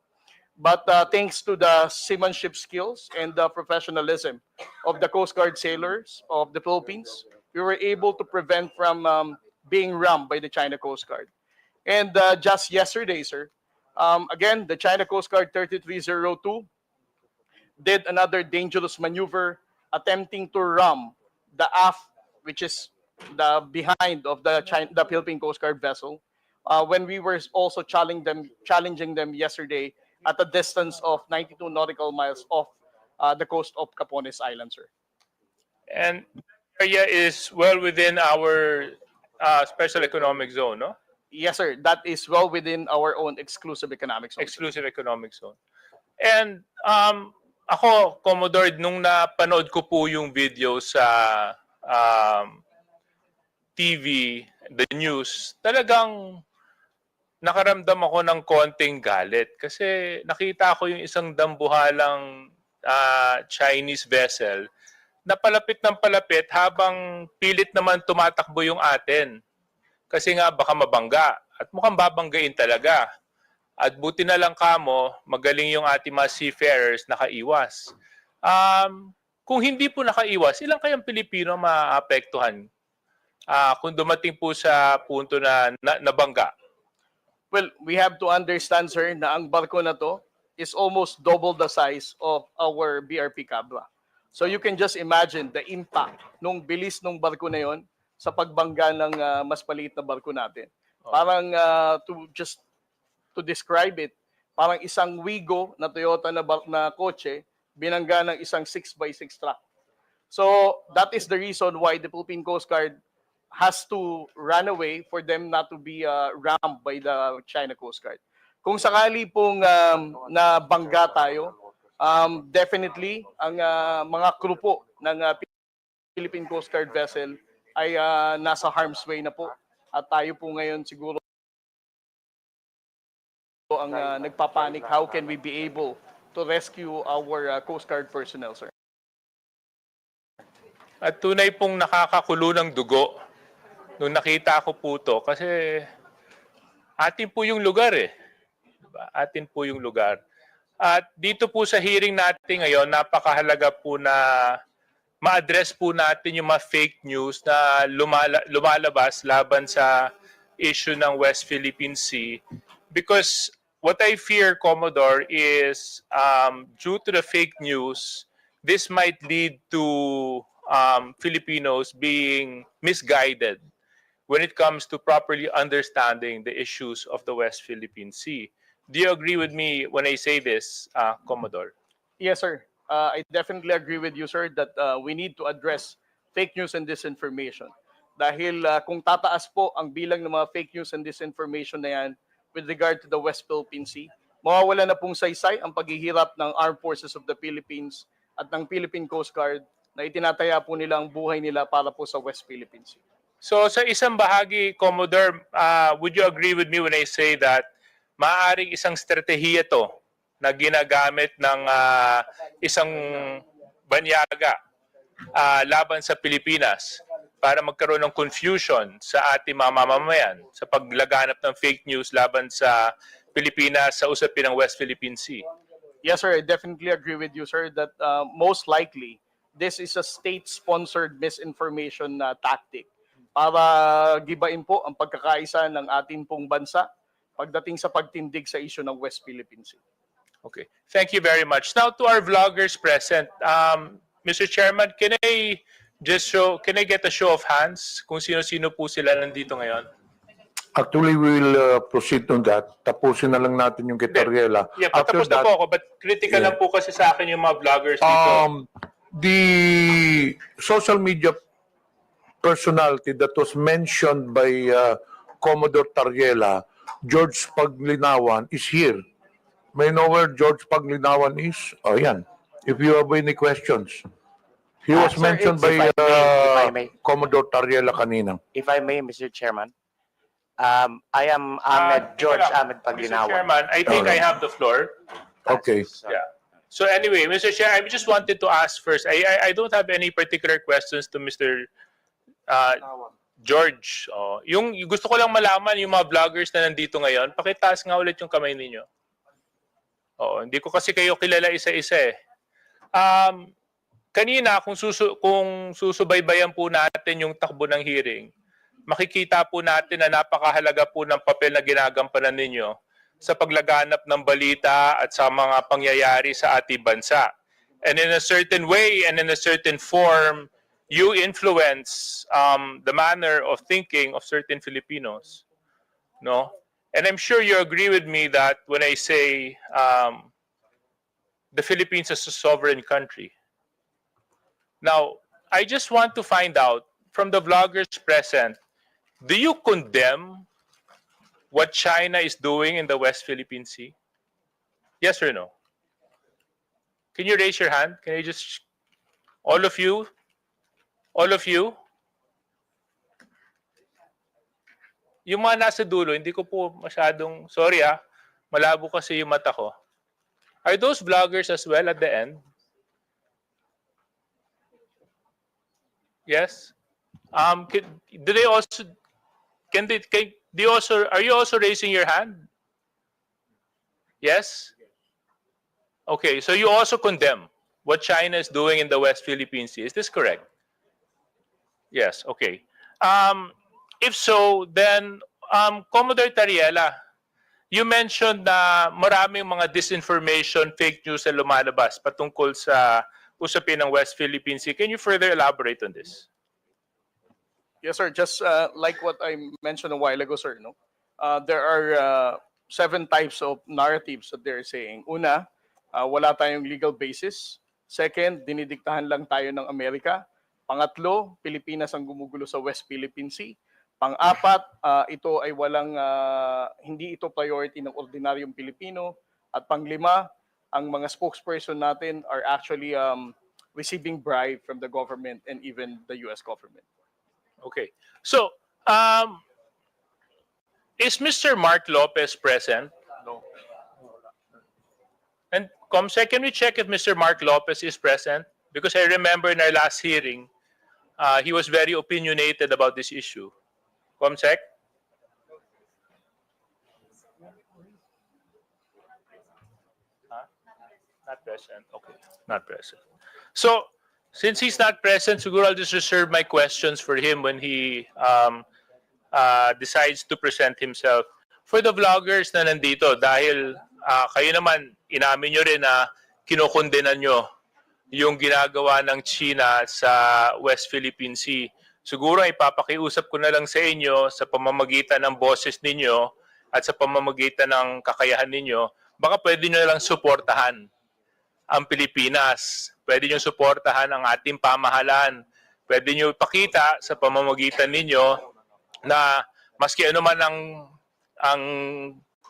But thanks to the seamanship skills and the professionalism of the Coast Guard sailors of the Philippines, we were able to prevent from being rammed by the China Coast Guard. And just yesterday, sir, again, the China Coast Guard 3302 did another dangerous maneuver, attempting to ram the aft, which is the behind of the Philippine Coast Guard vessel, when we were also challenging them yesterday at a distance of 92 nautical miles off the coast of Capones Island, sir. And the area is well within our special economic zone, no? Yes, sir. That is well within our own exclusive economic zone. Exclusive economic zone. And ako, Commodore, nung napanood ko po yung video sa TV, the news, talagang nakaramdam ako ng konting galit kasi nakita ko yung isang dambuhalang Chinese vessel na palapit ng palapit habang pilit naman tumatakbo yung atin. Kasi nga baka mabangga at mukhang babanggain talaga. At buti na lang kamo, magaling yung ating mga seafarers nakaiwas. Kung hindi po nakaiwas, ilang kayang Pilipino maapektuhan kung dumating po sa punto na nabangga? Well, we have to understand, sir, na ang barko na to is almost double the size of our BRP Cabra. So you can just imagine the impact nung bilis nung barko na yon sa pagbangga ng mas maliit na barko natin. Parang to describe it, parang isang Wigo na Toyota na kotse binangga ng isang 6x6 truck. So that is the reason why the Philippine Coast Guard has to run away for them not to be rammed by the China Coast Guard. Kung sakali pong nabangga tayo, definitely ang mga crew po ng Philippine Coast Guard vessel ay nasa harm's way na po. At tayo po ngayon siguro ang nagpapanik, how can we be able to rescue our Coast Guard personnel, sir? At tunay pong nakakakulo ng dugo nung nakita ko po to kasi atin po yung lugar eh. Diba? Atin po yung lugar. At dito po sa hearing natin ngayon, napakahalaga po na ma-address po natin yung mga fake news na lumalabas laban sa issue ng West Philippine Sea. Because what I fear, Commodore, is due to the fake news, this might lead to Filipinos being misguided when it comes to properly understanding the issues of the West Philippine Sea. Do you agree with me when I say this, Commodore? Yes, sir. I definitely agree with you, sir, that we need to address fake news and disinformation. Dahil kung tataas po ang bilang ng mga fake news and disinformation na yan with regard to the West Philippine Sea, mawawala na pong saysay ang paghihirap ng Armed Forces of the Philippines at ng Philippine Coast Guard na itinataya po nila ang buhay nila para po sa West Philippine Sea. So sa isang bahagi, Commodore, would you agree with me when I say that maaaring isang strategiya to na ginagamit ng isang banyaga laban sa Pilipinas para magkaroon ng confusion sa ating mga mamamayan sa paglaganap ng fake news laban sa Pilipinas sa usapin ng West Philippine Sea? Yes, sir. I definitely agree with you, sir, that most likely this is a state-sponsored misinformation tactic para gibain po ang pagkakaisa ng ating pong bansa pagdating sa pagtindig sa issue ng West Philippine Sea. Okay. Thank you very much. Now to our vloggers present. Mr. Chairman, can I get a show of hands kung sino-sino po sila nandito ngayon? Actually, we will proceed on that. Tapusin na lang natin yung kay Tariela. Yeah, patapos na po ako, but critical lang po kasi sa akin yung mga vloggers dito. The social media personality that was mentioned by Commodore Tariela, George Paglinawan, is here. May know where George Paglinawan is? Oh, yan. If you have any questions. He was Sir, mentioned by if I may. Commodore Tariela kanina. If I may, Mr. Chairman, I am George Ahmed Mr. Paglinawan. Chairman, I think I have the floor. Okay. Yeah. So anyway, Mr. Chair, I just wanted to ask first. I don't have any particular questions to Mr. George. Yung gusto ko lang malaman yung mga vloggers na nandito ngayon. Pakitaas nga ulit yung kamay ninyo. Hindi ko kasi kayo kilala isa-isa eh. Kanina kung susubaybayan po natin yung takbo ng hearing, makikita po natin na napakahalaga po ng papel na ginagampanan ninyo sa paglaganap ng balita at sa mga pangyayari sa ating bansa. And in a certain way and in a certain form, you influence the manner of thinking of certain Filipinos. No? And I'm sure you agree with me that when I say the Philippines is a sovereign country. Now, I just want to find out from the vloggers present, do you condemn what China is doing in the West Philippine Sea? Yes or no? Can you raise your hand? Can I just, all of you? All of you? Yung mga nasa dulo, hindi ko po masyadong, sorry malabo kasi yung mata ko. Are those vloggers as well at the end? Yes? Do they also, do you also, are you also raising your hand? Yes? Okay, so you also condemn what China is doing in the West Philippine Sea. Is this correct? Yes, okay. If so, then, Commodore Tariela, you mentioned na maraming mga disinformation, fake news na lumalabas patungkol sa usapin ng West Philippine Sea. Can you further elaborate on this? Yes, sir. Just like what I mentioned a while ago, sir, no? There are 7 types of narratives that they're saying. Una, wala tayong legal basis. Second, dinidiktahan lang tayo ng Amerika. Pangatlo, Pilipinas ang gumugulo sa West Philippine Sea. Pang-apat, ito ay hindi ito priority ng ordinaryong Pilipino. At pang-lima, ang mga spokesperson natin are actually receiving bribe from the government and even the US government. Okay. So, is Mr. Mark Lopez present? No. And Comsec, can we check if Mr. Mark Lopez is present? Because I remember in our last hearing, he was very opinionated about this issue. Comsec? Not present. Okay, not present. So, since he's not present, siguro I'll just reserve my questions for him when he decides to present himself. For the vloggers na nandito, dahil kayo naman, inamin nyo rin na kinukondenan nyo yung ginagawa ng China sa West Philippine Sea. Siguro ipapakiusap ko na lang sa inyo sa pamamagitan ng boses ninyo at sa pamamagitan ng kakayahan ninyo, baka pwede nyo na lang suportahan ang Pilipinas. Pwede nyo suportahan ang ating pamahalaan. Pwede nyo ipakita sa pamamagitan ninyo na maski ano man ang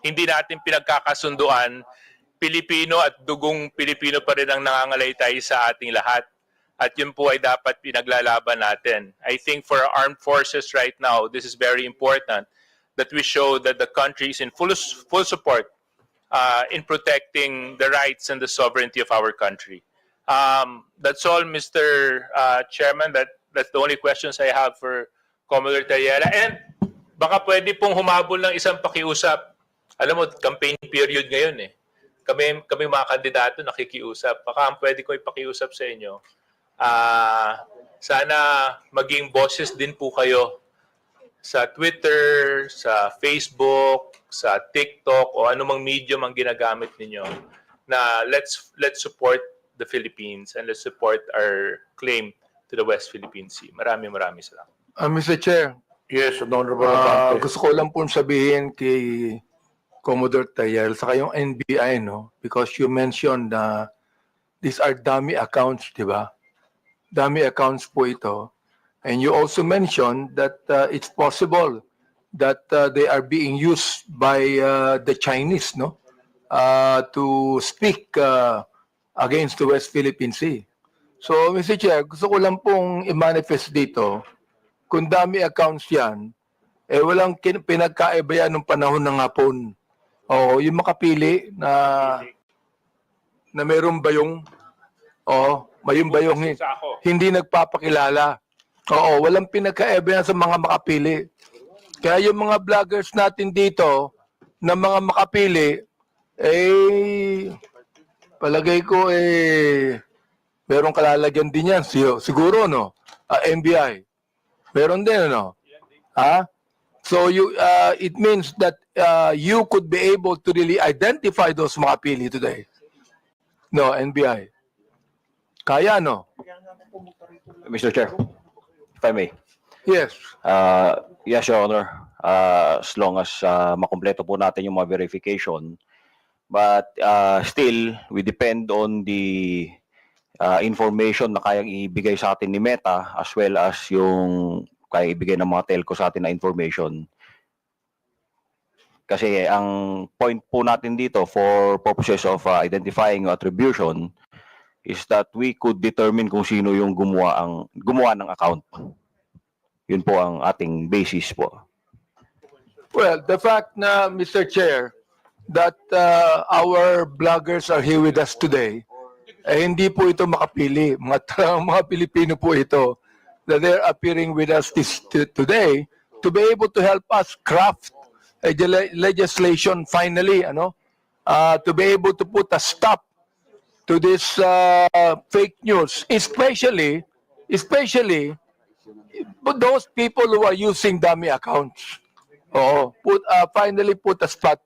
hindi natin pinagkakasunduan, Pilipino at dugong Pilipino pa rin ang nangangalaytay sa ating lahat. At yun po ay dapat pinaglalaban natin. I think for our armed forces right now, this is very important that we show that the country is in full support in protecting the rights and the sovereignty of our country. That's all, Mr. Chairman. That's the only questions I have for Commodore Tariela. And baka pwede pong humabol ng isang pakiusap. Alam mo, campaign period ngayon eh. Kami mga kandidato nakikiusap. Baka pwede ko ipakiusap sa inyo. Sana maging boses din po kayo sa Twitter, sa Facebook, sa TikTok o anumang medium ang ginagamit ninyo na let's support the Philippines and let's support our claim to the West Philippine Sea. Maraming salamat. Mr. Chair, Yes, Honorable Abante. gusto ko lang pong sabihin kay Commodore Tayel sa kayong NBI, no? Because you mentioned na these are dummy accounts, di ba? Dummy accounts po ito. And you also mentioned that it's possible that they are being used by the Chinese, no? To speak against the West Philippine Sea. So, Mr. Chair, gusto ko lang pong i-manifest dito, kung dummy accounts yan, walang pinagkaiba yan nung panahon ng hapon. O, yung makapili na mayroong bayong, mayroong bayong hindi nagpapakilala. Oo, walang pinagkaiba yan sa mga makapili. Kaya yung mga vloggers natin dito, na mga makapili, palagay ko, merong kalalagyan din yan. Siguro, no? NBI. Meron din, ano? So, it means that you could be able to really identify those makapili today. No, NBI. Kaya, no? Mr. Chair, if I may. Yes. Yes, Your Honor. As long as makumpleto po natin yung mga verification. But still, we depend on the information na kayang ibigay sa atin ni Meta as well as yung kayang ibigay ng mga telco sa atin na information. Kasi ang point po natin dito for purposes of identifying attribution is that we could determine kung sino yung gumawa ng account. Yun po ang ating basis po. Well, the fact na, Mr. Chair, that our bloggers are here with us today, hindi po ito makapili. Mga Pilipino po ito that they're appearing with us today to be able to help us craft a legislation finally, to be able to put a stop to this fake news, especially those people who are using dummy accounts. Finally put a stop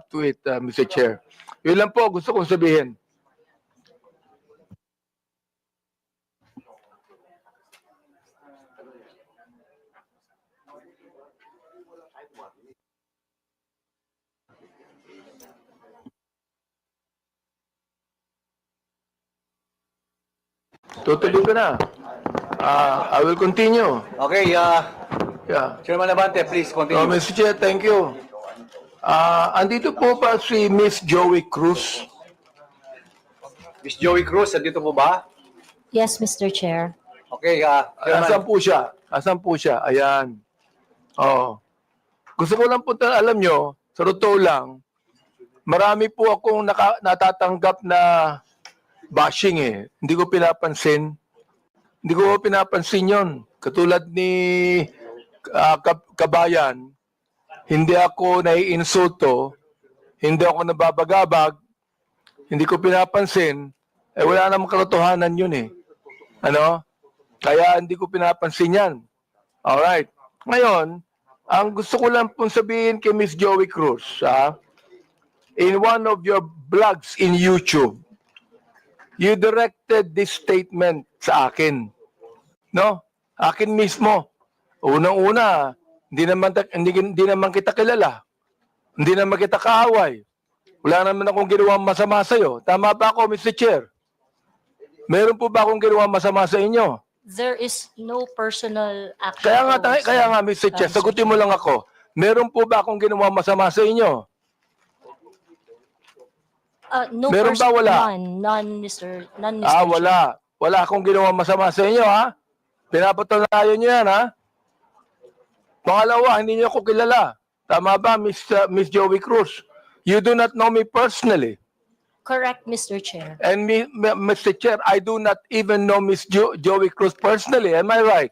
to it, Mr. Chair. Yun lang po gusto kong sabihin. Tutuloy ko na. I will continue. Okay, Yeah. Chairman Abante, please continue. Mr. Chair, thank you. Andito po ba si Miss Joey Cruz? Miss Joey Cruz, andito po ba? Yes, Mr. Chair. Okay, Asan po siya? Asan po siya? Ayan. Oo. Gusto ko lang po alam nyo, sa totoo lang, marami po akong natatanggap na bashing eh. Hindi ko pinapansin. Hindi ko pinapansin yon. Katulad ni Kabayan, hindi ako naiinsulto, hindi ako nababagabag, hindi ko pinapansin, wala namang katotohanan yun eh. Kaya hindi ko pinapansin yan. Alright. Ngayon, ang gusto ko lang pong sabihin kay Miss Joey Cruz, in one of your blogs in YouTube, you directed this statement sa akin. No? Akin mismo. Unang-una, hindi naman kita kilala. Hindi naman kita kaaway. Wala naman akong ginawang masama sa iyo. Tama ba ako, Mr. Chair? Meron po ba akong ginawang masama sa inyo? There is no personal action. Kaya nga, Mr. Chair, sagutin mo lang ako. Meron po ba akong ginawang masama sa inyo? No Meron ba wala? None, Mr. Chair. Wala. Wala akong ginawang masama sa inyo, ha? Pinapatunayan niyo yan, ha? Pangalawa, hindi niyo ako kilala. Tama ba, Miss Joey Cruz? You do not know me personally. Correct, Mr. Chair. And Mr. Chair, I do not even know Miss Joey Cruz personally. Am I right?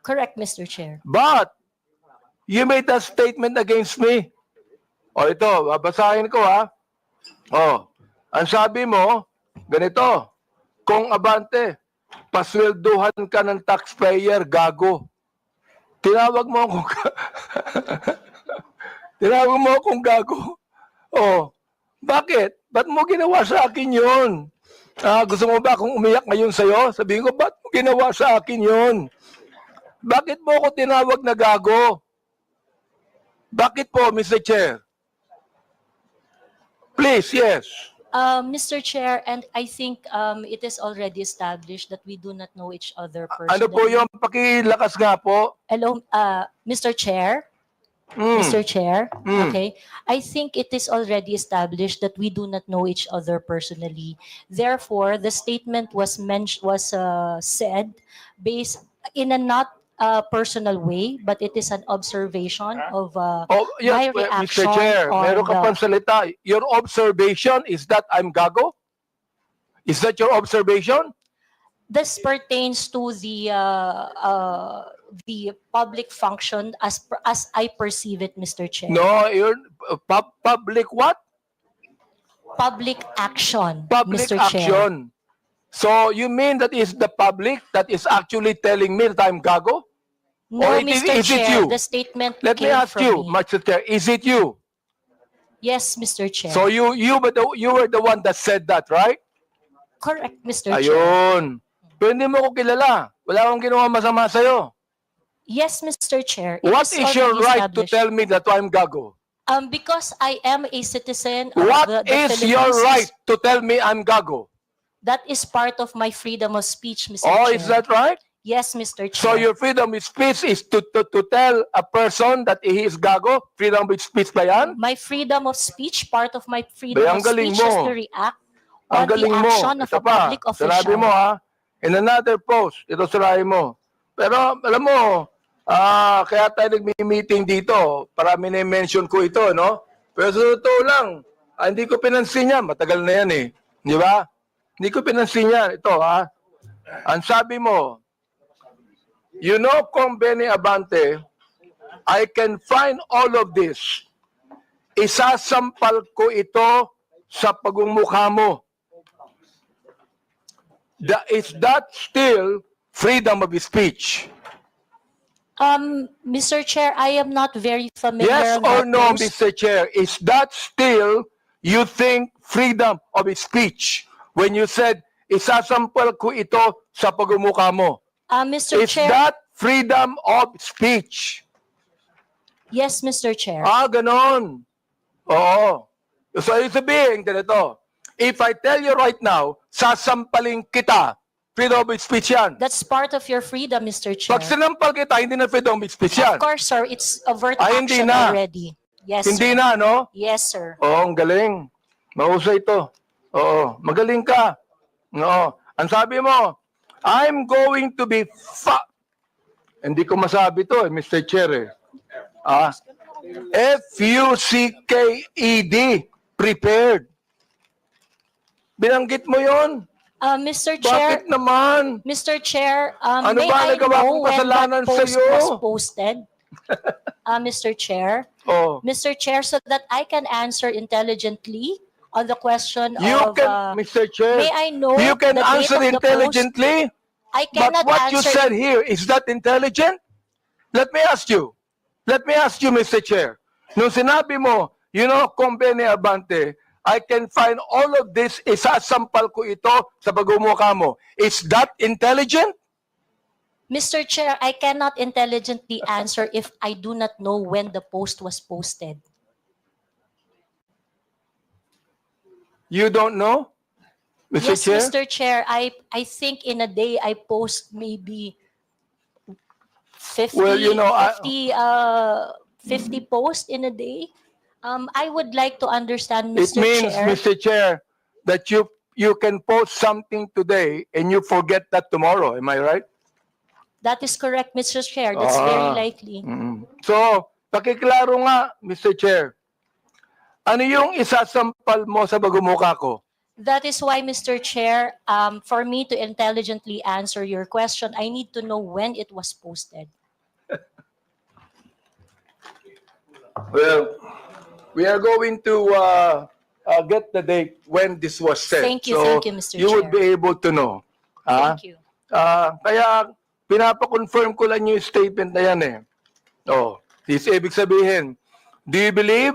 Correct, Mr. Chair. But, you made a statement against me. Ito, babasahin ko, ha? Ang sabi mo, ganito, kung Abante, paswelduhan ka ng taxpayer, gago. Tinawag mo akong tinawag mo akong gago. Bakit? Ba't mo ginawa sa akin yun? Gusto mo ba akong umiyak ngayon sa'yo? Sabihin ko, ba't mo ginawa sa akin yun? Bakit mo ako tinawag na gago? Bakit po, Mr. Chair? Please, yes. Mr. Chair, and I think it is already established that we do not know each other personally. Ano po yung pakilakas nga po? Hello, Mr. Chair? Mr. Chair? Okay. I think it is already established that we do not know each other personally. Therefore, the statement was said based in a not personal way, but it is an observation of my reaction Mr. Chair, on meron ka pang salita. Your observation is that I'm gago? Is that your observation? This pertains to the public function as I perceive it, Mr. Chair. No, you're public what? Public action, Public Mr. Chair. action. So you mean that is the public that is actually telling me that I'm gago? No, Or Mr. is it Chair, you? the statement Let me came ask from you, me. Mr. Chair, is it you? Yes, Mr. Chair. So you were the one that said that, right? Correct, Mr. Chair. Ayun. Pero hindi mo ko kilala. Wala akong ginawa masama sa'yo. Yes, Mr. Chair. It What is your already right to established. tell me that I'm gago? Because I am a citizen of What the is your Philippines. right to tell me I'm gago? That is part of my freedom of speech, Mr. Oh, Chair. is that right? Yes, Mr. Chair. So your freedom of speech is to tell a person that he is gago? Freedom of speech ba yan? My freedom of speech, part of my freedom Ang of galing speech is mo. to react Ang on the galing mo. action of Ito a pa, public official. sinabi mo ha, in another post, ito sirahin mo. Pero alam mo, Kaya tayo nagmi-meeting dito. Parami na mention ko ito, no? Pero sa totoo lang, hindi ko pinansin yan. Matagal na yan eh. Di ba? Hindi ko pinansin yan. Ito, ha? Ang sabi mo, you know, Kong Benny Abante, I can find all of this. Isasampal ko ito sa pagmumukha mo. Is that still freedom of speech? Mr. Chair, I am not very familiar. Yes on or that no, post. Mr. Chair? Is that still, you think, freedom of speech? When you said, isasampal ko ito sa pagmumukha mo. Mr. Is Chair, that freedom of speech? yes, Mr. Chair. Ganon. Oo. So, ibig sabihin, ganito. If I tell you right now, sasampalin kita, freedom of speech yan. That's part of your freedom, Mr. Chair. Pag sinampal kita, hindi na freedom of speech yan. Of course, sir, it's overt Hindi action na. already. Yes, Hindi sir. na, no? Yes, sir. Oo, ang galing. Mahusay ito. Oo, magaling ka. Oo. Ang sabi mo, I'm going to be Hindi ko masabi to, Mr. Chair. F-U-C-K-E-D. Prepared. Binanggit mo yon? Mr. Chair, Bakit naman? Mr. Chair, Ano may ba I nagawa know kong when kasalanan that post sa'yo? was posted? Mr. Chair, Oh. Mr. Chair, so that I can answer intelligently on the question You of, can, Mr. Chair, may I know you can the date answer of the intelligently, I but cannot what you answer. said here, is that intelligent? Let me ask you, Mr. Chair. Nung sinabi mo, you know, Kong Benny Abante, I can find all of this, isasampal ko ito sa pagmumukha mo. Is that intelligent? Mr. Chair, I cannot intelligently answer if I do not know when the post was posted. You don't know, Mr. Yes, Chair? Mr. Chair, I think in a day I post maybe 50, Well, you know, 50 posts in a day. I would like to understand, It Mr. means, Chair. Mr. Chair, that you can post something today and you forget that tomorrow. Am I right? That is correct, Mr. Chair. That's very Ah. likely. So, pakiklaro nga, Mr. Chair. Ano yung isasampal mo sa pagmumukha ko? That is why, Mr. Chair, for me to intelligently answer your question, I need to know when it was posted. Well, we are going to get the date when this was said. Thank you, So, Mr. you would Chair. be able to know. Thank you. Kaya, pinapa-confirm ko lang yung statement na yan eh. Ibig sabihin, do you believe,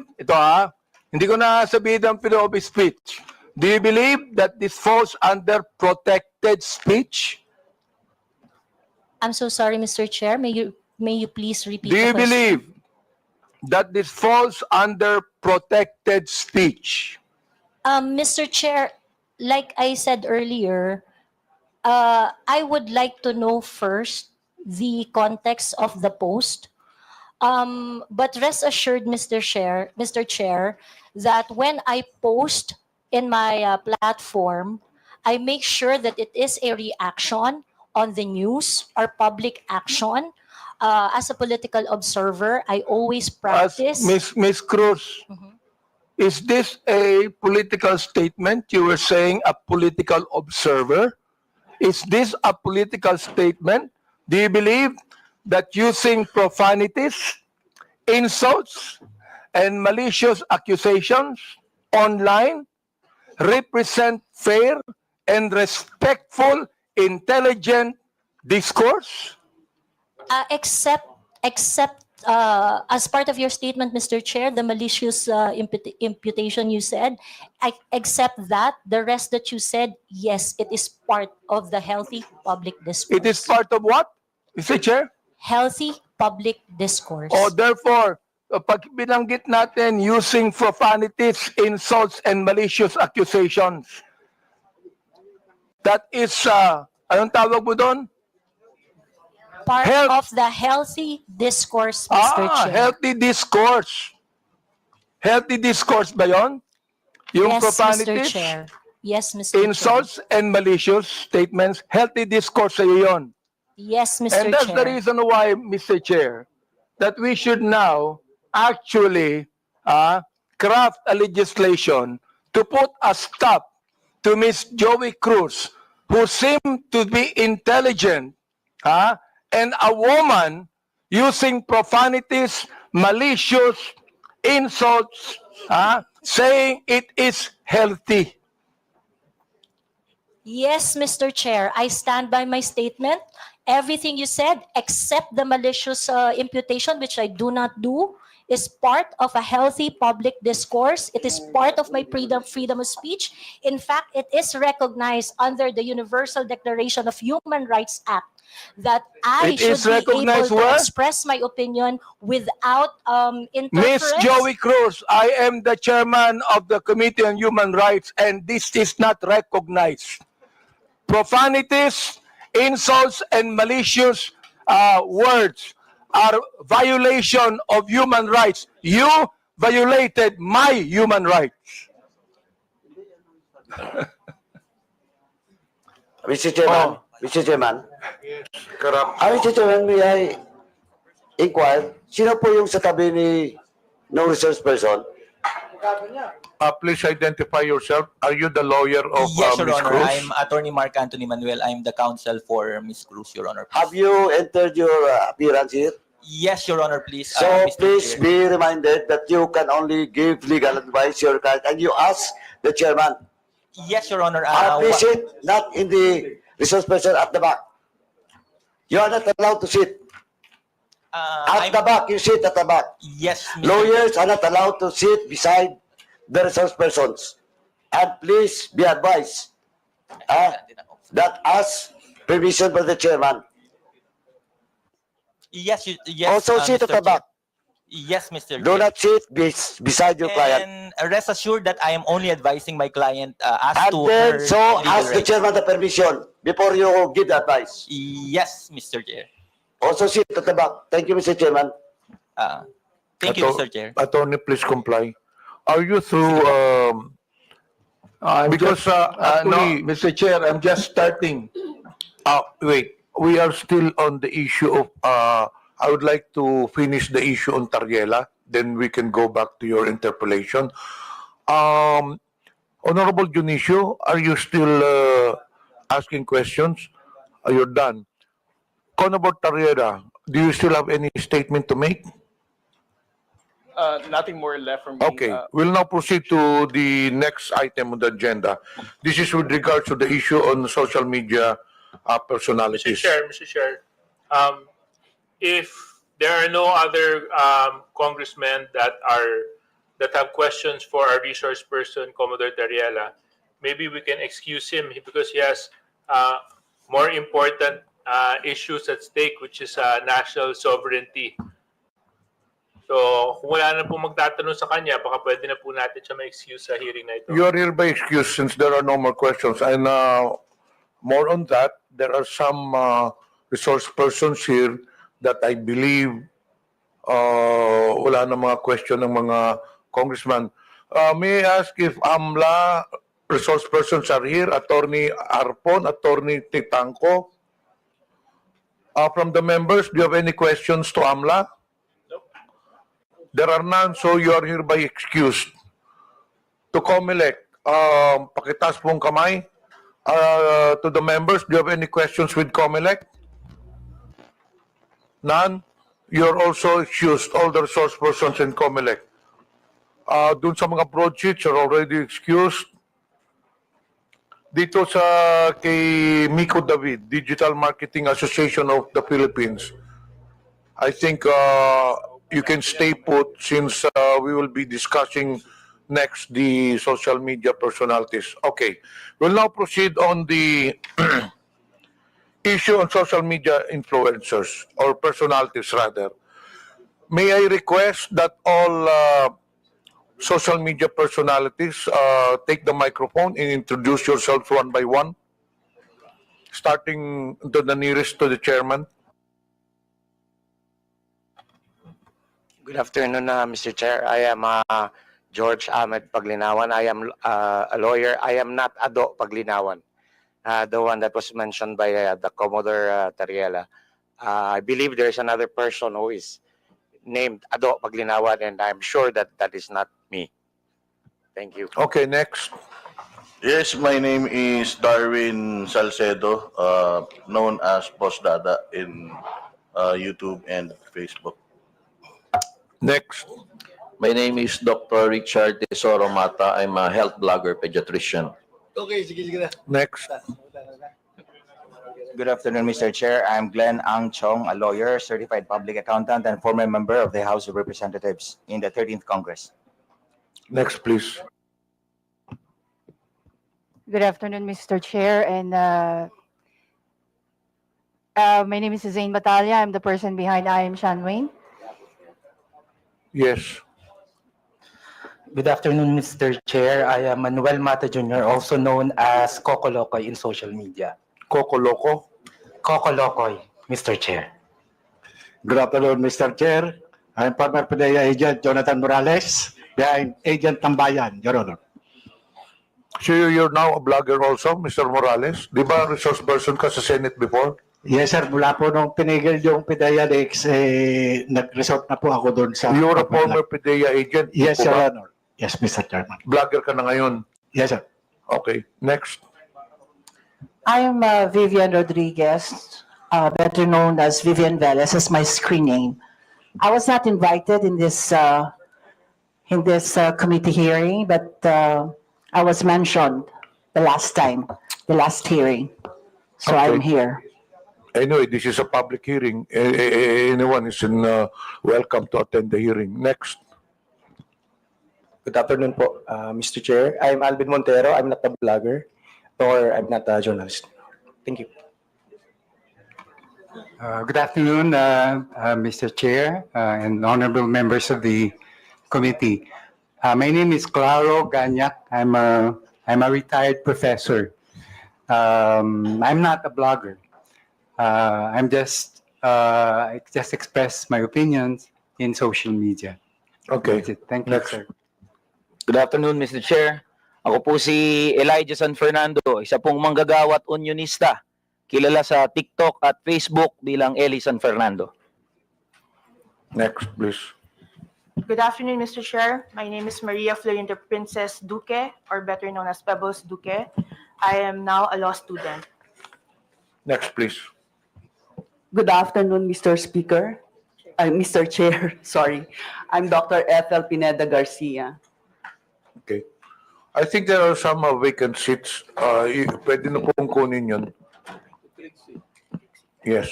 hindi ko na sabihin ang freedom of speech. Do you believe that this falls under protected speech? I'm so sorry, Mr. Chair. May you please repeat Do the you question? believe that this falls under protected speech? Mr. Chair, like I said earlier, I would like to know first the context of the post. But rest assured, Mr. Chair, that when I post in my platform, I make sure that it is a reaction on the news or public action. As a political observer, I always practice. Miss Cruz, is this a political statement? You were saying a political observer. Is this a political statement? Do you believe that using profanities, insults, and malicious accusations online represent fair and respectful, intelligent discourse? Except as part of your statement, Mr. Chair, the malicious imputation you said, I accept that. The rest that you said, yes, it is part of the healthy public discourse. It is part of what, Mr. Chair? Healthy public discourse. Therefore, pag binanggit natin using profanities, insults, and malicious accusations, that is, anong tawag mo doon? Part of the healthy discourse, Mr. Chair. Healthy discourse. Healthy discourse ba yon? Yung Yes, Mr. profanities, Chair. Yes, Mr. Chair. insults, and malicious statements, healthy discourse sa'yo yon. Yes, Mr. And that's the Chair. reason why, Mr. Chair, that we should now actually craft a legislation to put a stop to Miss Joey Cruz, who seemed to be intelligent, and a woman using profanities, malicious insults, saying it is healthy. Yes, Mr. Chair, I stand by my statement. Everything you said, except the malicious imputation, which I do not do, is part of a healthy public discourse. It is part of my freedom of speech. In fact, it is recognized under the Universal Declaration of Human Rights Act that I It is should be able recognized to where? express my opinion without Miss interference. Joey Cruz, I am the chairman of the Committee on Human Rights, and this is not recognized. Profanities, insults, and malicious words are violation of human rights. You violated my human rights. Mr. Chairman, Mr. Chairman, Corrupt. Mr. Chairman, may I inquire, sino po yung sa tabi ni no resource person? Please identify yourself. Are you the lawyer of Yes, Your Ms. Honor. Cruz? I'm Attorney Mark Anthony Manuel. I'm the counsel for Ms. Cruz, Your Honor. Have you entered your appearance here? Yes, Your Honor, please. So Mr. please Chair. be reminded that you can only give legal advice your client and you ask the chairman. Yes, Your Honor. Please sit not in the resource person at the back. You are not allowed to sit. At the back, you sit at the back. Yes, Mr. Lawyers are not allowed to sit beside the resource persons. And please be advised that as permission by the chairman. Yes, yes. Also sit at Mr. the back. Yes, Mr. Do Chair. not sit beside your client. And rest assured that I am only advising my client as And to then, her so legal ask the rights. chairman the permission before you give the advice. Yes, Mr. Chair. Also sit at the back. Thank you, Mr. Chairman. Thank you, Mr. Chair. Attorney, please comply. Are you through, because no, actually, Mr. Chair, I'm just starting. wait, we are still on the issue of, I would like to finish the issue on Tariela, then we can go back to your interpellation. Honorable Junicio, are you still asking questions? You're done. Honorable Tariela, do you still have any statement to make? Nothing more left from me. Okay, we'll now proceed to the next item on the agenda. This is with regards to the issue on social media personalities. Mr. Chair, if there are no other congressmen that have questions for our resource person, Commodore Tariela, maybe we can excuse him because he has more important issues at stake, which is national sovereignty. So, kung wala na po magtatanong sa kanya, baka pwede na po natin siya ma-excuse sa hearing na ito. You are hereby excused since there are no more questions. And more on that, there are some resource persons here that I believe wala na mga question ng mga congressman. May I ask if AMLA resource persons are here? Attorney Arpon, Attorney Titanco. From the members, do you have any questions to AMLA? There are none, so you are hereby excused. To COMELEC, pakitaas pong kamay. To the members, do you have any questions with COMELEC? None? You're also excused, all the resource persons in COMELEC. Dun sa mga broadsheets, you're already excused. Dito sa kay Miko David, Digital Marketing Association of the Philippines, I think you can stay put since we will be discussing next the social media personalities. Okay, we'll now proceed on the issue on social media influencers or personalities rather. May I request that all social media personalities take the microphone and introduce yourselves one by one, starting to the nearest to the chairman. Good afternoon, Mr. Chair. I am George Ahmed Paglinawan. I am a lawyer. I am not Ado Paglinawan. the one that was mentioned by the Commodore Tariela. I believe there is another person who is named Ado Paglinawan, and I'm sure that that is not me. Thank you. Okay, next. Yes, my name is Darwin Salcedo, known as Boss Dada in YouTube and Facebook. Next. My name is Dr. Richard Tesoro Mata. I'm a health blogger pediatrician. Okay, sige, sige na. Next. Good afternoon, Mr. Chair. I'm Glenn Ang Chong, a lawyer, certified public accountant, and former member of the House of Representatives in the 13th Congress. Next, please. Good afternoon, Mr. Chair, and my name is Zain Batalia. I'm the person behind I Am Sean Wayne. Yes. Good afternoon, Mr. Chair. I am Manuel Mata Jr., also known as Coco Locoy in social media. Coco Loco? Coco Locoy, Mr. Chair. Good afternoon, Mr. Chair. I'm former PDEA agent Jonathan Morales, behind Agent Tambayan, Your Honor. So you're now a blogger also, Mr. Morales? Di ba resource person ka sa Senate before? Yes, sir. Mula po nung tinigil yung PDEA Dex, nag-resort na po ako doon sa... You're a former PDEA agent? Yes, Po Your ba? Honor. Yes, Mr. Chairman. Blogger ka na ngayon? Yes, sir. Okay, next. I am Vivian Rodriguez, better known as Vivian Velez, as my screen name. I was not invited in this committee hearing, but I was mentioned the last time, the last hearing. So I'm here. Anyway, this is a public hearing. Anyone is welcome to attend the hearing. Next. Good afternoon po, Mr. Chair. I'm Alvin Montero. I'm not a blogger or I'm not a journalist. Thank you. Good afternoon, Mr. Chair and honorable members of the committee. My name is Claro Ganyak. I'm a retired professor. I'm not a blogger. I just express my opinions in social media. Okay. That's it. Thank you, sir. Good afternoon, Mr. Chair. Ako po si Elijah San Fernando, isa pong manggagawa at unionista, kilala sa TikTok at Facebook bilang Eli San Fernando. Next, please. Good afternoon, Mr. Chair. My name is Maria Florinda Princess Duque, or better known as Pebbles Duque. I am now a law student. Next, please. Good afternoon, Mr. Speaker. Mr. Chair, sorry. I'm Dr. Ethel Pineda Garcia. Okay. I think there are some vacant seats. Pwede na pong kunin yun. Yes.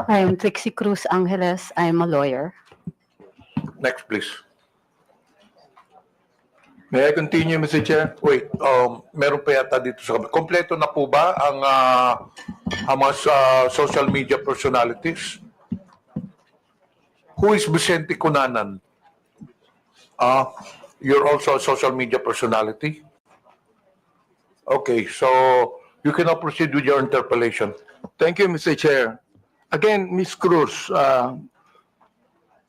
I am Trixie Cruz Angeles. I am a lawyer. Next, please. May I continue, Mr. Chair? Wait, meron pa yata dito sa... Kompleto na po ba ang mga social media personalities? Who is Vicente Cunanan? You're also a social media personality? Okay, so you can now proceed with your interpellation. Thank you, Mr. Chair. Again, Ms. Cruz,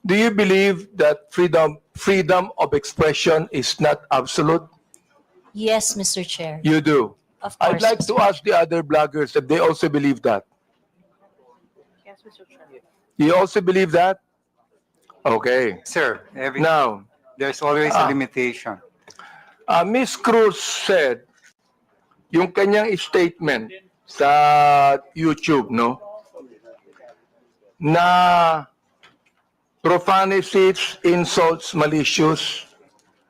do you believe that freedom of expression is not absolute? Yes, Mr. Chair. You do. Of course. I'd like to ask the other bloggers if they also believe that. Yes, Mr. Chair. You also believe that? Okay. Sir, Now, there's always a limitation. Ms. Cruz said, yung kanyang statement sa YouTube, no? Na profanities, insults, malicious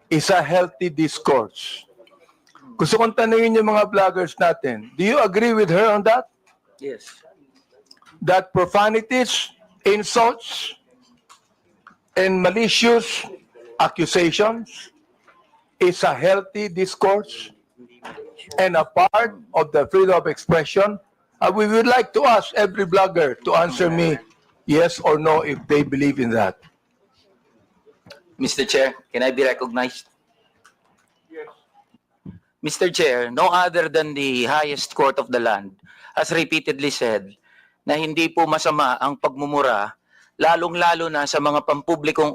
is a healthy discourse. Gusto kong tanungin yung mga vloggers natin, do you agree with her on that? Yes. That profanities, insults, and malicious accusations is a healthy discourse and a part of the freedom of expression? We would like to ask every blogger to answer me yes or no if they believe in that. Mr. Chair, can I be recognized? Yes. Mr. Chair, no other than the highest court of the land has repeatedly said na hindi po masama ang pagmumura, lalong-lalo na sa mga pampublikong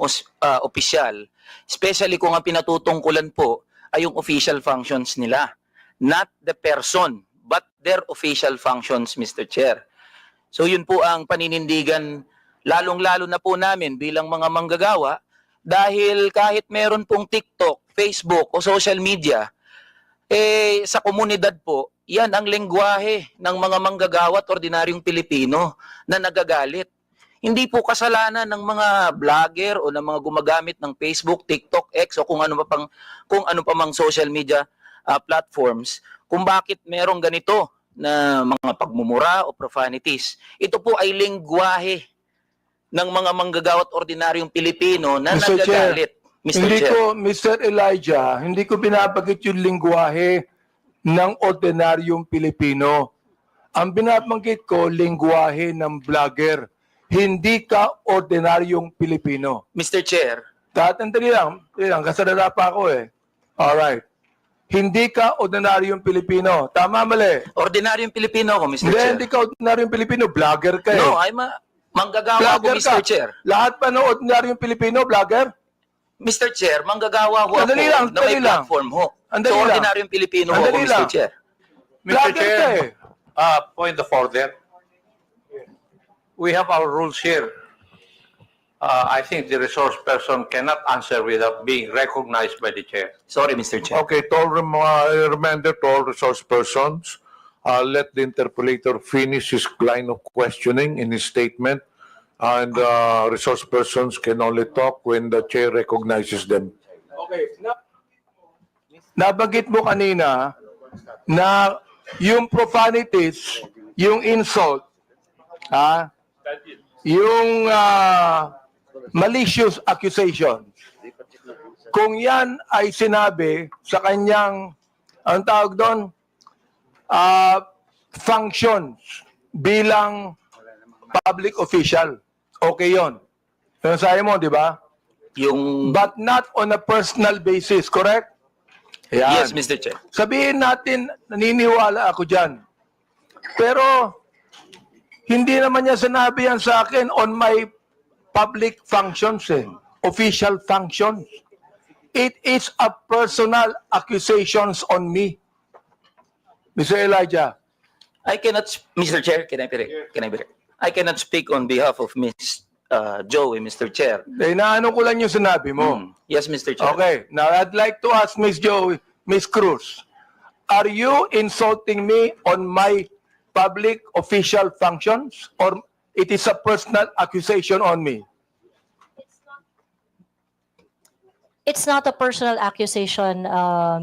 opisyal, especially kung ang pinatutungkulan po ay yung official functions nila. Not the person, but their official functions, Mr. Chair. So yun po ang paninindigan, lalong-lalo na po namin bilang mga manggagawa, dahil kahit meron pong TikTok, Facebook o social media, sa komunidad po, yan ang lengguwahe ng mga manggagawa at ordinaryong Pilipino na nagagalit. Hindi po kasalanan ng mga vlogger o ng mga gumagamit ng Facebook, TikTok, X o kung ano pa mang social media platforms kung bakit merong ganito na mga pagmumura o profanities. Ito po ay lengguwahe ng mga manggagawa at ordinaryong Pilipino na Mr. nagagalit. Mr. Elijah, hindi ko binabagit yung lingwahe ng ordinaryong Pilipino. Ang binabanggit ko, lingwahe ng vlogger. Hindi ka ordinaryong Pilipino. Mr. Chair. Tatandali lang, kasalala pa ako eh. Alright. Hindi ka ordinaryong Pilipino. Tama, mali? Ordinaryong Pilipino ako, Mr. Chair. Hindi ka ordinaryong Pilipino. Vlogger ka eh. No, I'm a manggagawa ako, Mr. Chair. Lahat pa ng ordinaryong Pilipino, vlogger? Mr. Chair, manggagawa ho ako na may platform ho. So, ordinaryong Pilipino ho ako, Mr. Chair. Mr. Chair, point of order. We have our rules here. I think the resource person cannot answer without being recognized by the chair. Sorry, Mr. Chair. Okay, to all reminder to all resource persons, let the interpolator finish his line of questioning in his statement, and resource persons can only talk when the chair recognizes them. Okay. Nabanggit mo kanina na yung profanities, yung insult, yung malicious accusation, kung yan ay sinabi sa kanyang, ang tawag doon, functions bilang public official, okay yon. Yung sabi mo, di ba? But not on a personal basis, correct? Yan. Yes, Mr. Chair. Sabihin natin, naniniwala ako dyan. Pero, hindi naman niya sinabi yan sa akin on my public functions, official functions. It is a personal accusations on me. Mr. Elijah. Mr. Chair, can I be? I cannot speak on behalf of Ms. Joey, Mr. Chair. Inaano ko lang yung sinabi mo. Yes, Mr. Chair. Okay. Now, I'd like to ask Ms. Joey, Ms. Cruz, are you insulting me on my public official functions, or it is a personal accusation on me? It's not a personal accusation,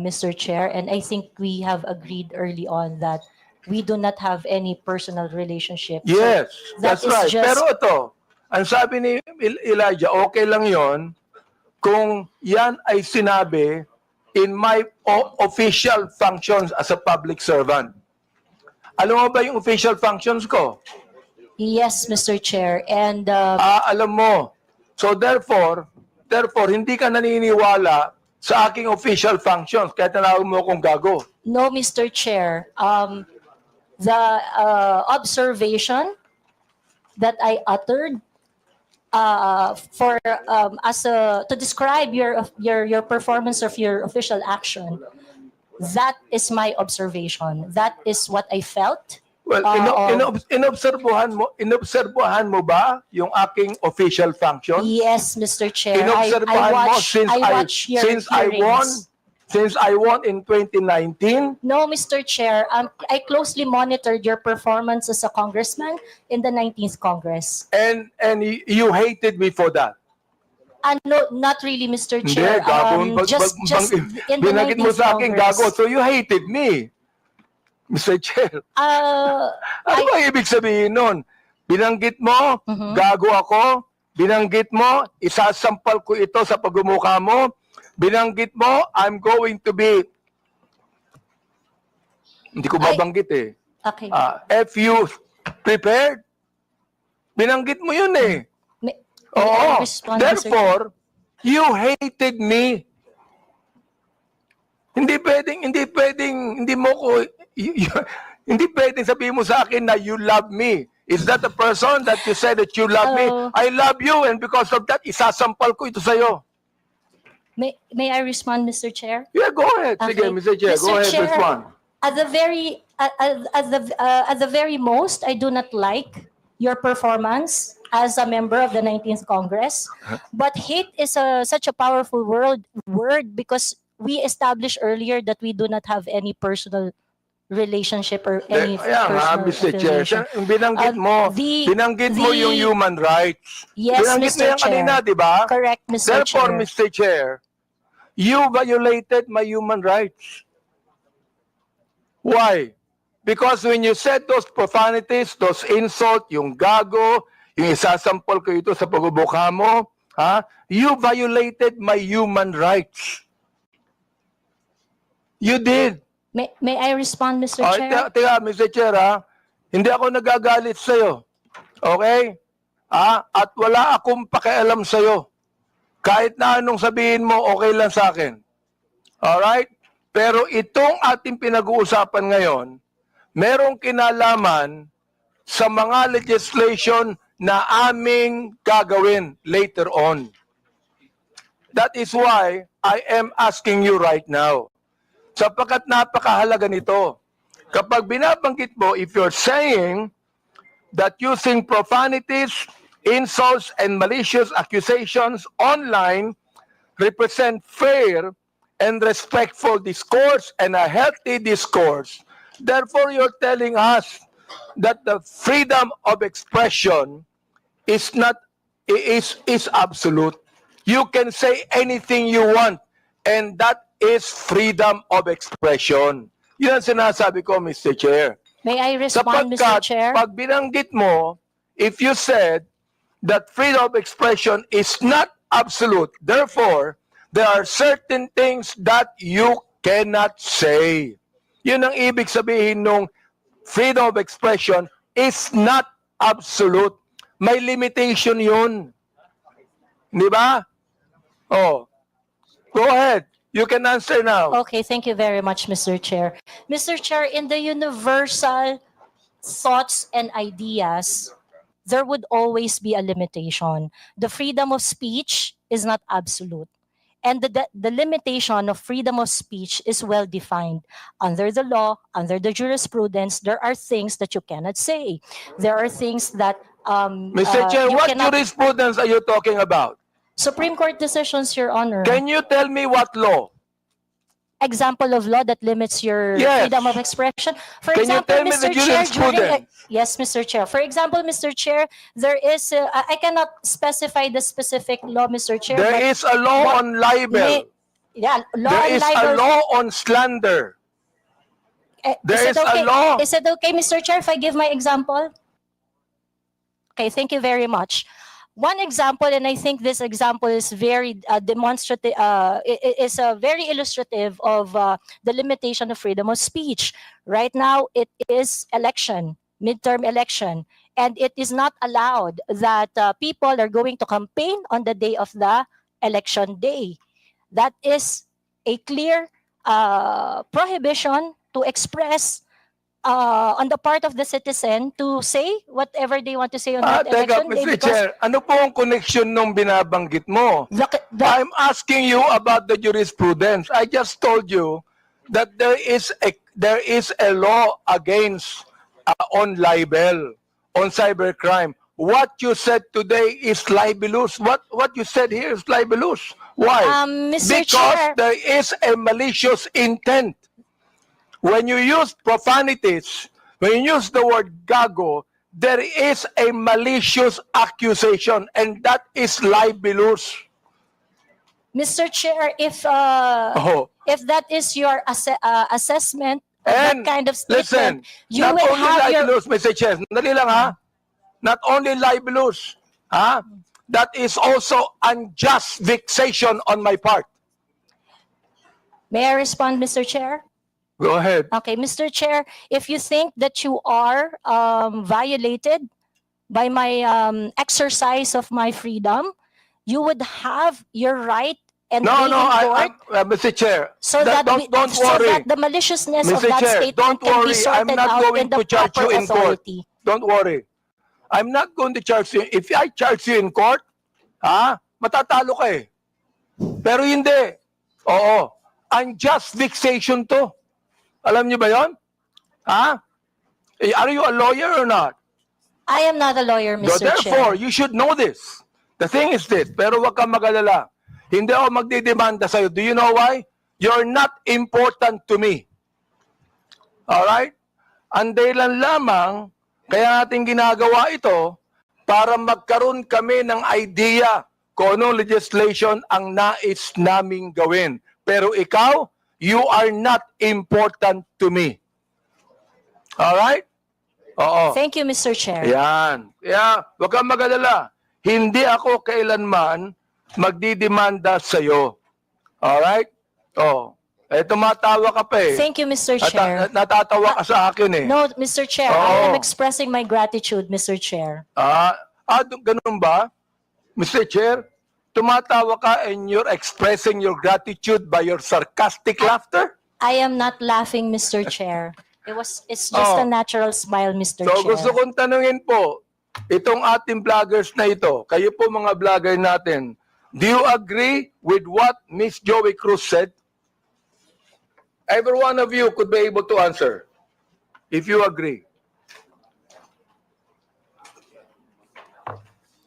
Mr. Chair, and I think we have agreed early on that we do not have any personal relationship. So Yes, that that's is right. just- Pero ito, ang sabi ni Elijah, okay lang yon kung yan ay sinabi in my official functions as a public servant. Alam mo ba yung official functions ko? Yes, Mr. Chair, and Alam mo. So therefore, hindi ka naniniwala sa aking official functions, kaya tinawag mo akong gago. no, Mr. Chair, the observation that I uttered to describe your performance of your official action, that is my observation. That is what I felt. Well, inobserbuhan mo ba yung aking official function? Yes, Mr. Chair. Inobserbahan mo since I won in 2019? No, Mr. Chair. I closely monitored your performance as a congressman in the 19th Congress. And you hated me for that? No, not really, Mr. Hindi, Chair. gago. Just in the Binagit mo 19th sa akin, Congress. gago. So you hated me, Mr. Chair. Ano ba ibig sabihin nun? Binanggit mo, gago ako. Binanggit mo, isasampal ko ito sa pagmumukha mo. Binanggit mo, I'm going to be... Hindi ko babanggit eh. Okay. If you prepared, binanggit mo yun eh. Oo. Therefore, you hated me. Hindi pwedeng sabihin mo sa akin na you love me. Is that the person that you said that you love me? I love you, and because of that, isasampal ko ito sa'yo. May I respond, Mr. Chair? Yeah, go ahead. Sige, Okay. Mr. Chair, go ahead, Chair, respond. At the very most, I do not like your performance as a member of the 19th Congress. But hate is such a powerful word because we established earlier that we do not have any personal relationship or any Kaya nga, personal Mr. Chair, affiliation. binanggit mo, binanggit mo yung human rights. Yes, Binanggit mo Mr. yan kanina, Chair. di ba? Correct, Mr. Therefore, Chair. Mr. Chair, you violated my human rights. Why? Because when you said those profanities, those insults, yung gago, yung isasampol ko ito sa pagbubuka mo, you violated my human rights. You did. May I respond, Mr. Oh, Chair? Teka, Mr. Chair, hindi ako nagagalit sa'yo. Okay? At wala akong pakialam sa'yo. Kahit na anong sabihin mo, okay lang sa akin. Alright? Pero itong ating pinag-uusapan ngayon, merong kinalaman sa mga legislation na aming gagawin later on. That is why I am asking you right now. Sapagkat napakahalaga nito. Kapag binabanggit mo, if you're saying that using profanities, insults, and malicious accusations online represent fair and respectful discourse and a healthy discourse, therefore you're telling us that the freedom of expression is not is absolute. You can say anything you want, and that is freedom of expression. Yun ang sinasabi ko, Mr. Chair. May I respond, Mr. Chair? Pag binanggit mo, if you said that freedom of expression is not absolute, therefore, there are certain things that you cannot say. Yun ang ibig sabihin nung freedom of expression is not absolute. May limitation yun. Di ba? Oh. Go ahead. You can answer now. Okay, thank you very much, Mr. Chair. Mr. Chair, in the universal thoughts and ideas, there would always be a limitation. The freedom of speech is not absolute. And the limitation of freedom of speech is well defined. Under the law, under the jurisprudence, there are things that you cannot say. There are things that Mr. Chair, you what cannot- jurisprudence are you talking about? Supreme Court decisions, Your Honor. Can you tell me what law? Example of law that limits your Yes. freedom of expression. For Can you example, tell me Mr. the Chair, jurisprudence? yes, Mr. Chair. For example, Mr. Chair, there is, I cannot specify the specific law, Mr. Chair. There but is a law what on libel. Yeah, law There on is a libel. law on slander. There Is it is a okay? law. Is it okay, Mr. Chair, if I give my example? Okay, thank you very much. One example, and I think this example is very demonstrative, is very illustrative of the limitation of freedom of speech. Right now, it is election, midterm election, and it is not allowed that people are going to campaign on the day of the election day. That is a clear prohibition to express on the part of the citizen to say whatever they want to say on that Teka, election day. Mr. because Chair, ano po ang connection nung binabanggit mo? I'm asking you about the jurisprudence. I just told you that there is a law against on libel, on cybercrime. What you said today is libelous. What you said here is libelous. Why? Mr. Because Chair. there is a malicious intent. When you use profanities, when you use the word gago, there is a malicious accusation, and that is libelous. Mr. Chair, if that is your assessment of And that kind of listen, statement, you not will only have your libelous, Mr. Chair, dali lang ha, not only libelous, that is also unjust vexation on my part. May I respond, Mr. Chair? Go ahead. Okay, Mr. Chair, if you think that you are violated by my exercise of my freedom, you would have your right and No, be no, in court Mr. Chair, so that don't so worry. that the maliciousness of Mr. that Chair, statement don't can be worry. I'm sorted not out going in the to charge you proper in court. authority. Don't worry. I'm not going to charge you. If I charge you in court, matatalo ka eh. Pero hindi. Oo. Unjust vexation to. Alam niyo ba yon? Ha? Are you a lawyer or not? I am not a lawyer, So Mr. therefore, Chair. you should know this. The thing is this, pero wag kang mag-alala. Hindi ako magdidemanda sa'yo. Do you know why? You're not important to me. Alright? Ang dahilan lamang, kaya natin ginagawa ito, para magkaroon kami ng idea kung anong legislation ang nais naming gawin. Pero ikaw, you are not important to me. Alright? Oo. Thank you, Mr. Chair. Yan. Kaya, wag kang mag-alala. Hindi ako kailanman magdidemanda sa'yo. Alright? Oh. Eh, tumatawa ka pa eh. Thank you, Mr. Chair. Natatawa ka sa akin eh. No, Mr. Chair, I am Oo. expressing my gratitude, Mr. Chair. Ganun ba? Mr. Chair, tumatawa ka and you're expressing your gratitude by your sarcastic laughter? I am not laughing, Mr. Chair. It's just a natural smile, Mr. So Chair. gusto kong tanungin po, itong ating vloggers na ito, kayo po mga vlogger natin, do you agree with what Miss Joey Cruz said? Every one of you could be able to answer if you agree.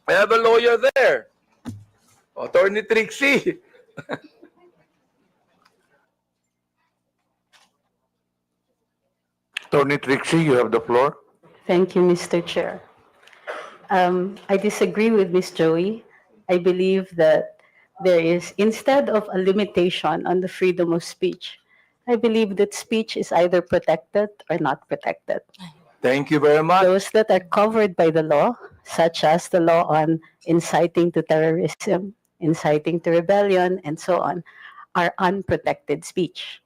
I have a lawyer there. Attorney Trixie. Attorney Trixie, you have the floor. Thank you, Mr. Chair. I disagree with Ms. Joey. I believe that there is, instead of a limitation on the freedom of speech, I believe that speech is either protected or not protected. Thank you very much. Those that are covered by the law, such as the law on inciting to terrorism, inciting to rebellion, and so on, are unprotected speech.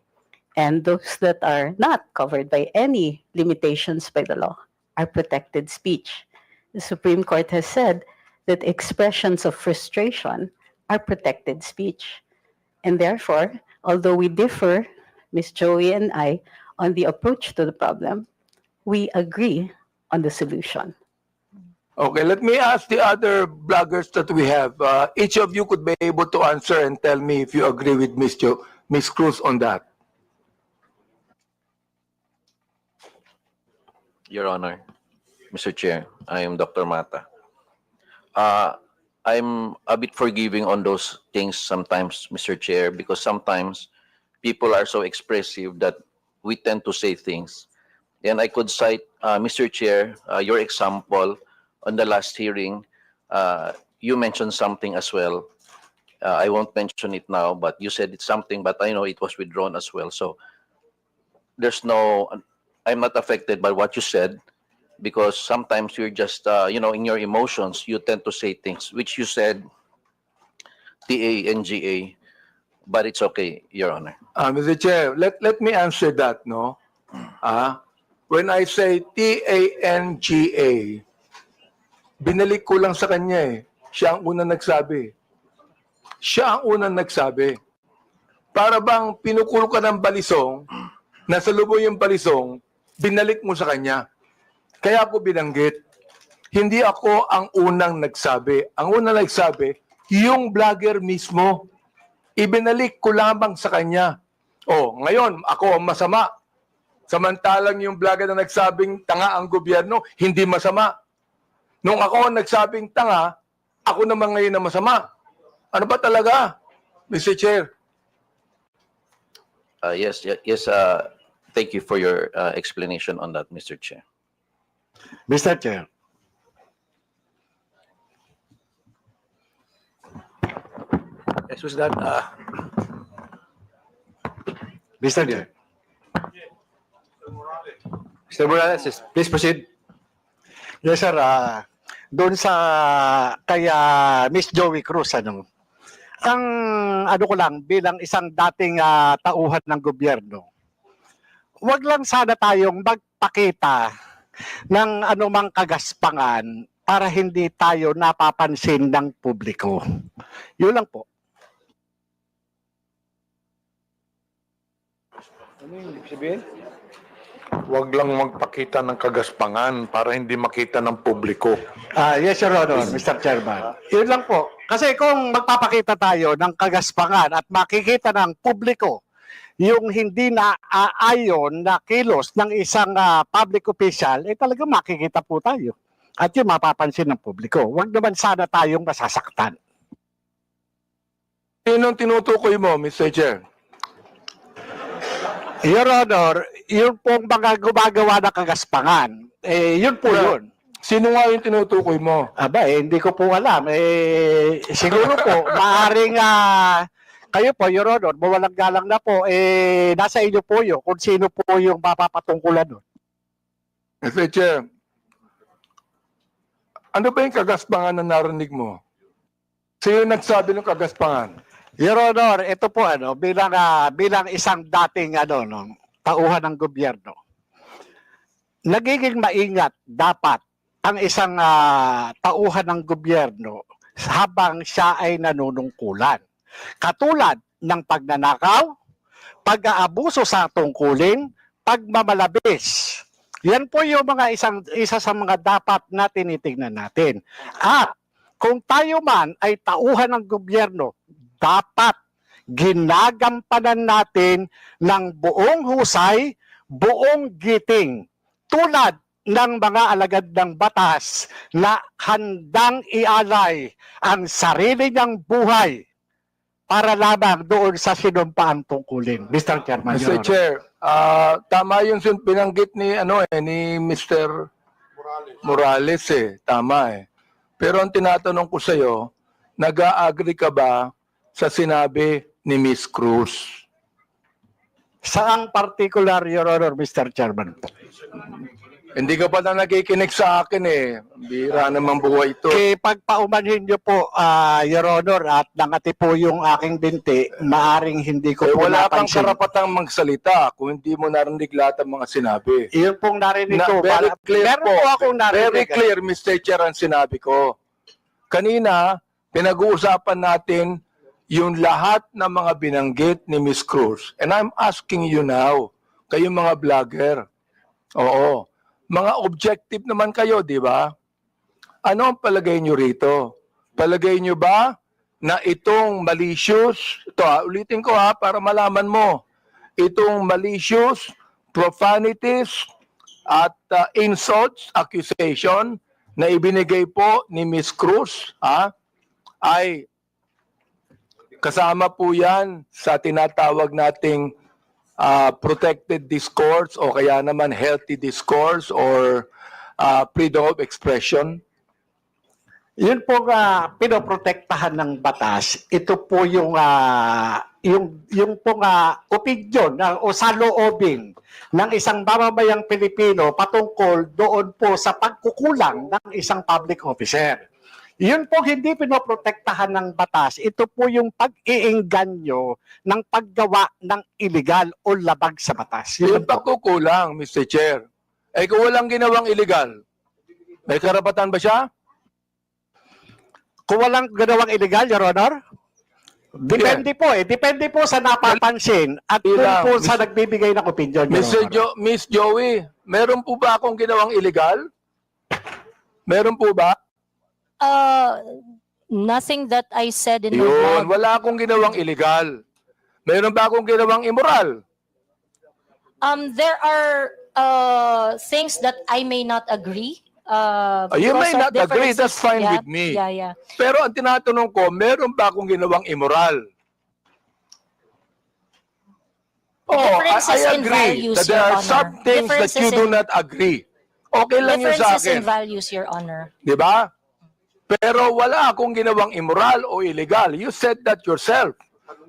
And those that are not covered by any limitations by the law are protected speech. The Supreme Court has said that expressions of frustration are protected speech. And therefore, although we differ, Ms. Joey and I, on the approach to the problem, we agree on the solution. Okay, let me ask the other bloggers that we have. Each of you could be able to answer and tell me if you agree with Ms. Cruz on that. Your Honor, Mr. Chair, I am Dr. Mata. I'm a bit forgiving on those things sometimes, Mr. Chair, because sometimes people are so expressive that we tend to say things. And I could cite, Mr. Chair, your example on the last hearing. You mentioned something as well. I won't mention it now, but you said it's something, but I know it was withdrawn as well. So there's no, I'm not affected by what you said, because sometimes you're just, in your emotions, you tend to say things, which you said, TANGA, but it's okay, Your Honor. Mr. Chair, let me answer that, no? When I say TANGA, binalik ko lang sa kanya eh. Siya ang unang nagsabi. Siya ang unang nagsabi. Para bang pinukul ka ng balisong, nasa lubong yung balisong, binalik mo sa kanya. Kaya ako binanggit. Hindi ako ang unang nagsabi. Ang unang nagsabi, yung vlogger mismo. Ibinalik ko lamang sa kanya. Oh, ngayon, ako ang masama. Samantalang yung vlogger na nagsabing tanga ang gobyerno, hindi masama. Nung ako ang nagsabing tanga, ako naman ngayon na masama. Ano ba talaga, Mr. Chair? Yes. Thank you for your explanation on that, Mr. Chair. Mr. Chair. Yes, was that, Mr. Chair. Mr. Morales, please proceed. Yes, sir. Doon sa kaya Miss Joey Cruz, ang ano ko lang, bilang isang dating tauhan ng gobyerno, wag lang sana tayong magpakita ng anumang kagaspangan para hindi tayo napapansin ng publiko. Yun lang po. Ano yung ibig sabihin? Huwag lang magpakita ng kagaspangan para hindi makita ng publiko. Yes, Your Honor, Mr. Chairman. Yun lang po. Kasi kung magpapakita tayo ng kagaspangan at makikita ng publiko yung hindi na ayon na kilos ng isang public official, talagang makikita po tayo. At yung mapapansin ng publiko. Huwag naman sana tayong masasaktan. Sinong tinutukoy mo, Mr. Chair? Your Honor, yun pong mga gumagawa ng kagaspangan, yun po yun. Sino nga yung tinutukoy mo? Aba, hindi ko po alam. Siguro po, maaaring kayo po, Your Honor, mawalang galang na po, nasa inyo po yun kung sino po yung mapapatungkulan nun. Mr. Chair, ano ba yung kagaspangan na narinig mo? Sino nagsabi ng kagaspangan? Your Honor, ito po bilang isang dating tauhan ng gobyerno. Nagiging maingat dapat ang isang tauhan ng gobyerno habang siya ay nanunungkulan. Katulad ng pagnanakaw, pag-aabuso sa tungkulin, pagmamalabis. Yan po yung isa sa mga dapat na tinitingnan natin. At kung tayo man ay tauhan ng gobyerno, dapat ginagampanan natin ng buong husay, buong giting, tulad ng mga alagad ng batas na handang ialay ang sarili niyang buhay para lamang doon sa sinumpaang tungkulin. Mr. Chairman. Mr. Chair, tama yung binanggit ni Mr. Morales tama Pero ang tinatanong ko sa iyo, nag-a-agree ka ba sa sinabi ni Miss Cruz? Saang particular, Your Honor, Mr. Chairman? Hindi ka pa na nakikinig sa akin Bira naman buhay ito. Pagpaumanhin niyo po, Your Honor, at nangati po yung aking binti, maaring hindi ko po wala kang napansin. karapatang magsalita kung hindi mo narinig lahat ng mga sinabi. Yun pong narinig ko. Very clear Meron po akong narinig. Very clear, Mr. Chair, ang sinabi ko. Kanina, pinag-uusapan natin yung lahat ng mga binanggit ni Miss Cruz. And I'm asking you now, kayong mga vlogger, oo, mga objective naman kayo, di ba? Ano ang palagay nyo rito? Palagay nyo ba na itong malicious, ito ulitin ko para malaman mo, itong malicious, profanities, at insults, accusation na ibinigay po ni Miss Cruz, ay kasama po yan sa tinatawag nating protected discourse o kaya naman healthy discourse or freedom of expression? Yun po pinoprotektahan ng batas. Ito po yung pong opinion o saloobin ng isang mamamayang Pilipino patungkol doon po sa pagkukulang ng isang public officer. Yun po hindi pinoprotektahan ng batas. Ito po yung pag-iingganyo ng paggawa ng illegal o labag sa batas. Yung pagkukulang, Mr. Chair. Kung walang ginawang illegal, may karapatan ba siya? Kung walang ginawang illegal, Your Honor? Depende po Depende po sa napapansin at po sa nagbibigay ng opinion, Your Honor. Miss Joey, meron po ba akong ginawang illegal? Meron po ba? Nothing that I said in the Yun, vlog. wala akong ginawang illegal. Meron ba akong ginawang immoral? There are things that I may not agree. You may because of not agree, differences. that's fine Yeah, with me. Yeah. Pero ang tinatanong ko, meron ba akong ginawang immoral? Differences I in agree values, that there Your are Honor. some things that you Differences do in- not agree. Okay lang yun sa Differences in akin. values, Your Honor. Di ba? Pero wala akong ginawang immoral o illegal. You said that yourself.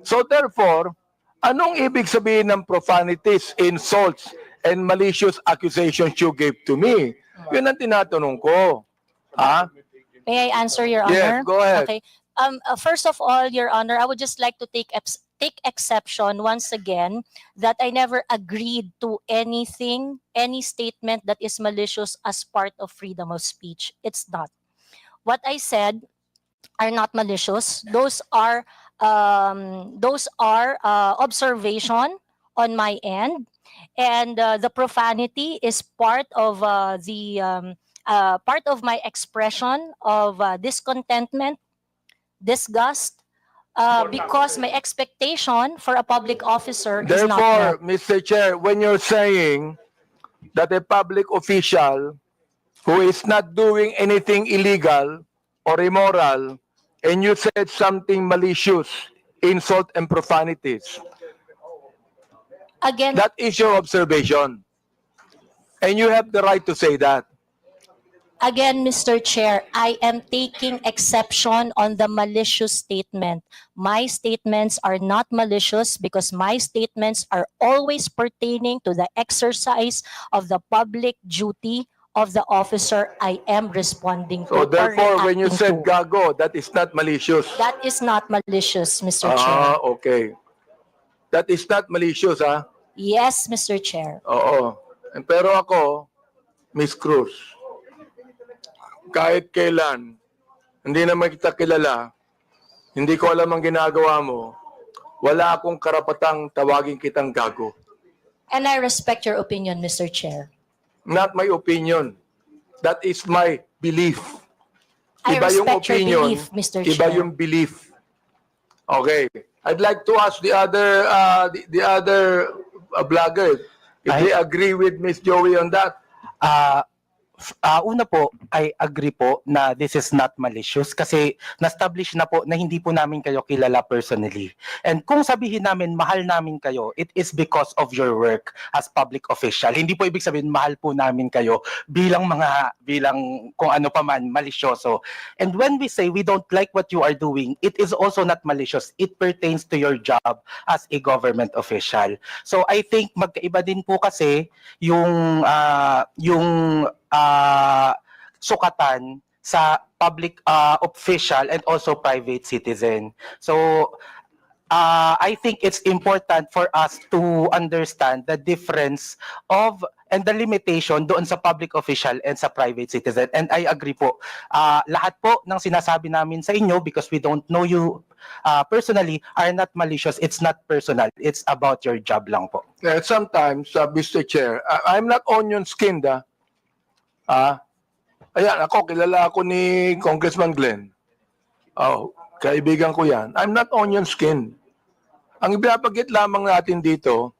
So therefore, anong ibig sabihin ng profanities, insults, and malicious accusations you gave to me? Yun ang tinatanong ko. May I answer, Your Yes, Honor? go ahead. Okay. First of all, Your Honor, I would just like to take exception once again that I never agreed to anything, any statement that is malicious as part of freedom of speech. It's not. What I said are not malicious. Those are observation on my end. And the profanity is part of part of my expression of discontentment, disgust, because my expectation for a public officer is not Therefore, met. Mr. Chair, when you're saying that a public official who is not doing anything illegal or immoral, and you said something malicious, insult and profanities, Again, that is your observation. And you have the right to say that. Again, Mr. Chair, I am taking exception on the malicious statement. My statements are not malicious because my statements are always pertaining to the exercise of the public duty of the officer I am responding So to. or therefore, when you reacting said to. gago, that is not malicious. That is not malicious, Mr. Ah, Chair. okay. That is not malicious, ha? Yes, Mr. Chair. Oo. Pero ako, Miss Cruz, kahit kailan, hindi naman kita kilala, hindi ko alam ang ginagawa mo, wala akong karapatang tawagin kitang gago. And I respect your opinion, Mr. Chair. Not my opinion. That is my belief. I Iba yung respect your opinion, belief, Mr. iba Chair. yung belief. Okay. I'd like to ask the other vlogger if they agree with Miss Joey on that. Una po, I agree po na this is not malicious kasi na-establish na po na hindi po namin kayo kilala personally. And kung sabihin namin mahal namin kayo, it is because of your work as public official. Hindi po ibig sabihin mahal po namin kayo bilang kung ano pa man malisyoso. And when we say we don't like what you are doing, it is also not malicious. It pertains to your job as a government official. So I think magkaiba din po kasi yung sukatan sa public official and also private citizen. So I think it's important for us to understand the difference of and the limitation doon sa public official and sa private citizen. And I agree po. Lahat po ng sinasabi namin sa inyo, because we don't know you personally, are not malicious. It's not personal. It's about your job lang po. Sometimes, Mr. Chair, I'm not onion-skinned, ayan, kilala ako ni Congressman Glenn. Kaibigan ko yan. I'm not onion-skinned. Ang ibinabagit lamang natin dito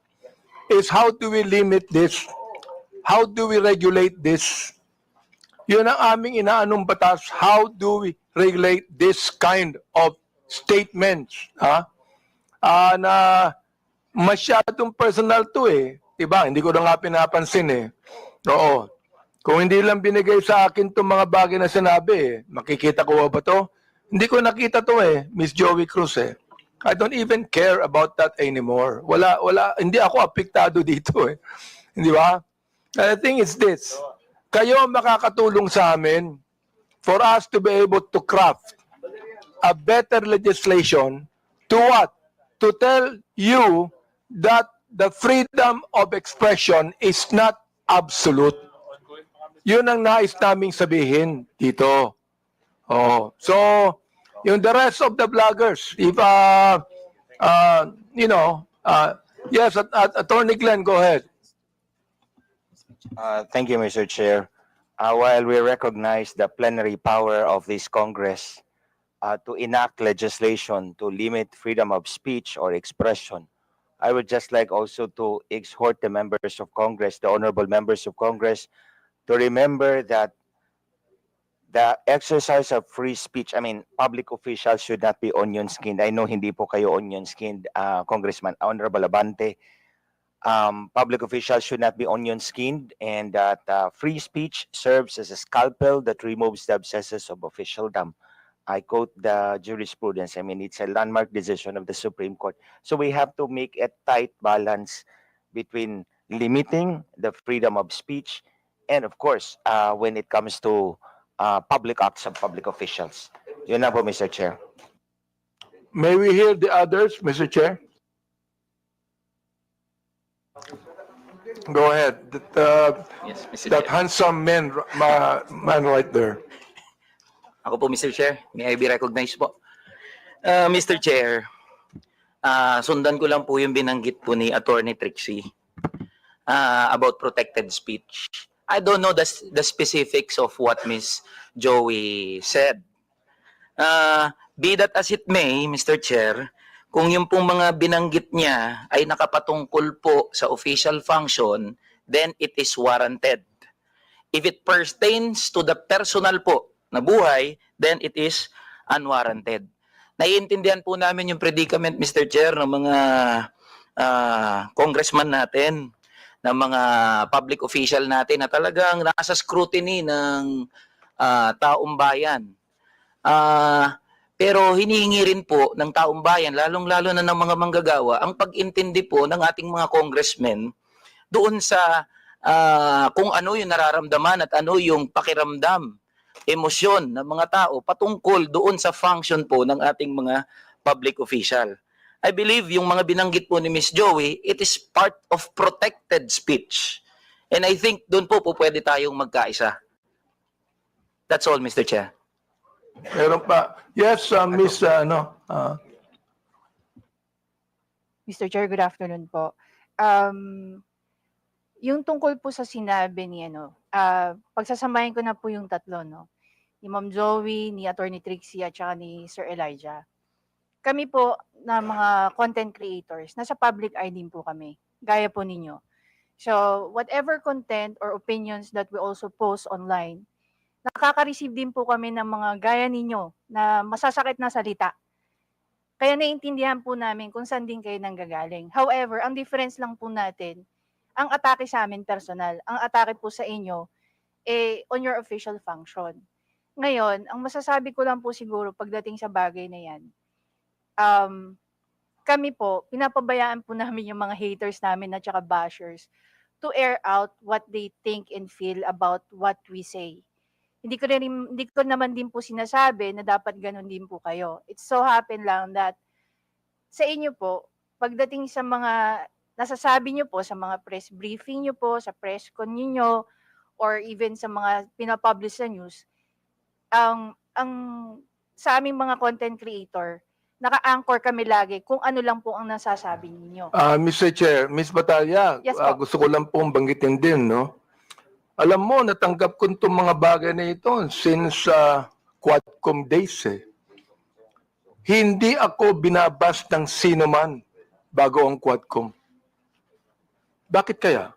is how do we limit this? How do we regulate this? Yun ang aming inaanong batas. How do we regulate this kind of statements? Na masyadong personal to eh. Diba? Hindi ko na nga pinapansin eh. Oo. Kung hindi lang binigay sa akin itong mga bagay na sinabi, makikita ko ba to? Hindi ko nakita to eh, Miss Joey Cruz eh. I don't even care about that anymore. Hindi ako apektado dito eh. Hindi ba? And the thing is this, kayo makakatulong sa amin for us to be able to craft a better legislation to what? To tell you that the freedom of expression is not absolute. Yun ang nais naming sabihin dito. So, yung the rest of the vloggers, if, yes, Attorney Glenn, go ahead. Thank you, Mr. Chair. While we recognize the plenary power of this Congress to enact legislation to limit freedom of speech or expression, I would just like also to exhort the members of Congress, the honorable members of Congress, to remember that the exercise of free speech, public officials should not be onion-skinned. I know hindi po kayo onion-skinned, Congressman Honorable Abante. Public officials should not be onion-skinned, and that free speech serves as a scalpel that removes the abscesses of officialdom. I quote the jurisprudence. It's a landmark decision of the Supreme Court. So we have to make a tight balance between limiting the freedom of speech and, of course, when it comes to public acts of public officials. Yun na po, Mr. Chair. May we hear the others, Mr. Chair? Go ahead. Yes, Mr. That Chair. handsome man right there. Ako po, Mr. Chair. May I be recognized po? Mr. Chair, sundan ko lang po yung binanggit po ni Attorney Trixie. about protected speech. I don't know the specifics of what Miss Joey said. Be that as it may, Mr. Chair, kung yung pong mga binanggit niya ay nakapatungkol po sa official function, then it is warranted. If it pertains to the personal po na buhay, then it is unwarranted. Naiintindihan po namin yung predicament, Mr. Chair, ng mga congressman natin, ng mga public official natin na talagang nasa scrutiny ng taong bayan. Pero hinihingi rin po ng taong bayan, lalong-lalo na ng mga manggagawa, ang pag-intindi po ng ating mga congressmen doon sa kung ano yung nararamdaman at ano yung pakiramdam, emosyon ng mga tao patungkol doon sa function po ng ating mga public official. I believe yung mga binanggit po ni Ms. Joey, it is part of protected speech. And I think doon po pwede tayong magkaisa. That's all, Mr. Chair. Meron pa. Yes, Miss, Mr. Chair, good afternoon po. Yung tungkol po sa sinabi ni pagsasamahin ko na po yung tatlo, no? Ni Ma'am Joey, ni Attorney Trixie, at saka ni Sir Elijah. Kami po na mga content creators, nasa public eye din po kami, gaya po ninyo. So, whatever content or opinions that we also post online, nakaka-receive din po kami ng mga gaya ninyo na masasakit na salita. Kaya naiintindihan po namin kung saan din kayo nanggagaling. However, ang difference lang po natin, ang atake sa amin personal, ang atake po sa inyo, on your official function. Ngayon, ang masasabi ko lang po siguro pagdating sa bagay na yan, kami po, pinapabayaan po namin yung mga haters namin at saka bashers to air out what they think and feel about what we say. Hindi ko naman din po sinasabi na dapat ganun din po kayo. It so happen lang that sa inyo po, pagdating sa mga nasasabi nyo po, sa mga press briefing nyo po, sa press con nyo, or even sa mga pinapublish sa news, ang sa aming mga content creator, naka-anchor kami lagi kung ano lang po ang nasasabi ninyo. Mr. Chair, Ms. Batalya, Yes po. gusto ko lang pong banggitin din, no? Alam mo, natanggap ko itong mga bagay na ito since Quadcom days eh. Hindi ako binabas ng sino man bago ang Quadcom. Bakit kaya?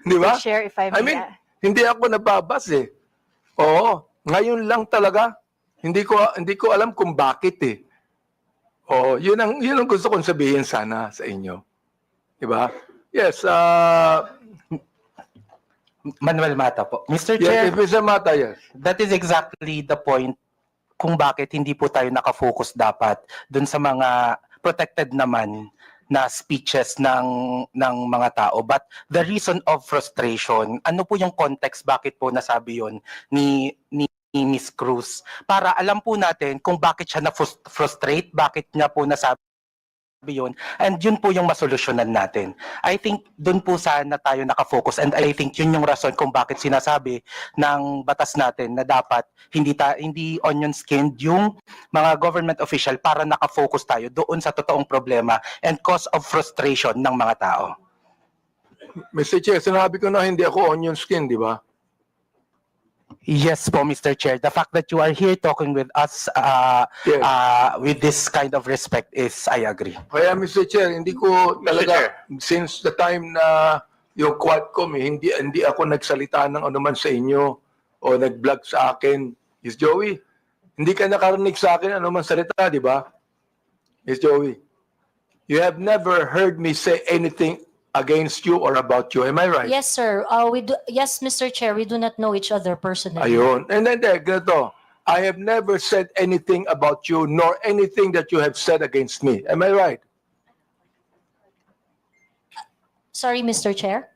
Di ba? Share if I may. I mean, hindi ako nababas eh. Oo, ngayon lang talaga. Hindi ko alam kung bakit eh. Oo, yun ang gusto kong sabihin sana sa inyo. Di ba? Yes, Manuel Mata po. Mr. Chair, yes, Mr. Mata, yes. that is exactly the point kung bakit hindi po tayo nakafocus dapat dun sa mga protected naman na speeches ng mga tao. But the reason of frustration, ano po yung context bakit po nasabi yon ni Miss Cruz? Para alam po natin kung bakit siya na-frustrate, bakit niya po nasabi yun, and yun po yung masolusyonan natin. I think dun po sana tayo nakafocus, and I think yun yung rason kung bakit sinasabi ng batas natin na dapat hindi onion skinned yung mga government official para nakafocus tayo doon sa totoong problema and cause of frustration ng mga tao. Mr. Chair, sinabi ko na hindi ako onion skin, di ba? Yes po, Mr. Chair. The fact that you are here talking with us Yes. with this kind of respect is, I agree. Kaya Mr. Chair, hindi ko talaga, since the time na yung Quadcom, hindi ako nagsalita ng anuman sa inyo o nag-vlog sa akin. Miss Joey, hindi ka nakarinig sa akin anuman salita, di ba? Miss Joey, you have never heard me say anything against you or about you. Am I right? Yes, sir. Yes, Mr. Chair, we do not know each other personally. Ayun. And then, ganito. I have never said anything about you nor anything that you have said against me. Am I right? Sorry, Mr. Chair.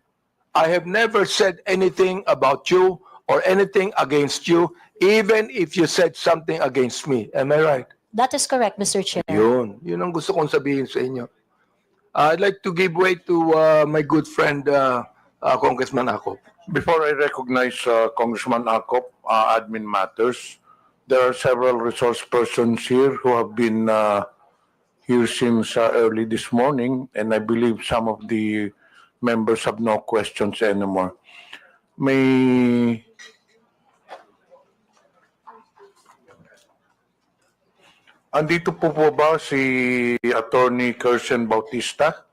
I have never said anything about you or anything against you, even if you said something against me. Am I right? That is correct, Mr. Chair. Yun. Yun ang gusto kong sabihin sa inyo. I'd like to give way to my good friend, Congressman Akop. Before I recognize Congressman Akop, admin matters, there are several resource persons here who have been here since early this morning, and I believe some of the members have no questions anymore. May andito po ba si Attorney Kirsten Bautista?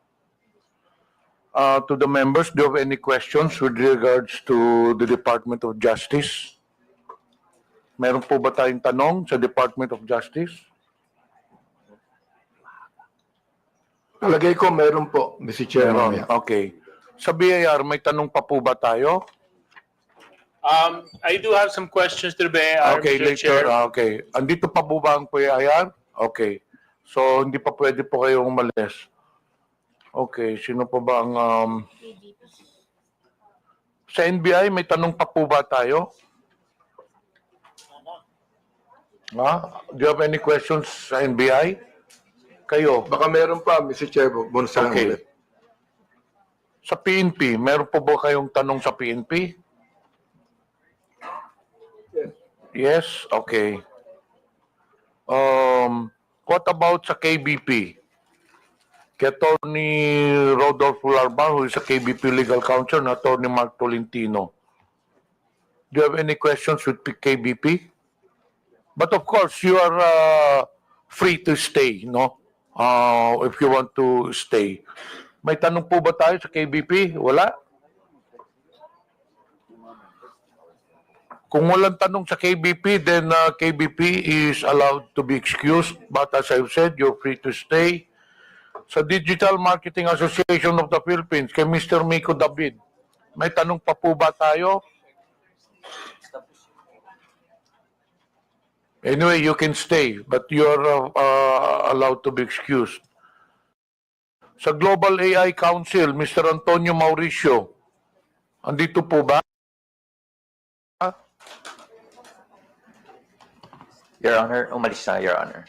To the members, do you have any questions with regards to the Department of Justice? Meron po ba tayong tanong sa Department of Justice? Palagay ko meron po, Mr. Chair. Meron. Okay. Sa BIR, may tanong pa po ba tayo? I do have some questions to the BIR, Okay, Mr. later. Chair. Okay. Andito pa po ba ang BIR? Okay. So, hindi pa pwede po kayong umalis. Okay. Sino pa ba ang... Sa NBI, may tanong pa po ba tayo? Do you have any questions sa NBI? Kayo? Baka meron pa, Mr. Chair. Bonsa Okay. ulit. Sa PNP, meron po ba kayong tanong sa PNP? Yes? Okay. What about sa KBP? Kay Attorney Rodolfo Larbar, who is a KBP legal counsel, and Attorney Mark Tolentino. Do you have any questions with KBP? But of course, you are free to stay, no? If you want to stay. May tanong po ba tayo sa KBP? Wala? Kung walang tanong sa KBP, then KBP is allowed to be excused. But as I've said, you're free to stay. Sa Digital Marketing Association of the Philippines, kay Mr. Miko David, may tanong pa po ba tayo? Anyway, you can stay, but you're allowed to be excused. Sa Global AI Council, Mr. Antonio Mauricio, andito po ba? Your Honor, umalis na, Your Honor.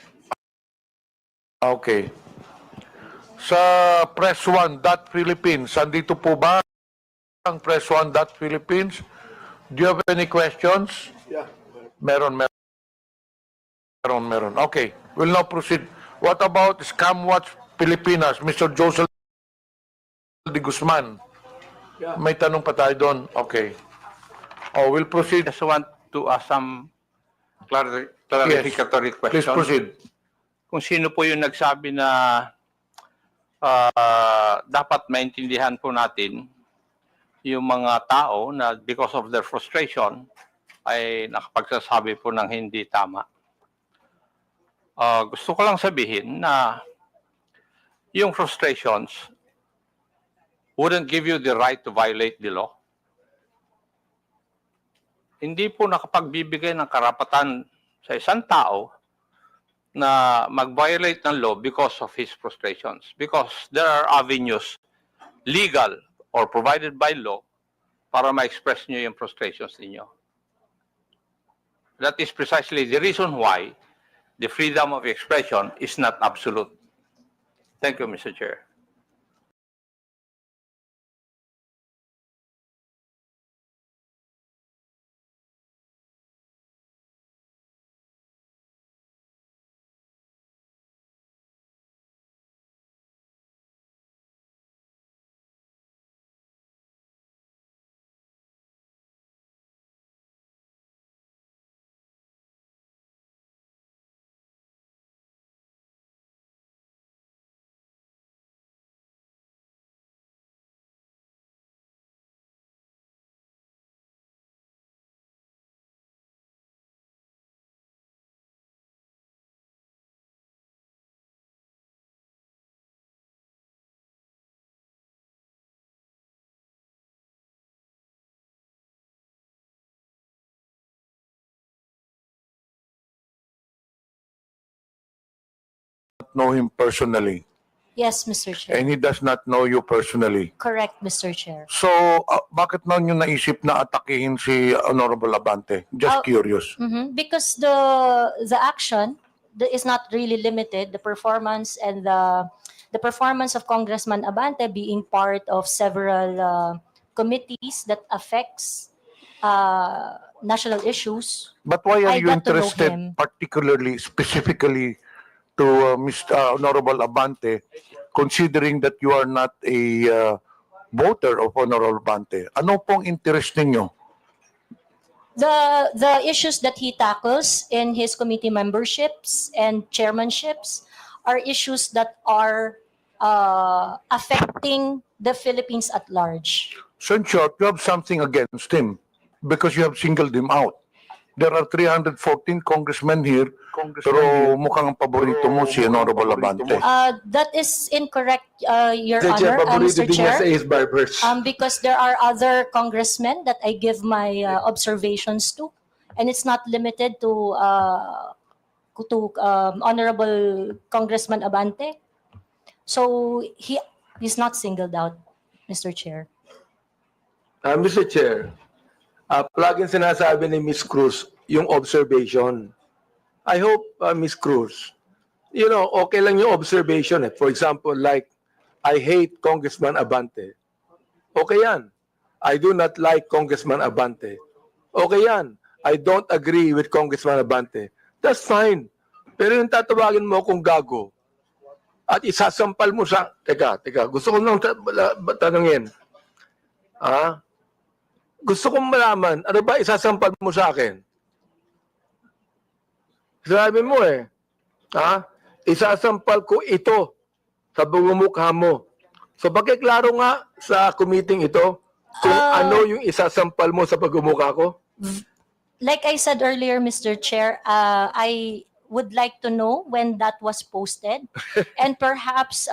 Okay. Sa Press One Philippines, andito po ba ang Press One Philippines? Do you have any questions? Yeah. Meron. Okay, we'll now proceed. What about Scam Watch Pilipinas, Mr. Joseph de Guzman? Yeah. May tanong pa tayo doon. Okay. We'll proceed. Just want to ask some clarificatory Please question. proceed. Kung sino po yung nagsabi na dapat maintindihan po natin yung mga tao na because of their frustration ay nakapagsasabi po ng hindi tama. Gusto ko lang sabihin na yung frustrations wouldn't give you the right to violate the law. Hindi po nakapagbibigay ng karapatan sa isang tao na mag-violate ng law because of his frustrations. Because there are avenues, legal or provided by law, para ma-express nyo yung frustrations ninyo. That is precisely the reason why the freedom of expression is not absolute. Thank you, Mr. Chair. Know him personally, Yes, Mr. Chair. and he does not know you personally. Correct, Mr. Chair. So, bakit na nyo naisip na atakihin si Honorable Abante? Just curious. Because the action is not really limited. The performance and the performance of Congressman Abante being part of several committees that affects national issues. But why are I you got to know interested him. particularly, specifically to Mr. Honorable Abante, considering that you are not a voter of Honorable Abante? Ano pong interest ninyo? The issues that he tackles in his committee memberships and chairmanships are issues that are affecting the Philippines at large. So in short, you have something against him because you have singled him out. There are 314 congressmen here, pero mukhang ang paborito mo si Honorable Abante. That is incorrect, Your Mr. Chair, Honor, paborito Mr. din niya Chair. sa Ace Barbers. Because there are other congressmen that I give my observations to, and it's not limited to Honorable Congressman Abante. So he's not singled out, Mr. Chair. Mr. Chair, palaging sinasabi ni Ms. Cruz yung observation. I hope, Ms. Cruz, okay lang yung observation. For example, like, I hate Congressman Abante. Okay yan. I do not like Congressman Abante. Okay yan. I don't agree with Congressman Abante. That's fine. Pero yung tatawagin mo kung gago at isasampal mo sa... Teka. Gusto ko nang tanungin. Gusto kong malaman, ano ba isasampal mo sa akin? Sabi mo isasampal ko ito sa bumumukha mo. So pakiklaro nga sa committee ito kung ano yung isasampal mo sa pagmumukha ko? Like I said earlier, Mr. Chair, I would like to know when that was posted, and perhaps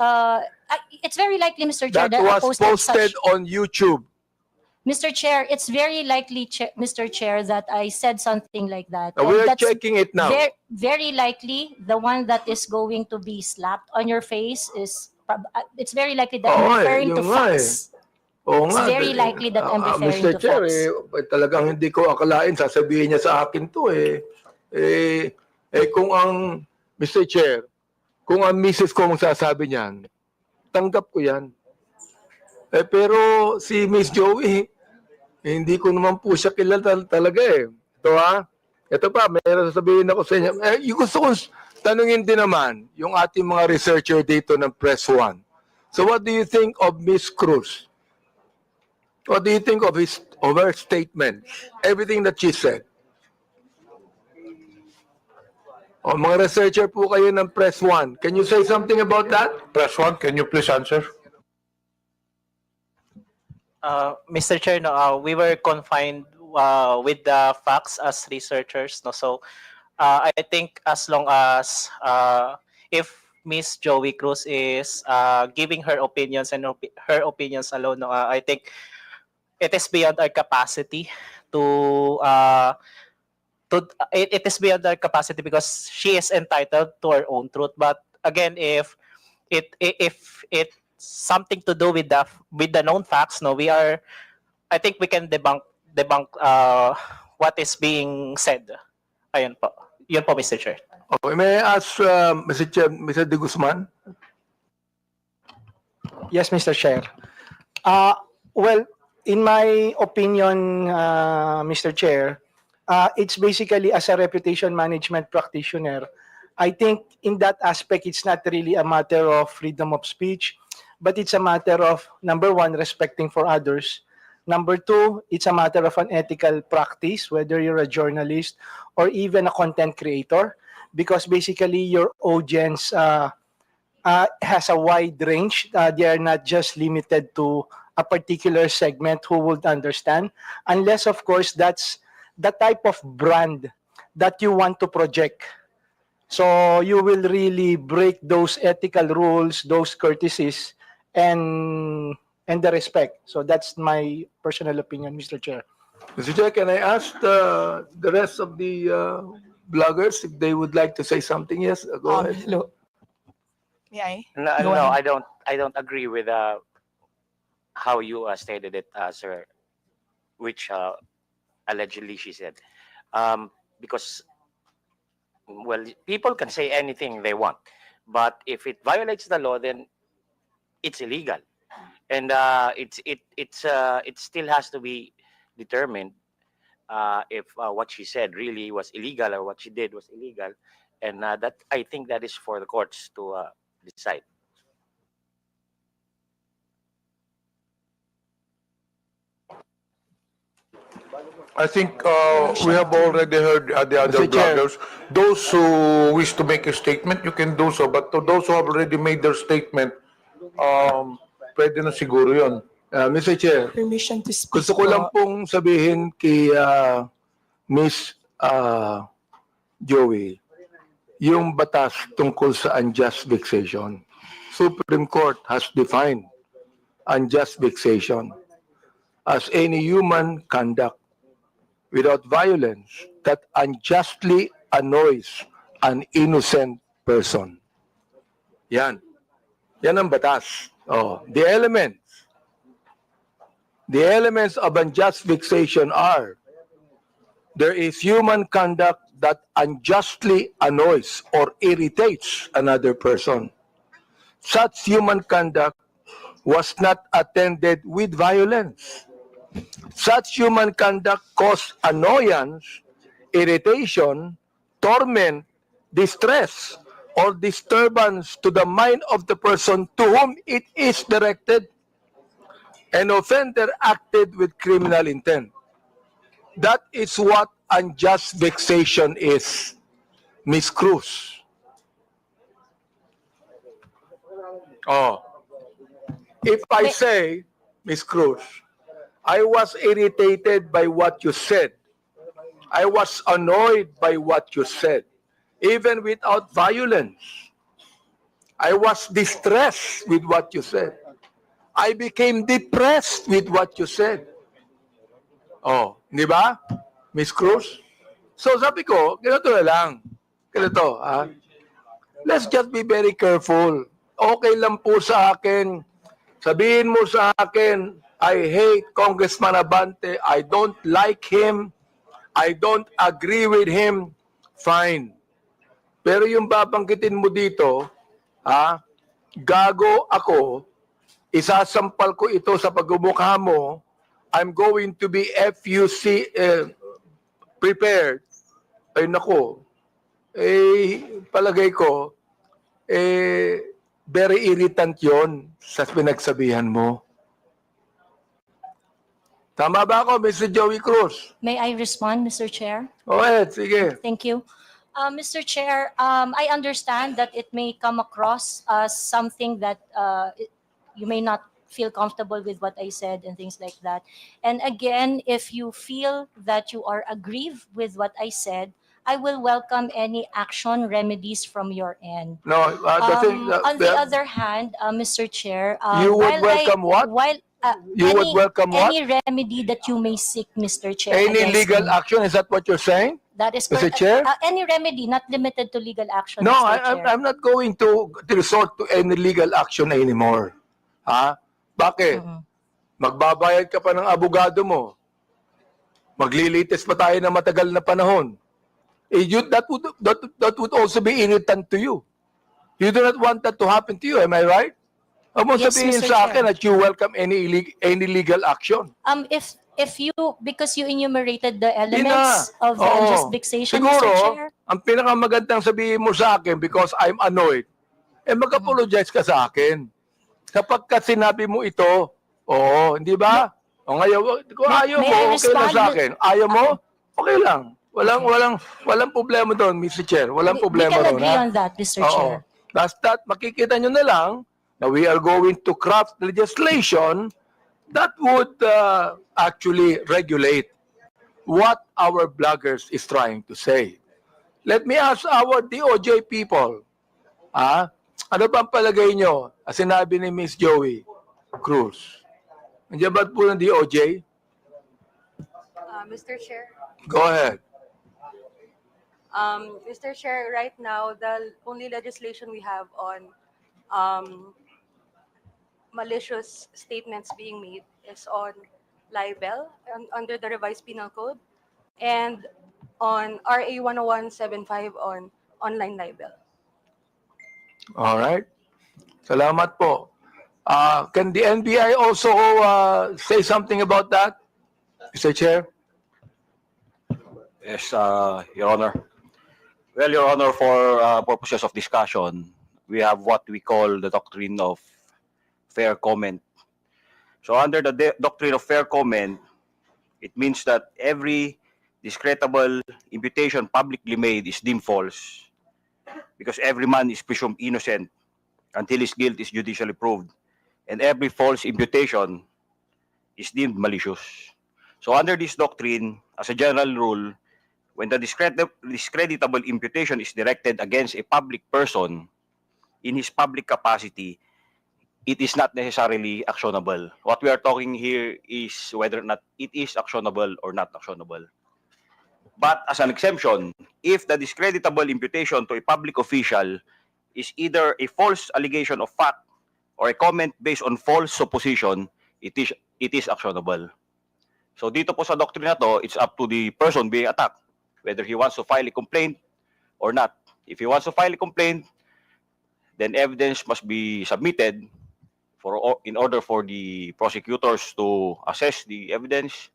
it's very likely, Mr. Chair, That I was posted posted such. on YouTube. Mr. Chair, it's very likely, Mr. Chair, that I said something like that. We And are that's checking it now. Very likely, the one that is going to be slapped on your face is. It's very likely that I'm referring to yun nga facts. Oo It's nga. very likely that I'm referring Mr. to Chair, facts. talagang hindi ko akalain, sasabihin niya sa akin to kung ang, Mr. Chair, kung ang misis ko ang sasabi niyan, tanggap ko yan. Pero si Miss Joey, hindi ko naman po siya kilala talaga Ito pa, mayroon sasabihin ako sa inyo. Gusto kong tanungin din naman yung ating mga researcher dito ng Press One. So what do you think of Miss Cruz? What do you think of her statement? Everything that she said. Mga researcher po kayo ng Press One. Can you say something about that? Press One, can you please answer? Mr. Chair, we were confined with the facts as researchers. So I think as long as if Miss Joey Cruz is giving her opinions and her opinions alone, I think it is beyond our capacity it is beyond our capacity because she is entitled to her own truth. But again, if it's something to do with the known facts, I think we can debunk what is being said. Ayun po. Yun po, Mr. Chair. Okay, may I ask Mr. De Guzman? Yes, Mr. Chair. Well, in my opinion, Mr. Chair, it's basically as a reputation management practitioner. I think in that aspect, it's not really a matter of freedom of speech, but it's a matter of, number one, respecting for others. Number two, it's a matter of an ethical practice, whether you're a journalist or even a content creator, because basically your audience has a wide range. They are not just limited to a particular segment who would understand, unless, of course, that's the type of brand that you want to project. So you will really break those ethical rules, those courtesies, and the respect. So that's my personal opinion, Mr. Chair. Mr. Chair, can I ask the rest of the bloggers if they would like to say something? Yes, go ahead. Hello. May I? No, I don't agree with how you stated it, sir, which allegedly she said. Because, well, people can say anything they want, but if it violates the law, then it's illegal, and it still has to be determined if what she said really was illegal or what she did was illegal, And that I think that is for the courts to decide. I think we have already heard the other Mr. Chair. bloggers. Those who wish to make a statement, you can do so. But to those who have already made their statement, pwede na siguro yun. Mr. Chair, Permission to speak. gusto ko lang pong sabihin kay Miss Joey, yung batas tungkol sa unjust vexation. Supreme Court has defined unjust vexation as any human conduct without violence that unjustly annoys an innocent person. Yan. Yan ang batas. Oh, the elements of unjust vexation are: there is human conduct that unjustly annoys or irritates another person. Such human conduct was not attended with violence. Such human conduct caused annoyance, irritation, torment, distress, or disturbance to the mind of the person to whom it is directed. An offender acted with criminal intent. That is what unjust vexation is, Miss Cruz. Oh. If I say, Miss Cruz, I was irritated by what you said. I was annoyed by what you said, even without violence. I was distressed with what you said. I became depressed with what you said. Oh, di ba, Miss Cruz? So sabi ko, ganito na lang. Ganito, ha? Let's just be very careful. Okay lang po sa akin. Sabihin mo sa akin, I hate Congressman Abante. I don't like him. I don't agree with him. Fine. Pero yung babanggitin mo dito, ha? Gago ako. Isasampal ko ito sa pagmumukha mo. I'm going to be FUC prepared. Ay nako. Palagay ko, very irritant yon sa pinagsabihan mo. Tama ba ako, Mr. Joey Cruz? May I respond, Mr. Chair? Go ahead, sige. Thank you. Mr. Chair, I understand that it may come across as something that you may not feel comfortable with what I said and things like that. And again, if you feel that you are aggrieved with what I said, I will welcome any action remedies from your end. No, On the other hand, Mr. Chair, You would welcome what? You would welcome what? Any remedy that you may seek, Mr. Chair. Any against legal me. action, is that what you're saying? That is Mr. correct. Chair? Any remedy, not limited to legal action, No, Mr. Chair. I'm not going to resort to any legal action anymore. Ha? Bakit? Magbabayad ka pa ng abogado mo. Maglilitis pa tayo ng matagal na panahon. That would also be irritant to you. You do not want that to happen to you, am I right? Huwag mo Yes, sabihin Mr. sa akin Chair. that you welcome any legal action. If you, because you enumerated the elements of the Oo. unjust vexation, Siguro, Mr. Chair. ang pinakamagandang sabihin mo sa akin because I'm annoyed, mag-apologize ka sa akin. Kapag ka sinabi mo ito, oo, hindi ba? O ngayon, kung ayaw may mo, I okay lang respond? sa akin. Ayaw mo, okay lang. Walang problema doon, Mr. Chair. Walang We problema can doon. agree ha? on that, Mr. Oo. Chair. That's that. Makikita nyo na lang na we are going to craft legislation that would actually regulate what our bloggers is trying to say. Let me ask our DOJ people, ano pa ang palagay nyo? Sinabi ni Miss Joey Cruz. Nandiyan ba po ng DOJ? Mr. Chair, Go ahead. Mr. Chair, right now, the only legislation we have on malicious statements being made is on libel under the revised penal code and on RA 10175 on online libel. All right. Salamat po. Can the NBI also say something about that, Mr. Chair? Yes, Your Honor. Well, Your Honor, for purposes of discussion, we have what we call the doctrine of fair comment. So under the doctrine of fair comment, it means that every discreditable imputation publicly made is deemed false because every man is presumed innocent until his guilt is judicially proved. And every false imputation is deemed malicious. So under this doctrine, as a general rule, when the discreditable imputation is directed against a public person in his public capacity, it is not necessarily actionable. What we are talking here is whether or not it is actionable or not actionable. But as an exemption, if the discreditable imputation to a public official is either a false allegation of fact or a comment based on false supposition, it is actionable. So dito po sa doctrine na to, it's up to the person being attacked whether he wants to file a complaint or not. If he wants to file a complaint, then evidence must be submitted in order for the prosecutors to assess the evidence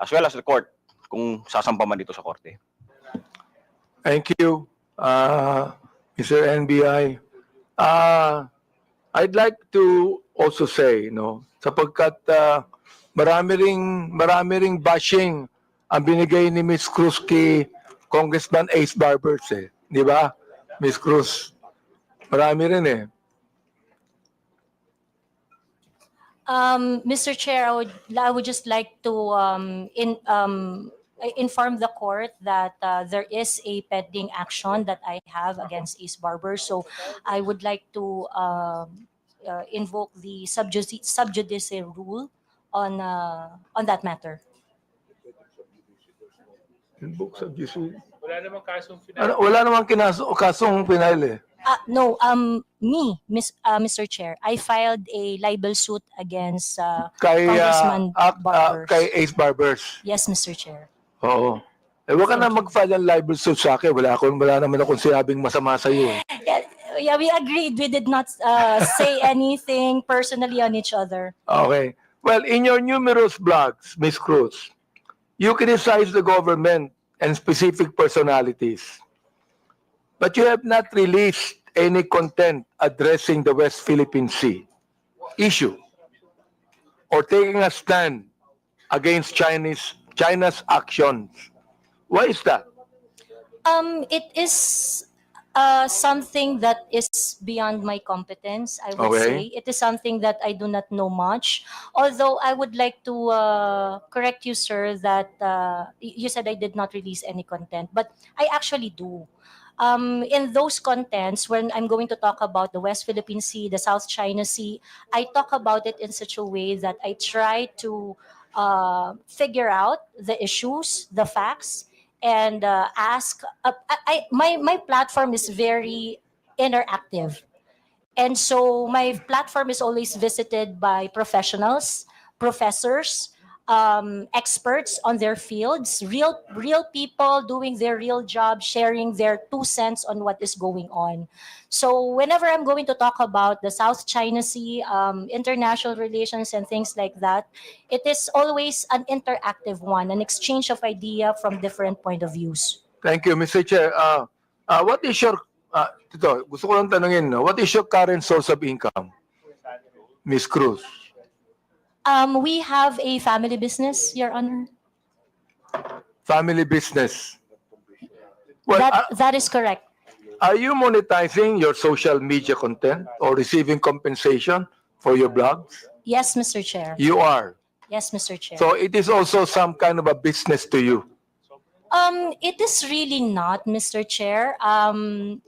as well as the court kung sasampa man dito sa korte. Thank you, Mr. NBI. I'd like to also say, sapagkat marami ring bashing ang binigay ni Ms. Cruz kay Congressman Ace Barbers, di ba? Ms. Cruz, marami rin Mr. Chair, I would just like to inform the court that there is a pending action that I have against Ace Barber. So I would like to invoke the sub judice rule on that matter. Wala namang kasong Wala namang kasong pinal No, Mr. Chair, I filed a libel suit against Congressman Barbers. kay Ace Barbers. Yes, Mr. Chair. Oo. Huwag ka na mag-file ng libel suit sa akin. Wala naman akong sinabing masama sa iyo. Yeah, we agreed. We did not say anything personally on each other. Okay. Well, in your numerous blogs, Ms. Cruz, you criticize the government and specific personalities. But you have not released any content addressing the West Philippine Sea issue or taking a stand against China's actions. Why is that? It is something that is beyond my competence, I would Okay. say. It is something that I do not know much. Although I would like to correct you, sir, that you said I did not release any content, but I actually do. In those contents, when I'm going to talk about the West Philippine Sea, the South China Sea, I talk about it in such a way that I try to figure out the issues, the facts, and ask. My platform is very interactive, and so my platform is always visited by professionals, professors, experts on their fields, real people doing their real job, sharing their 2 cents on what is going on. So whenever I'm going to talk about the South China Sea, international relations and things like that, it is always an interactive one, an exchange of idea from different point of views. Thank you, Mr. Chair. What is your, gusto ko lang tanungin, what is your current source of income, Ms. Cruz? We have a family business, Your Honor. Family business. Well, That is correct. are you monetizing your social media content or receiving compensation for your blogs? Yes, Mr. Chair. You are. Yes, Mr. Chair. So it is also some kind of a business to you. It is really not, Mr. Chair.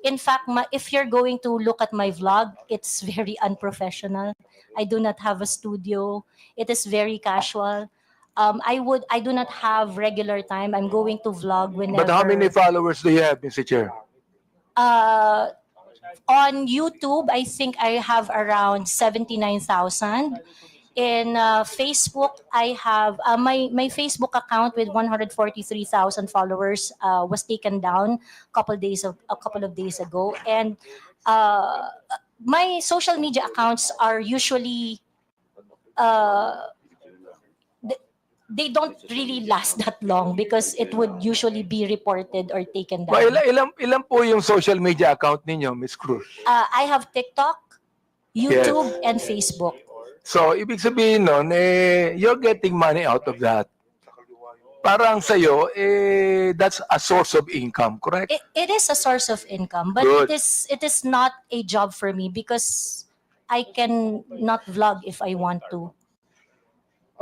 In fact, if you're going to look at my vlog, it's very unprofessional. I do not have a studio. It is very casual. I do not have regular time. I'm going to vlog whenever. But how many followers do you have, Mr. Chair? On YouTube, I think I have around 79,000. In Facebook, I have my Facebook account with 143,000 followers was taken down a couple of days ago, and my social media accounts are usually they don't really last that long because it would usually be reported or taken Ba, down. ilan po yung social media account ninyo, Miss Cruz? I have TikTok, YouTube, and Facebook. So, ibig sabihin nun, you're getting money out of that. Parang sa'yo, that's a source of income, correct? It is a source of income, but Good. it is not a job for me because I can not vlog if I want to.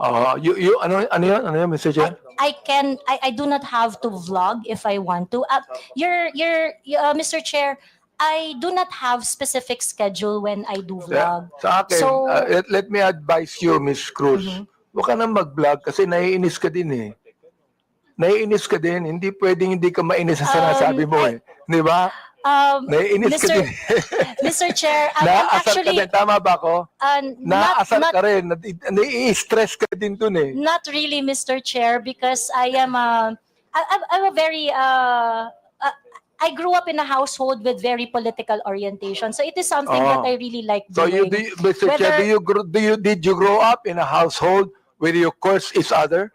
Ano yun, Mr. Chair? I do not have to vlog if I want to. Mr. Chair, I do not have specific schedule when I do vlog. Sa akin, So- let me advise you, Miss Cruz. Huwag ka na mag-vlog kasi naiinis ka din eh. Naiinis ka din. Hindi pwedeng hindi ka mainis sa sinasabi mo eh. Di ba? Naiinis ka din. Mr. Chair, I'm Naasar ka actually din. Tama ba ako? Naasar not, ka rin. Nai-stress ka din dun eh. not really, Mr. Chair, because I'm a very I grew up in a household with very political orientation, so it is something that I really like So doing. Mr. Chair, did you grow up in a household where you curse each other?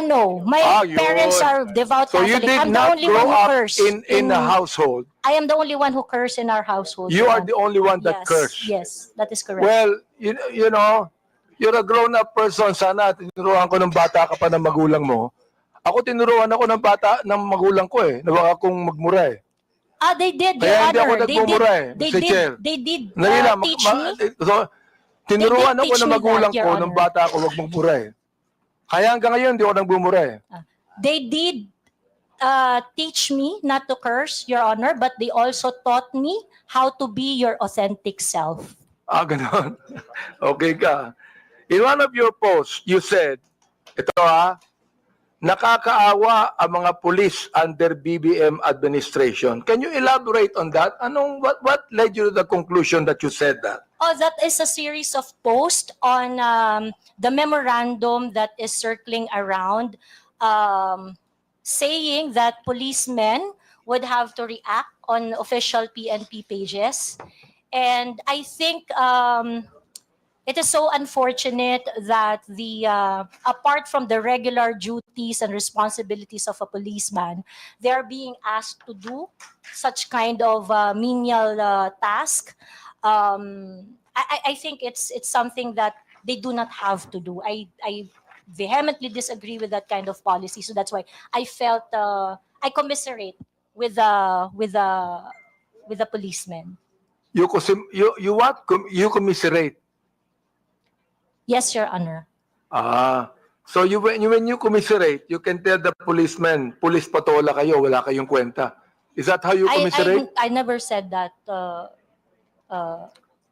No, my Yun. parents are devout So you Catholic. did I'm the not only grow one who up curse in a household. I am the only one who curse in our household. You are Your the only one that Yes, curse. Yes, that is correct. Well, you know, you're a grown-up person. Sana tinuruan ko ng bata ka pa ng magulang mo. Ako tinuruan ako ng bata ng magulang ko eh. Nawag akong magmura eh. They did, Your Kaya hindi ako Honor. nagmumura eh, Mr. Chair. They did Dali lang, teach me. So, tinuruan They did ako teach ng me magulang that, Your ko ng Honor. bata ako wag magmura eh. Kaya hanggang ngayon, hindi ako nagbumura eh. They did teach me not to curse, Your Honor, but they also taught me how to be your authentic self. Ganon. Okay ka. In one of your posts, you said, ito nakakaawa ang mga pulis under BBM administration. Can you elaborate on that? What led you to the conclusion that you said that? That is a series of posts on the memorandum that is circling around saying that policemen would have to react on official PNP pages. And I think it is so unfortunate that apart from the regular duties and responsibilities of a policeman, they are being asked to do such kind of menial task. I think it's something that they do not have to do. I vehemently disagree with that kind of policy. So that's why I felt I commiserate with the policemen. You what? You commiserate. Yes, Your Honor. So when you commiserate, you can tell the policeman, police patola kayo, wala kayong kwenta. Is that how you commiserate? I never said that,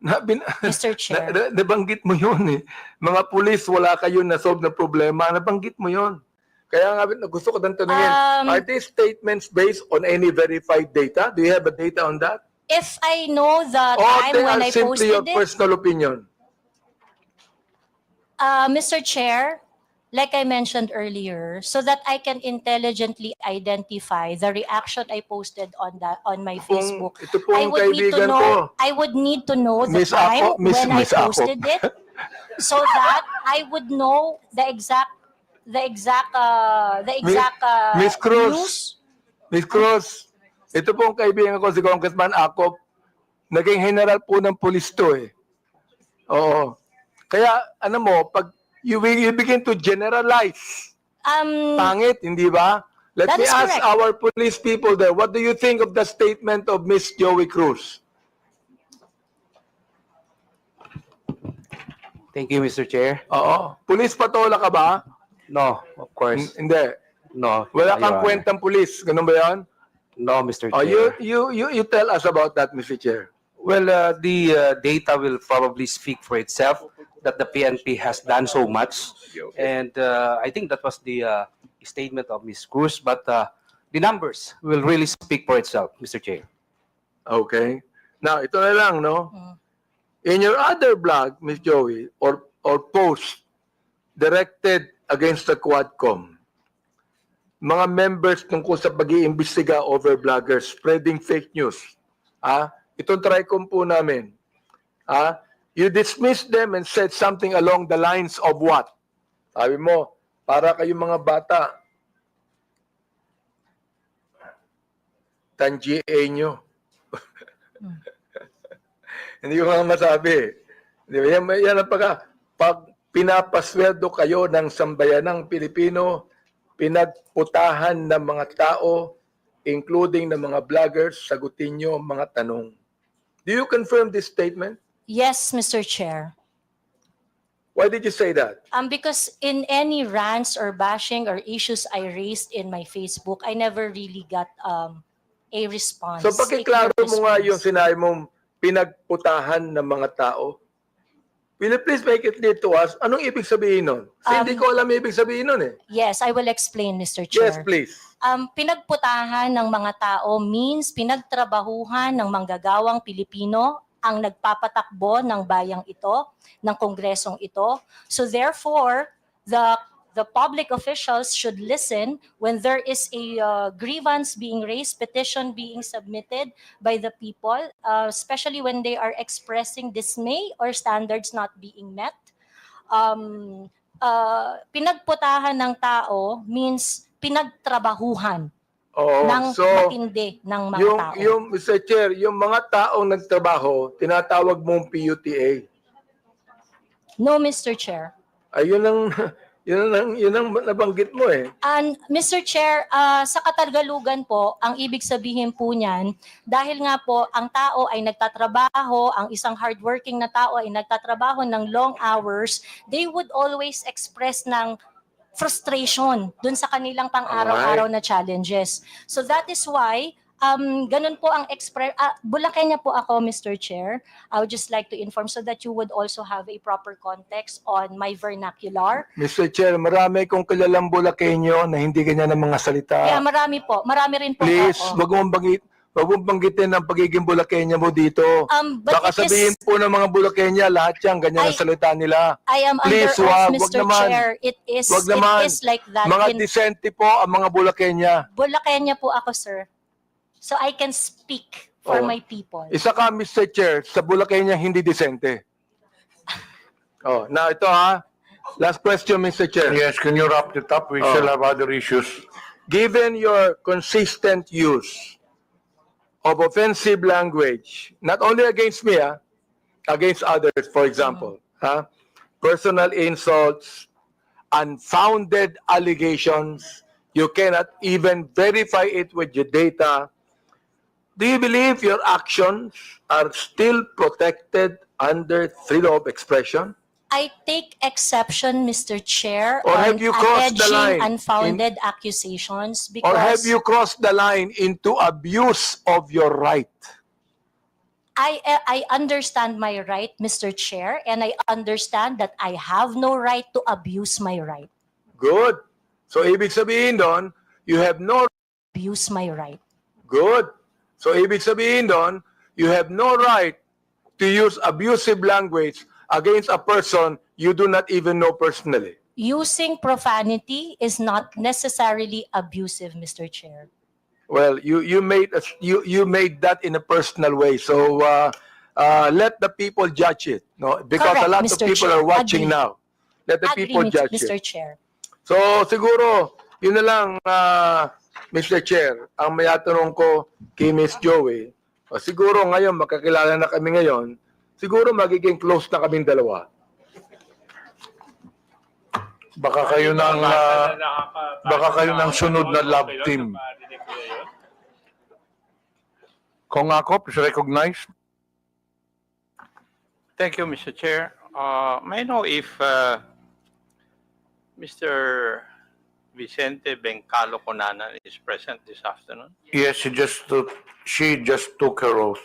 Mr. Chair. Nabanggit mo yun eh. Mga pulis, wala kayong nasolve na problema. Nabanggit mo yun. Kaya nga gusto ko nang tanungin, are these statements based on any verified data? Do you have a data on that? If I know the Or time they when are I simply your posted it, personal opinion? Mr. Chair, like I mentioned earlier, so that I can intelligently identify the reaction I posted on my Facebook, Ito pong kaibigan ko. I would need to know the Miss time Ako, Miss when I Ako. posted it, so that I would know the exact Miss Cruz. news. Miss Cruz, ito pong kaibigan ko si Congressman Akop, naging general po ng pulis to eh. Oo. Kaya, pag you begin to generalize, pangit, hindi ba? Let That me is ask correct. our police people there, what do you think of the statement of Miss Joey Cruz? Thank you, Mr. Chair. Oo. Police patola ka ba? No, of course. Hindi. No. Wala Your kang Honor. kwentang pulis. Ganun ba yan? No, Mr. Oh, Chair. you tell us about that, Mr. Chair. Well, the data will probably speak for itself that the PNP has done so much. And I think that was the statement of Ms. Cruz, but the numbers will really speak for itself, Mr. Chair. Okay. Now, ito na lang, no? In your other blog, Ms. Joey, or post directed against the Quadcom, mga members tungkol sa pag-iimbestiga over bloggers spreading fake news. Itong TRICOM po namin. You dismissed them and said something along the lines of what? Sabi mo, Para kayong mga bata, tangiya nyo. Hindi ko nga masabi. Di ba? Yan ang pag pinapasweldo kayo ng sambayanang Pilipino, pinagputahan ng mga tao, including ng mga vloggers, sagutin nyo ang mga tanong. Do you confirm this statement? Yes, Mr. Chair. Why did you say that? Because in any rants or bashing or issues I raised in my Facebook, I never really got a response. So a pakiklaro clear mo nga response. yung sinabi mong pinagputahan ng mga tao. Will you please make it clear to us, anong ibig sabihin nun? Kasi hindi ko alam ibig sabihin nun eh. Yes, I will explain, Mr. Yes, Chair. please. Pinagputahan ng mga tao means pinagtrabahuhan ng manggagawang Pilipino ang nagpapatakbo ng bayang ito, ng kongresong ito. So therefore, the public officials should listen when there is a grievance being raised, petition being submitted by the people, especially when they are expressing dismay or standards not being met. Pinagputahan ng tao means pinagtrabahuhan Oo, ng so matindi ng mga tao. yung Mr. Chair, yung mga taong nagtrabaho, tinatawag mong PUTA. No, Mr. Chair. Ayun ang yun ang nabanggit mo eh. And Mr. Chair, sa Katagalugan po, ang ibig sabihin po niyan, dahil nga po ang tao ay nagtatrabaho, ang isang hardworking na tao ay nagtatrabaho ng long hours, they would always express ng frustration dun sa kanilang pang-araw-araw na challenges. So that is why ganun po ang Bulakenyo po ako, Mr. Chair. I would just like to inform so that you would also have a proper context on my vernacular. Mr. Chair, marami kong kilalang Bulakenyo na hindi ganyan ang mga salita. Kaya marami po. Marami rin po Please, ako. wag mong banggitin ang pagiging Bulakenyo mo dito. But Baka it is- sabihin po ng mga Bulakenya, lahat yan, ganyan ang salita nila. I am Please, under oath, wag Mr. naman. Chair. It is like that. Mga In disente po ang mga Bulakenya. Bulakenyo po ako, sir. So I can speak for Oh. my people. Isa ka, Mr. Chair, sa Bulakenya hindi disente. Oh, now ito ha. Last question, Mr. Chair. Yes, can you wrap it up? We still have other issues. Given your consistent use of offensive language, not only against me, against others, for example, personal insults, unfounded allegations, you cannot even verify it with your data. Do you believe your actions are still protected under freedom of expression? I take exception, Mr. Chair, Or have on you crossed the alleging line unfounded accusations Or have because you crossed the line into abuse of your right? I understand my right, Mr. Chair, and I understand that I have no right to abuse my right. Good. So ibig sabihin doon, you have no Abuse my right. good. So ibig sabihin doon, you have no right to use abusive language against a person you do not even know personally. Using profanity is not necessarily abusive, Mr. Chair. Well, you made that in a personal way. So let the people judge it, no? Because a Correct, lot Mr. of people Chair. are watching Agree. now. Let the people judge Mr. it. Chair. So siguro, yun na lang, Mr. Chair, ang mayatanong ko kay Miss Joey, siguro ngayon, magkakilala na kami ngayon, siguro magiging close na kaming dalawa. Baka kayo ng sunod na love team. Kung ako, please recognize. Thank you, Mr. Chair. May I know if Mr. Vicente Bencalo Conanan is present this afternoon? Yes, she just took her oath.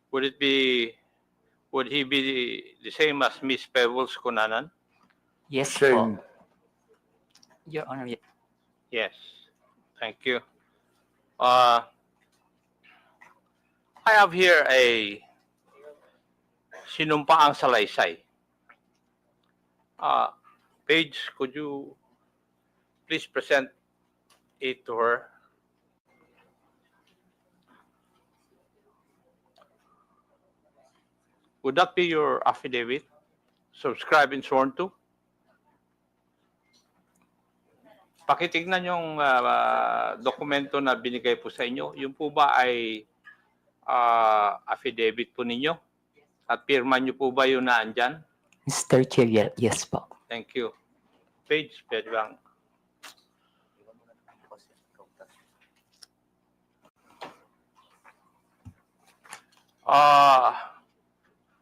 Would he be the same as Miss Pebbles Conanan? Yes Same. po. Your Honor, Yes. Thank you. I have here a sinumpaang salaysay. Paige, could you please present it to her? Would that be your affidavit? Subscribed and sworn to? pakitignan yung dokumento na binigay po sa inyo. Yung po ba ay affidavit po ninyo? At pirma nyo po ba yun na andyan? Mr. Chair, yes po. Thank you. Page, pwede bang?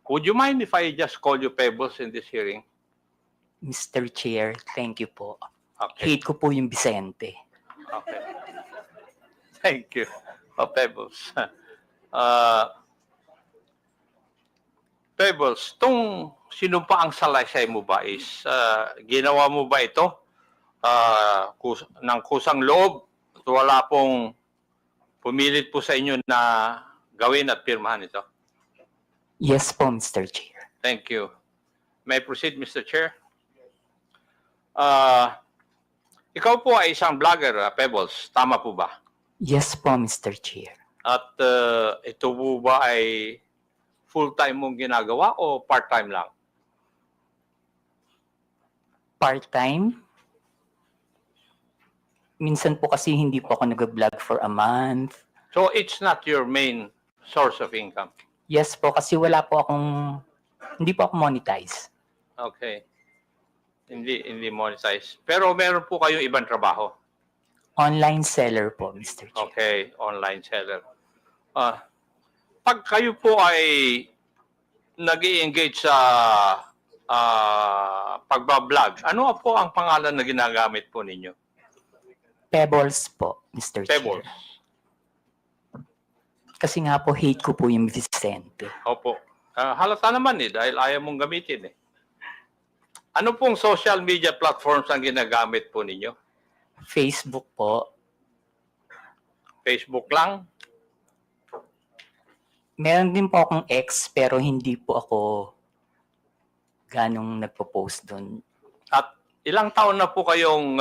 Would you mind if I just call you Pebbles in this hearing? Mr. Chair, thank you po. Okay. Hate ko po yung Vicente. Okay. Thank you. Pebbles. Pebbles, tong sinumpaang salaysay mo ba is ginawa mo ba ito ng kusang loob at wala pong pumilit po sa inyo na gawin at pirmahan ito? Yes po, Mr. Chair. Thank you. May I proceed, Mr. Chair? Ikaw po ay isang vlogger, Pebbles. Tama po ba? Yes po, Mr. Chair. At ito po ba ay full-time mong ginagawa o part-time lang? Part-time? Minsan po kasi hindi po ako nag-vlog for a month. So it's not your main source of income? Yes po, kasi hindi po ako monetize. Okay. Hindi monetize. Pero meron po kayong ibang trabaho? Online seller po, Mr. Chair. Okay, online seller. Pag kayo po ay nag-i-engage sa pagbablog, ano po ang pangalan na ginagamit po ninyo? Pebbles po, Mr. Pebbles. Chair. Kasi nga po, hate ko po yung Vicente. Opo. Halata naman dahil ayaw mong gamitin Ano pong social media platforms ang ginagamit po ninyo? Facebook po. Facebook lang? Meron din po akong ex, pero hindi po ako ganong nagpo-post doon. At ilang taon na po kayong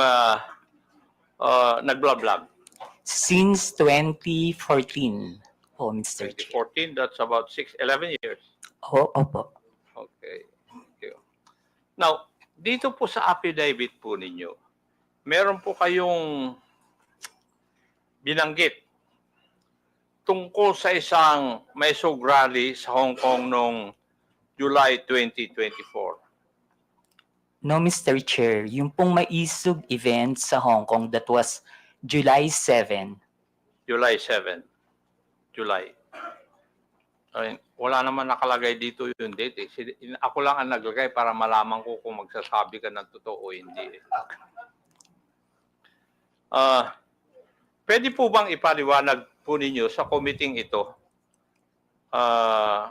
nag-vlog? Since 2014 po, Mr. Chair. 2014, that's about 11 years. Opo. Okay. Thank you. Now, dito po sa affidavit po ninyo, meron po kayong binanggit tungkol sa isang Maisog rally sa Hong Kong noong July 2024. No, Mr. Chair. Yung pong Maisog event sa Hong Kong, that was July 7. July 7. July. Ay, wala naman nakalagay dito yung date. Ako lang ang naglagay para malaman ko kung magsasabi ka ng totoo o hindi. Pwede po bang ipaliwanag po ninyo sa committee ito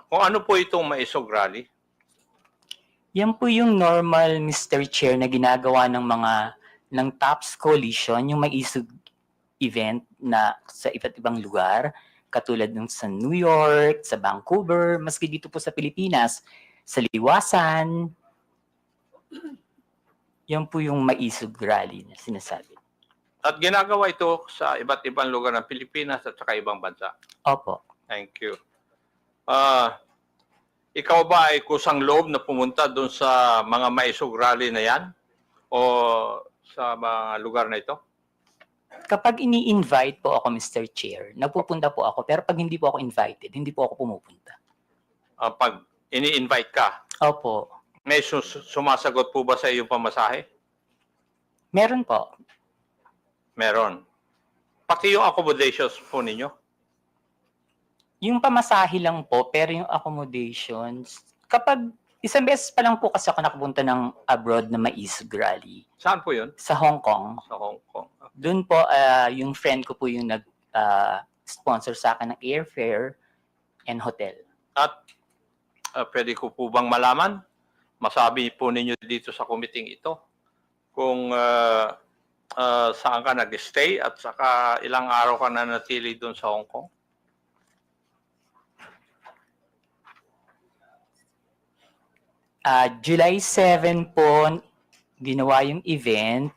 kung ano po itong Maisog rally? Yan po yung normal, Mr. Chair, na ginagawa ng TOPS Coalition, yung Maisog event na sa iba't ibang lugar, katulad ng sa New York, sa Vancouver, maski dito po sa Pilipinas, sa Liwasan. Yan po yung Maisog rally na sinasabi. At ginagawa ito sa iba't ibang lugar ng Pilipinas at saka ibang bansa. Opo. Thank you. Ikaw ba ay kusang loob na pumunta doon sa mga Maisog rally na yan? O sa mga lugar na ito? Kapag ini-invite po ako, Mr. Chair, napupunta po ako. Pero pag hindi po ako invited, hindi po ako pumupunta. Pag ini-invite ka, Opo. may sumasagot po ba sa iyong pamasahe? Meron po. Meron. Pati yung accommodations po ninyo? Yung pamasahe lang po, pero yung accommodations, kapag isang beses pa lang po kasi ako nakapunta ng abroad na Maisog rally. Saan po yun? Sa Hong Kong. Sa Hong Kong. Doon po, yung friend ko po yung nag-sponsor sa akin ng airfare and hotel. At pwede ko po bang malaman? Masabi po ninyo dito sa committee ito kung saan ka nag-stay at saka ilang araw ka na natili doon sa Hong Kong? July 7 po, ginawa yung event.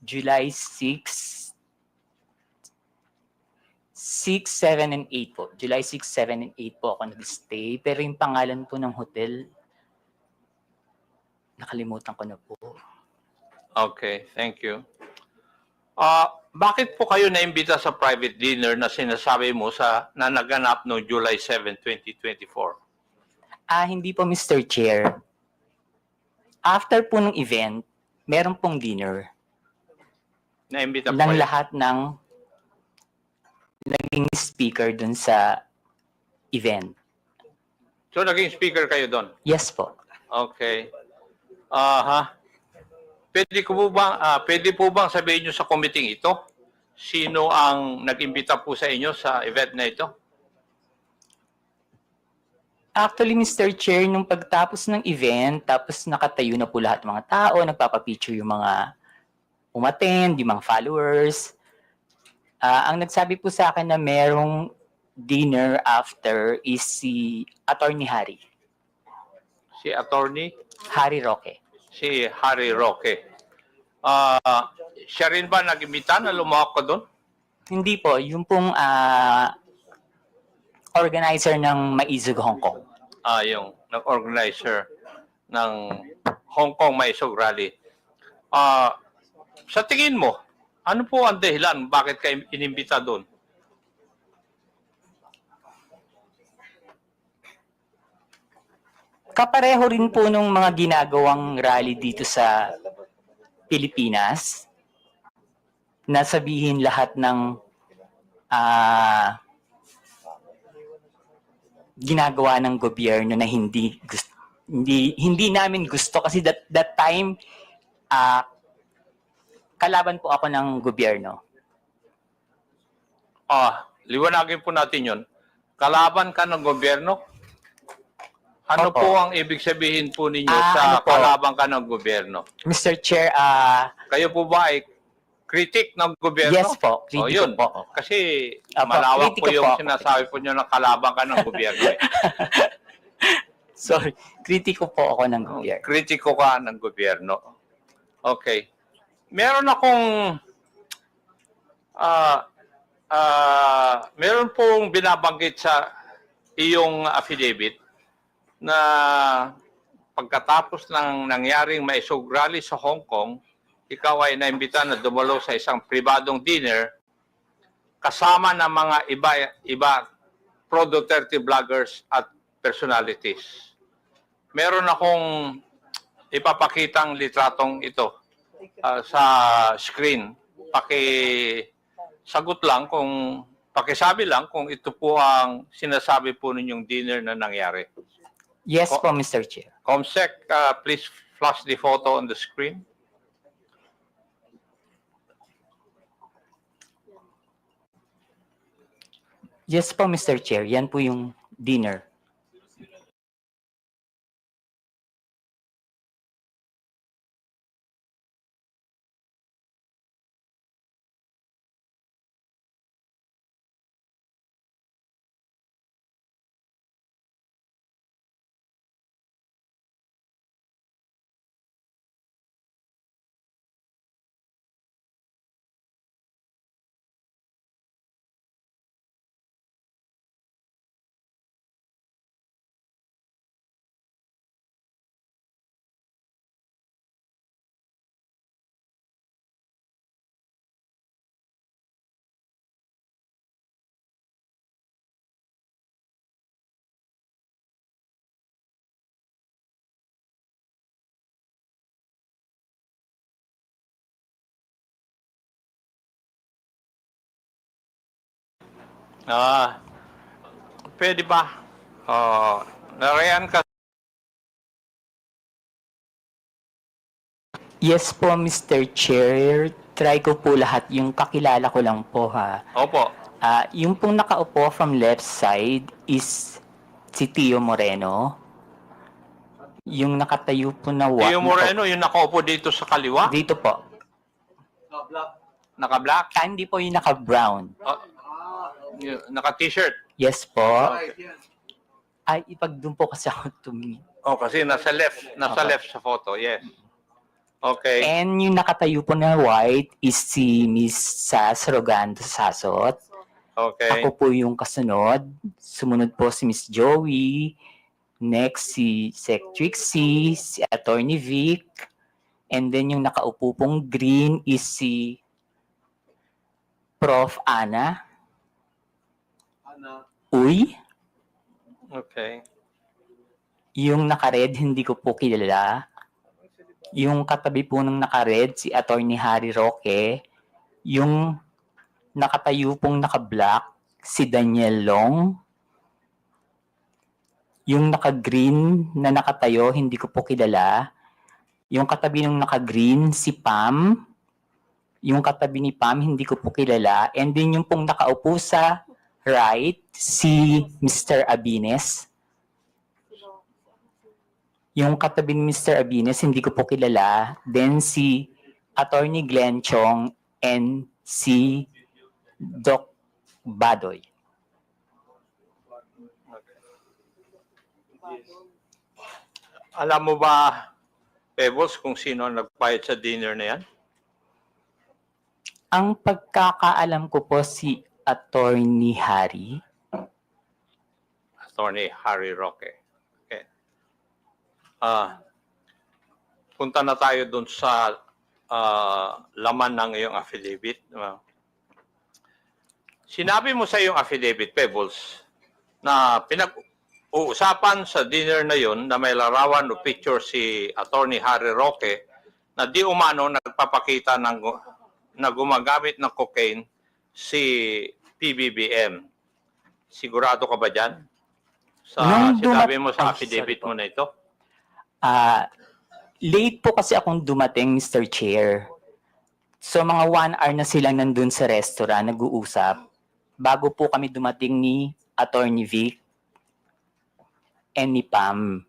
July 6, 7, and 8 po. July 6, 7, and 8 po ako nag-stay. Pero yung pangalan po ng hotel, nakalimutan ko na po. Okay, thank you. Bakit po kayo naimbita sa private dinner na sinasabi mo na naganap no July 7, 2024? Hindi po, Mr. Chair. After po ng event, meron pong dinner Naimbita po ng kayo? lahat ng naging speaker dun sa event. So naging speaker kayo doon? Yes po. Okay. Pwede po bang sabihin nyo sa committee ito? Sino ang nag-imbita po sa inyo sa event na ito? Actually, Mr. Chair, nung pagtapos ng event, tapos nakatayo na po lahat ng mga tao, nagpapapicture yung mga umattend, yung mga followers. Ang nagsabi po sa akin na merong dinner after is si Attorney Harry. Si Attorney? Harry Roque. Si Harry Roque. Siya rin ba nag-imbita na lumawak ka doon? Hindi po, yung pong organizer ng Maizog Hong Kong. Yung nag-organizer ng Hong Kong Maisog Rally. Sa tingin mo, ano po ang dahilan bakit ka inimbita doon? Kapareho rin po nung mga ginagawang rally dito sa Pilipinas na sabihin lahat ng ginagawa ng gobyerno na hindi namin gusto kasi that time kalaban po ako ng gobyerno. Liwanagin po natin yon. Kalaban ka ng gobyerno? Ano Opo. po ang ibig sabihin po ninyo Ano sa po? kalaban ka ng gobyerno? Mr. Chair, Kayo po ba ay critic ng gobyerno? yes po, kritiko Yun. po. Kasi Opo, malawak po kritiko yung po. sinasabi po nyo na kalaban ka ng gobyerno. Sorry, kritiko po ako ng gobyerno. Kritiko ka ng gobyerno. Okay. Meron akong meron pong binabanggit sa iyong affidavit na pagkatapos ng nangyaring maisog rally sa Hong Kong, ikaw ay naimbita na dumalo sa isang pribadong dinner kasama ng mga iba pro-Duterte vloggers at personalities. Meron akong ipapakitang litratong ito sa screen. Pakisabi lang kung ito po ang sinasabi po ninyong dinner na nangyari. Yes po, Mr. Chair. Comsec, please flash the photo on the screen. Yes po, Mr. Chair. Yan po yung dinner. Pwede ba? Narayan ka. Yes po, Mr. Chair. Try ko po lahat. Yung kakilala ko lang po, ha. Opo. Yung pong nakaupo from left side is si Tio Moreno. Yung nakatayo po na Tio Moreno, yung nakaupo dito sa kaliwa? Dito po. Naka-black? Hindi po yung naka-brown. Naka-t-shirt? Yes po. Ay, ipag-doon po kasi ako tumingin. Kasi nasa left sa photo, yes. Okay. And yung nakatayo po na white is si Miss Sas Rogando Sasot. Okay. Ako po yung kasunod. Sumunod po si Miss Joey. Next si Sec Trixie, si Attorney Vic. And then yung nakaupo pong green is si Prof. Ana. Uy, Okay. yung naka-red, hindi ko po kilala. Yung katabi po ng naka-red, si Attorney Harry Roque. Yung nakatayo pong naka-black, si Daniel Long. Yung naka-green na nakatayo, hindi ko po kilala. Yung katabi ng naka-green, si Pam. Yung katabi ni Pam, hindi ko po kilala. And then yung pong nakaupo sa right, si Mr. Abines. Yung katabi ni Mr. Abines, hindi ko po kilala. Then si Attorney Glenn Chong and si Doc Badoy. Alam mo ba, Pebbles, kung sino ang nagbayad sa dinner na yan? Ang pagkakaalam ko po si Attorney Harry. Attorney Harry Roque. Okay. Punta na tayo dun sa laman ng iyong affidavit. Sinabi mo sa iyong affidavit, Pebbles, na pinag-uusapan sa dinner na yon na may larawan o picture si Attorney Harry Roque na di umano nagpapakita na gumagamit ng cocaine si PBBM. Sigurado ka ba dyan? Sa sinabi mo sa affidavit mo na ito? Late po kasi akong dumating, Mr. Chair. So mga 1 hour na silang nandun sa restaurant, nag-uusap. Bago po kami dumating ni Attorney Vic and ni Pam.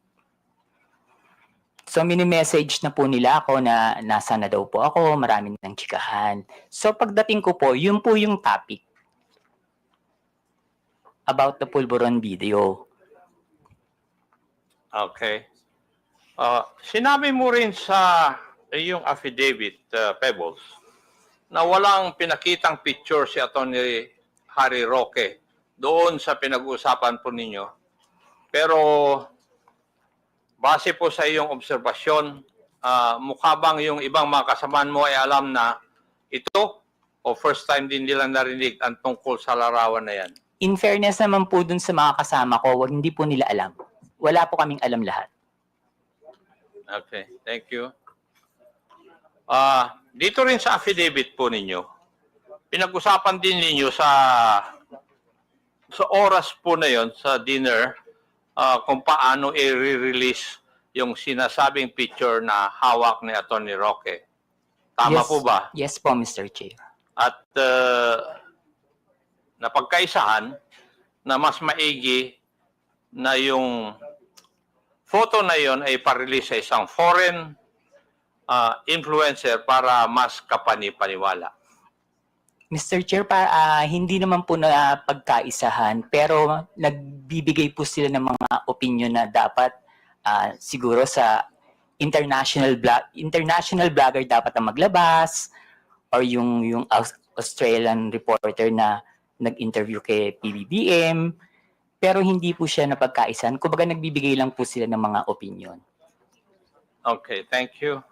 So mini-message na po nila ako na nasa na daw po ako, marami ng chikahan. So pagdating ko po, yun po yung topic about the Pulburon video. Okay. Sinabi mo rin sa iyong affidavit, Pebbles, na walang pinakitang picture si Attorney Harry Roque doon sa pinag-uusapan po ninyo. Pero base po sa iyong obserbasyon, mukha bang yung ibang mga kasamaan mo ay alam na ito o first time din nilang narinig ang tungkol sa larawan na yan? In fairness naman po dun sa mga kasama ko, hindi po nila alam. Wala po kaming alam lahat. Okay, thank you. Dito rin sa affidavit po ninyo, pinag-usapan din ninyo sa oras po na yon sa dinner kung paano i-release yung sinasabing picture na hawak ni Attorney Roque. Tama Yes. po ba? Yes po, Mr. Chair. At napagkaisahan na mas maigi na yung photo na yon ay pa-release sa isang foreign influencer para mas kapani-paniwala. Mr. Chair, hindi naman po na pagkaisahan, pero nagbibigay po sila ng mga opinion na dapat siguro sa international blogger dapat ang maglabas, or yung Australian reporter na nag-interview kay PBBM, pero hindi po siya napagkaisahan. Kumbaga nagbibigay lang po sila ng mga opinion. Okay, thank you.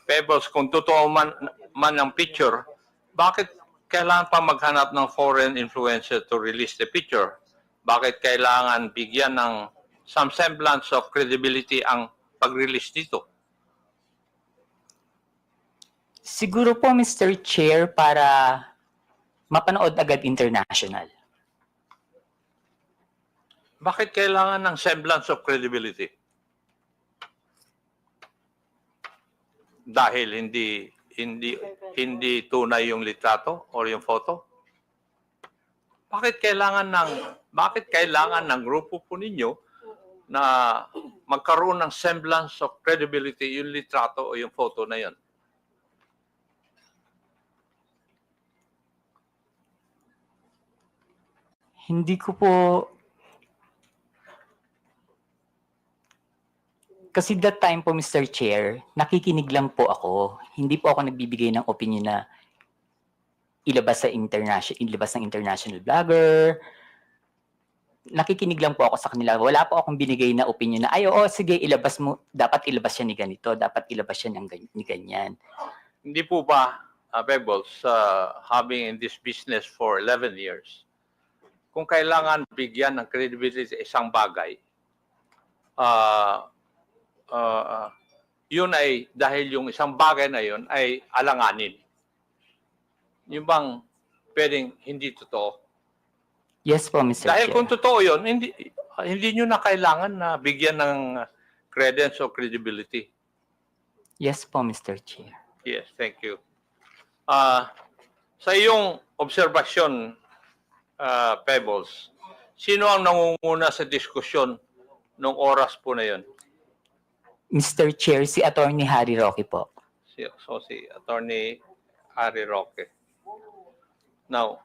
Pebbles, kung totoo man ang picture, bakit kailangan pa maghanap ng foreign influencer to release the picture? Bakit kailangan bigyan ng some semblance of credibility ang pag-release dito? Siguro po, Mr. Chair, para mapanood agad international. Bakit kailangan ng semblance of credibility? Dahil hindi tunay yung litrato o yung photo? Bakit kailangan ng grupo po ninyo na magkaroon ng semblance of credibility yung litrato o yung photo na yon? Hindi ko po... Kasi that time po, Mr. Chair, nakikinig lang po ako. Hindi po ako nagbibigay ng opinion na ilabas ng international blogger. Nakikinig lang po ako sa kanila. Wala po akong binigay na opinion na, ay, oo, sige, ilabas mo. Dapat ilabas siya ni ganito. Dapat ilabas siya ni ganyan. Hindi po ba Pebbles, having in this business for 11 years, kung kailangan bigyan ng credibility sa isang bagay, yun ay dahil yung isang bagay na yun ay alanganin. Yung bang pwedeng hindi totoo? Yes po, Mr. Dahil Chair. kung totoo yun, hindi nyo na kailangan na bigyan ng credence o credibility. Yes po, Mr. Chair. Yes, thank you. Sa iyong obserbasyon, Pebbles, sino ang nangunguna sa diskusyon nung oras po na yun? Mr. Chair, si Attorney Harry Roque po. Si Attorney Harry Roque. Now,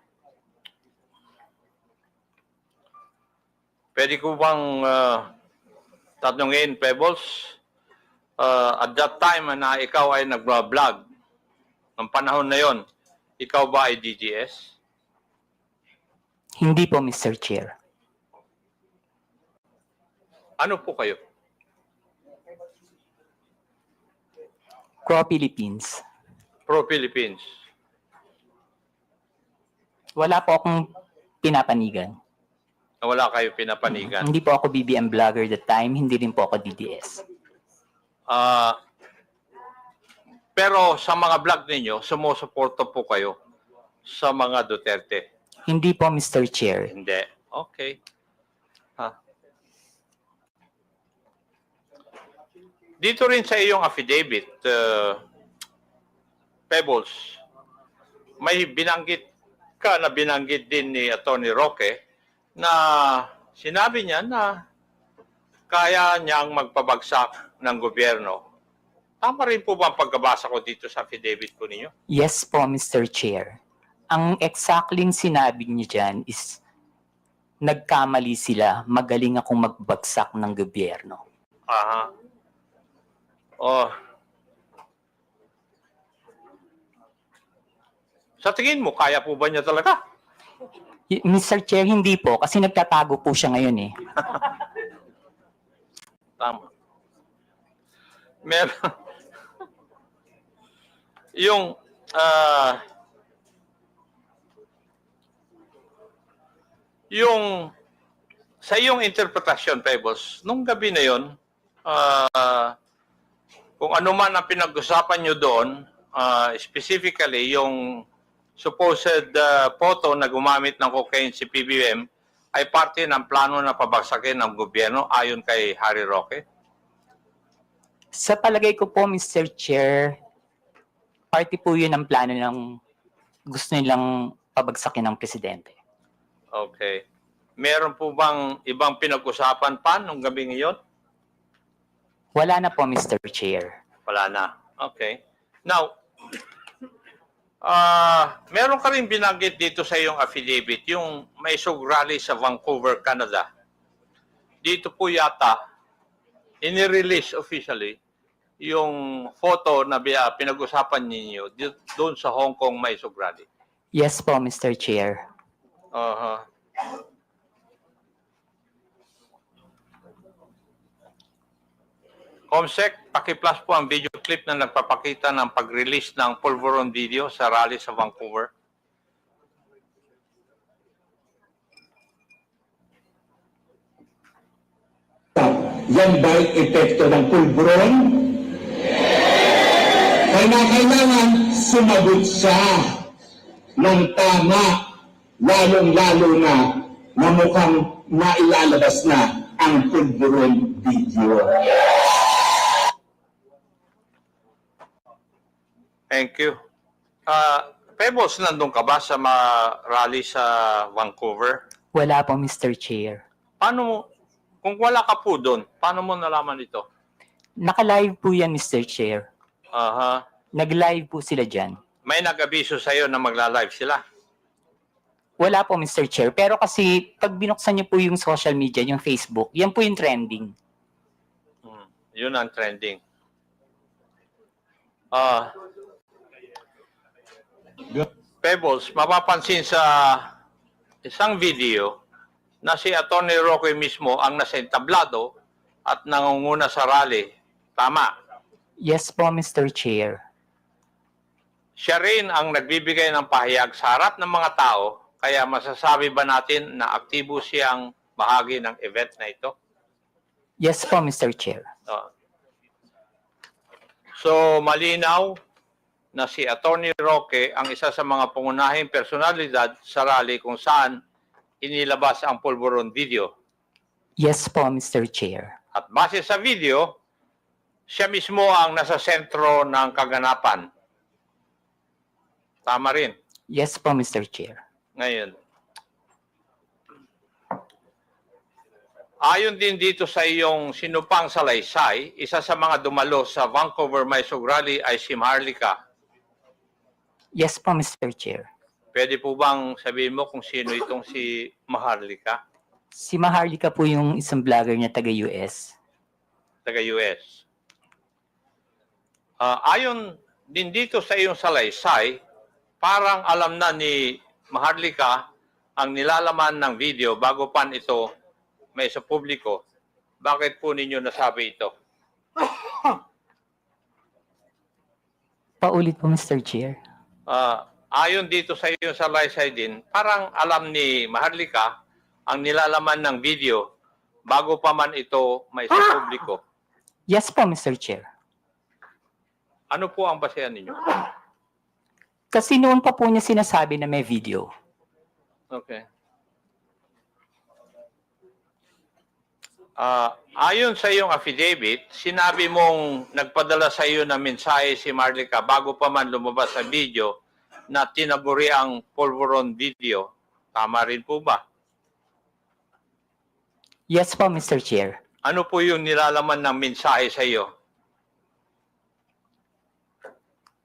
pwede ko bang tatanungin, Pebbles, at that time na ikaw ay nag-vlog, ng panahon na yon, ikaw ba ay DGS? Hindi po, Mr. Chair. Ano po kayo? Pro-Philippines. Pro-Philippines. Wala po akong pinapanigan. Wala kayo pinapanigan. Hindi po ako BBM vlogger that time, hindi rin po ako DDS. Pero sa mga vlog ninyo, sumusuporto po kayo sa mga Duterte. Hindi po, Mr. Chair. Hindi. Okay. Dito rin sa iyong affidavit, Pebbles, may binanggit ka na binanggit din ni Attorney Roque na sinabi niya na kaya niyang magpabagsak ng gobyerno. Tama rin po ba ang pagkabasa ko dito sa affidavit ko ninyo? Yes po, Mr. Chair. Ang exactly sinabi niya dyan is nagkamali sila, magaling akong magbagsak ng gobyerno. Aha. Oh. Sa tingin mo, kaya po ba niya talaga? Mr. Chair, hindi po, kasi nagtatago po siya ngayon eh. Tama. Meron. Yung, sa iyong interpretasyon, Pebbles, nung gabi na yon, kung ano man ang pinag-usapan nyo doon, specifically yung supposed photo na gumamit ng cocaine si PBM ay parte ng plano na pabagsakin ng gobyerno ayon kay Harry Roque? Sa palagay ko po, Mr. Chair, party po yun ang plano ng gusto nilang pabagsakin ng presidente. Okay. Meron po bang ibang pinag-usapan pa nung gabi ngayon? Wala na po, Mr. Chair. Wala na. Okay. Now, meron ka rin binanggit dito sa iyong affidavit, yung may sug rally sa Vancouver, Canada. Dito po yata, inirelease officially, yung photo na pinag-usapan ninyo doon sa Hong Kong may sug rally. Yes po, Mr. Chair. Comsec, paki-plus po ang video clip na nagpapakita ng pag-release ng Pulveron video sa rally sa Vancouver. Yan ba'y epekto ng pulburon? Kailangan sumagot siya ng tama, lalong-lalo na mukhang mailalabas na ang pulburon video. Thank you. Pebbles, nandun ka ba sa mga rally sa Vancouver? Wala po, Mr. Chair. Paano mo, kung wala ka po doon, paano mo nalaman ito? Naka-live po yan, Mr. Chair. Aha. Nag-live po sila dyan. May nag-abiso sa'yo na magla-live sila? Wala po, Mr. Chair. Pero kasi, pag binuksan niyo po yung social media, yung Facebook, yan po yung trending. Yun ang trending. Pebbles, mapapansin sa isang video na si Atty. Roque mismo ang nasa entablado at nangunguna sa rally. Tama? Yes po, Mr. Chair. siya rin ang nagbibigay ng pahayag sa harap ng mga tao, kaya masasabi ba natin na aktibo siyang bahagi ng event na ito? Yes po, Mr. Chair. So, malinaw na si Attorney Roque ang isa sa mga pangunahing personalidad sa rally kung saan inilabas ang pulburon video. Yes po, Mr. Chair. At base sa video, siya mismo ang nasa sentro ng kaganapan. Tama rin. Yes po, Mr. Chair. Ngayon, ayon din dito sa iyong sinupang salaysay, isa sa mga dumalo sa Vancouver Maisog Rally ay si Maharlika. Yes po, Mr. Chair. Pwede po bang sabihin mo kung sino itong si Maharlika? Si Maharlika po yung isang vlogger niya taga-US. Taga-US. Ayon din dito sa iyong salaysay, parang alam na ni Maharlika ang nilalaman ng video bago pa ito may sa publiko. Bakit po ninyo nasabi ito? Paulit po, Mr. Chair. Ayon dito sa iyong salaysay din, parang alam ni Maharlika ang nilalaman ng video bago pa man ito may sa publiko. Yes po, Mr. Chair. Ano po ang basehan ninyo? Kasi noon pa po niya sinasabi na may video. Okay. Ayon sa iyong affidavit, sinabi mong nagpadala sa iyo ng mensahe si Maharlika bago pa man lumabas sa video na tinaguri ang pulburon video. Tama rin po ba? Yes po, Mr. Chair. Ano po yung nilalaman ng mensahe sa iyo?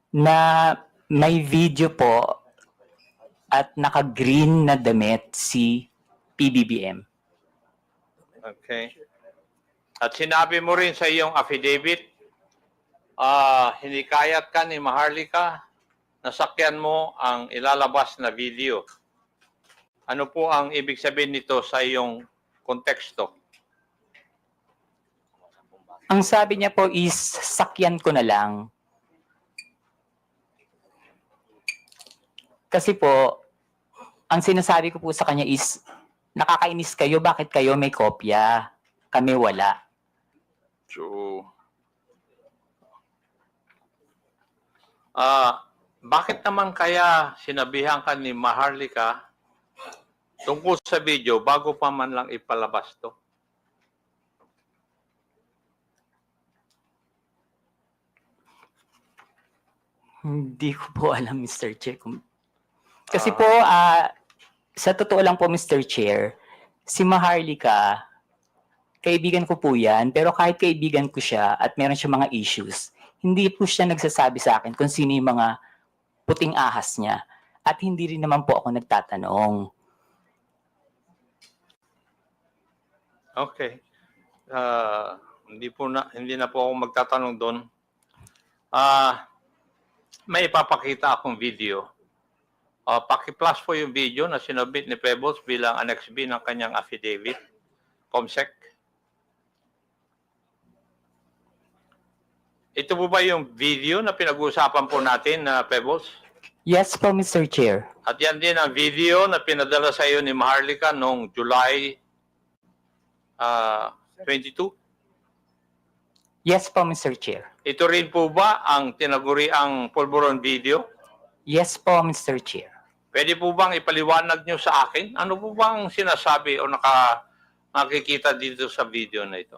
Na may video po at naka-green na damit si PBBM. Okay. At sinabi mo rin sa iyong affidavit, hinikayat ka ni Maharlika, nasakyan mo ang ilalabas na video. Ano po ang ibig sabihin nito sa iyong konteksto? Ang sabi niya po is, sakyan ko na lang. Kasi po, ang sinasabi ko po sa kanya is, nakakainis kayo, bakit kayo may kopya? Kami wala. So, bakit naman kaya sinabihan ka ni Maharlika tungkol sa video bago pa man lang ipalabas to? Hindi ko po alam, Mr. Chair. Kasi po, sa totoo lang po, Mr. Chair, si Maharlika, kaibigan ko po yan, pero kahit kaibigan ko siya at meron siya mga issues, hindi po siya nagsasabi sa akin kung sino yung mga puting ahas niya. At hindi rin naman po ako nagtatanong. Okay. Hindi na po ako magtatanong doon. May ipapakita akong video. Paki-plus po yung video na sinubmit ni Pebbles bilang Annex B ng kanyang affidavit. COMSEC. Ito po ba yung video na pinag-uusapan po natin na Pebbles? Yes po, Mr. Chair. At yan din ang video na pinadala sa iyo ni Maharlika noong July 22? Yes po, Mr. Chair. Ito rin po ba ang tinaguriang pulburon video? Yes po, Mr. Chair. Pwede po bang ipaliwanag nyo sa akin? Ano po bang sinasabi o nakikita dito sa video na ito?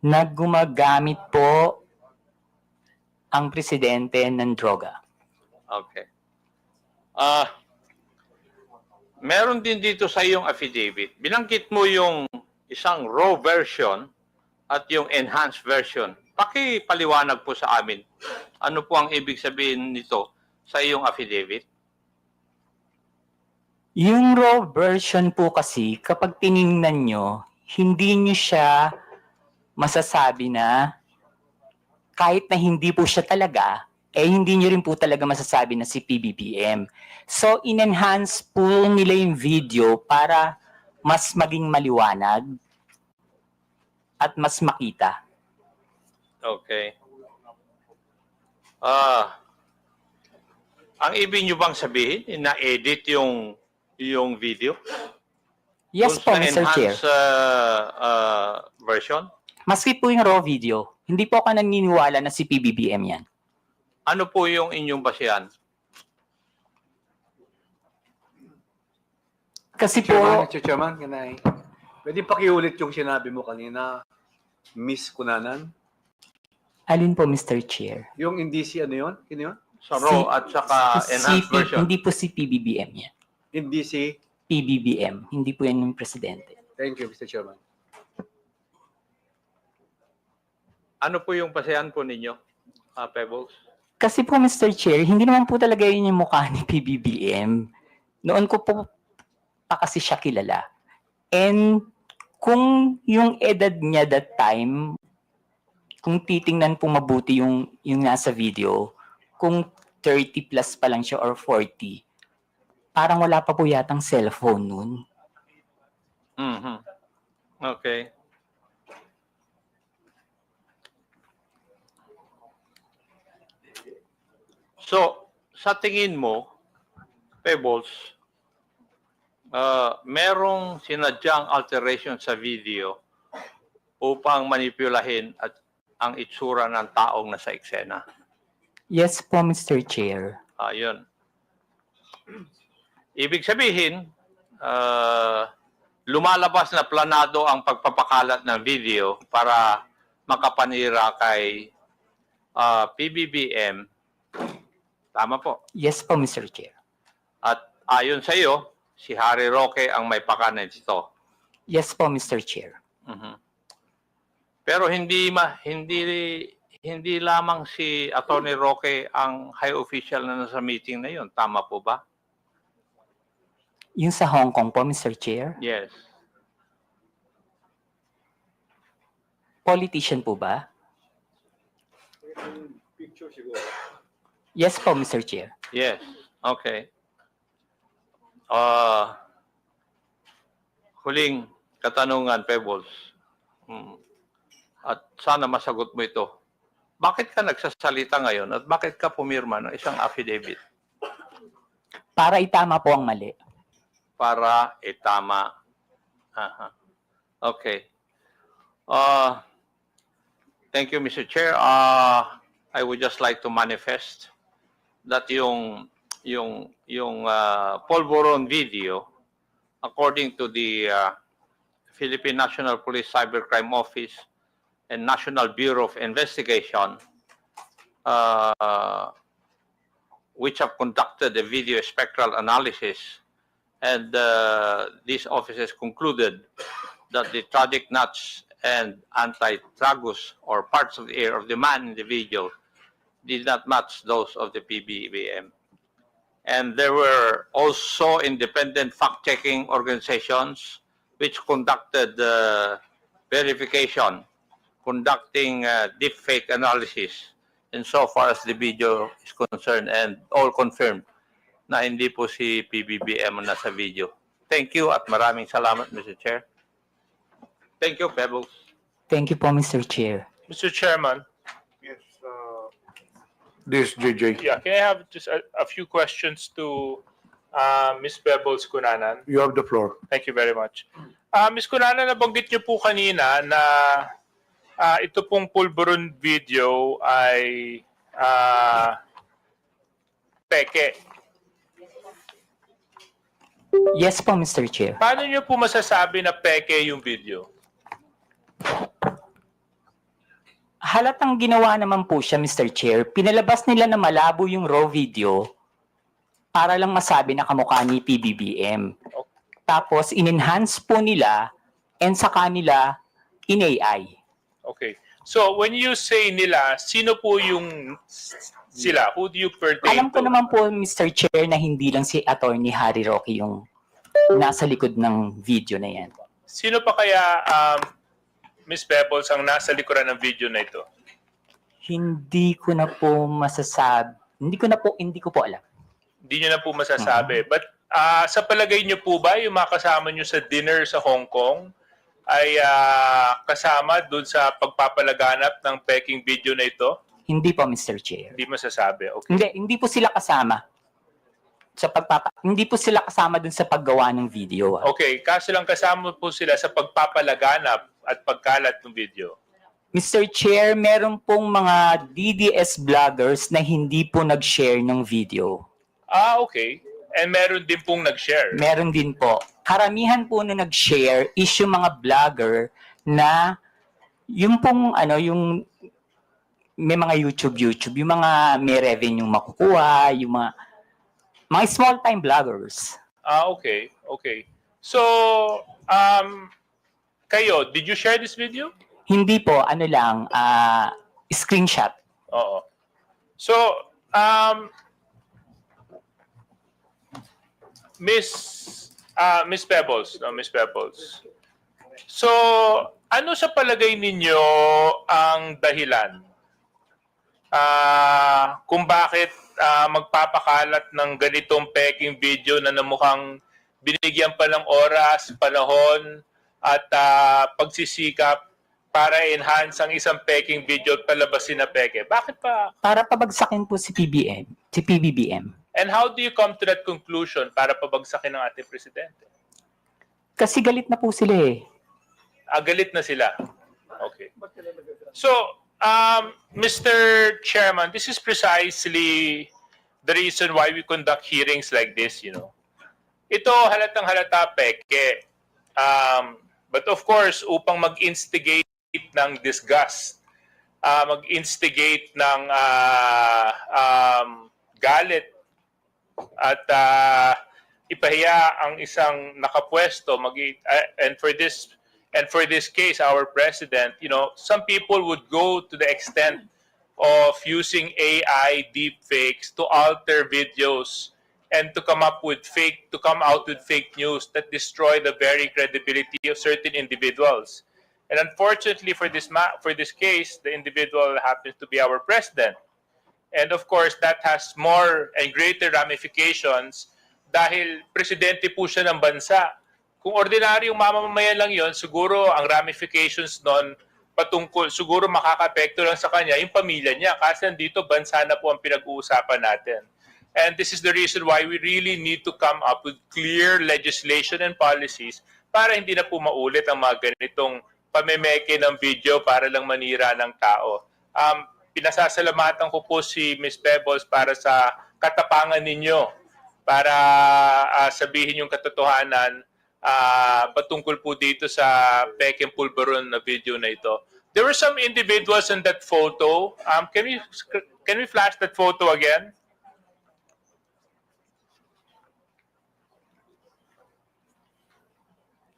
Naggumagamit po ang presidente ng droga. Okay. Meron din dito sa iyong affidavit. Binanggit mo yung isang raw version at yung enhanced version. Pakipaliwanag po sa amin. Ano po ang ibig sabihin nito sa iyong affidavit? Yung raw version po kasi, kapag tiningnan nyo, hindi nyo siya masasabi na kahit na hindi po siya talaga, hindi nyo rin po talaga masasabi na si PBBM. So, in-enhance po nila yung video para mas maging maliwanag at mas makita. Okay. Ang ibig nyo bang sabihin, na-edit yung video? Yes Doon po, sa Mr. Chair. enhanced version? Maski po yung raw video, hindi po ako naniniwala na si PBBM yan. Ano po yung inyong basihan? Kasi Chairman, po, Mr. Chairman, can I? Pwede pakiulit yung sinabi mo kanina, Miss Kunanan? alin po, Mr. Chair? Yung indisi, ano yun? Sino yun? Sa raw at saka enhanced version? Hindi po si PBBM yan. Indisi? PBBM, hindi po yan yung presidente. Thank you, Mr. Chairman. Ano po yung basihan po ninyo, Pebbles? Kasi po, Mr. Chair, hindi naman po talaga yun yung mukha ni PBBM. Noon ko po pa kasi siya kilala. And kung yung edad niya that time, kung titingnan po mabuti yung nasa video, kung 30 plus pa lang siya or 40, parang wala pa po yatang cellphone nun. Mhm. Okay. So, sa tingin mo, Pebbles, merong sinadyang alteration sa video upang manipulahin at ang itsura ng taong nasa eksena. Yes po, Mr. Chair. Ayun. Ibig sabihin, lumalabas na planado ang pagpapakalat ng video para makapanira kay PBBM. Tama po. Yes po, Mr. Chair. At ayon sa iyo, si Harry Roque ang may pakanan dito. Yes po, Mr. Chair. Mhm. Pero hindi lamang si Attorney Roque ang high official na nasa meeting na yon. Tama po ba? Yung sa Hong Kong po, Mr. Chair. Yes. Politician po ba? Picture siguro. Yes po, Mr. Chair. Yes. Okay. Huling katanungan, Pebbles. At sana masagot mo ito. Bakit ka nagsasalita ngayon at bakit ka pumirma ng isang affidavit? Para itama po ang mali. Para itama. Aha. Okay. Thank you, Mr. Chair. I would just like to manifest that yung Polvoron video, according to the Philippine National Police Cybercrime Office and National Bureau of Investigation, which have conducted a video spectral analysis, and these officers concluded that the tragic nuts and anti-tragus or parts of the ear of the man in the video did not match those of the PBBM. And there were also independent fact-checking organizations which conducted verification, conducting deepfake analysis insofar as the video is concerned, and all confirmed na hindi po si PBBM ang nasa video. Thank you at maraming salamat, Mr. Chair. Thank you, Pebbles. Thank you po, Mr. Chair. Mr. Chairman, Yes. This JJ. yeah, can I have just a few questions to Ms. Pebbles Kunanan? You have the floor. Thank you very much. Ms. Kunanan, nabanggit niyo po kanina na ito pong Pulburon video ay peke. Yes po, Mr. Chair. Paano niyo po masasabi na peke yung video? Halatang ginawa naman po siya, Mr. Chair. Pinalabas nila na malabo yung raw video para lang masabi na kamukha ni PBBM. Tapos, in-enhance po nila and sa kanila in-AI. Okay. So, when you say nila, sino po yung sila? Who do you pertain Alam ko to? naman po, Mr. Chair, na hindi lang si Attorney Harry Roque yung nasa likod ng video na yan. Sino pa kaya, Ms. Pebbles, ang nasa likuran ng video na ito? Hindi ko na po masasabi. Hindi ko po alam. Hindi nyo na po masasabi. But sa palagay nyo po ba, yung mga kasama nyo sa dinner sa Hong Kong ay kasama dun sa pagpapalaganap ng peking video na ito? Hindi po, Mr. Chair. Hindi masasabi. Okay. Hindi po sila kasama. hindi po sila kasama dun sa paggawa ng video. Okay, kaso lang kasama po sila sa pagpapalaganap at pagkalat ng video. Mr. Chair, meron pong mga DDS vloggers na hindi po nag-share ng video. Ah, okay. And meron din pong nag-share. Meron din po. Karamihan po na nag-share is yung mga vlogger na yung pong yung may mga YouTube, yung mga may revenue makukuha, yung mga small-time vloggers. Ah, okay. Okay. So, kayo, did you share this video? Hindi po, screenshot. Oo. So, Miss Pebbles, no, Miss Pebbles. So, ano sa palagay ninyo ang dahilan kung bakit magpapakalat ng ganitong peking video na namukhang binigyan pa ng oras, panahon, at pagsisikap para enhance ang isang peking video at palabasin na peke? Bakit pa? Para pabagsakin po si PBBM. And how do you come to that conclusion para pabagsakin ng ating presidente? Kasi galit na po sila eh. Galit na sila. Okay. So, Mr. Chairman, this is precisely the reason why we conduct hearings like this, you know. Ito halatang halata peke. But of course, upang mag-instigate ng disgust, mag-instigate ng galit, at ipahiya ang isang nakapwesto, and for this case, our president, you know, some people would go to the extent of using AI deepfakes to alter videos and to come out with fake news that destroy the very credibility of certain individuals. And unfortunately for this case, the individual happens to be our president. And of course, that has more and greater ramifications dahil presidente po siya ng bansa. Kung ordinaryong mamamayan lang yon, siguro ang ramifications nun siguro makaka-apekto lang sa kanya yung pamilya niya. Kasi nandito, bansa na po ang pinag-uusapan natin. And this is the reason why we really need to come up with clear legislation and policies para hindi na po maulit ang mga ganitong pamemeke ng video para lang manira ng tao. Pinasasalamatan ko po si Ms. Pebbles para sa katapangan ninyo para sabihin yung katotohanan patungkol po dito sa pekeng pulburon na video na ito. There were some individuals in that photo. Can we flash that photo again?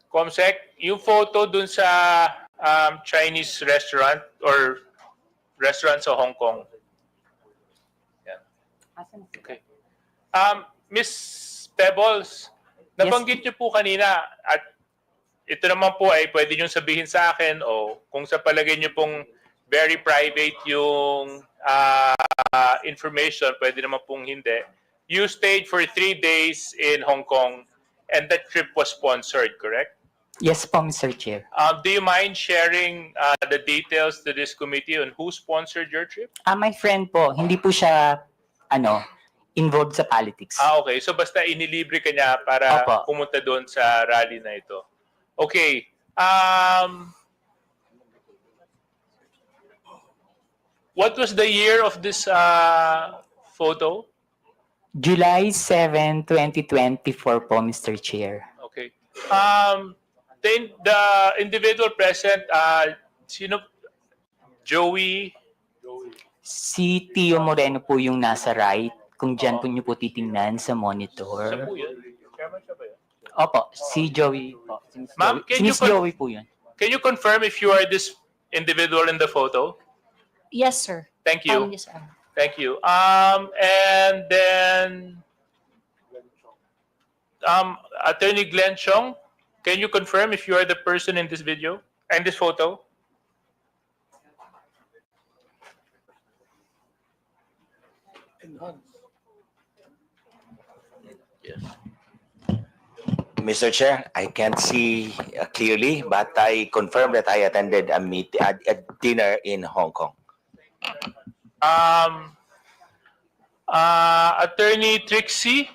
Comsec, yung photo dun sa Chinese restaurant or restaurant sa Hong Kong. Yan. Okay. Miss Pebbles, nabanggit niyo po kanina at ito naman po ay pwede niyo sabihin sa akin o kung sa palagay niyo pong very private yung information, pwede naman pong hindi. You stayed for 3 days in Hong Kong and that trip was sponsored, correct? Yes po, Mr. Chair. Do you mind sharing the details to this committee on who sponsored your trip? My friend po, hindi po siya involved sa politics. Okay. So basta inilibre ka niya para pumunta doon sa rally na ito. Okay. What was the year of this photo? July 7, 2024 po, Mr. Chair. Okay. The individual present, sino? Joey? Si Tio Moreno po yung nasa right. Kung dyan po niyo po titingnan sa monitor. Siya po yun? Chairman siya ba yun? Opo, si Joey po. Ma'am, Si Miss Joey po yun. Can you confirm if you are this individual in the photo? Yes, sir. Thank you. Yes, sir. Thank you. And then, Attorney Glenn Chong, can you confirm if you are the person in this video and this photo? Yes. Mr. Chair, I can't see clearly, but I confirm that I attended a dinner in Hong Kong. Attorney Trixie,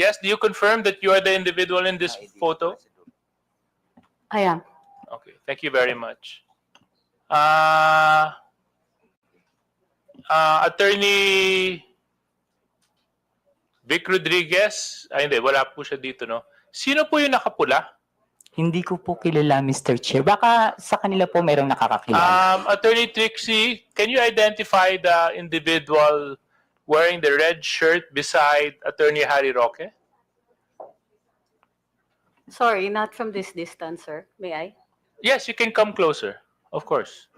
Yes, do you confirm that you are the individual in this photo? I am. Okay, thank you very much. Attorney Vic Rodriguez, ay hindi, wala po siya dito, no? Sino po yung nakapula? Hindi ko po kilala, Mr. Chair. Baka sa kanila po mayroong nakakakilala. Attorney Trixie, can you identify the individual wearing the red shirt beside Attorney Harry Roque? Sorry, not from this distance, sir. May I? Yes, you can come closer. Of course.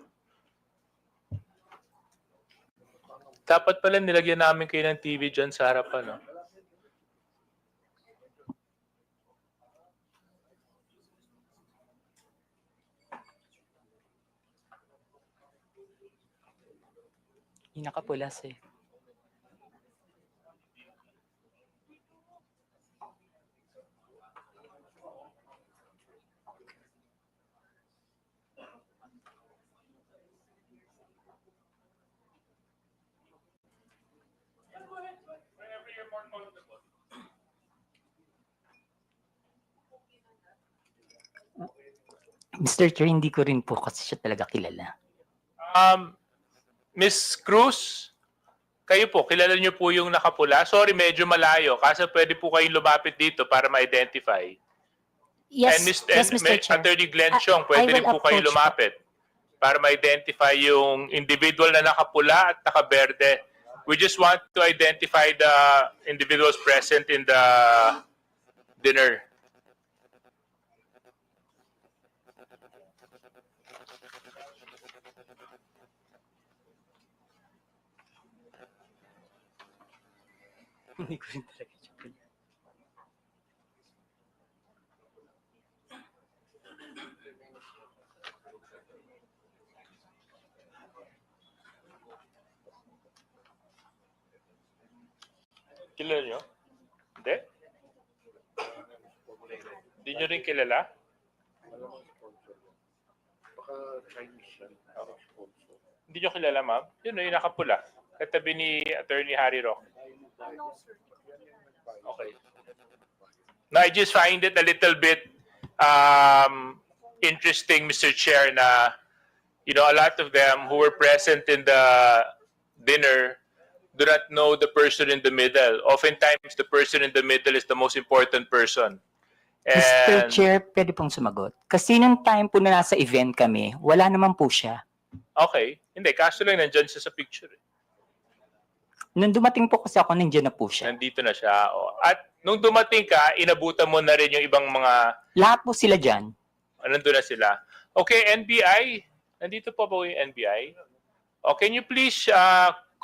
Dapat pala nilagyan namin kayo ng TV dyan sa harapan, no? Yung nakapulas eh. Mr. Chair, hindi ko rin po kasi siya talaga kilala. Miss Cruz, kayo po, kilala niyo po yung nakapula? Sorry, medyo malayo. Kasi pwede po kayong lumapit dito para ma-identify. Yes, And yes, Mr. Chair. Attorney Glenn Chong, pwede I rin will po kayo approach lumapit para ma-identify yung individual na nakapula at nakaberde. We just want to identify the individuals present in the dinner. Hindi ko rin talaga siya kilala. Kilala niyo? Hindi? Hindi niyo rin kilala? Hindi niyo kilala, ma'am? Yun na, yung nakapula. Katabi ni Attorney Harry Roque. Okay. Now, I just find it a little bit interesting, Mr. Chair, na, you know, a lot of them who were present in the dinner do not know the person in the middle. Oftentimes, the person in the middle is the most important person. Mr. And, Chair, pwede pong sumagot. Kasi nung time po na nasa event kami, wala naman po siya. okay. Hindi, kaso lang nandyan siya sa picture. Nung dumating po kasi ako, nandiyan na po siya. Nandito na siya. O, at nung dumating ka, inabutan mo na rin yung ibang mga, Lahat po sila dyan. nandun na sila. Okay, NBI. Nandito po ba yung NBI? Oh, can you please,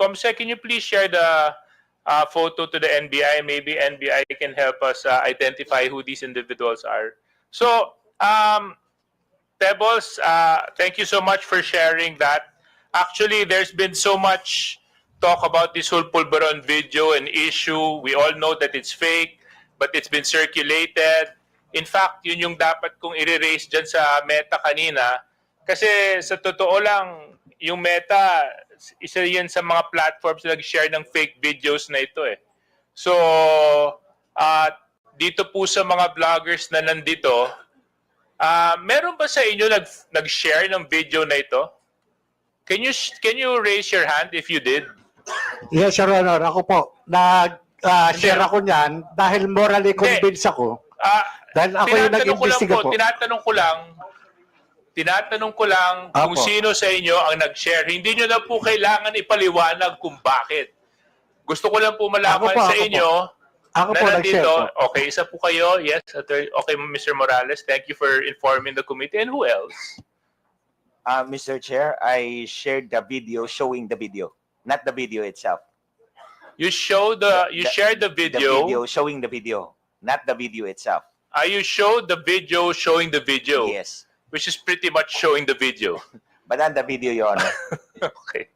Comsec, can you please share the photo to the NBI? Maybe NBI can help us identify who these individuals are. So, Pebbles, thank you so much for sharing that. Actually, there's been so much talk about this whole Pulveron video and issue. We all know that it's fake, but it's been circulated. In fact, yun yung dapat kong i-raise dyan sa Meta kanina. Kasi sa totoo lang, yung Meta, isa yan sa mga platforms na nag-share ng fake videos na ito eh. So, dito po sa mga vloggers na nandito, meron ba sa inyo nag-share ng video na ito? Can you raise your hand if you did? Yes, Your Honor. Ako po. Nag-share ako niyan dahil morally convinced ako. Dahil ako yung nag-imbestiga po. Tinatanong ko lang kung Apo. sino sa inyo ang nag-share. Hindi nyo na po kailangan ipaliwanag kung bakit. Gusto ko lang po malaman sa inyo Ako na po nag-share nandito. po. Okay, isa po kayo. Yes, okay, Mr. Morales. Thank you for informing the committee. And who else? Mr. Chair, I shared the video showing the video, not the video itself. You shared the video. The video showing the video, not the video itself. You showed the video showing the video. Yes. Which is pretty much showing the video. But not the video, Your Honor. Okay.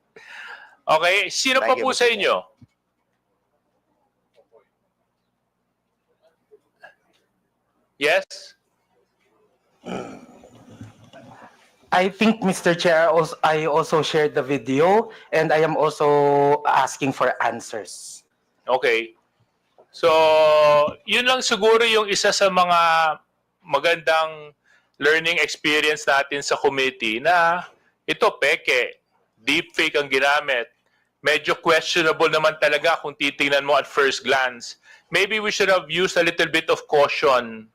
Okay, sino pa Thank you, po Mr. sa inyo? Yes? I think, Mr. Chair, I also shared the video and I am also asking for answers. Okay. So, yun lang siguro yung isa sa mga magandang learning experience natin sa committee na ito peke, deepfake ang ginamit. Medyo questionable naman talaga kung titingnan mo at first glance. Maybe we should have used a little bit of caution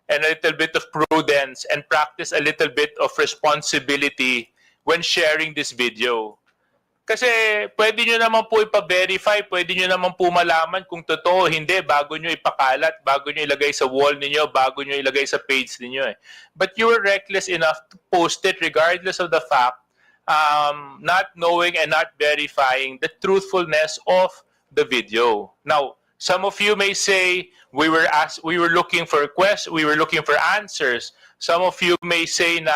and a little bit of prudence and practice a little bit of responsibility when sharing this video. Kasi pwede nyo naman po ipa-verify, pwede nyo naman po malaman kung totoo o hindi bago nyo ipakalat, bago nyo ilagay sa wall ninyo, bago nyo ilagay sa page ninyo. But you were reckless enough to post it regardless of the fact, not knowing and not verifying the truthfulness of the video. Now, some of you may say we were looking for answers. Some of you may say na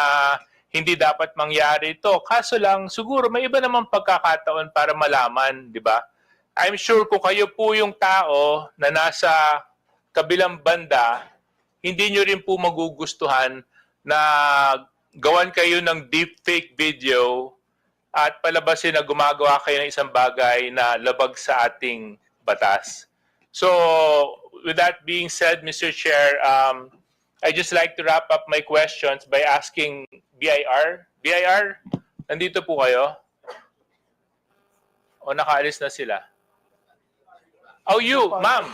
hindi dapat mangyari ito. Kaso lang, siguro may iba namang pagkakataon para malaman, di ba? I'm sure kung kayo po yung tao na nasa kabilang banda, hindi nyo rin po magugustuhan na gawan kayo ng deepfake video at palabasin na gumagawa kayo ng isang bagay na labag sa ating batas. So, with that being said, Mr. Chair, I just like to wrap up my questions by asking BIR. BIR, nandito po kayo? O nakaalis na sila? Oh, you, ma'am.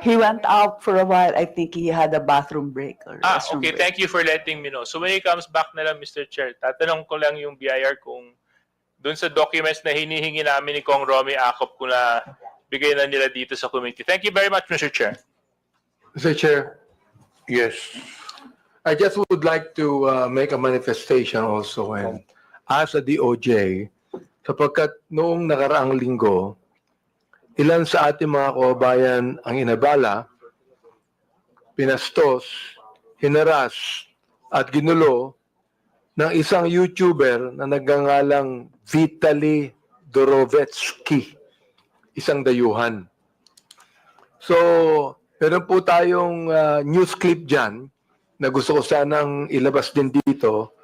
He went out for a while. I think he had a bathroom break. Or restroom Okay, break. thank you for letting me know. So when he comes back na lang, Mr. Chair, tatanong ko lang yung BIR kung dun sa documents na hinihingi namin ni Kong Romy Acop kung na bigay na nila dito sa committee. Thank you very much, Mr. Chair. Mr. Chair, Yes. I just would like to make a manifestation also and ask the DOJ sapagkat noong nakaraang linggo, ilan sa ating mga kababayan ang inabala, pinastos, hinaras at ginulo ng isang YouTuber na nagngangalang Vitaly Dorovetsky, isang dayuhan. So, meron po tayong news clip dyan na gusto ko sanang ilabas din dito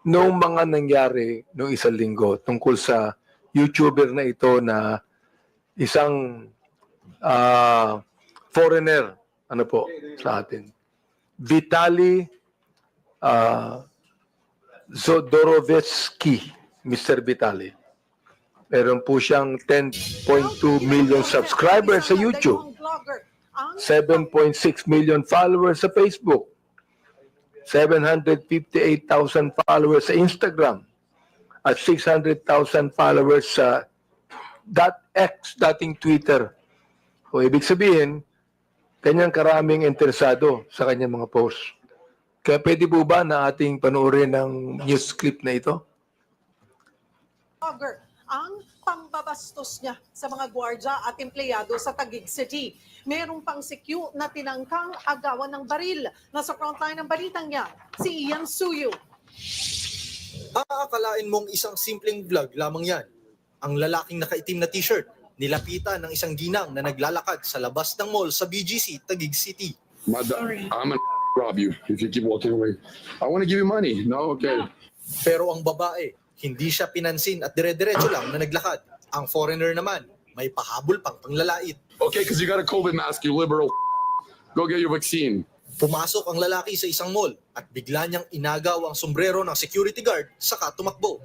noong mga nangyari noong isang linggo tungkol sa YouTuber na ito na isang foreigner, ano po, sa atin. Vitaly Zodorovetsky, Mr. Vitaly. Meron po siyang 10.2 million subscribers sa YouTube. 7.6 million followers sa Facebook. 758,000 followers sa Instagram. At 600,000 followers sa .x, dating Twitter. O ibig sabihin, kanyang karaming interesado sa kanyang mga posts. Kaya pwede po ba na ating panoorin ng news clip na ito? Ang pambabastos niya sa mga gwardya at empleyado sa Taguig City. Merong pang CQ na tinangkang agawan ng baril. Nasa frontline ng balitang niya, si Ian Suyo. Aakalain mong isang simpleng vlog lamang yan. Ang lalaking nakaitim na t-shirt, nilapitan ng isang ginang na naglalakad sa labas ng mall sa BGC, Taguig City. I'm gonna rob you if you keep walking away. I want to give you money. No, okay. Pero ang babae, hindi siya pinansin at dire-diretso lang na naglakad. Ang foreigner naman, may pahabol pang panglalait. Okay, because you got a COVID mask, you liberal. Go get your vaccine. Pumasok ang lalaki sa isang mall at bigla niyang inagaw ang sombrero ng security guard saka tumakbo.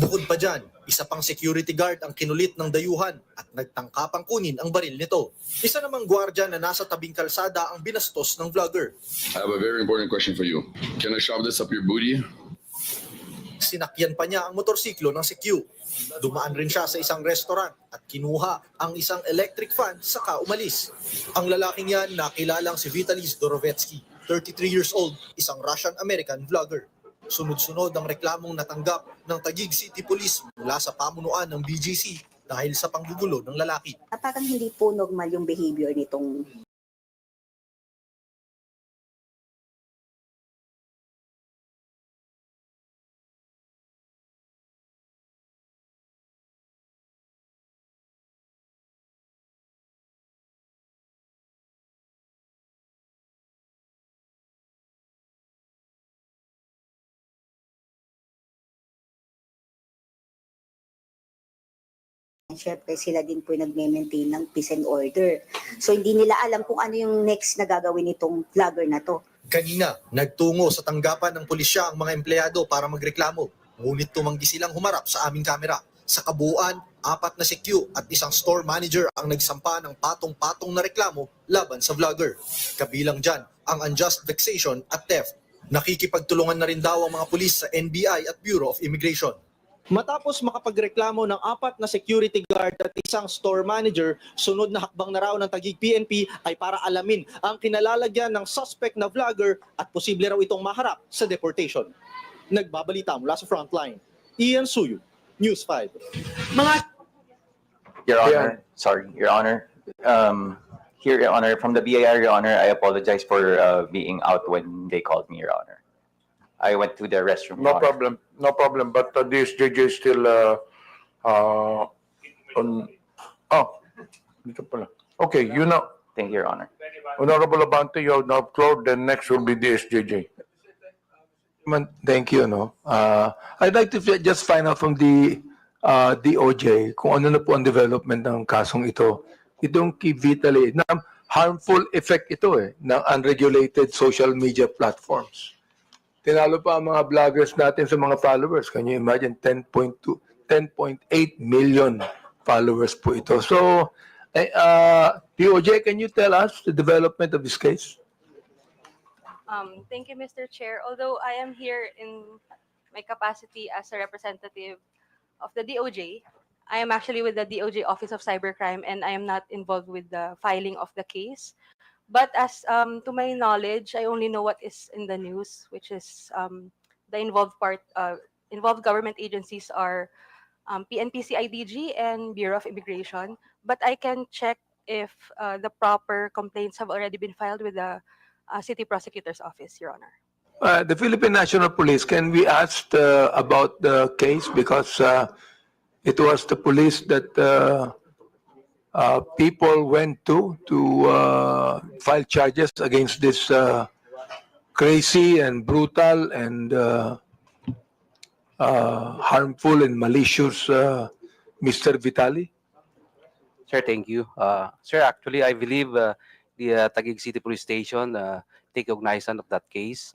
Bukod pa dyan, isa pang security guard ang kinulit ng dayuhan at nagtangkapang kunin ang baril nito. Isa namang gwardya na nasa tabing kalsada ang binastos ng vlogger. I have a very important question for you. Can I shove this up your booty? Sinakyan pa niya ang motorsiklo ng CQ. Dumaan rin siya sa isang restaurant at kinuha ang isang electric fan saka umalis. Ang lalaking yan nakilalang si Vitaly Dorovetsky, 33 years old, isang Russian-American vlogger. Sunod-sunod ang reklamong natanggap ng Taguig City Police mula sa pamunuan ng BGC dahil sa panggugulo ng lalaki. Parang hindi po normal yung behavior nitong Siyempre sila din po yung nagme-maintain ng peace and order. So hindi nila alam kung ano yung next na gagawin nitong vlogger na to. Kanina, nagtungo sa tanggapan ng pulisya ang mga empleyado para magreklamo. Ngunit tumanggi silang humarap sa aming kamera. Sa kabuuan, 4 na CQ at isang store manager ang nagsampa ng patong-patong na reklamo laban sa vlogger. Kabilang dyan ang unjust vexation at theft. Nakikipagtulungan na rin daw ang mga pulis sa NBI at Bureau of Immigration. Matapos makapagreklamo ng 4 na security guard at isang store manager, sunod na hakbang na raw ng Taguig PNP ay para alamin ang kinalalagyan ng suspect na vlogger at posible raw itong maharap sa deportation. Nagbabalita mula sa frontline, Ian Suyu, News 5. Your Honor, sorry, Your Honor. Here, Your Honor, from the BIR, Your Honor, I apologize for being out when they called me, Your Honor. I went to the restroom. No Your Honor. problem, no problem. But DSJJ is still on. Oh, dito pala. Okay, you know, Thank you, Your Honor. Honorable Abante, you have now floor. Then next will be DSJJ. Thank you, no. I'd like to just find out from the DOJ kung ano na po ang development ng kasong ito. Itong kay Vitaly, na harmful effect ito ng unregulated social media platforms. Tinalo pa ang mga vloggers natin sa mga followers. Can you imagine 10.8 million followers po ito. So, DOJ, can you tell us the development of this case? Thank you, Mr. Chair. Although I am here in my capacity as a representative of the DOJ, I am actually with the DOJ Office of Cybercrime and I am not involved with the filing of the case. But as to my knowledge, I only know what is in the news, which is the involved government agencies are PNP CIDG and Bureau of Immigration. But I can check if the proper complaints have already been filed with the City Prosecutor's Office, Your Honor. The Philippine National Police, can we ask about the case? Because it was the police that people went to file charges against this crazy and brutal and harmful and malicious Mr. Vitali. Sir, thank you. Sir, actually, I believe the Taguig City Police Station take cognizance of that case.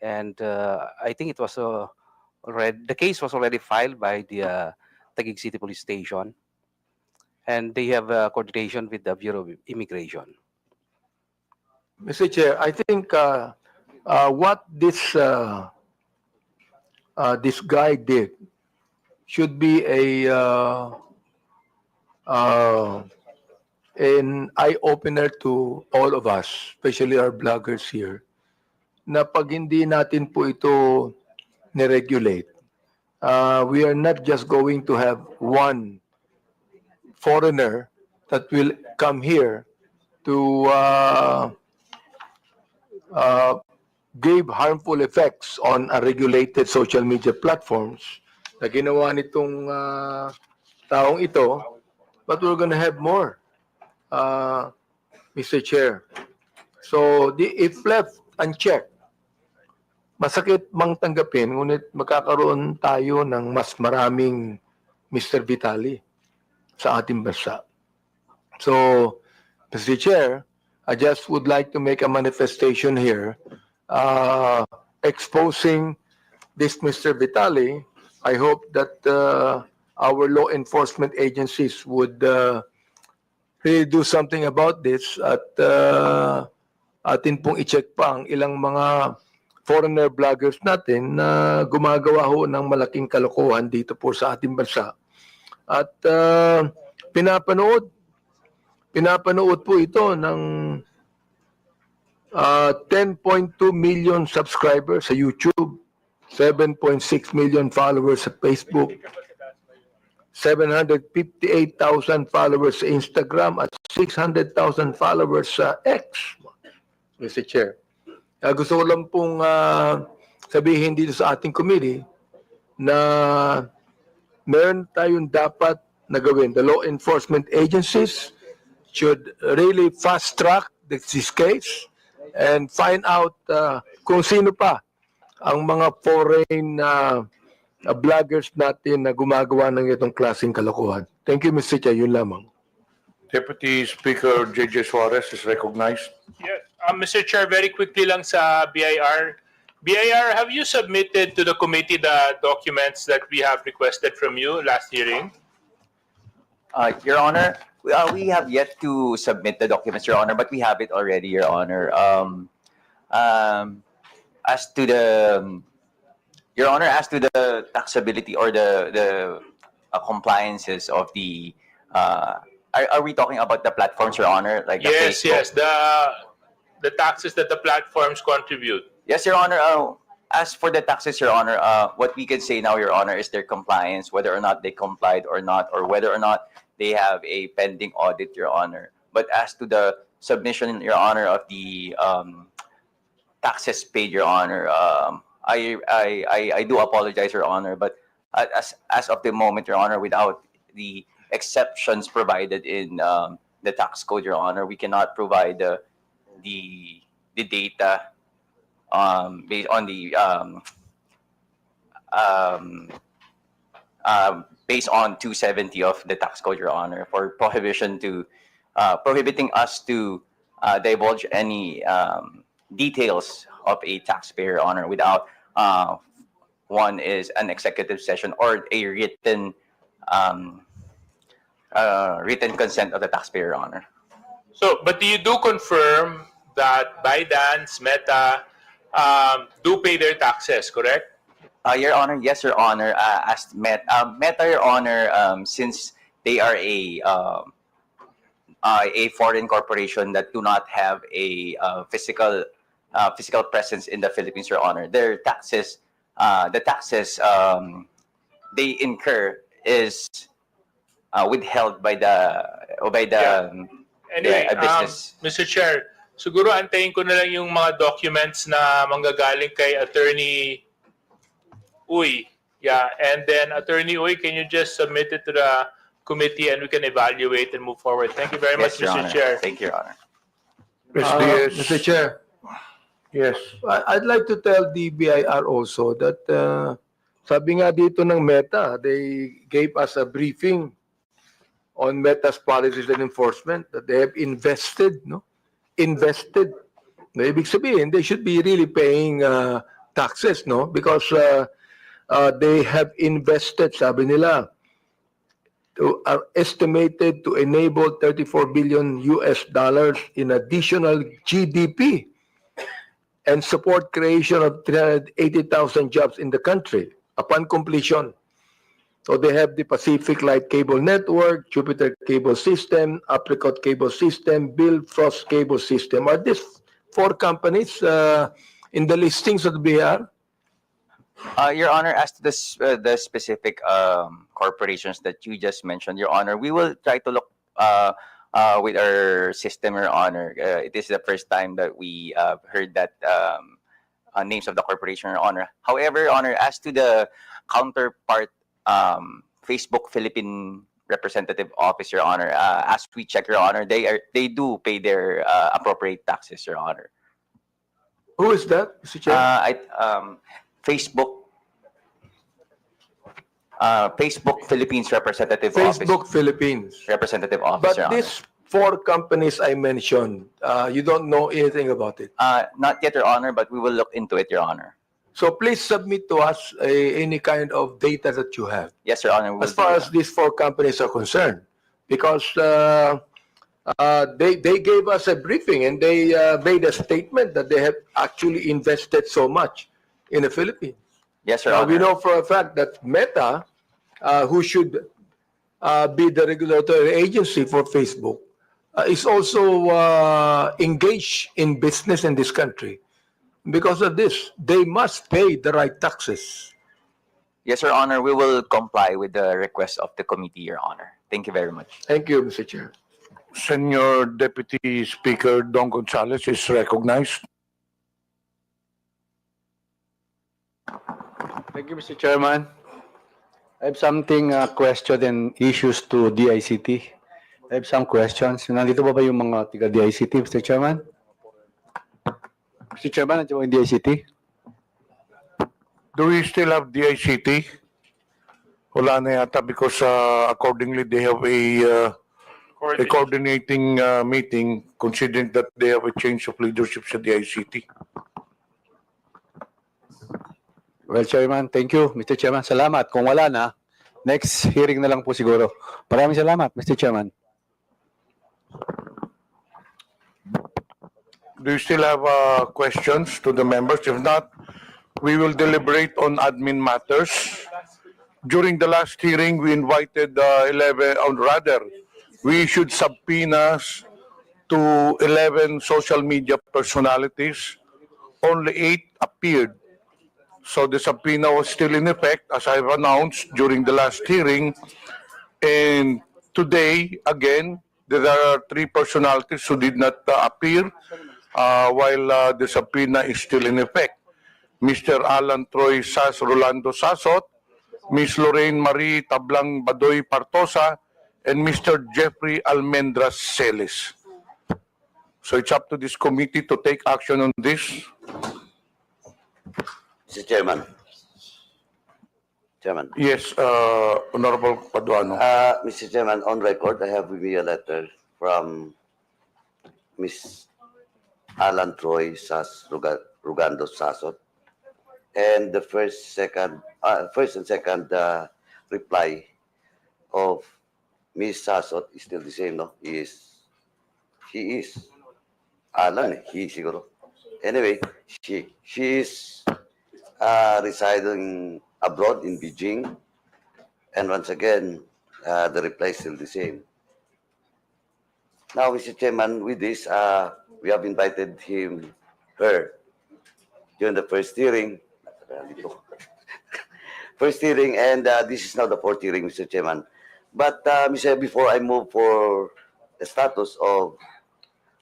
And I think it was the case was already filed by the Taguig City Police Station. And they have coordination with the Bureau of Immigration. Mr. Chair, I think what this guy did should be an eye-opener to all of us, especially our bloggers here, na pag hindi natin po ito niregulate, we are not just going to have one foreigner that will come here to give harmful effects on regulated social media platforms na ginawa nitong taong ito, but we're going to have more, Mr. Chair. So, if left unchecked, masakit mang tanggapin, ngunit magkakaroon tayo ng mas maraming Mr. Vitali sa ating bansa. So, Mr. Chair, I just would like to make a manifestation here exposing this Mr. Vitali. I hope that our law enforcement agencies would really do something about this at atin pong i-check pa ang ilang mga foreigner bloggers natin na gumagawa ho ng malaking kalokohan dito po sa ating bansa. At pinapanood po ito ng 10.2 million subscribers sa YouTube, 7.6 million followers sa Facebook, 758,000 followers sa Instagram at 600,000 followers sa X, Mr. Chair. Gusto ko lang pong sabihin dito sa ating committee na meron tayong dapat na gawin. The law enforcement agencies should really fast-track this case and find out kung sino pa ang mga foreign vloggers natin na gumagawa ng itong klaseng kalokohan. Thank you, Mr. Chair. Yun lamang. Deputy Speaker J.J. Suarez is recognized. Yes. Mr. Chair, very quickly lang sa BIR. BIR, have you submitted to the committee the documents that we have requested from you last hearing? Your Honor, we have yet to submit the documents, Your Honor, but we have it already, Your Honor. As to the, Your Honor, as to the taxability or the compliances of the, are we talking about the platforms, Your Honor? Like the Yes, Facebook? yes, the taxes that the platforms contribute. Yes, Your Honor. As for the taxes, Your Honor, what we can say now, Your Honor, is their compliance, whether or not they complied or not, or whether or not they have a pending audit, Your Honor. But as to the submission, Your Honor, of the taxes paid, Your Honor, I do apologize, Your Honor, but as of the moment, Your Honor, without the exceptions provided in the tax code, Your Honor, we cannot provide the data based on the based on 270 of the tax code, Your Honor, for prohibiting us to divulge any details of a taxpayer, Your Honor, without one is an executive session or a written written consent of the taxpayer, Your Honor. So, but you do confirm that ByteDance, Meta, do pay their taxes, correct? Your Honor, yes, Your Honor. As Meta, Your Honor, since they are a foreign corporation that do not have a physical presence in the Philippines, Your Honor, their taxes, the taxes they incur is withheld by the Anyway, business. Mr. Chair, siguro antayin ko na lang yung mga documents na manggagaling kay Attorney Uy. Yeah, and then Attorney Uy, can you just submit it to the committee and we can evaluate and move forward? Thank you very much, Your Mr. Honor. Chair. Thank you, Your Honor. Mr. Chair, Yes. I'd like to tell the BIR also that sabi nga dito ng Meta, they gave us a briefing on Meta's policies and enforcement that they have invested, no? Invested. Na ibig sabihin, they should be really paying taxes, no? Because they have invested, sabi nila, are estimated to enable 34 billion US dollars in additional GDP and support creation of 380,000 jobs in the country upon completion. So they have the Pacific Light Cable Network, Jupiter Cable System, Apricot Cable System, Bill Frost Cable System. Are these four companies in the listings of the BIR? Your Honor, as to the specific corporations that you just mentioned, Your Honor, we will try to look with our system, Your Honor. It is the first time that we heard that names of the corporation, Your Honor. However, Your Honor, as to the counterpart Facebook Philippine representative office, Your Honor, as we check, Your Honor, they do pay their appropriate taxes, Your Honor. Who is that, Mr. Chair? Facebook Philippines representative office. Facebook Philippines. Representative office, But Your Honor. these four companies I mentioned, you don't know anything about it. Not yet, Your Honor, but we will look into it, Your Honor. So please submit to us any kind of data that you have Yes, Your Honor. we will as far do as that. these four companies are concerned. Because they gave us a briefing and they made a statement that they have actually invested so much in the Philippines. Yes, Your Now, Honor. we know for a fact that Meta, who should be the regulatory agency for Facebook, is also engaged in business in this country. Because of this, they must pay the right taxes. Yes, Your Honor. We will comply with the request of the committee, Your Honor. Thank you very much. Thank you, Mr. Chair. Senior Deputy Speaker Don Gonzales is recognized. Thank you, Mr. Chairman. I have something, question and issues to DICT. I have some questions. Nandito ba yung mga tiga DICT, Mr. Chairman? Mr. Chairman, nandiyo ba yung DICT? Do we still have DICT? Wala na yata because accordingly they have a coordinating meeting considering that they have a change of leadership sa DICT. Well, Chairman, thank you, Mr. Chairman. Salamat. Kung wala na, next hearing na lang po siguro. Maraming salamat, Mr. Chairman. Do you still have questions to the members? If not, we will deliberate on admin matters. During the last hearing, we invited we issued subpoenas to 11 social media personalities. Only 8 appeared. So the subpoena was still in effect, as I've announced during the last hearing. And today, again, there are 3 personalities who did not appear while the subpoena is still in effect. Mr. Alan Troy Rolando Sasot, Ms. Lorraine Marie Tablang Badoy Partosa, and Mr. Jeffrey Almendras Celes. So it's up to this committee to take action on this. Mr. Chairman. Chairman. Yes, Honorable Paduano. Mr. Chairman, on record, I have with me a letter from Ms. Alan Troy Rugando Sasot. And the first and second reply of Ms. Sasot is still the same, no? He is Alan, he siguro. Anyway, she is residing abroad in Beijing. And once again, the reply is still the same. Now, Mr. Chairman, with this, we have invited her, during the first hearing. And this is now the 4th hearing, Mr. Chairman. But, before I move for the status of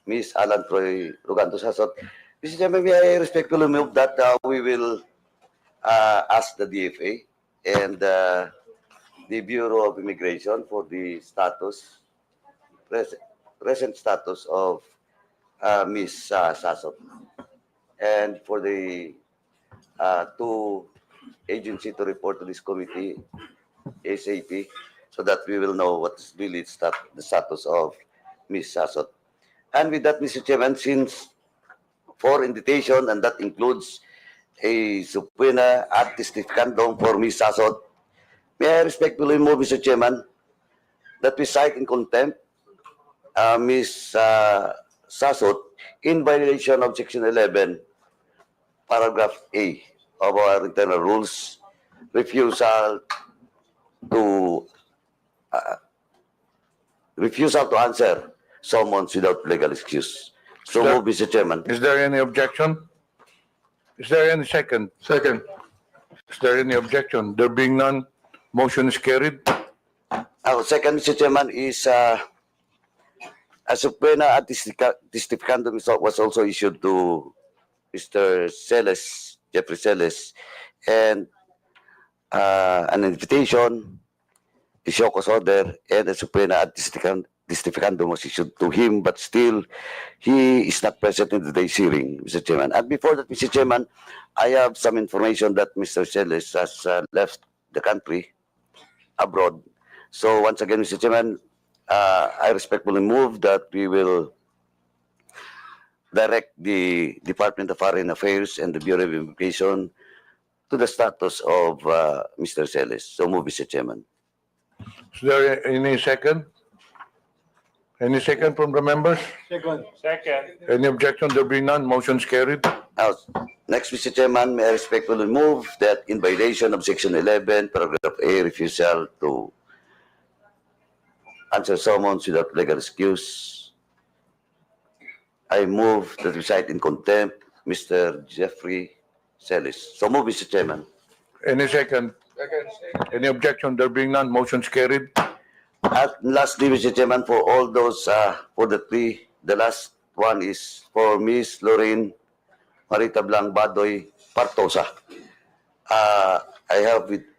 Ms. Alan Troy Rugando Sasot, Mr. Chairman, may I respectfully move that we will ask the DFA and the Bureau of Immigration for the status, present status of Ms. Sasot, and for the 2 agency to report to this committee ASAP, so that we will know what's really the status of Ms. Sasot. And with that, Mr. Chairman, since 4 invitation, and that includes a subpoena ad testificandum for Ms. Sasot, may I respectfully move, Mr. Chairman, that we cite in contempt Ms. Sasot in violation of Section 11, Paragraph A of our internal rules, refusal to answer summons without legal excuse. So move, Mr. Chairman. Is there any objection? Is there any second? Second. Is there any objection? There being none, motion is carried. Our second, Mr. Chairman, is a subpoena ad testificandum was also issued to Mr. Celes, Jeffrey Celes, and an invitation, a show cause order, and a subpoena ad testificandum was issued to him, but still he is not present in today's hearing, Mr. Chairman. And before that, Mr. Chairman, I have some information that Mr. Celes has left the country abroad. So once again, Mr. Chairman, I respectfully move that we will direct the Department of Foreign Affairs and the Bureau of Immigration to the status of Mr. Celes. So move, Mr. Chairman. Is there any second? Any second from the members? Second. Any objection? There being none, motion is carried. Next, Mr. Chairman, may I respectfully move that in violation of Section 11, Paragraph A, refusal to answer summons without legal excuse, I move that we cite in contempt Mr. Jeffrey Celes. So move, Mr. Chairman. Any second? Any objection? There being none, motion is carried. At lastly, Mr. Chairman, for all those, for the 3, the last one is for Ms. Lorraine Marita Blang Badoy Partosa.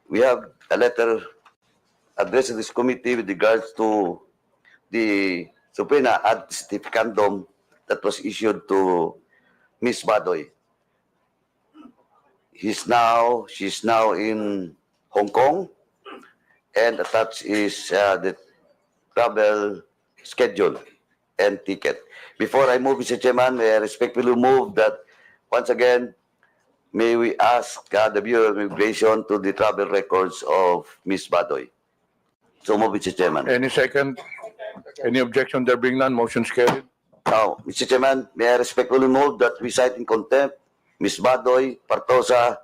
We have a letter addressed to this committee with regards to the subpoena ad testificandum that was issued to Ms. Badoy. She's now in Hong Kong, and attached is the travel schedule and ticket. Before I move, Mr. Chairman, may I respectfully move that once again, may we ask the Bureau of Immigration to the travel records of Ms. Badoy. So move, Mr. Chairman. Any second? Any objection? There being none, motion's carried. Now, Mr. Chairman, may I respectfully move that we cite in contempt Ms. Badoy Partosa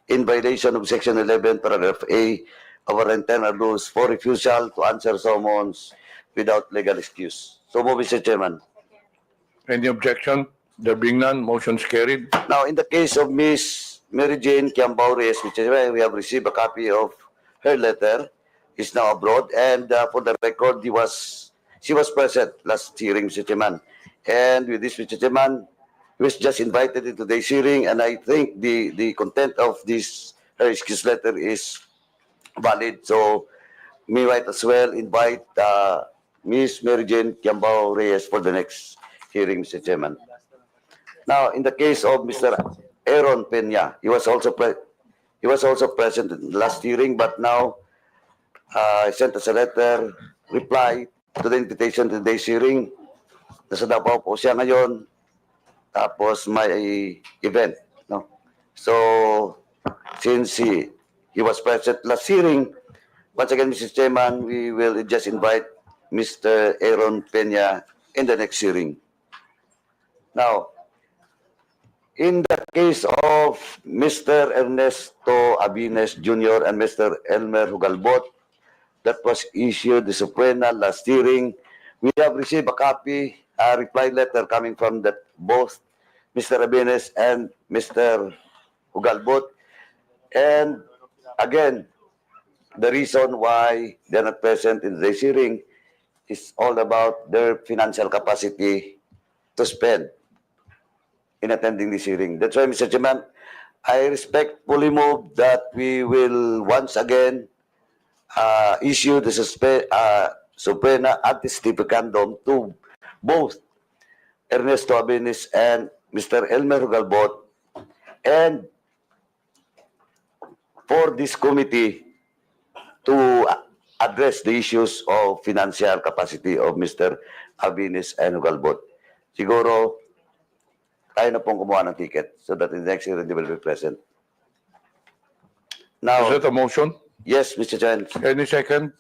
in violation of Section 11, Paragraph A of our internal rules for refusal to answer summons without legal excuse. So move, Mr. Chairman. Any objection? There being none, motion's carried. Now, in the case of Ms. Mary Jane Kiambao Reyes, which is why we have received a copy of her letter, is now abroad, and for the record, she was present last hearing, Mr. Chairman. And with this, Mr. Chairman, he was just invited into today's hearing, and I think the content of this her excuse letter is valid. So, me might as well invite Ms. Mary Jane Kiambao Reyes for the next hearing, Mr. Chairman. Now, in the case of Mr. Aaron Peña, he was also present in the last hearing, but now he sent us a letter, reply to the invitation to today's hearing. Nasa Davao po siya ngayon, tapos may event. No? So, since he was present last hearing, once again, Mr. Chairman, we will just invite Mr. Aaron Peña in the next hearing. Now, in the case of Mr. Ernesto Abines Jr. and Mr. Elmer Hugalbot, that was issued the subpoena last hearing, we have received a copy, a reply letter coming from both Mr. Abines and Mr. Hugalbot. And again, the reason why they're not present in this hearing is all about their financial capacity to spend in attending this hearing. That's why, Mr. Chairman, I respectfully move that we will once again issue the subpoena anti-stificandum to both Ernesto Abines and Mr. Elmer Hugalbot, and for this committee to address the issues of financial capacity of Mr. Abines and Hugalbot. Siguro, tayo na pong kumuha ng ticket so that in the next hearing they will be present. Now, Is that a motion? yes, Mr. Chairman. Any second?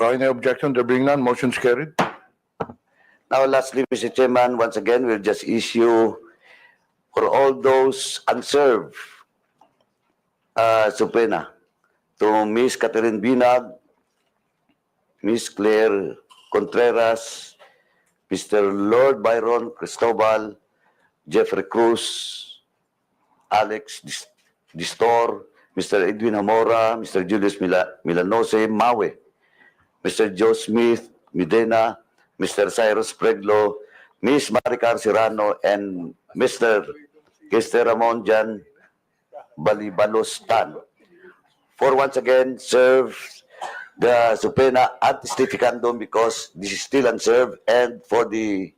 Any objection? There being none, motion's carried. Now, lastly, Mr. Chairman, once again, we'll just issue for all those unserved subpoena to Ms. Catherine Binag, Ms. Claire Contreras, Mr. Lord Byron Cristobal, Jeffrey Cruz, Alex Distor, Mr. Edwin Hamora, Mr. Julius Milanose Mawe, Mr. Joe Smith Medina, Mr. Cyrus Preglo, Ms. Maricar Serrano, and Mr. Kester Ramon Jan Balibalostan, for once again serve the subpoena anti-stificandum because this is still unserved, and for the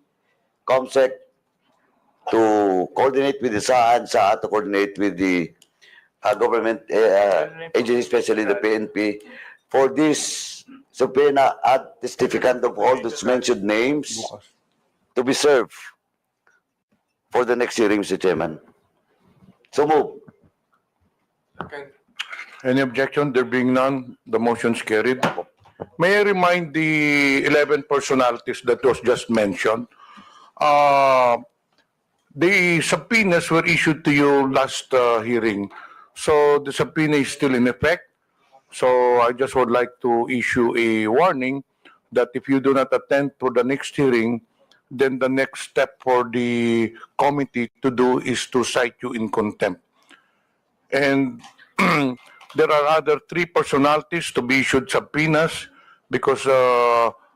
COMSEC to coordinate with the SAA and SAA to coordinate with the government agency, especially the PNP, for this subpoena anti-stificandum for all those mentioned names to be served for the next hearing, Mr. Chairman. So move. Any objection? There being none, the motion's carried. May I remind the 11 personalities that was just mentioned, the subpoenas were issued to you last hearing. So the subpoena is still in effect. So I just would like to issue a warning that if you do not attend to the next hearing, then the next step for the committee to do is to cite you in contempt. And there are other 3 personalities to be issued subpoenas because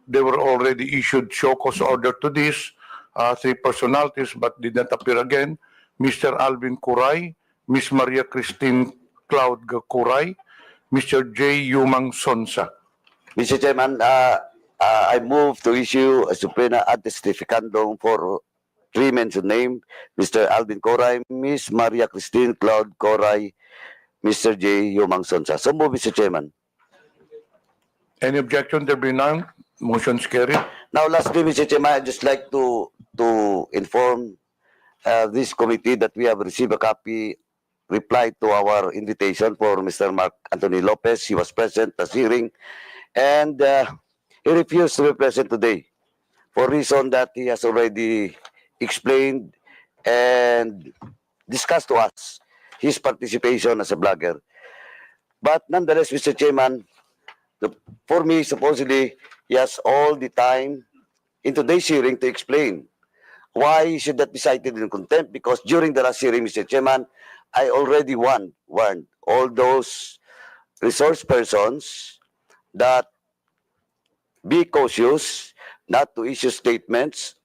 they were already issued show cause order to this. 3 personalities but did not appear again. Mr. Alvin Curay, Ms. Maria Christine Cloud Curay, Mr. J. Yumang Sonsa. Mr. Chairman, I move to issue a subpoena anti-stificandum for 3 mentioned names, Mr. Alvin Curay, Ms. Maria Christine Cloud Curay, Mr. J. Yumang Sonsa. So move, Mr. Chairman. Any objection? There be none. Motion's carried. Now, lastly, Mr. Chairman, I'd just like to inform this committee that we have received a copy reply to our invitation for Mr. Mark Anthony Lopez. He was present at the hearing, and he refused to be present today for reason that he has already explained and discussed to us his participation as a blogger. But nonetheless, Mr. Chairman, for me, supposedly, he has all the time in today's hearing to explain why he should not be cited in contempt, because during the last hearing, Mr. Chairman, I already warned all those resource persons that be cautious not to issue statements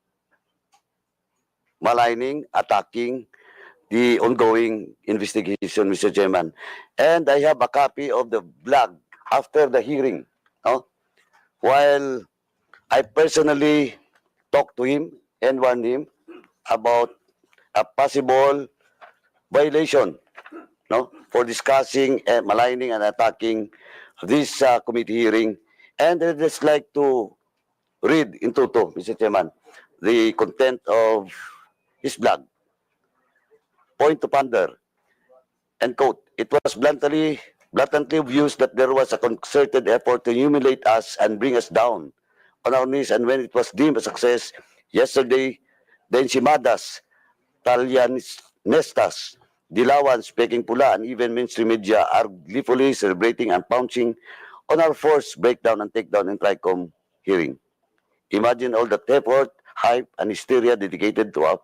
maligning, attacking the ongoing investigation, Mr. Chairman. And I have a copy of the blog after the hearing. No? While I personally talked to him and warned him about a possible violation, no, for discussing and maligning and attacking this committee hearing. And I'd just like to read in toto, Mr. Chairman, the content of his blog. Point to ponder, and quote, "It was bluntly obvious that there was a concerted effort to humiliate us and bring us down on our knees, and when it was deemed a success yesterday, the Enchimadas, Talianistas, Dilawans, Peking Pula, and even mainstream media are gleefully celebrating and pouncing on our forced breakdown and takedown in TRICOM hearing. Imagine all that effort, hype, and hysteria dedicated to a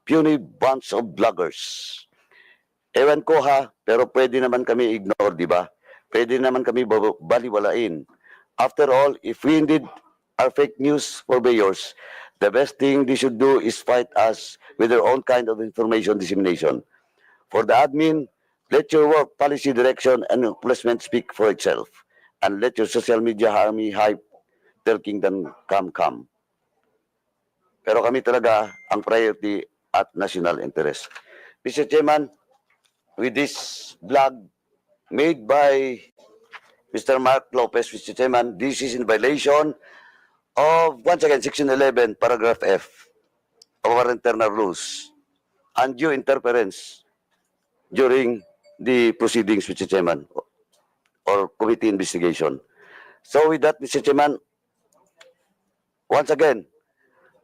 puny bunch of bloggers. Ewan ko ha, pero pwede naman kami ignore, di ba? Pwede naman kami baliwalain. After all, if we indeed are fake news purveyors, the best thing they should do is fight us with their own kind of information dissemination. For the admin, let your work, policy direction, and placement speak for itself. And let your social media army hype Tell Kingdom come. Pero kami talaga ang priority at national interest. Mr. Chairman, with this blog made by Mr. Mark Lopez, Mr. Chairman, this is in violation of, once again, Section 11, Paragraph F of our internal rules, undue interference during the proceedings, Mr. Chairman, or committee investigation. So with that, Mr. Chairman, once again,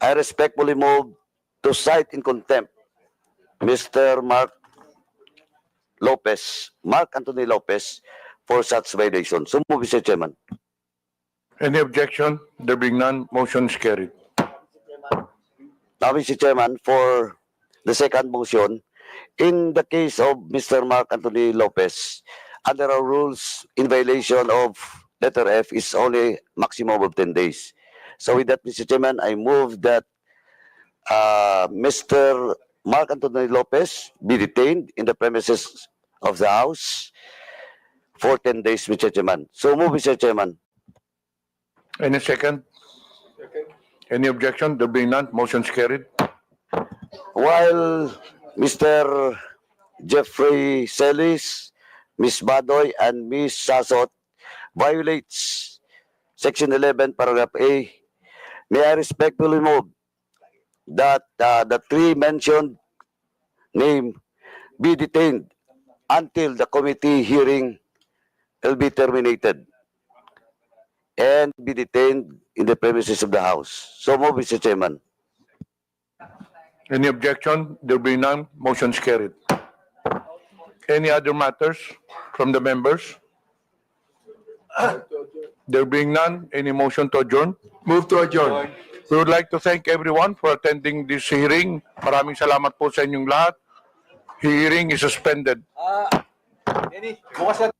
I respectfully move to cite in contempt Mr. Mark Anthony Lopez, for such violation. So move, Mr. Chairman. Any objection? There being none, motion is carried. Now, Mr. Chairman, for the second motion, in the case of Mr. Mark Anthony Lopez, under our rules, in violation of letter F is only maximum of 10 days. So with that, Mr. Chairman, I move that Mr. Mark Anthony Lopez be detained in the premises of the House for 10 days, Mr. Chairman. So move, Mr. Chairman. Any second? Any objection? There being none, motion is carried. While Mr. Jeffrey Celis, Ms. Badoy, and Ms. Sasot violates Section 11, Paragraph A, may I respectfully move that the three mentioned name be detained until the committee hearing will be terminated and be detained in the premises of the House. So move, Mr. Chairman. Any objection? There being none, motion is carried. Any other matters from the members? There being none, any motion to adjourn? Move to adjourn. We would like to thank everyone for attending this hearing. Maraming salamat po sa inyong lahat. Hearing is suspended. Bukas na